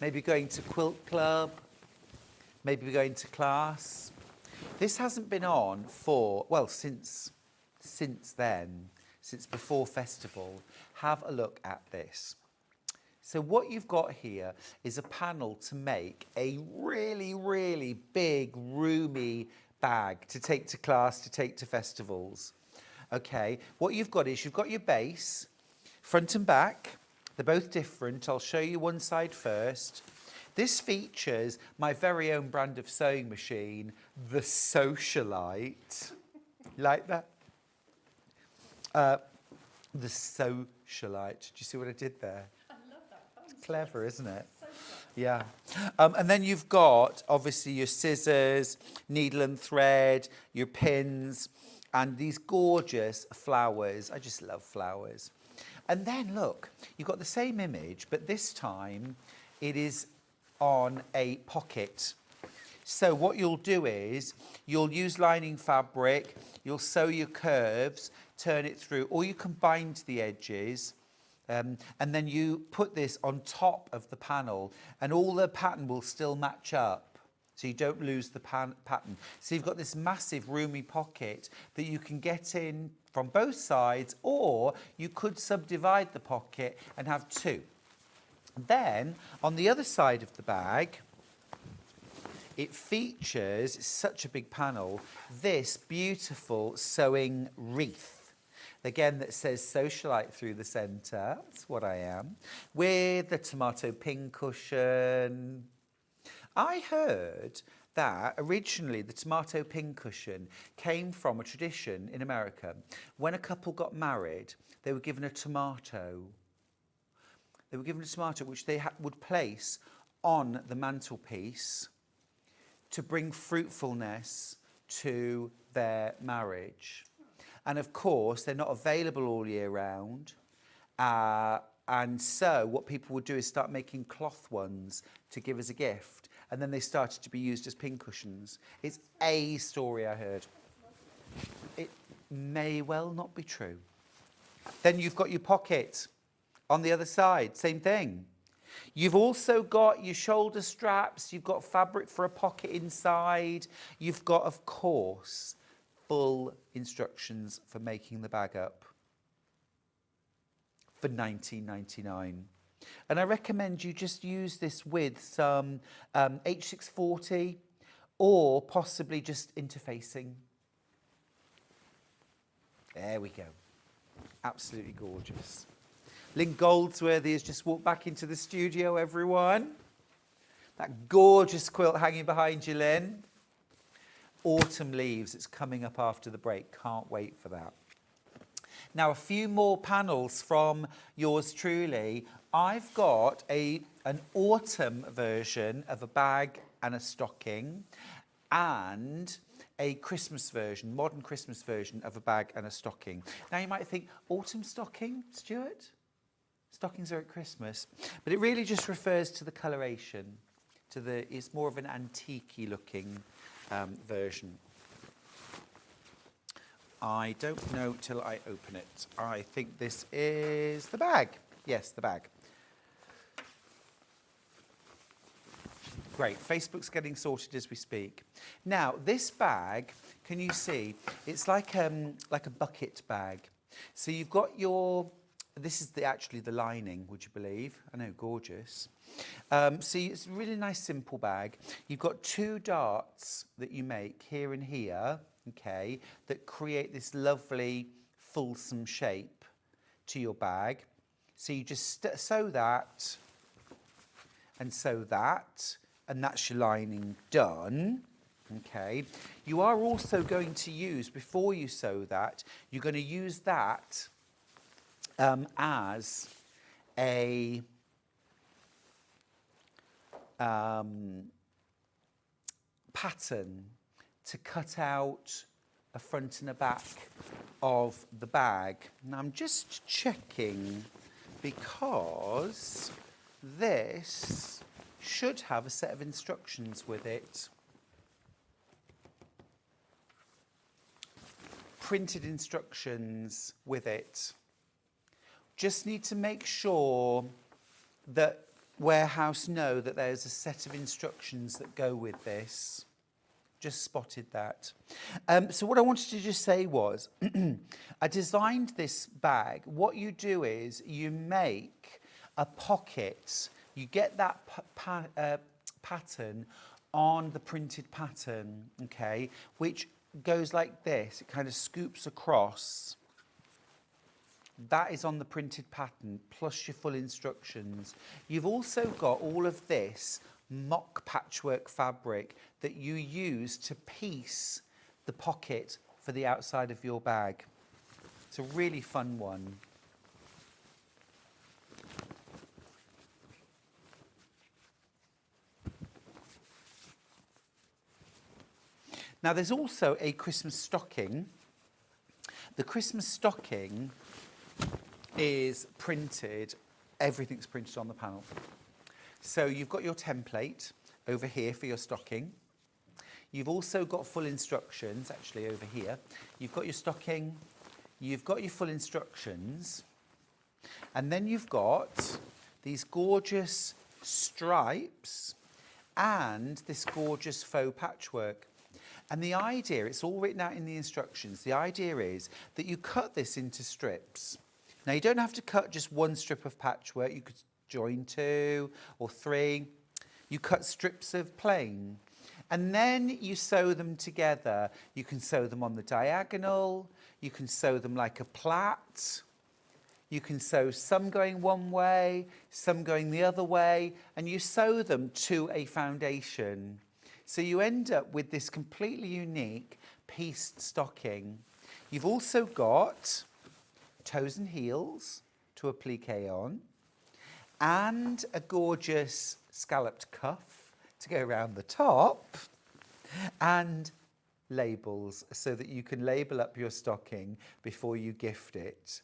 Maybe going to quilt club, maybe going to class. This hasn't been on for, well, since then, since before festival. Have a look at this. So what you've got here is a panel to make a really, really big, roomy bag to take to class, to take to festivals. Okay, what you've got is you've got your base, front and back. They're both different. I'll show you one side first. This features my very own brand of sewing machine, the Socialite. Like that? The Socialite. Do you see what I did there? I love that. It's clever, isn't it? So yeah. And then you've got, obviously, your scissors, needle and thread, your pins, and these gorgeous flowers. I just love flowers. And then, look, you've got the same image, but this time it is on a pocket. So what you'll do is you'll use lining fabric, you'll sew your curves, turn it through, or you can bind the edges, and then you put this on top of the panel, and all the pattern will still match up, so you don't lose the pattern. So you've got this massive roomy pocket that you can get in from both sides, or you could subdivide the pocket and have two. Then, on the other side of the bag, it features, it's such a big panel, this beautiful sewing wreath. Again, that says Socialite through the centre, that's what I am, with the tomato pin cushion. I heard that originally the tomato pin cushion came from a tradition in America. When a couple got married, they were given a tomato. They were given a tomato which they would place on the mantelpiece to bring fruitfulness to their marriage. And of course, they're not available all year round. And so what people would do is start making cloth ones to give as a gift. And then they started to be used as pincushions. It's a story I heard. It may well not be true. Then you've got your pocket on the other side, same thing. You've also got your shoulder straps, you've got fabric for a pocket inside, you've got, of course, full instructions for making the bag up for $19.99. And I recommend you just use this with some H640 or possibly just interfacing. There we go. Absolutely gorgeous. Lynne Goldsworthy has just walked back into the studio, everyone. That gorgeous quilt hanging behind you, Lynne. Autumn Leaves, it's coming up after the break. Can't wait for that. Now, a few more panels from yours truly. I've got an autumn version of a bag and a stocking, and a Christmas version, modern Christmas version of a bag and a stocking. Now, you might think, autumn stocking, Stuart? Stockings are at Christmas. But it really just refers to the coloration. It's more of an antique-y looking version. I don't know till I open it. I think this is the bag. Yes, the bag. Great. Facebook's getting sorted as we speak. Now, this bag, can you see? It's like a bucket bag. So you've got your. This is actually the lining, would you believe? I know, gorgeous. See, it's a really nice, simple bag. You've got two darts that you make here and here, okay, that create this lovely fulsome shape to your bag. So you just sew that and sew that, and that's your lining done. Okay, you are also going to use, before you sew that, you're going to use that as a pattern to cut out a front and a back of the bag. Now I'm just checking because this should have a set of instructions with it. Printed instructions with it. Just need to make sure that Warehouse know that there's a set of instructions that go with this. Just spotted that. So what I wanted to just say was, I designed this bag. What you do is you make a pocket. You get that pattern on the printed pattern, okay, which goes like this. It kind of scoops across. That is on the printed pattern, plus your full instructions. You've also got all of this mock patchwork fabric that you use to piece the pocket for the outside of your bag. It's a really fun one. Now there's also a Christmas stocking. The Christmas stocking is printed, everything's printed on the panel. So you've got your template over here for your stocking. You've also got full instructions, actually over here. You've got your stocking, you've got your full instructions, and then you've got these gorgeous stripes and this gorgeous faux patchwork. And the idea, it's all written out in the instructions, the idea is that you cut this into strips. Now you don't have to cut just one strip of patchwork, you could join 2 or 3. You cut strips of plain and then you sew them together. You can sew them on the diagonal, you can sew them like a plait, you can sew some going one way, some going the other way, and you sew them to a foundation. So you end up with this completely unique pieced stocking. You've also got toes and heels to applique on, and a gorgeous scalloped cuff to go around the top, and labels so that you can label up your stocking before you gift it.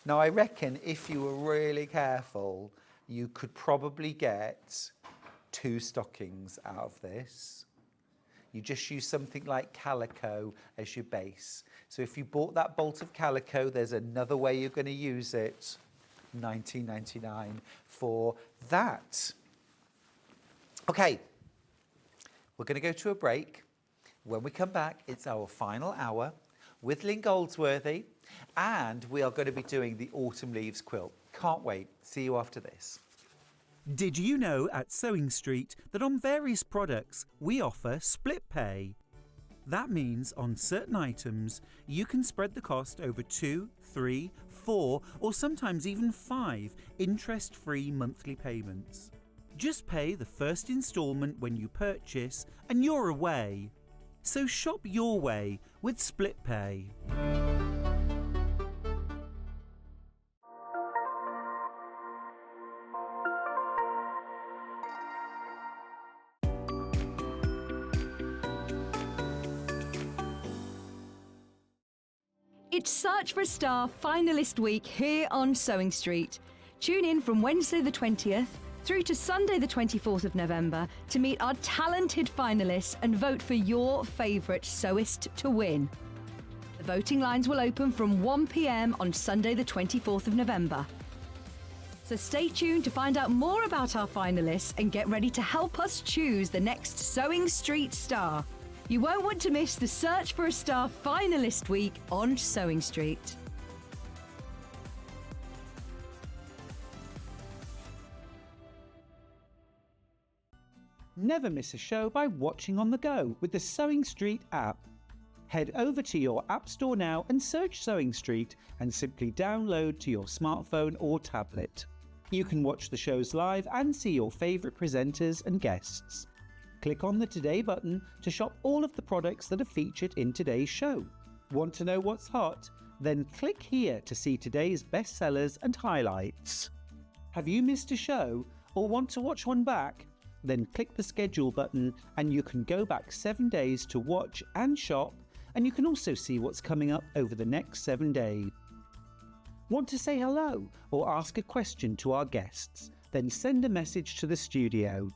Now I reckon if you were really careful, you could probably get 2 stockings out of this. You just use something like calico as your base. So if you bought that bolt of calico, there's another way you're going to use it. $19.99 for that. Okay, we're going to go to a break. When we come back, it's our final hour with Lynne Goldsworthy, and we are going to be doing the Autumn Leaves quilt. Can't wait. See you after this. Did you know at Sewing Street that on various products we offer split pay? That means on certain items you can spread the cost over 2, 3, 4 or sometimes even 5 interest-free monthly payments. Just pay the first instalment when you purchase and you're away. So shop your way with split pay. It's Search for a Star finalist week here on Sewing Street. Tune in from Wednesday the 20th through to Sunday the 24th of November to meet our talented finalists and vote for your favourite sewist to win. The voting lines will open from 1 p.m. on Sunday the 24th of November. So stay tuned to find out more about our finalists and get ready to help us choose the next Sewing Street star. You won't want to miss the Search for a Star finalist week on Sewing Street. Never miss a show by watching on the go with the Sewing Street app. Head over to your App Store now and search Sewing Street and simply download to your smartphone or tablet. You can watch the shows live and see your favourite presenters and guests. Click on the Today button to shop all of the products that are featured in today's show. Want to know what's hot? Then click here to see today's bestsellers and highlights. Have you missed a show or want to watch one back? Then click the schedule button and you can go back 7 days to watch and shop, and you can also see what's coming up over the next 7 days. Want to say hello or ask a question to our guests? Then send a message to the studio.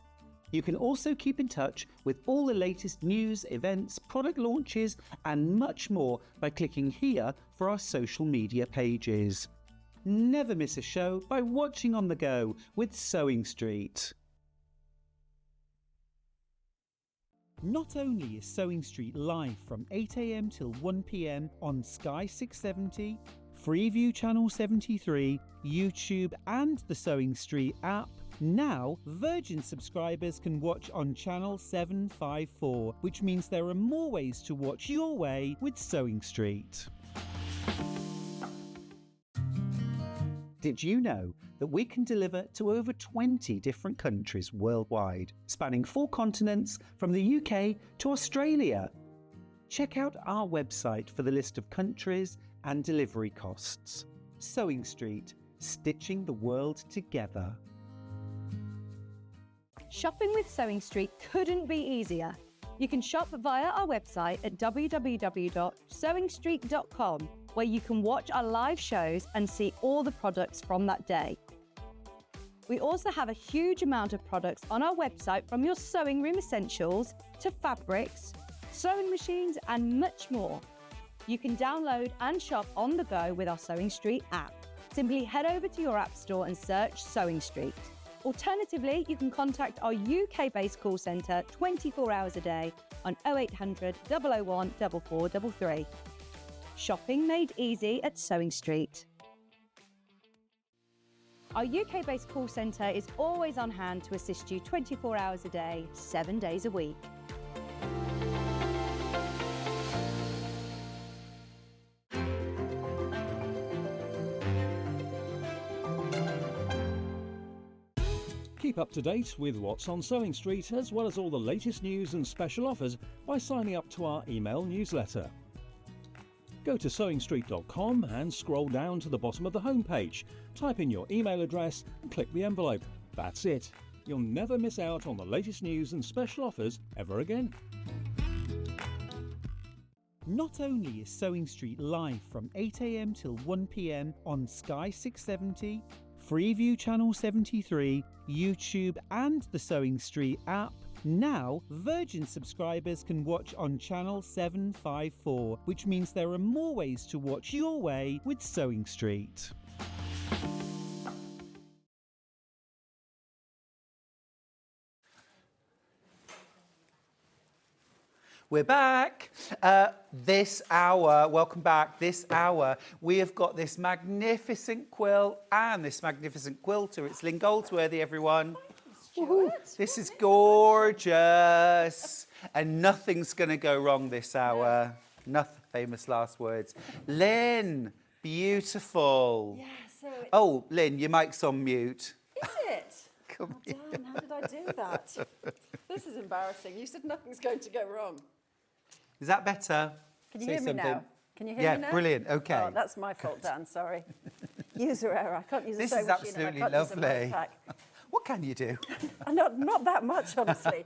You can also keep in touch with all the latest news, events, product launches and much more by clicking here for our social media pages. Never miss a show by watching on the go with Sewing Street. Not only is Sewing Street live from 8 AM till 1 PM on Sky 670, Freeview Channel 73, YouTube and the Sewing Street app, now Virgin subscribers can watch on Channel 754, which means there are more ways to watch your way with Sewing Street. Did you know that we can deliver to over 20 different countries worldwide, spanning 4 continents from the UK to Australia? Check out our website for the list of countries and delivery costs. Sewing Street, stitching the world together. Shopping with Sewing Street couldn't be easier. You can shop via our website at www.sewingstreet.com, where you can watch our live shows and see all the products from that day. We also have a huge amount of products on our website, from your sewing room essentials to fabrics, sewing machines and much more. You can download and shop on the go with our Sewing Street app. Simply head over to your app store and search Sewing Street. Alternatively, you can contact our UK-based call centre 24 hours a day on 0800 001 4433. Shopping made easy at Sewing Street. Our UK-based call centre is always on hand to assist you 24 hours a day, 7 days a week. Keep up to date with what's on Sewing Street, as well as all the latest news and special offers by signing up to our email newsletter. Go to sewingstreet.com and scroll down to the bottom of the homepage. Type in your email address and click the envelope. That's it. You'll never miss out on the latest news and special offers ever again. Not only is Sewing Street live from 8 AM till 1 PM on Sky 670, Freeview Channel 73, YouTube and the Sewing Street app, now Virgin subscribers can watch on Channel 754, which means there are more ways to watch your way with Sewing Street. We're back. This hour, welcome back. This hour, we have got this magnificent quilt and this magnificent quilter. It's Lynne Goldsworthy, everyone. Stuart. This is gorgeous. And nothing's going to go wrong this hour. Nothing. Famous last words. Lynne, beautiful. Yeah, so it's... Oh, Lynne, your mic's on mute. Is it? Come Oh, damn, how did I do that? This is embarrassing. You said nothing's going to go wrong. Is that better? Can you Say hear me something. now? Can you hear me now? Yeah, brilliant. Okay. Oh, that's my fault, Dan. Sorry. User error. I can't use a This sewing is machine and I absolutely can't use a lovely. mic pack. What can you do? Not that much, honestly.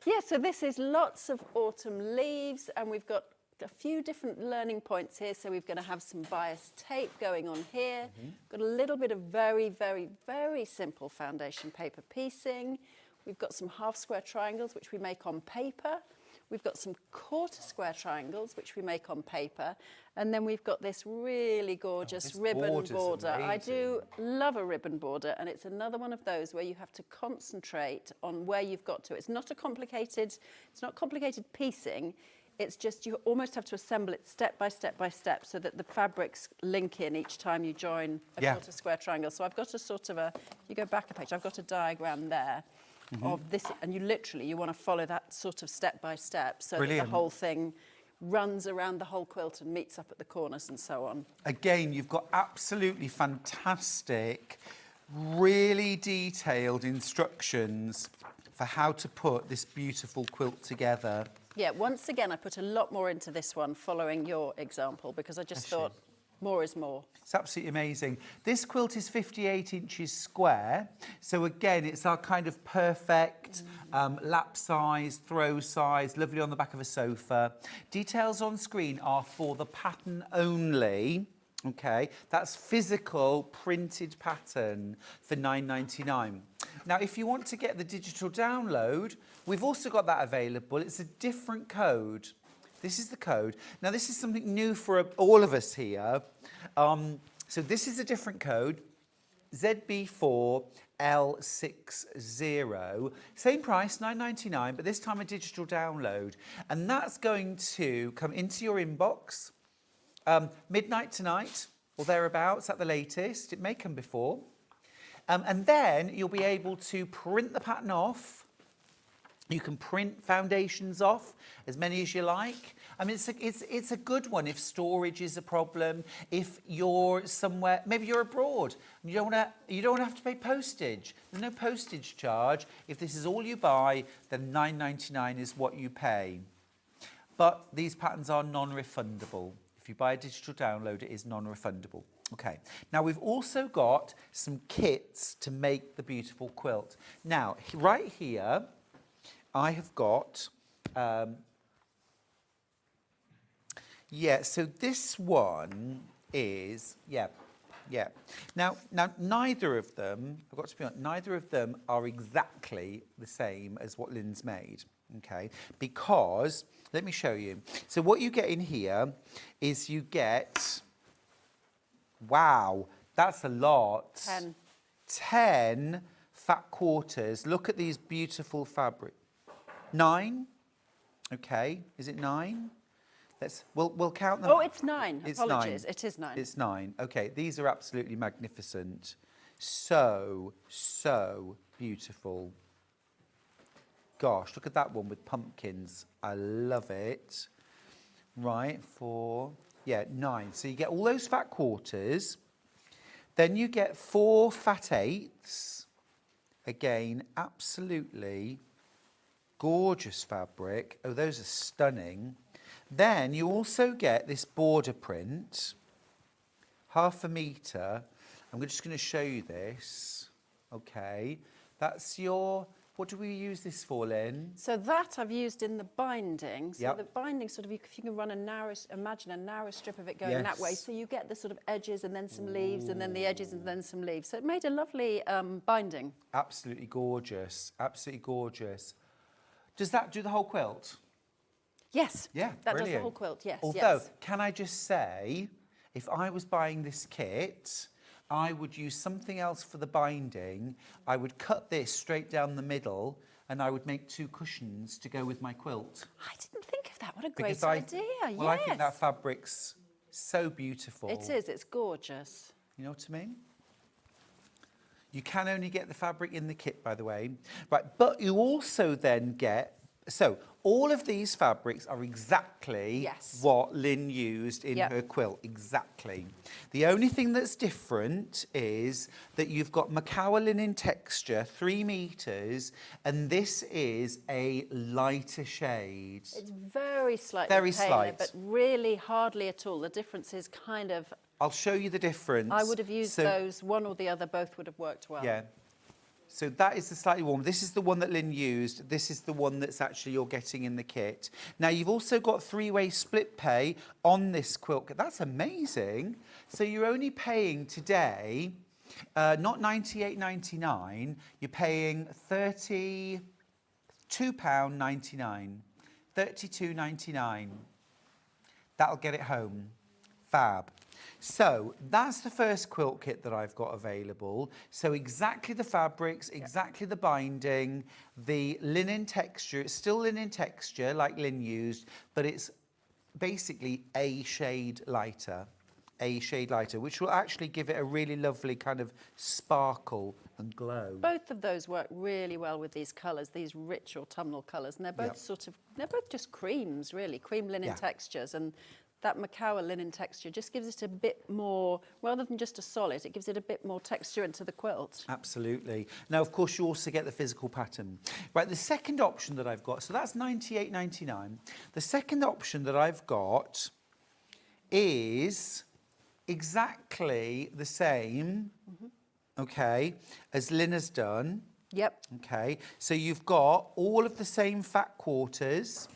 Yeah, so this is lots of autumn leaves, and we've got a few different learning points here. So we're going to have some bias tape going on here. Got a little bit of very, very, very simple foundation paper piecing. We've got some half square triangles, which we make on paper. We've got some quarter square triangles, which we make on paper. And then we've got this really gorgeous this ribbon border's border. I do amazing. love a ribbon border, and it's another one of those where you have to concentrate on where you've got to. It's not complicated piecing. It's just you almost have to assemble it step by step by step so that the fabrics link in each time you join a quarter square triangle. So I've got a sort of a, if you go back a page, I've got a diagram there of this, and you want to follow that sort of step by step so that the whole thing runs around the whole quilt and meets up at the corners and so on. Again, you've got absolutely fantastic, really detailed instructions for how to put this beautiful quilt together. Yeah, once again, I put a lot more into this one following your example because I just thought more is more. It's absolutely amazing. This quilt is 58 inches square. So again, it's our kind of perfect lap size, throw size, lovely on the back of a sofa. Details on screen are for the pattern only. Okay, that's physical printed pattern for £9.99. Now, if you want to get the digital download, we've also got that available. It's a different code. This is the code. Now, this is something new for all of us here. So this is a different code, ZB4L60. Same price, £9.99, but this time a digital download. And that's going to come into your inbox midnight tonight or thereabouts at the latest. It may come before. And then you'll be able to print the pattern off. You can print foundations off, as many as you like. I mean, it's a good one if storage is a problem. If you're somewhere, maybe you're abroad, and you don't have to pay postage. There's no postage charge. If this is all you buy, then £9.99 is what you pay. But these patterns are non-refundable. If you buy a digital download, it is non-refundable. Okay, now we've also got some kits to make the beautiful quilt. Now, right here, I have got, so this one is, Now, neither of them, I've got to be honest, neither of them are exactly the same as what Lynne's made, okay? Because, let me show you. So what you get in here is you get, wow, that's a lot. 10 fat quarters. Look at these beautiful fabric. 9, okay, is it 9? We'll count them. Oh, it's 9. It's Apologies, 9. it is 9. It's 9. Okay, these are absolutely magnificent. So beautiful. Gosh, look at that one with pumpkins. I love it. Right, 4, 9. So you get all those fat quarters. Then you get 4 fat eighths. Again, absolutely gorgeous fabric. Oh, those are stunning. Then you also get this border print, 1/2 metre. I'm just going to show you this. Okay, that's your, what do we use this for, Lynne? So that I've used in the binding. So Yep. the binding sort of, if you can run a narrow, imagine a narrow strip of it going that way. Yes. So you get the sort of edges and then some leaves and then the edges and then some leaves. So it made a lovely binding. Absolutely gorgeous, absolutely gorgeous. Does that do the whole quilt? Yes. Yeah, That brilliant. does the whole quilt, yes. Although, yes. can I just say, if I was buying this kit, I would use something else for the binding. I would cut this straight down the middle and I would make 2 cushions to go with my quilt. I didn't think of that. What a great Because idea. Well, I think that fabric's so beautiful. It is. It's gorgeous. You know what I mean? You can only get the fabric in the kit, by the way. Right, but you also then get, so all of these fabrics are exactly what Lynne used in her quilt, exactly. The only thing that's different is that you've got Macawa linen texture, 3 metres, and this is a lighter shade. It's very slightly Very paler, slight. but really hardly at all. The difference is kind of, I'll show you the difference. I would have used those, one or the other, both would have worked well. Yeah. So that is the slightly warm. This is the one that Lynne used. This is the one that's actually you're getting in the kit. Now, you've also got 3-way split pay on this quilt. That's amazing. So you're only paying today, not £98.99, you're paying £32.99. £32.99. That'll get it home. Fab. So that's the first quilt kit that I've got available. So exactly the fabrics, exactly the binding, the linen texture. It's still linen texture like Lynne used, but it's basically a shade lighter. a shade lighter, which will actually give it a really lovely kind of sparkle and glow. Both of those work really well with these colours, these rich autumnal colours, and they're both they're both just creams, really, cream linen textures, and that Macawa linen texture just gives it a bit more, rather than just a solid, it gives it a bit more texture into the quilt. Absolutely. Now, of course, you also get the physical pattern. Right, the second option that I've got, so that's $98.99. The second option that I've got is exactly the same, okay, as Lynne has done. Yep. Okay, so you've got all of the same fat quarters.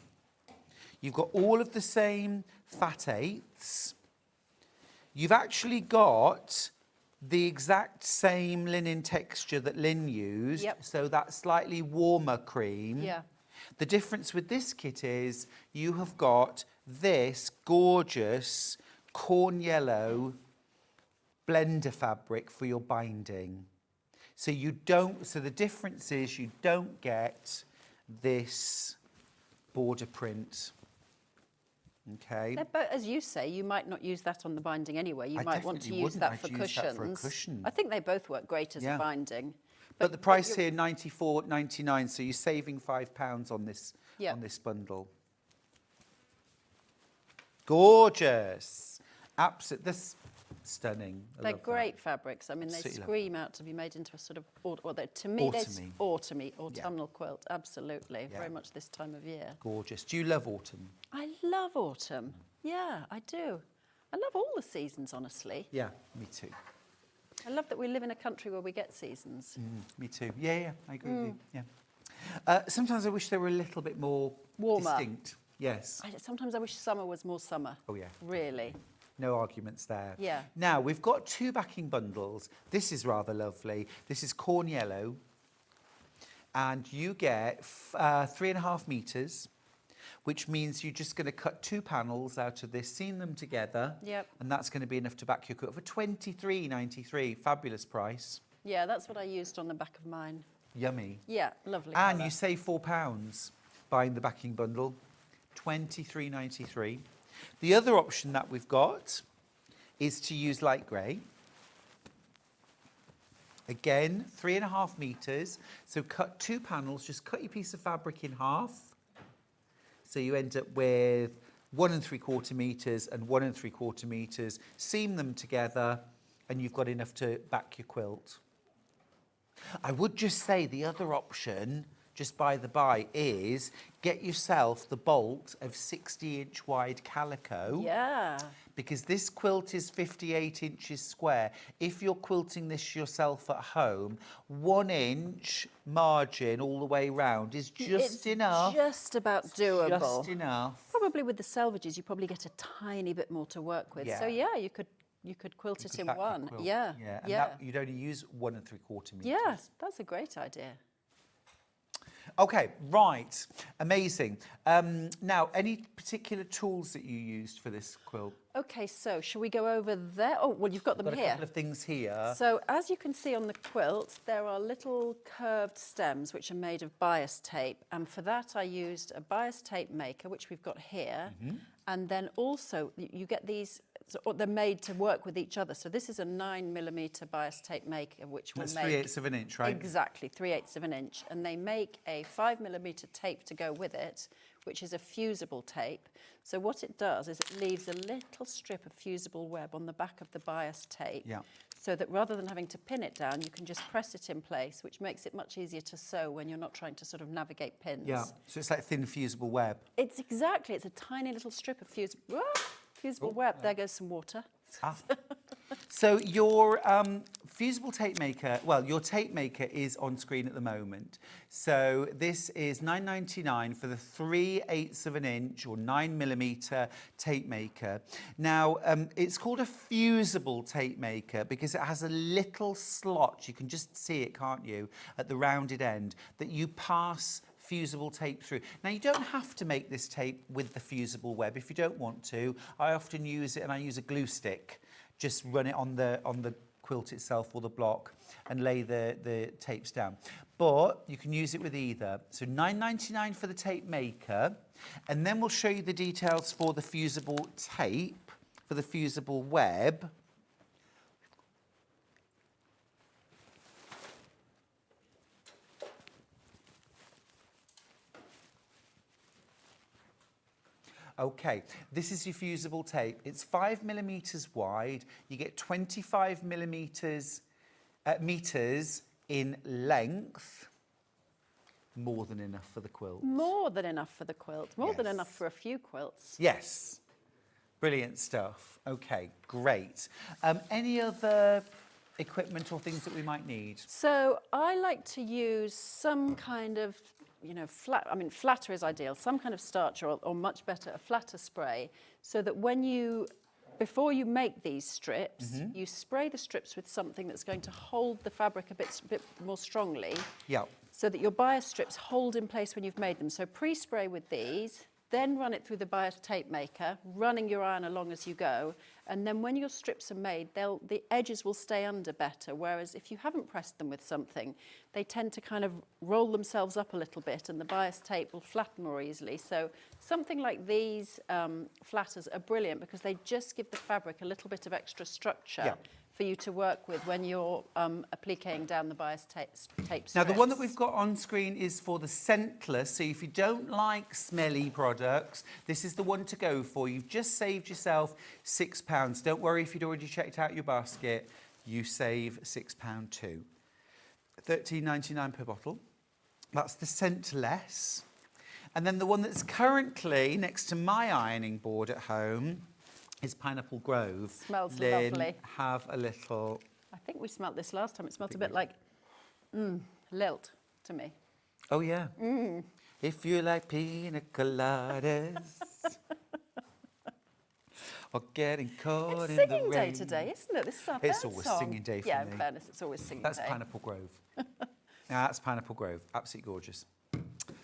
You've got all of the same fat eighths. You've actually got the exact same linen texture that Lynne used. Yep. So that slightly warmer cream. Yeah. The difference with this kit is you have got this gorgeous corn yellow blender fabric for your binding. So you don't, so the difference is you don't get this border print. Okay. But as you say, you might not use that on the binding anyway. You might want to definitely use that wouldn't. for I'd use cushions. that for a cushion. I think they both work great as a binding. But the price here, $94.99, so you're saving £5 on this on this bundle. Gorgeous. Absolutely. This stunning. They're great fabrics. I mean, they scream out to be made into a sort of, to me, autumnal quilt. Absolutely. Very much this time of year. Gorgeous. Do you love autumn? I love autumn. Yeah, I do. I love all the seasons, honestly. Yeah, me too. I love that we live in a country where we get seasons. Me too. Yeah, I agree with you. Yeah. Sometimes I wish they were a little bit more warmer. Distinct. Yes. Sometimes I wish summer was more summer. Oh, yeah. Really. No arguments there. Yeah. Now, we've got two backing bundles. This is rather lovely. This is corn yellow. And you get 3.5 metres, which means you're just going to cut 2 panels out of this, seam them together. Yep. And that's going to be enough to back your quilt for $23.93. Fabulous price. Yeah, that's what I used on the back of mine. Yummy. Yeah, lovely. And colour. you save £4 buying the backing bundle. $23.93. The other option that we've got is to use light grey. Again, 3.5 metres. So cut 2 panels, just cut your piece of fabric in half. So you end up with 1 3/4 metres and 1 3/4 metres. Seam them together and you've got enough to back your quilt. I would just say the other option, just by the by, is get yourself the bolt of 60-inch wide calico. Yeah. Because this quilt is 58 inches square. If you're quilting this yourself at home, 1 inch margin all the way round is just enough. Just about doable. Just enough. Probably with the selvages, you probably get a tiny bit more to work with. Yeah. So yeah, you could quilt it in back your one. quilt. Yeah. Yeah. And that, you'd only use 1 3/4 metres. Yeah, that's a great idea. Okay, right. Amazing. Now, any particular tools that you used for this quilt? Okay, so shall we go over there? Oh, well, you've got them Got a here. couple of things here. So as you can see on the quilt, there are little curved stems which are made of bias tape. And for that, I used a bias tape maker, which we've got here. And then also you get these, so they're made to work with each other. So this is a 9mm bias tape maker, which will That's make 3/8 of an inch, right? Exactly, 3/8 of an inch. And they make a 5mm tape to go with it, which is a fusible tape. So what it does is it leaves a little strip of fusible web on the back of the bias tape. Yeah. So that rather than having to pin it down, you can just press it in place, which makes it much easier to sew when you're not trying to sort of navigate pins. Yeah, so it's like thin fusible web. It's a tiny little strip of fusible web. There goes some water. So your fusible tape maker, well, your tape maker is on screen at the moment. So this is $9.99 for the 3/8 of an inch or 9mm tape maker. Now, it's called a fusible tape maker because it has a little slot, you can just see it, can't you, at the rounded end, that you pass fusible tape through. Now, you don't have to make this tape with the fusible web if you don't want to. I often use it, and I use a glue stick. Just run it on the quilt itself or the block and lay the tapes down. But you can use it with either. So $9.99 for the tape maker, and then we'll show you the details for the fusible tape for the fusible web. Okay, this is your fusible tape. It's 5mm wide. You get 25 meters in length. More than enough for the quilt. More than enough for the quilt. More than Yes. enough for a few quilts. Yes. Brilliant stuff. Okay, great. Any other equipment or things that we might need? So I like to use some kind of, flatter is ideal, some kind of starch or much better, a flatter spray, so that before you make these strips, you spray the strips with something that's going to hold the fabric a bit more strongly. Yeah. So that your bias strips hold in place when you've made them. So pre-spray with these, then run it through the bias tape maker, running your iron along as you go, and then when your strips are made, the edges will stay under better, whereas if you haven't pressed them with something, they tend to kind of roll themselves up a little bit and the bias tape will flatten more easily. So something like these flatters are brilliant because they just give the fabric a little bit of extra structure for you to work with when you're appliquing down the bias tape strips. Now, the one that we've got on screen is for the scentless, so if you don't like smelly products, this is the one to go for. You've just saved yourself £6. Don't worry if you'd already checked out your basket, you save £6 too. £13.99 per bottle. That's the scentless. And then the one that's currently next to my ironing board at home is Pineapple Grove. Smells Lynn, lovely. have a little. I think we smelt this last time. It smelt a bit like lilt to me. Oh, yeah. If you like pina coladas or getting caught It's in the singing day rain. today, isn't it? This is our It's third always song. singing day for Yeah, me. in fairness, it's always singing That's day. Pineapple Grove. That's Pineapple Grove. Absolutely gorgeous.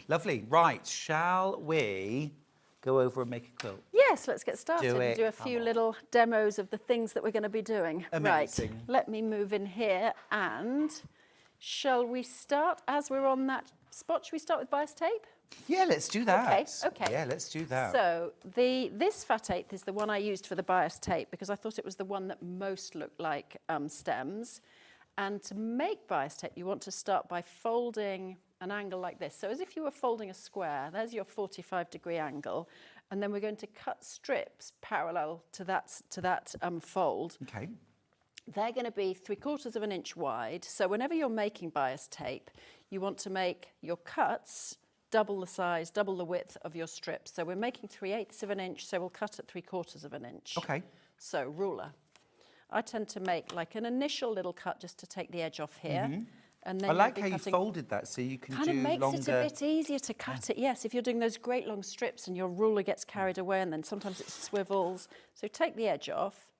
Lovely. Right, shall we go over and make a quilt? Yes, let's get started Do and it. do a Come few on. little demos of the things that we're going to be doing. Amazing. Right, let me move in here and shall we start as we're on that spot? Shall we start with bias tape? Yeah, let's do that. Okay. Yeah, let's do that. So this fat eighth is the one I used for the bias tape because I thought it was the one that most looked like stems. And to make bias tape, you want to start by folding an angle like this. So as if you were folding a square, there's your 45-degree angle. And then we're going to cut strips parallel to that fold. Okay. They're going to be 3/4 of an inch wide. So whenever you're making bias tape, you want to make your cuts double the size, double the width of your strips. So we're making 3/8 of an inch, so we'll cut at 3/4 of an inch. Okay. So ruler. I tend to make like an initial little cut just to take the edge off here. And then I like you'll how be you cutting- folded that so you can Kind do of makes longer. it a bit easier to cut it, yes. If you're doing those great long strips and your ruler gets carried away and then sometimes it swivels. So take the edge off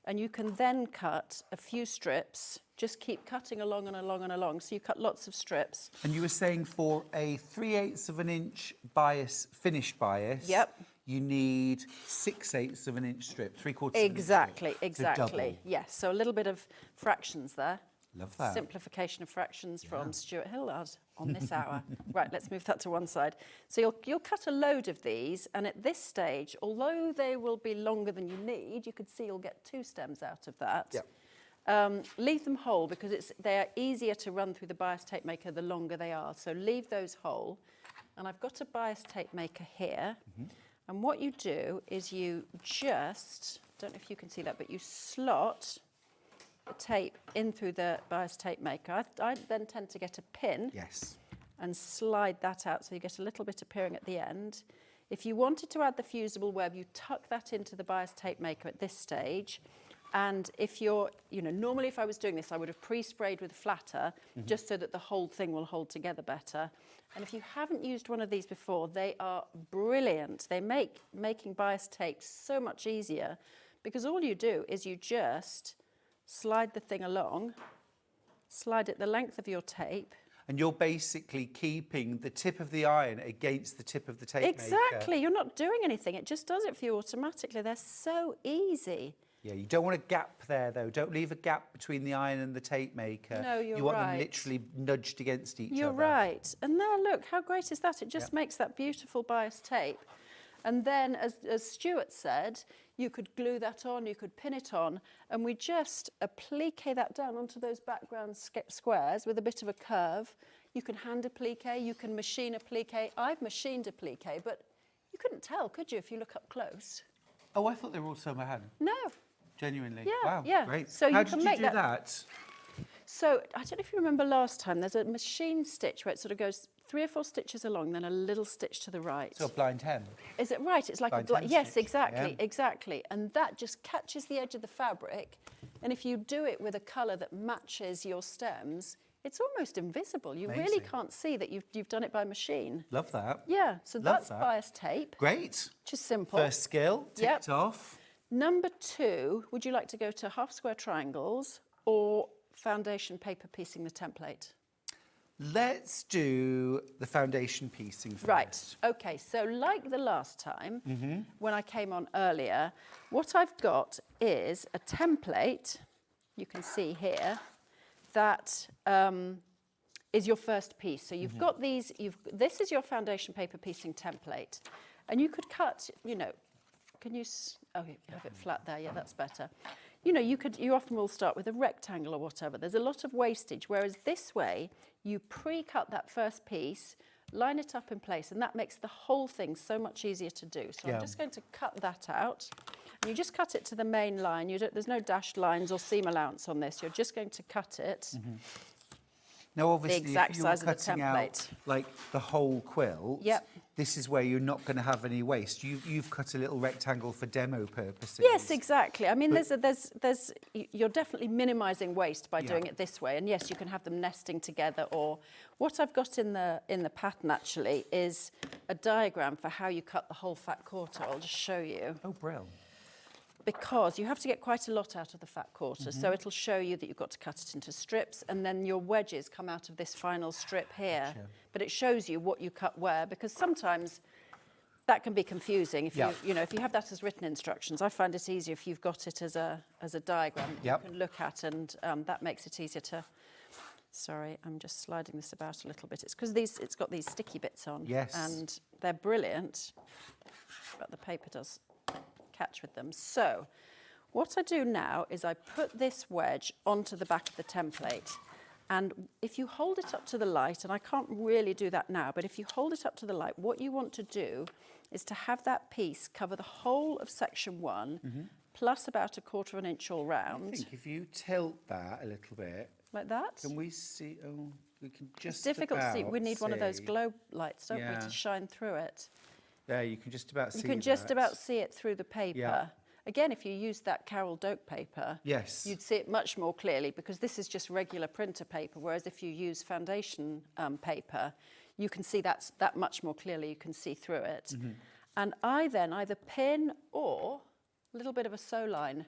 and you can then cut a few strips. Just keep cutting along and along and along. So you cut lots of strips. And you were saying for a 3/8 of an inch bias, finished bias, Yep. you need 6/8 of an inch strip, 3/4 of Exactly, an inch strip. exactly. So double. Yes, so a little bit of fractions there. Love that. Simplification of fractions from Stuart Hillard on this hour. Right, let's move that to one side. So you'll cut a load of these, and at this stage, although they will be longer than you need, you could see you'll get 2 stems out of that. Yep. Leave them whole because they are easier to run through the bias tape maker the longer they are. So leave those whole. And I've got a bias tape maker here. And what you do is you just, don't know if you can see that, but you slot the tape in through the bias tape maker. I then tend to get a pin Yes. and slide that out so you get a little bit appearing at the end. If you wanted to add the fusible web, you tuck that into the bias tape maker at this stage. And if you're, normally if I was doing this, I would have pre-sprayed with flatter just so that the whole thing will hold together better. And if you haven't used one of these before, they are brilliant. They make making bias tape so much easier because all you do is you just slide the thing along, slide it the length of your tape. And you're basically keeping the tip of the iron against the tip of the tape maker. Exactly. You're not doing anything. It just does it for you automatically. They're so easy. Yeah, you don't want a gap there, though. Don't leave a gap between the iron and the tape maker. No, you're You want them right. literally nudged against each You're other. right. And there, look, how great is that? It just makes that beautiful bias tape. And then, as Stuart said, you could glue that on, you could pin it on, and we just applique that down onto those background squares with a bit of a curve. You can hand applique, you can machine applique. I've machined applique, but you couldn't tell, could you, if you look up close? Oh, I thought they were all sewn by hand. No. Genuinely. Yeah, Wow, yeah. great. So How you did can you make do that- that? So I don't know if you remember last time, there's a machine stitch where it sort of goes 3 or 4 stitches along, then a little stitch to the right. So a blind hem. Is it right? It's like Blind a hem yes, stitch, exactly, yeah. exactly. And that just catches the edge of the fabric. And if you do it with a colour that matches your stems, it's almost invisible. You really Amazing. can't see that you've done it by machine. Love that. Yeah, so Love that's that. bias tape, Great. which is simple. First skill, ticked Yep. off. Number 2, would you like to go to half square triangles or foundation paper piecing the template? Let's do the foundation piecing first. Right, okay, so like the last time, when I came on earlier, what I've got is a template, you can see here, that is your first piece. So you've got these, this is your foundation paper piecing template. And you could cut, you know, can you, oh, you have it flat there, yeah, that's better. You know, you often will start with a rectangle or whatever. There's a lot of wastage, whereas this way, you pre-cut that first piece, line it up in place, and that makes the whole thing so much easier to do. So Yeah. I'm just going to cut that out. And you just cut it to the main line. There's no dashed lines or seam allowance on this. You're just going to cut it. Now, obviously, exact if you're size of the cutting template. out like the whole quilt, Yep. this is where you're not going to have any waste. You've cut a little rectangle for demo purposes. Yes, exactly. I mean, you're definitely minimising waste by Yeah. doing it this way. And yes, you can have them nesting together. Or what I've got in the pattern actually is a diagram for how you cut the whole fat quarter. I'll just show you. Oh, brilliant. Because you have to get quite a lot out of the fat quarter. So it'll show you that you've got to cut it into strips, and then your wedges come out of this final strip here. Gotcha. But it shows you what you cut where, because sometimes that can be confusing. If Yeah. you know, if you have that as written instructions, I find it easier if you've got it as a diagram that Yep. you can look at, and that makes it easier to. Sorry, I'm just sliding this about a little bit. It's because it's got these sticky bits on. Yes. And they're brilliant, but the paper does catch with them. So what I do now is I put this wedge onto the back of the template, and if you hold it up to the light, and I can't really do that now, but if you hold it up to the light, what you want to do is to have that piece cover the whole of section 1 plus about 1/4 of an inch all I round, think if you tilt that a little bit, like that. can we see? Oh, we can just. It's difficult to see. We need one of those see. glow lights, don't we, Yeah. to shine through it. There, you can just about see. You can just that. about see it through the paper. Yeah. Again, if you used that Carol Doak paper, Yes. you'd see it much more clearly, because this is just regular printer paper, whereas if you use foundation paper, you can see that much more clearly, you can see through it. And I then either pin or a little bit of a sew line.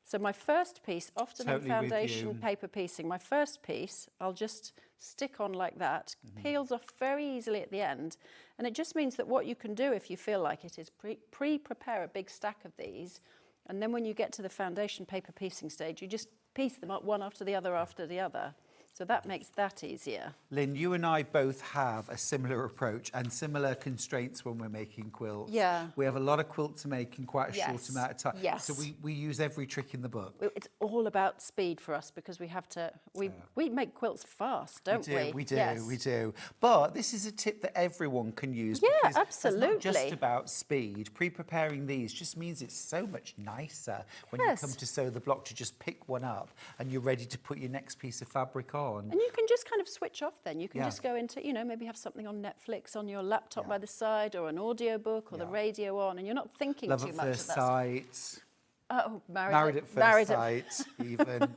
So my first piece, often Totally in with foundation you. paper piecing, my first piece, I'll just stick on like that, peels off very easily at the end. And it just means that what you can do, if you feel like it, is pre-prepare a big stack of these. And then when you get to the foundation paper piecing stage, you just piece them up one after the other. So that makes that easier. Lynne, you and I both have a similar approach and similar constraints when we're making quilts. Yeah. We have a lot of quilt to make in quite a short Yes. amount of time. Yes. So we use every trick in the book. It's all about speed for us, because we have to, we make quilts fast, don't we? We do, Yes. we do. But this is a tip that everyone can use. Yeah, because It's not absolutely. just about speed. Pre-preparing these just means it's so much nicer when Yes. you come to sew the block to just pick one up and you're ready to put your next piece of fabric on. And you can just kind of switch off then. You can Yeah. just go into, maybe have something on Netflix on your laptop Yeah. by the side, or an audio book, or the Yeah. radio on, and you're not thinking Love too at much first of that. sight. Oh, Married at first sight, even.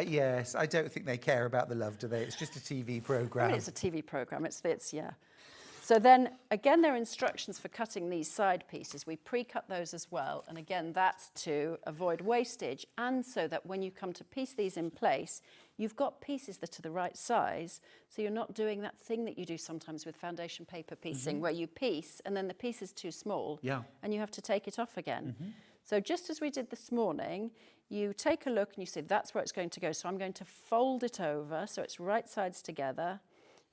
Yes, I don't think they care about the love, do they? It's just a TV I programme. mean, it's a TV programme. It's yeah. So then, again, there are instructions for cutting these side pieces. We pre-cut those as well. And again, that's to avoid wastage, and so that when you come to piece these in place, you've got pieces that are the right size. So you're not doing that thing that you do sometimes with foundation paper piecing, where you piece and then the piece is too small, Yeah. and you have to take it off again. So just as we did this morning, you take a look and you say, that's where it's going to go. So I'm going to fold it over so it's right sides together.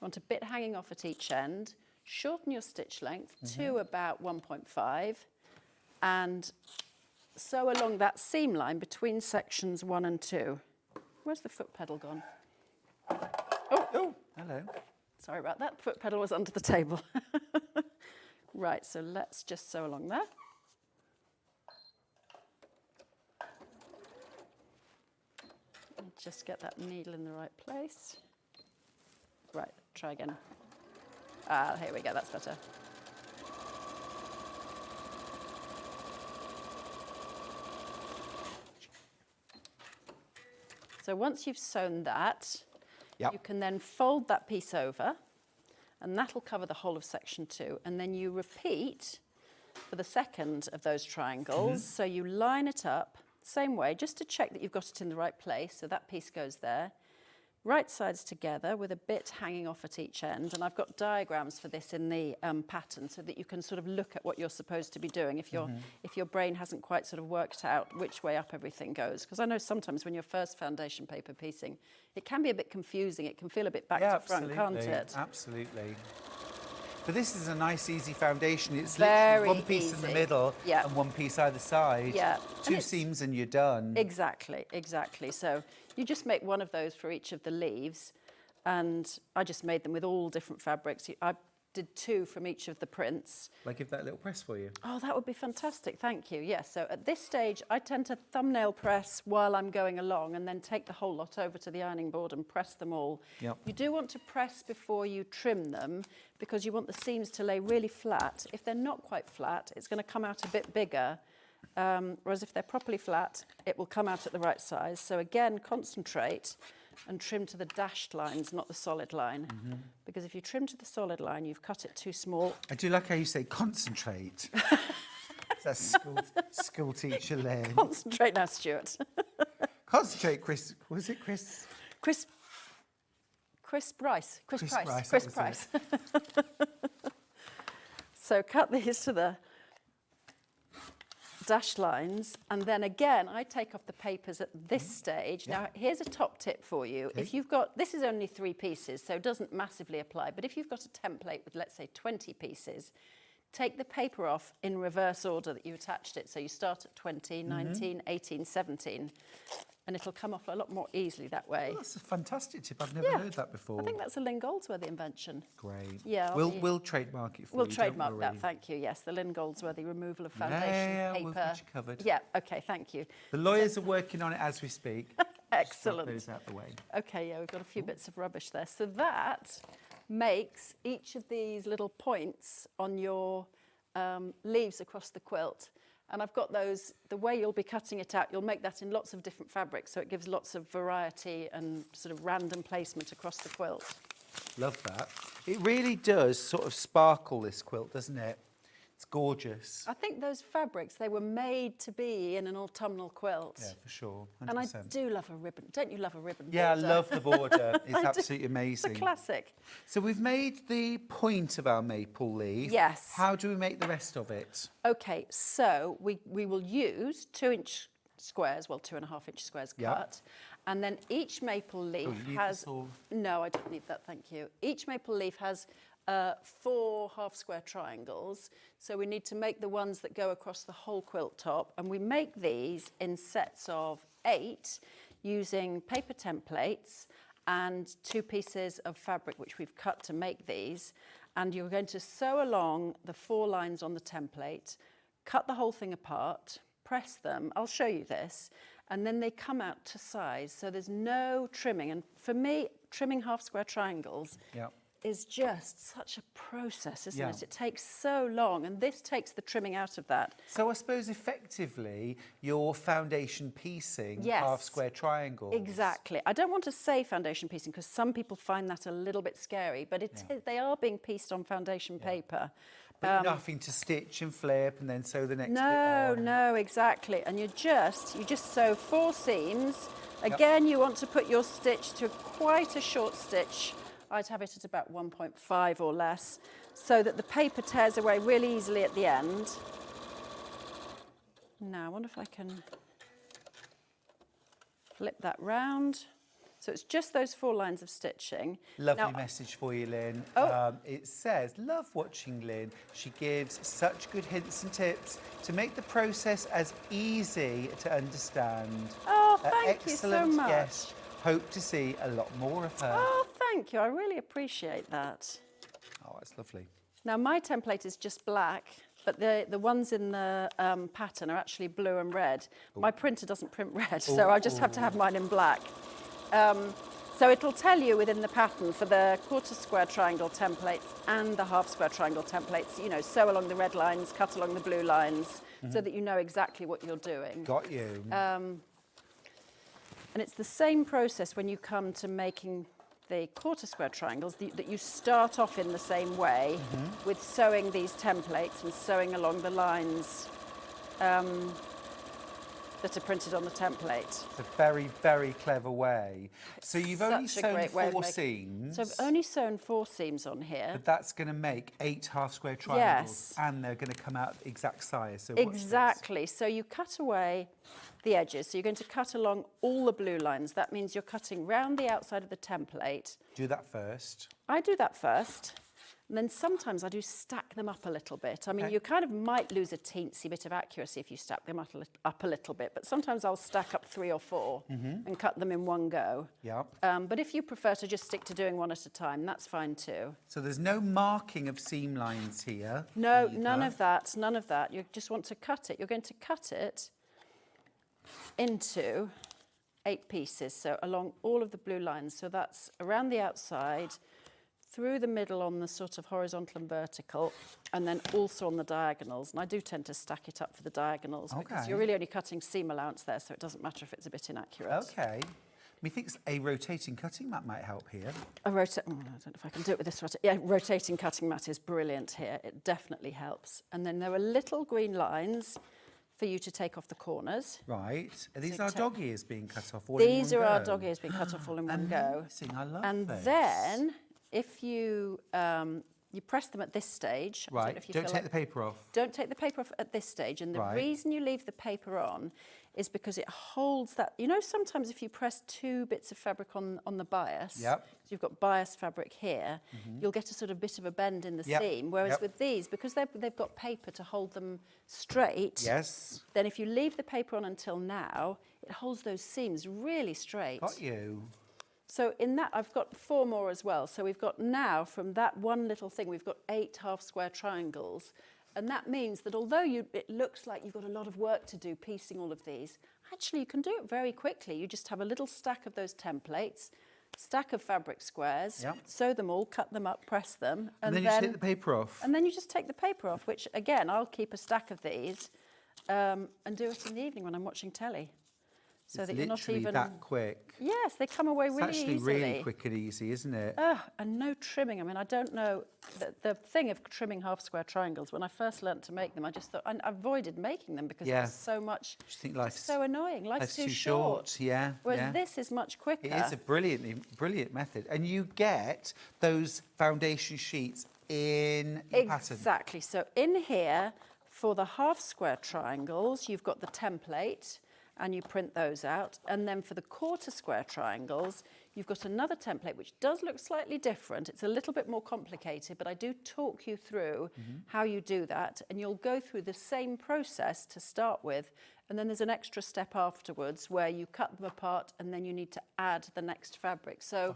You want a bit hanging off at each end. shorten your stitch length to about 1.5 and sew along that seam line between sections 1 and 2. Where's the foot pedal gone? Oh, hello. Sorry about that, foot pedal was under the table. Right, so let's just sew along there. And just get that needle in the right place. Right, try again. Here we go, that's better. So once you've sewn that, you can then fold that piece over, and that'll cover the whole of section 2. And then you repeat for the second of those triangles. So you line it up, same way, just to check that you've got it in the right place. So that piece goes there. Right sides together with a bit hanging off at each end. And I've got diagrams for this in the pattern so that you can sort of look at what you're supposed to be doing if your brain hasn't quite sort of worked out which way up everything goes. Because I know sometimes when you're first foundation paper piecing, it can be a bit confusing. It can feel a bit back to front, can't it? Absolutely. But this is a nice, easy foundation. It's Very literally one piece in the middle and one piece either side. Yeah. Two seams and you're done. Exactly, exactly. So you just make one of those for each of the leaves, and I just made them with all different fabrics. I did 2 from each of the prints. Will I give that a little press for you? Oh, that would be fantastic, thank you. Yes, so at this stage, I tend to thumbnail press while I'm going along and then take the whole lot over to the ironing board and press them all. Yep. You do want to press before you trim them because you want the seams to lay really flat. If they're not quite flat, it's going to come out a bit bigger. Whereas if they're properly flat, it will come out at the right size. So again, concentrate and trim to the dashed lines, not the solid line. Because if you trim to the solid line, you've cut it too small. I do like how you say concentrate. That's school teacher Lynne. Concentrate now, Stuart. Concentrate, Chris. Was it Chris? Chris Price. Chris Price. Chris Price. So cut these to the dashed lines, and then again I take off the papers at this stage. Now here's a top tip for you. If you've got, this is only 3 pieces, so it doesn't massively apply, but if you've got a template with, let's say, 20 pieces, take the paper off in reverse order that you attached it. So you start at 20, 19, 18, 17, and it'll come off a lot more easily that way. Oh, that's a fantastic tip. I've never heard that before. I think that's a Lynne Goldsworthy invention. Great. Yeah, We'll trademark it for you. We'll trademark that, thank you. Yes, the Lynne Goldsworthy removal of foundation paper. We've got you covered. Yeah, okay, thank you. The lawyers are working on it as we speak. Excellent. Just those out the way. Okay, yeah, we've got a few bits of rubbish there. So that makes each of these little points on your leaves across the quilt. And I've got those, the way you'll be cutting it out, you'll make that in lots of different fabrics, so it gives lots of variety and sort of random placement across the quilt. Love that. It really does sort of sparkle, this quilt, doesn't it? It's gorgeous. I think those fabrics, they were made to be in an autumnal quilt. Yeah, for sure. 100%. And I do love a ribbon. Don't you love a ribbon Yeah, border? I love the border. It's I do. absolutely amazing. It's a classic. So we've made the point of our maple leaf. Yes. How do we make the rest of it? Okay, so we will use 2-inch squares, well, 2.5-inch squares cut. And then each maple leaf you need has... this all? No, I don't need that, thank you. Each maple leaf has 4 half-square triangles. So we need to make the ones that go across the whole quilt top. And we make these in sets of 8 using paper templates and 2 pieces of fabric which we've cut to make these. And you're going to sew along the 4 lines on the template, cut the whole thing apart, press them. I'll show you this. And then they come out to size. So there's no trimming. And for me, trimming half-square triangles is just such a process, isn't it? It takes so long, and this takes the trimming out of that. So I suppose effectively your foundation piecing half-square triangles. Exactly. I don't want to say foundation piecing because some people find that a little bit scary, but they are being pieced on foundation paper. But you're not having to stitch and flip and then sew the next bit on. No, exactly. And you just sew 4 seams. Again, you want to put your stitch to quite a short stitch. I'd have it at about 1.5 or less, so that the paper tears away really easily at the end. Now, I wonder if I can flip that round. So it's just those 4 lines of stitching. Lovely Now, message for you, Lynn. Oh. It says, love watching Lynn. She gives such good hints and tips to make the process as easy to understand. Oh, thank you so Excellent much. guest. Hope to see a lot more of her. Oh, thank you. I really appreciate that. Oh, it's lovely. Now, my template is just black, but the ones in the pattern are actually blue and red. My printer doesn't print red, so I just have to have mine in black. So it'll tell you within the pattern for the quarter square triangle templates and the half square triangle templates, you know, sew along the red lines, cut along the blue lines, so that you know exactly what you're doing. Got you. And it's the same process when you come to making the quarter square triangles, that you start off in the same way with sewing these templates and sewing along the lines that are printed on the template. It's a very, very clever way. So you've only Such a sewn great way of 4 making- seams. So I've only sewn 4 seams on here. But that's going to make 8 half square triangles. Yes. And they're going to come out exact size. So watch this. Exactly. So you cut away the edges. So you're going to cut along all the blue lines. That means you're cutting round the outside of the template. Do that first. I do that first. And then sometimes I do stack them up a little bit. I mean, Okay. you kind of might lose a teensy bit of accuracy if you stack them up a little bit, but sometimes I'll stack up 3 or 4 and cut them in one go. Yeah. But if you prefer to just stick to doing one at a time, that's fine too. So there's no marking of seam lines here. No, either. none of that, none of that. You just want to cut it. You're going to cut it into 8 pieces, so along all of the blue lines. So that's around the outside, through the middle on the sort of horizontal and vertical, and then also on the diagonals. And I do tend to stack it up for the diagonals because Okay. you're really only cutting seam allowance there, so it doesn't matter if it's a bit inaccurate. Okay. Methinks a rotating cutting mat might help here. I don't know if I can do it with this. Yeah, rotating cutting mat is brilliant here. It definitely helps. And then there are little green lines for you to take off the corners. Right. Are these So our take- dog ears being cut off all in These one are our go? dog ears being cut off all in one go. Amazing. I love And this. then if you you press them at this stage. I Right. don't know if you Don't feel take like- the paper off. Don't take the paper off at this stage. And the Right. reason you leave the paper on is because it holds that. You know, sometimes if you press 2 bits of fabric on the bias, Yep. so you've got bias fabric here, you'll get a sort of bit of a bend in the Yep. seam. Whereas Yep. with these, because they've got paper to hold them straight, Yes. then if you leave the paper on until now, it holds those seams really straight. Got you. So in that, I've got 4 more as well. So we've got now, from that one little thing, we've got 8 half square triangles. And that means that although it looks like you've got a lot of work to do piecing all of these, actually you can do it very quickly. You just have a little stack of those templates, stack of fabric squares, Yep. sew them all, cut them up, press them. And then you just take the paper off. And then you just take the paper off, which again, I'll keep a stack of these and do it in the evening when I'm watching telly. So It's that you're not literally even... that quick. Yes, they come away It's really actually easily. really quick and easy, isn't it? And no trimming. I mean, I don't know, the thing of trimming half square triangles, when I first learnt to make them, I just thought, I avoided making them because Yeah. it's so much, Just think it's life's so annoying. Life's too short. Yeah. Whereas yeah. this is much quicker. It is a brilliant method. And you get those foundation sheets in your pattern. Exactly. So in here, for the half square triangles, you've got the template and you print those out. And then for the quarter square triangles, you've got another template which does look slightly different. It's a little bit more complicated, but I do talk you through how you do that. And you'll go through the same process to start with. And then there's an extra step afterwards where you cut them apart and then you need to add the next fabric. So,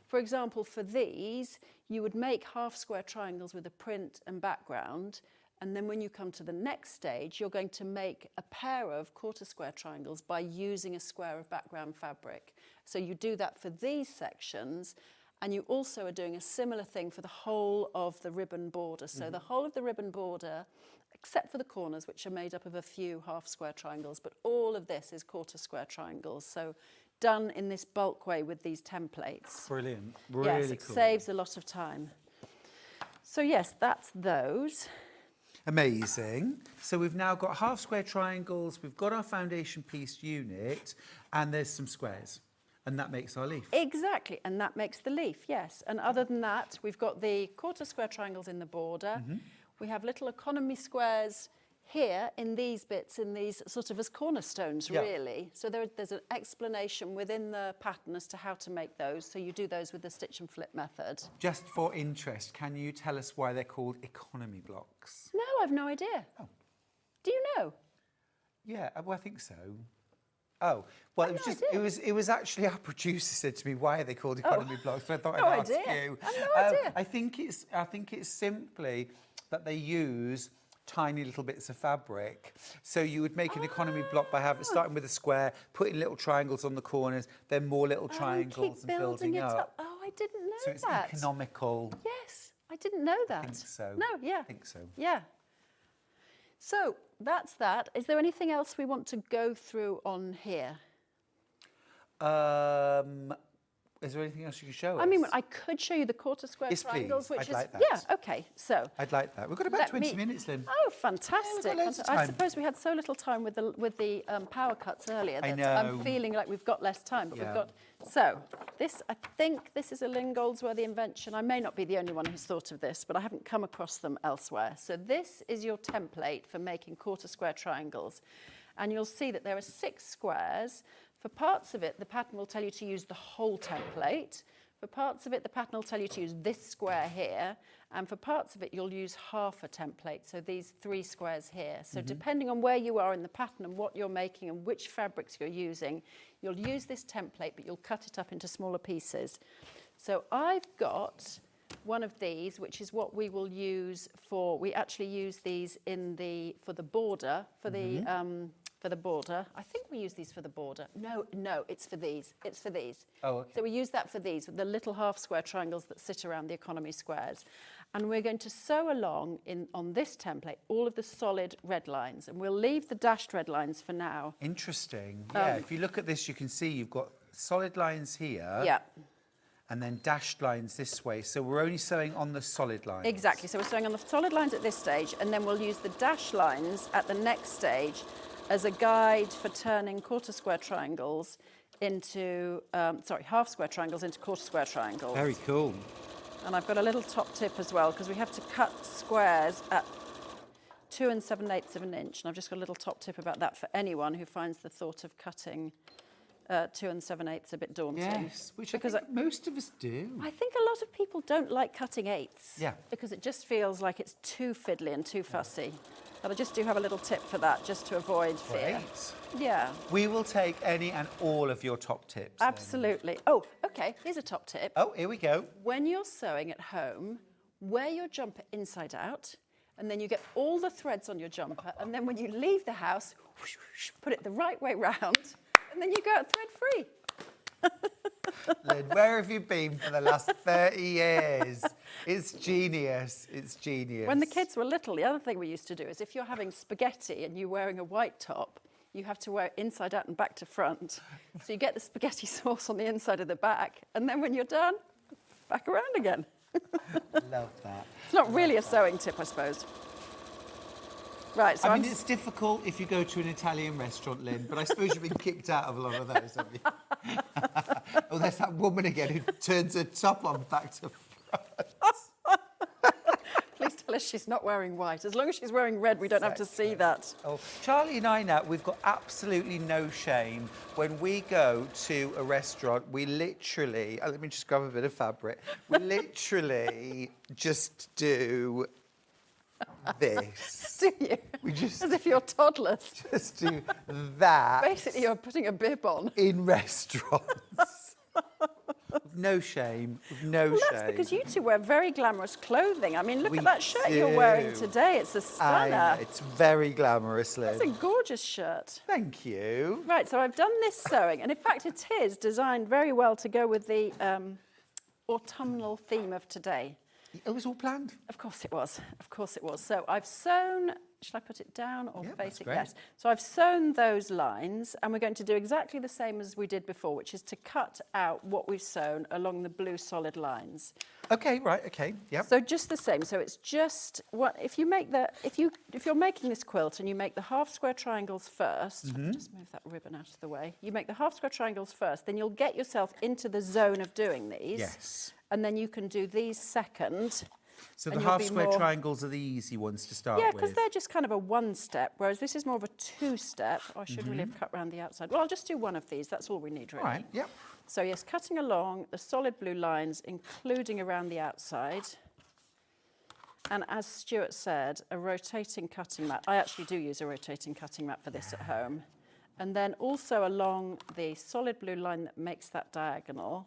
for example, for these, you would make half square triangles with a print and background. And then when you come to the next stage, you're going to make a pair of quarter square triangles by using a square of background fabric. So you do that for these sections. And you also are doing a similar thing for the whole of the ribbon border. So the whole of the ribbon border, except for the corners, which are made up of a few half square triangles, but all of this is quarter square triangles. So done in this bulk way with these templates. Brilliant. Yes, Really it cool. saves a lot of time. So yes, that's those. Amazing. So we've now got half square triangles, we've got our foundation piece unit, and there's some squares. And that makes our leaf. Exactly, and that makes the leaf, yes. And other than that, we've got the quarter square triangles in the border. We have little economy squares here in these bits, in these sort of as cornerstones, Yeah. really. So there's an explanation within the pattern as to how to make those. So you do those with the stitch and flip method. Just for interest, can you tell us why they're called economy blocks? No, I've no idea. Oh. Do you know? Yeah, well, I think so. Oh, well, it was actually our producer said to me, why are they called economy blocks? So I thought No I'd ask idea. you. I have no idea. I think it's simply that they use tiny little bits of fabric. So you would make an economy block by starting with a square, putting little triangles on the corners, then more little triangles and building it up. Oh, I didn't know So it's that. economical. Yes, I didn't know that. I think so. No, yeah. I think so. Yeah. So that's that. Is there anything else we want to go through on here? Is there anything else you can show us? I mean, I could show you the quarter square Yes, triangles, please. which I'd is like that. yeah. Okay, so I'd like that. We've got about let 20 me- minutes, Lynn. Oh, fantastic! loads of I time. suppose we had so little time with the power cuts earlier I that I'm know. feeling like we've got less time. But Yeah. we've got so this. I think this is a Lynne Goldsworthy invention. I may not be the only one who's thought of this, but I haven't come across them elsewhere. So this is your template for making quarter square triangles, and you'll see that there are 6 squares. For parts of it, the pattern will tell you to use the whole template. For parts of it, the pattern will tell you to use this square here, and for parts of it, you'll use half a template, so these 3 squares here. So depending on where you are in the pattern and what you're making and which fabrics you're using, you'll use this template, but you'll cut it up into smaller pieces. So I've got one of these, which is what we will use we actually use these for the border, for the border. I think we use these for the border. No, it's for these. It's for these. Oh, okay. So we use that for these, with the little half square triangles that sit around the economy squares. And we're going to sew along on this template all of the solid red lines, and we'll leave the dashed red lines for now. Interesting. Yeah, if you look at this, you can see you've got solid lines here. Yeah. And then dashed lines this way. So we're only sewing on the solid lines. Exactly. So we're sewing on the solid lines at this stage, and then we'll use the dashed lines at the next stage as a guide for turning quarter square triangles into, half square triangles into quarter square triangles. Very cool. And I've got a little top tip as well, because we have to cut squares at 2 7/8 of an inch. And I've just got a little top tip about that for anyone who finds the thought of cutting 2 7/8 a bit daunting. Yes, which because I think most of us do. I think a lot of people don't like cutting 8s. Yeah. Because it just feels like it's too fiddly and too fussy. But I just do have a little tip for that, just to avoid fear. Great. Yeah, We will take any and all of your top tips. Lynn. absolutely. Oh, okay, here's a top tip. Oh, here we go. When you're sewing at home, wear your jumper inside out, and then you get all the threads on your jumper, and then when you leave the house, whoosh, whoosh, put it the right way round, and then you go out thread-free. Lynn, where have you been for the last 30 years? It's genius. It's genius. When the kids were little, the other thing we used to do is if you're having spaghetti and you're wearing a white top, you have to wear it inside out and back to front. So you get the spaghetti sauce on the inside of the back, and then when you're done, back around again. Love that. It's not really a sewing tip, I suppose. Right, so I mean, it's difficult if you go to an Italian restaurant, Lynn, but I suppose you've been kicked out of a lot of those, haven't you? Oh, there's that woman again who turns her top on back to front. Please tell us she's not wearing white. As long as she's wearing red, we don't have to see that. Oh, Charlie and I now, we've got absolutely no shame. When we go to a restaurant, we literally, let me just grab a bit of fabric, we literally just do this. Do you? We just As if you're toddlers. just do that Basically, you're putting a bib on. in restaurants. With no shame, with no Well, shame. that's because you two wear very glamorous clothing. I mean, look We at that shirt you're wearing do. today. It's a stunner. It's very glamorous, Lynn. It's a gorgeous shirt. Thank you. Right, so I've done this sewing, and in fact, it is designed very well to go with the autumnal theme of today. It was all planned. Of course it was. Of course it was. So I've sewn. Shall I put it down or Yeah, face that's it? great. Yes. So I've sewn those lines, and we're going to do exactly the same as we did before, which is to cut out what we've sewn along the blue solid lines. Okay, right, okay, yep. So just the same. So it's just what if you're making this quilt and you make the half square triangles first. Just move that ribbon out of the way. You make the half square triangles first, then you'll get yourself into the zone of doing these. Yes. And then you can do these second. So and the you'll half be square more- triangles are the easy ones to start Yeah, with. because they're just kind of a one-step, whereas this is more of a two-step. I should really have cut around the outside. Well, I'll just do one of these. That's all we need, really. All right, yep. So, yes, cutting along the solid blue lines, including around the outside. And as Stuart said, a rotating cutting mat. I actually do use a rotating cutting mat for this at home. And then also along the solid blue line that makes that diagonal,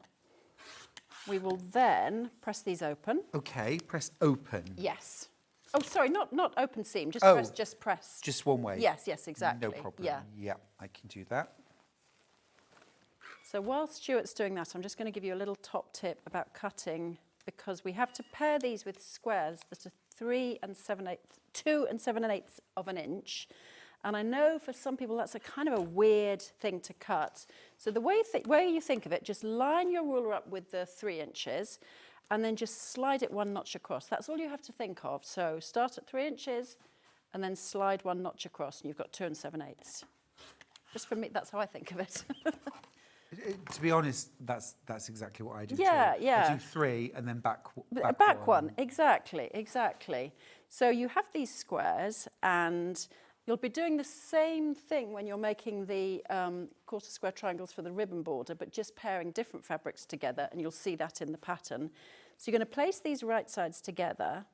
we will then press these open. Okay, press open. Yes. Oh, sorry, not open seam, just Oh. press, just press. Just one way? Yes, yes, exactly. No problem. Yeah. Yeah, I can do that. So while Stuart's doing that, I'm just going to give you a little top tip about cutting, because we have to pair these with squares that are 2 and 7/8 of an inch. And I know for some people that's a kind of a weird thing to cut. So the way you think of it, just line your ruler up with the 3 inches and then just slide it 1 notch across. That's all you have to think of. So start at 3 inches and then slide 1 notch across, and you've got 2 7/8. Just for me, that's how I think of it. To be honest, that's exactly what I do Yeah, too. yeah. I do 3 and then back Back one, exactly, exactly. So you have these squares, and you'll be doing the same thing when you're making the quarter square triangles for the ribbon border, but just pairing different fabrics together, and you'll see that in the pattern. So you're going to place these right sides together,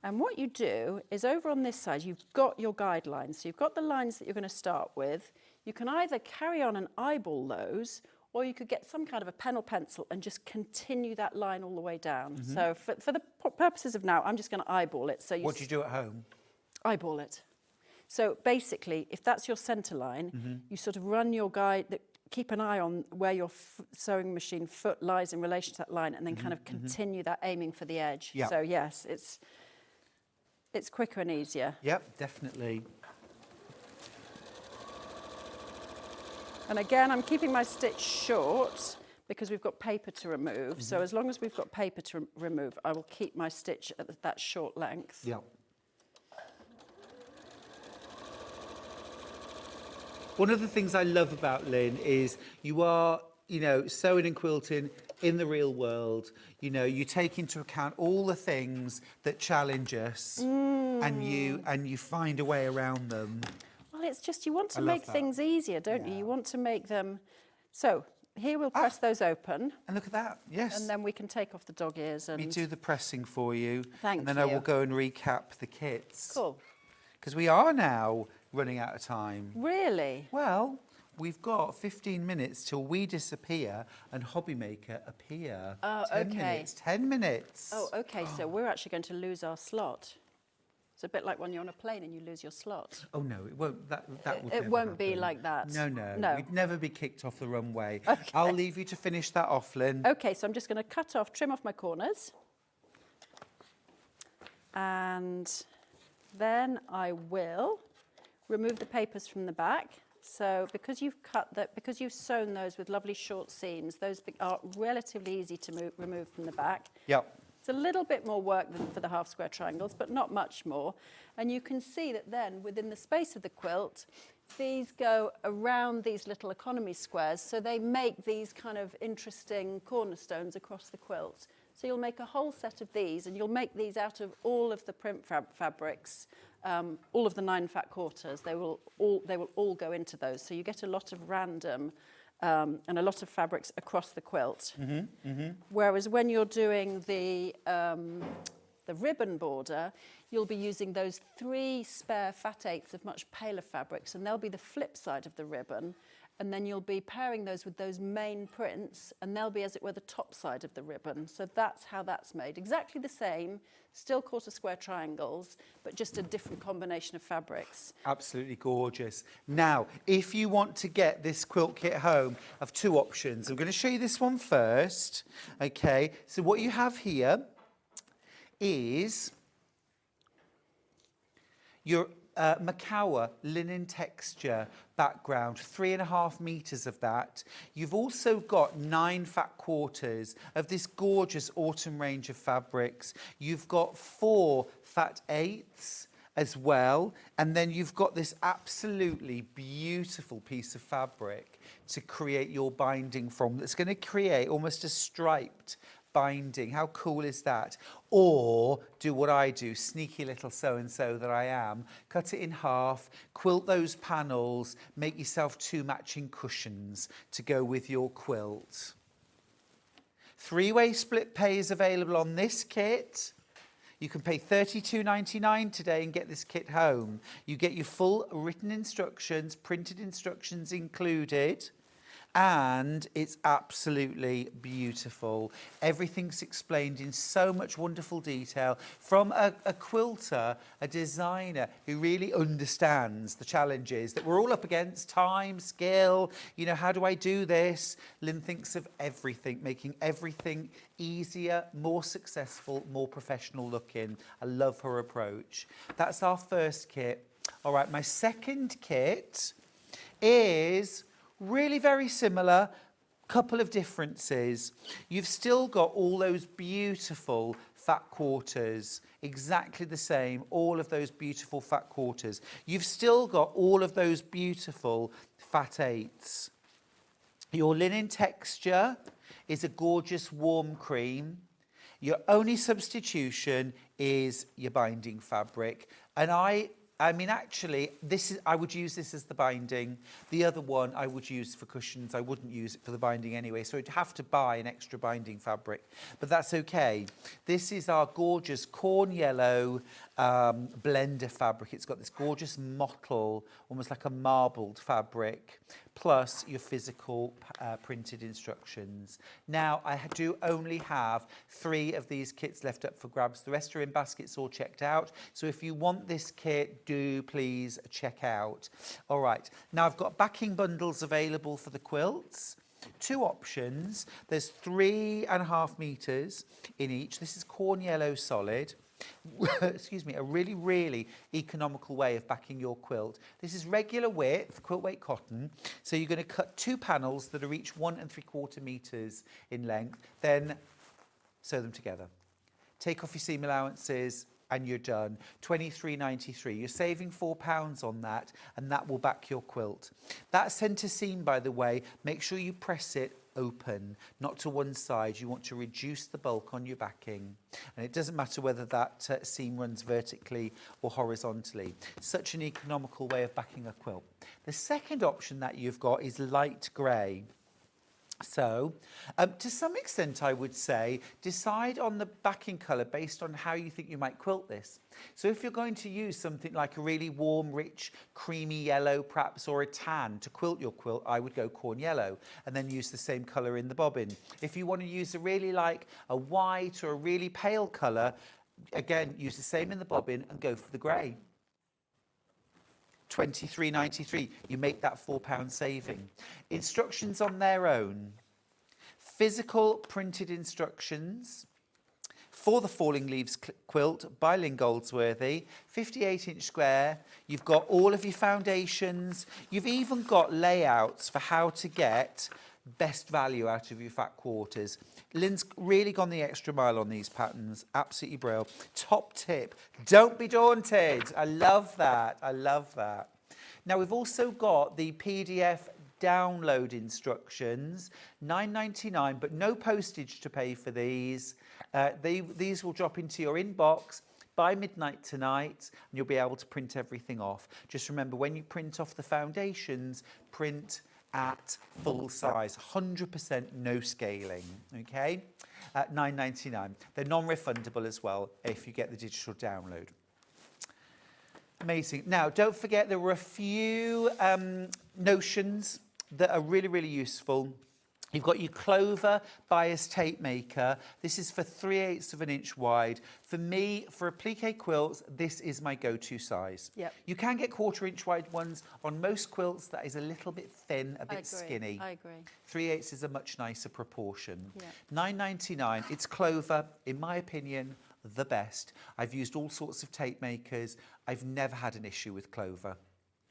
and what you do is over on this side, you've got your guidelines. So you've got the lines that you're going to start with. You can either carry on and eyeball those, or you could get some kind of a pen or pencil and just continue that line all the way down. So for the purposes of now, I'm just going to eyeball it. So What do you do at home? eyeball it. So basically, if that's your centre line, you sort of run your guide, keep an eye on where your sewing machine foot lies in relation to that line, and then kind of continue that aiming for the edge. Yeah. So yes, it's quicker and easier. Yep, definitely. And again, I'm keeping my stitch short because we've got paper to remove. So as long as we've got paper to remove, I will keep my stitch at that short length. Yep. One of the things I love about Lynne is you are, sewing and quilting in the real world. You take into account all the things that challenge us, and you find a way around them. Well, it's just you want to I love make that. things easier, don't you? You want to make them... So here we'll press those open, And look at that, yes. and then we can take off the dog ears and... Let me do the pressing for you. Thank and then I you. will go and recap the kits. Cool. Because we are now running out of time. Really? Well, we've got 15 minutes till we disappear and Hobbymaker appear. Oh, 10 okay. minutes, 10 minutes. Oh, OK, so we're actually going to lose our slot. It's a bit like when you're on a plane and you lose your slot. Oh, no, it won't. That would It never won't be happen. like that. No, no. No. We'd never be kicked off the runway. Okay. I'll leave you to finish that off, Lynne. OK, so I'm just going to trim off my corners. And then I will remove the papers from the back. So because you've sewn those with lovely short seams, those are relatively easy to remove from the back. Yep. It's a little bit more work than for the half square triangles, but not much more. And you can see that then within the space of the quilt, these go around these little economy squares, so they make these kind of interesting cornerstones across the quilt. So you'll make a whole set of these, and you'll make these out of all of the print fabrics, all of the 9 fat quarters. They will all go into those. So you get a lot of random and a lot of fabrics across the quilt. Whereas when you're doing the ribbon border, you'll be using those 3 spare fat eighths of much paler fabrics, and they'll be the flip side of the ribbon. And then you'll be pairing those with those main prints, and they'll be, as it were, the top side of the ribbon. So that's how that's made. Exactly the same, still quarter square triangles, but just a different combination of fabrics. Absolutely gorgeous. Now, if you want to get this quilt kit home, I have 2 options. I'm going to show you this one first. Okay, so what you have here is your Macawa linen texture background, 3.5 meters of that. You've also got 9 fat quarters of this gorgeous autumn range of fabrics. You've got 4 fat eighths as well, and then you've got this absolutely beautiful piece of fabric to create your binding from, that's going to create almost a striped binding. How cool is that? Or do what I do, sneaky little so-and-so that I am, cut it in half, quilt those panels, make yourself 2 matching cushions to go with your quilt. 3-way split pay is available on this kit. You can pay $32.99 today and get this kit home. You get your full written instructions, printed instructions included, and it's absolutely beautiful. Everything's explained in so much wonderful detail from a quilter, a designer who really understands the challenges that we're all up against: time, skill, you know, how do I do this? Lynne thinks of everything, making everything easier, more successful, more professional looking. I love her approach. That's our first kit. All right, my second kit is really very similar, couple of differences. You've still got all those beautiful fat quarters, exactly the same, all of those beautiful fat quarters. You've still got all of those beautiful fat 8s. Your linen texture is a gorgeous warm cream. Your only substitution is your binding fabric. And I mean, actually, I would use this as the binding. The other one I would use for cushions. I wouldn't use it for the binding anyway, so I'd have to buy an extra binding fabric. But that's okay. This is our gorgeous corn yellow blender fabric. It's got this gorgeous mottle, almost like a marbled fabric, plus your physical printed instructions. Now, I do only have 3 of these kits left up for grabs. The rest are in baskets all checked out. So if you want this kit, do please check out. All right, now I've got backing bundles available for the quilts. 2 options. There's 3.5 meters in each. This is corn yellow solid. Excuse me, a really, really economical way of backing your quilt. This is regular width, quilt weight cotton. So you're going to cut 2 panels that are each 1 3/4 meters in length, then sew them together. Take off your seam allowances and you're done. $23.93. You're saving £4 on that, and that will back your quilt. That centre seam, by the way, make sure you press it open, not to one side. You want to reduce the bulk on your backing. And it doesn't matter whether that seam runs vertically or horizontally. Such an economical way of backing a quilt. The second option that you've got is light grey. So, to some extent, I would say, decide on the backing colour based on how you think you might quilt this. So if you're going to use something like a really warm, rich, creamy yellow, perhaps, or a tan to quilt your quilt, I would go corn yellow and then use the same colour in the bobbin. If you want to use a really like a white or a really pale colour, again, use the same in the bobbin and go for the grey. $23.93. You make that £4 saving. Instructions on their own. Physical printed instructions for the Falling Leaves quilt by Lynne Goldsworthy. 58-inch square. You've got all of your foundations. You've even got layouts for how to get best value out of your fat quarters. Lynne's really gone the extra mile on these patterns. Absolutely brilliant. Top tip, don't be daunted. I love that. I love that. Now, we've also got the PDF download instructions, $9.99, but no postage to pay for these. These will drop into your inbox by midnight tonight, and you'll be able to print everything off. Just remember, when you print off the foundations, print at full size, 100% no scaling, okay? At $9.99. They're non-refundable as well if you get the digital download. Amazing. Now, don't forget there were a few notions that are really, really useful. You've got your Clover bias tape maker. This is for 3/8 of an inch wide. For me, for applique quilts, this is my go-to size. Yep. You can get 1/4 inch wide ones on most quilts. That is a little bit thin, a bit skinny. I agree. 3/8 is a much nicer proportion. Yep. $9.99. It's Clover, in my opinion, the best. I've used all sorts of tape makers. I've never had an issue with Clover.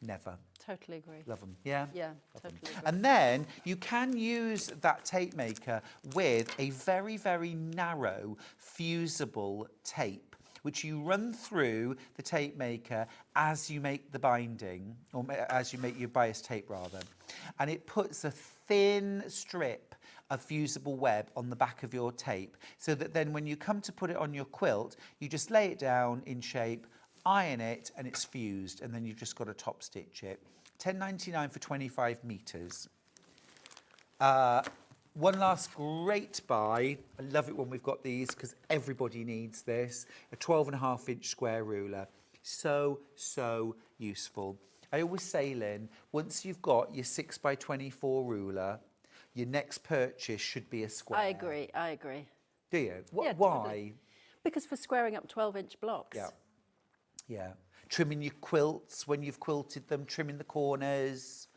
Never. Totally agree. Love them. Yeah? Yeah, totally agree. And then you can use that tape maker with a very, very narrow fusible tape, which you run through the tape maker as you make the binding, or as you make your bias tape rather. And it puts a thin strip of fusible web on the back of your tape, so that then when you come to put it on your quilt, you just lay it down in shape, iron it, and it's fused, and then you've just got to top stitch it. £10.99 for 25 metres. One last great buy. I love it when we've got these because everybody needs this. A 12.5-inch square ruler. So useful. I always say, Lynn, once you've got your 6x24 ruler, your next purchase should be a square. I agree. Do you? Yeah, Why? totally. Because for squaring up 12-inch blocks. Yeah. Trimming your quilts when you've quilted them, trimming the corners,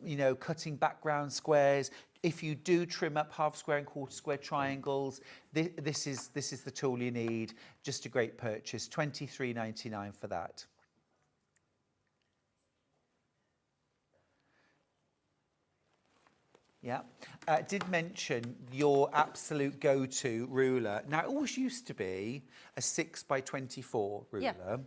you know, cutting background squares. If you do trim up half square and quarter square triangles, this is the tool you need. Just a great purchase. £23.99 for that. Yeah, did mention your absolute go-to ruler. Now, it always used to be a 6x24 ruler.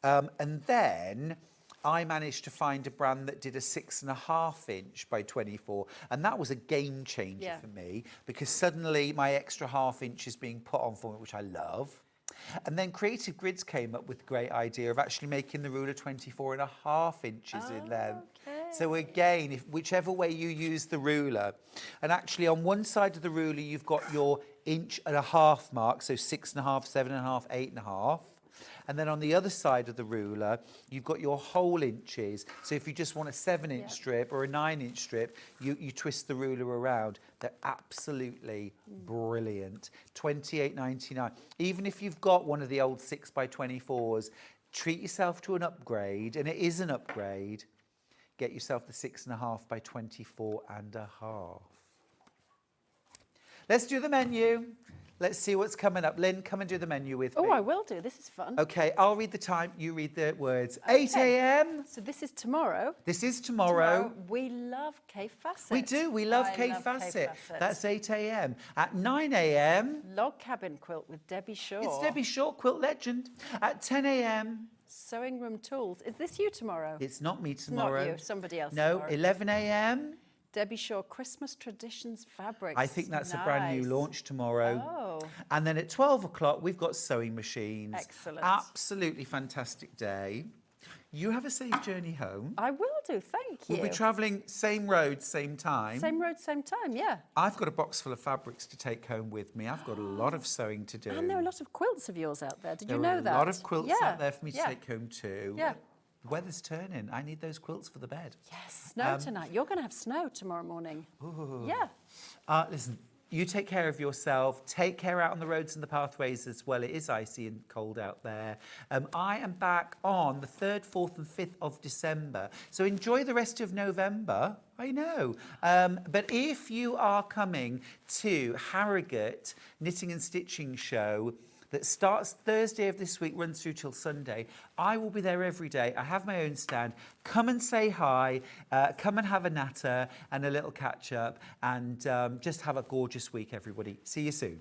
Yeah. And then I managed to find a brand that did a 6.5-inch by 24, and that was a game changer for me, because suddenly my extra half inch is being put on for me, which I love. And then Creative Grids came up with the great idea of actually making the ruler 24.5 inches in length. So again, whichever way you use the ruler, and actually on one side of the ruler you've got your 1.5 mark, so 6.5, 7.5, 8.5. And then on the other side of the ruler, you've got your whole inches. So if you just want a 7-inch strip or a 9-inch strip, you twist the ruler around. They're absolutely brilliant. £28.99. Even if you've got one of the old 6x24s, treat yourself to an upgrade, and it is an upgrade. Get yourself the 6.5 by 24.5. Let's do the menu. Let's see what's coming up. Lynn, come and do the menu with me. Oh, I will do. This is fun. Okay, I'll read the time, you read the words. 8 a.m. So this is tomorrow. This is tomorrow. We love Kay Fassett. We do. We love Kay Fassett. That's 8 a.m. At 9 a.m. Log Cabin Quilt with Debbie Shaw. It's Debbie Shaw, quilt legend. At 10 a.m. Sewing Room Tools. Is this you tomorrow? It's not me tomorrow. Not you, somebody else No, tomorrow. 11 a.m. Debbie Shaw Christmas Traditions Fabrics. I think that's a brand new launch tomorrow. Oh. And then at 12 o'clock, we've got sewing machines. Excellent. Absolutely fantastic day. You have a safe journey home. I will do, thank you. We'll be travelling same road, same time. Same road, same time, yeah. I've got a box full of fabrics to take home with me. I've got a lot of sewing to do. And there are a lot of quilts of yours out there. Did you There know are that? a lot of quilts out there for me to yeah. take home too. Yeah. The weather's turning. I need those quilts for the bed. Yes, snow tonight. You're going to have snow tomorrow morning. Ooh. Yeah. Listen, you take care of yourself. Take care out on the roads and the pathways as well. It is icy and cold out there. I am back on the 3rd, 4th and 5th of December. So enjoy the rest of November. I know. But if you are coming to Harrogate Knitting and Stitching Show, that starts Thursday of this week, runs through till Sunday. I will be there every day. I have my own stand. Come and say hi. Come and have a natter and a little catch up, and just have a gorgeous week, everybody. See you soon.